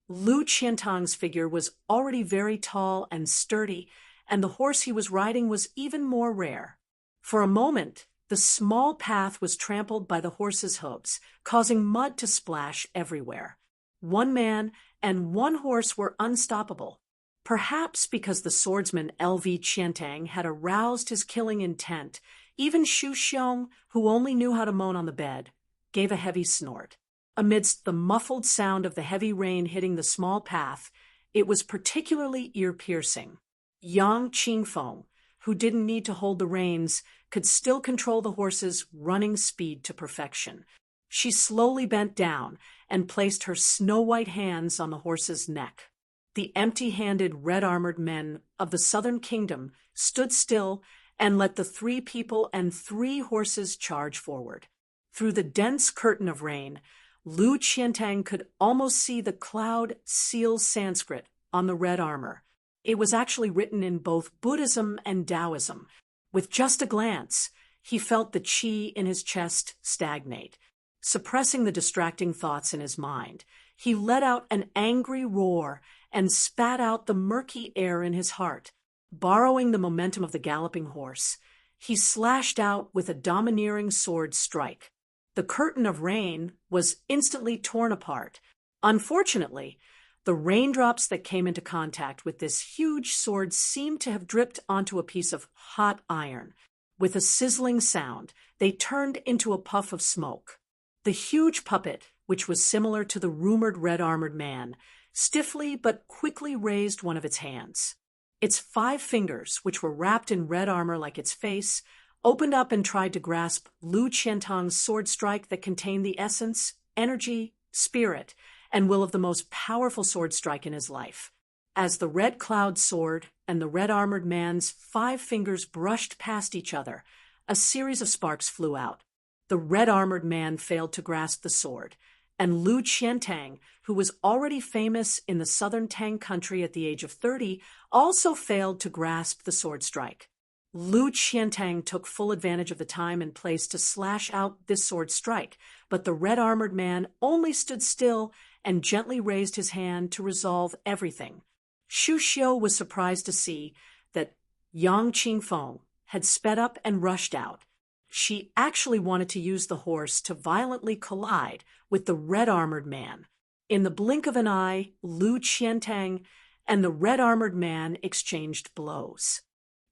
Lu Qiantang's figure was already very tall and sturdy, and the horse he was riding was even more rare. For a moment, the small path was trampled by the horse's hooves, causing mud to splash everywhere. One man and one horse were unstoppable. Perhaps because the swordsman L.V. Qiantang had aroused his killing intent, even Xu Xiong, who only knew how to moan on the bed, gave a heavy snort. Amidst the muffled sound of the heavy rain hitting the small path, it was particularly ear-piercing. Yang Qingfeng, who didn't need to hold the reins, could still control the horse's running speed to perfection. She slowly bent down and placed her snow-white hands on the horse's neck. the empty-handed red-armored men of the southern kingdom stood still and let the 3 people and 3 horses charge forward. Through the dense curtain of rain, Lu Qiantang could almost see the cloud seal Sanskrit on the red armor. It was actually written in both Buddhism and Taoism. With just a glance, he felt the qi in his chest stagnate. Suppressing the distracting thoughts in his mind, he let out an angry roar and spat out the murky air in his heart. Borrowing the momentum of the galloping horse, he slashed out with a domineering sword strike. The curtain of rain was instantly torn apart. Unfortunately, the raindrops that came into contact with this huge sword seemed to have dripped onto a piece of hot iron. With a sizzling sound, they turned into a puff of smoke. The huge puppet, which was similar to the rumored red-armored man, stiffly but quickly raised one of its hands. Its 5 fingers, which were wrapped in red armor like its face, opened up and tried to grasp Lu Qiantang's sword strike that contained the essence, energy, spirit, and will of the most powerful sword strike in his life. As the red cloud sword and the red-armored man's 5 fingers brushed past each other, a series of sparks flew out. The red-armored man failed to grasp the sword, and Lu Qiantang, who was already famous in the southern Tang country at the age of 30, also failed to grasp the sword strike. Lu Qiantang took full advantage of the time and place to slash out this sword strike, but the red-armored man only stood still and gently raised his hand to resolve everything. Shu Xiu was surprised to see that Yang Qingfeng had sped up and rushed out. She actually wanted to use the horse to violently collide with the red-armored man. In the blink of an eye, Lu Qiantang and the red-armored man exchanged blows.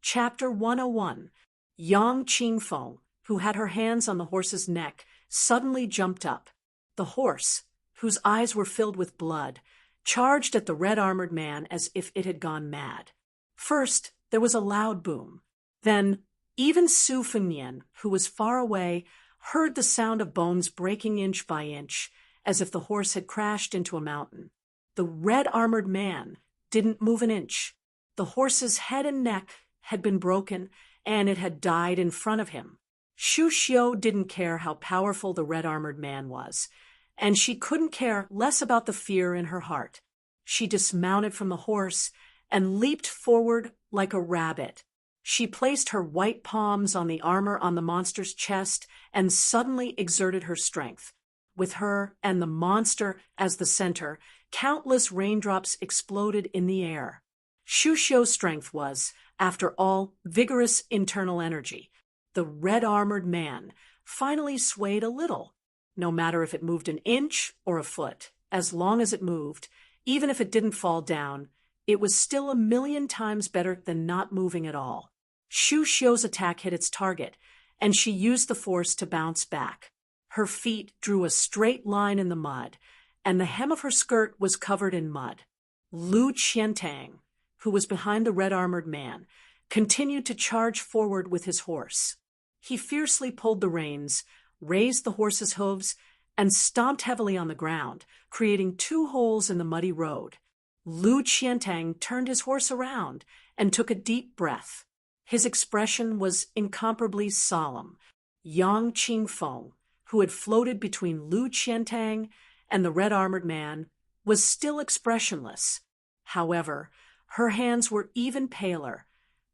Chapter 101. Yang Qingfeng, who had her hands on the horse's neck, suddenly jumped up. The horse, whose eyes were filled with blood, charged at the red-armored man as if it had gone mad. First, there was a loud boom. Then, even Su Fengnian, who was far away, heard the sound of bones breaking inch by inch, as if the horse had crashed into a mountain. The red-armored man didn't move an inch. The horse's head and neck had been broken, and it had died in front of him. Shu Xiu didn't care how powerful the red-armored man was, and she couldn't care less about the fear in her heart. She dismounted from the horse and leaped forward like a rabbit. She placed her white palms on the armor on the monster's chest and suddenly exerted her strength. With her and the monster as the center, countless raindrops exploded in the air. Shu Xiu's strength was, after all, vigorous internal energy. The red-armored man finally swayed a little. No matter if it moved an inch or a foot, as long as it moved, even if it didn't fall down, it was still 1,000,000 times better than not moving at all. Shu Xiu's attack hit its target, and she used the force to bounce back. Her feet drew a straight line in the mud, and the hem of her skirt was covered in mud. Lu Qiantang, who was behind the red-armored man, continued to charge forward with his horse. He fiercely pulled the reins, raised the horse's hooves, and stomped heavily on the ground, creating 2 holes in the muddy road. Lu Qiantang turned his horse around and took a deep breath. His expression was incomparably solemn. Yang Qingfeng, who had floated between Lu Qiantang and the red-armored man, was still expressionless. However, her hands were even paler,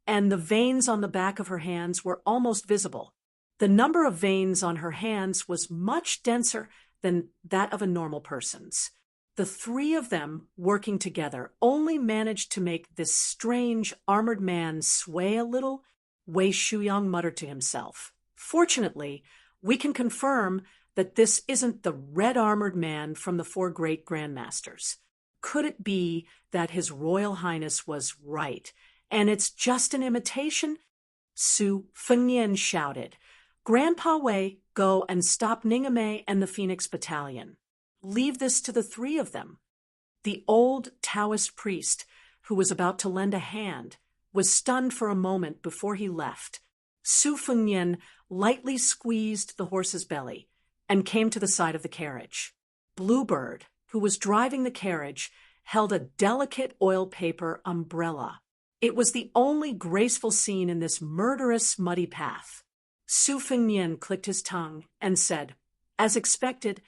and the veins on the back of her hands were almost visible. The number of veins on her hands was much denser than that of a normal person's. The 3 of them, working together, only managed to make this strange armored man sway a little. Wei Shuyang muttered to himself. Fortunately, we can confirm that this isn't the red-armored man from the 4 great grandmasters. Could it be that His Royal Highness was right, and it's just an imitation? Su Fengnian shouted, "Grandpa Wei, go and stop Ningame and the Phoenix Battalion. Leave this to the 3 of them." The old Taoist priest, who was about to lend a hand, was stunned for a moment before he left. Su Fengnian lightly squeezed the horse's belly and came to the side of the carriage. Bluebird, who was driving the carriage, held a delicate oil paper umbrella. It was the only graceful scene in this murderous, muddy path. Su Fengnian clicked his tongue and said, "As expected,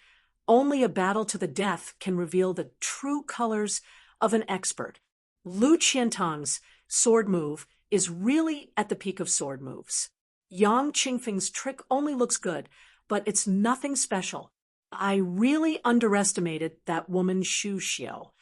only a battle to the death can reveal the true colors of an expert. Lu Qiantang's sword move is really at the peak of sword moves. Yang Qingfeng's trick only looks good, but it's nothing special. I really underestimated that woman Xu Xiao."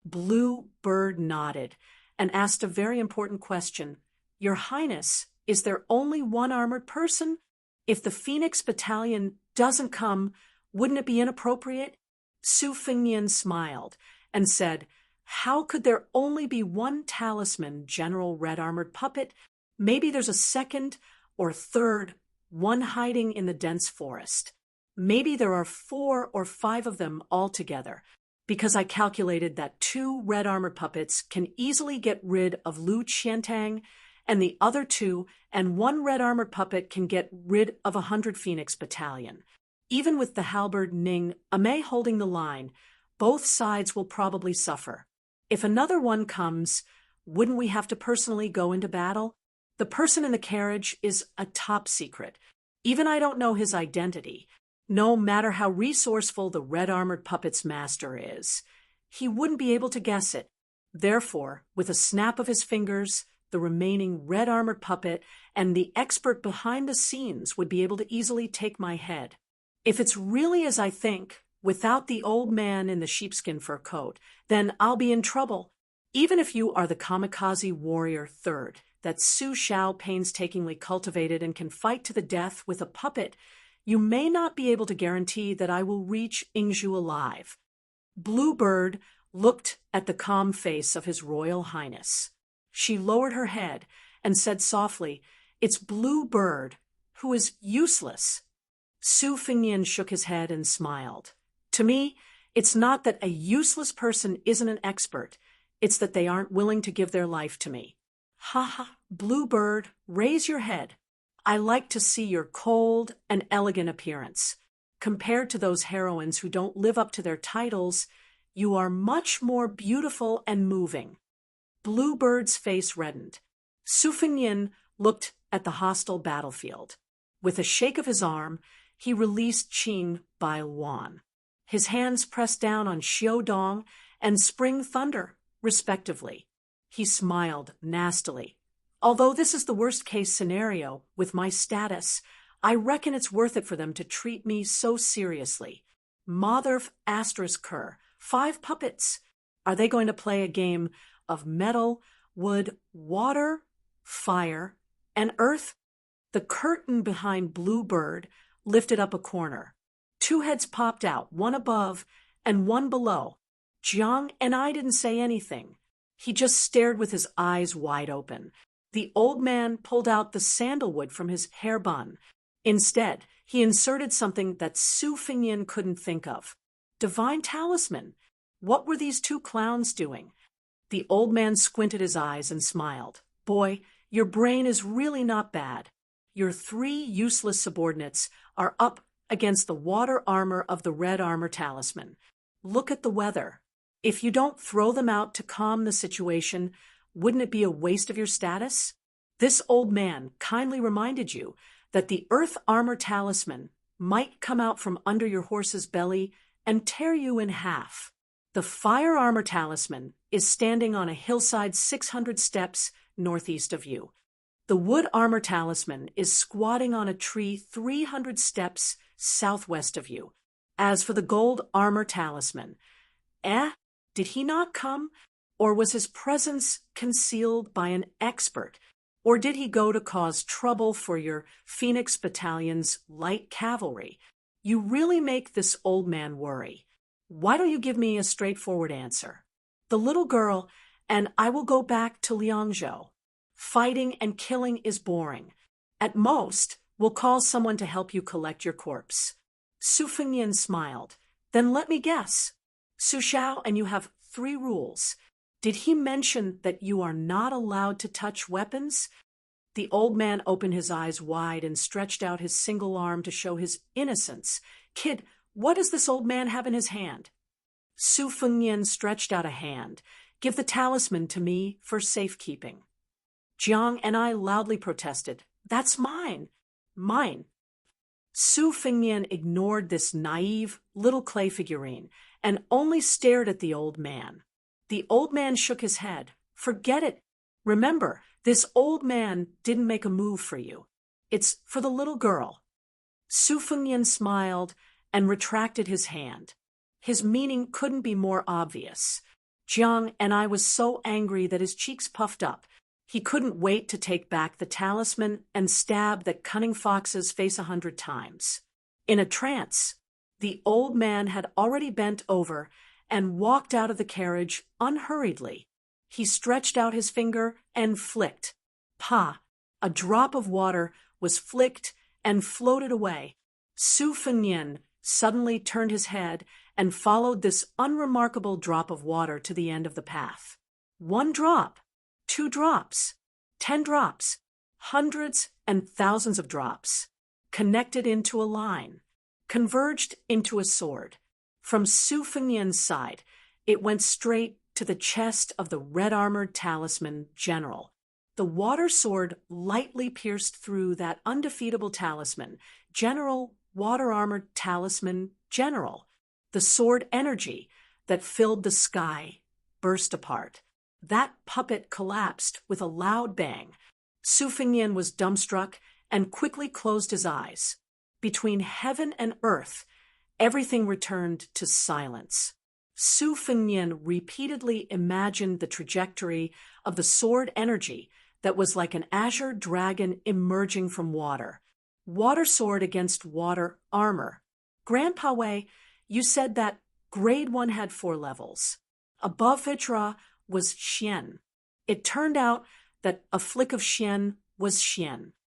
Blue Bird nodded and asked a very important question. "Your Highness, is there only one armored person? If the Phoenix Battalion doesn't come, wouldn't it be inappropriate?" Su Fengnian smiled and said, "How could there only be one talisman, General Red Armored Puppet? Maybe there's a second or third, one hiding in the dense forest. Maybe there are 4 or 5 of them altogether, because I calculated that 2 red armored puppets can easily get rid of Lu Qiantang, and the other 2 and 1 red armored puppet can get rid of 100 Phoenix Battalion. Even with the halberd Ning Amei holding the line, both sides will probably suffer. If another one comes, wouldn't we have to personally go into battle? The person in the carriage is a top secret. Even I don't know his identity. No matter how resourceful the red armored puppet's master is, he wouldn't be able to guess it. Therefore, with a snap of his fingers, the remaining red armored puppet and the expert behind the scenes would be able to easily take my head. If it's really as I think, without the old man in the sheepskin fur coat, then I'll be in trouble. Even if you are the kamikaze warrior third that Su Xiao painstakingly cultivated and can fight to the death with a puppet, you may not be able to guarantee that I will reach Ingzhu alive." Bluebird looked at the calm face of His Royal Highness. She lowered her head and said softly, "It's Bluebird, who is useless." Su Fengnian shook his head and smiled. "To me, it's not that a useless person isn't an expert. It's that they aren't willing to give their life to me." "Ha ha, Bluebird, raise your head. I like to see your cold and elegant appearance. Compared to those heroines who don't live up to their titles, you are much more beautiful and moving." Bluebird's face reddened. Su Fengnian looked at the hostile battlefield. With a shake of his arm, he released Qing Bai Wan. His hands pressed down on Xiao Dong and Spring Thunder, respectively. He smiled nastily. "Although this is the worst-case scenario, with my status, I reckon it's worth it for them to treat me so seriously. Motherf asterisk Kerr, 5 puppets. Are they going to play a game of metal, wood, water, fire, and earth?" The curtain behind Bluebird lifted up a corner. 2 heads popped out, one above and one below. Jiang and I didn't say anything. He just stared with his eyes wide open. The old man pulled out the sandalwood from his hair bun. Instead, he inserted something that Su Fengnian couldn't think of. Divine talisman. What were these 2 clowns doing? The old man squinted his eyes and smiled. "Boy, your brain is really not bad. Your 3 useless subordinates are up against the water armor of the red armor talisman. Look at the weather. If you don't throw them out to calm the situation, wouldn't it be a waste of your status? This old man kindly reminded you that the earth armor talisman might come out from under your horse's belly and tear you in half. The fire armor talisman is standing on a hillside 600 steps northeast of you. The wood armor talisman is squatting on a tree 300 steps southwest of you. As for the gold armor talisman, did he not come? Or was his presence concealed by an expert? Or did he go to cause trouble for your Phoenix Battalion's light cavalry? You really make this old man worry. Why don't you give me a straightforward answer? The little girl, and I will go back to Liangzhou. Fighting and killing is boring. At most, we'll call someone to help you collect your corpse." Su Fengnian smiled. "Then let me guess. Su Xiao and you have 3 rules. Did he mention that you are not allowed to touch weapons?" The old man opened his eyes wide and stretched out his single arm to show his innocence. "Kid, what does this old man have in his hand?" Su Fengnian stretched out a hand. Give the talisman to me for safekeeping. Jiang and I loudly protested. That's mine. Mine. Su Fengnian ignored this naive little clay figurine and only stared at the old man. The old man shook his head. Forget it. Remember, this old man didn't make a move for you. It's for the little girl. Su Fengnian smiled and retracted his hand. His meaning couldn't be more obvious. Jiang and I was so angry that his cheeks puffed up. He couldn't wait to take back the talisman and stab that cunning fox's face 100 times. In a trance, the old man had already bent over and walked out of the carriage unhurriedly. He stretched out his finger and flicked. Pa! A drop of water was flicked and floated away. Su Fengnian suddenly turned his head and followed this unremarkable drop of water to the end of the path. 1 drop, 2 drops, 10 drops, hundreds and thousands of drops, connected into a line, converged into a sword. From Su Fengnian's side, it went straight to the chest of the red-armored talisman general. The water sword lightly pierced through that undefeatable talisman, General Water-Armored Talisman General. The sword energy that filled the sky burst apart. That puppet collapsed with a loud bang. Su Fengnian was dumbstruck and quickly closed his eyes. Between heaven and earth, everything returned to silence. Su Fengnian repeatedly imagined the trajectory of the sword energy that was like an azure dragon emerging from water. Water sword against water armor. Grandpa Wei, you said that grade 1 had 4 levels. Above Vajra was Xian. It turned out that a flick of Xian was Xian.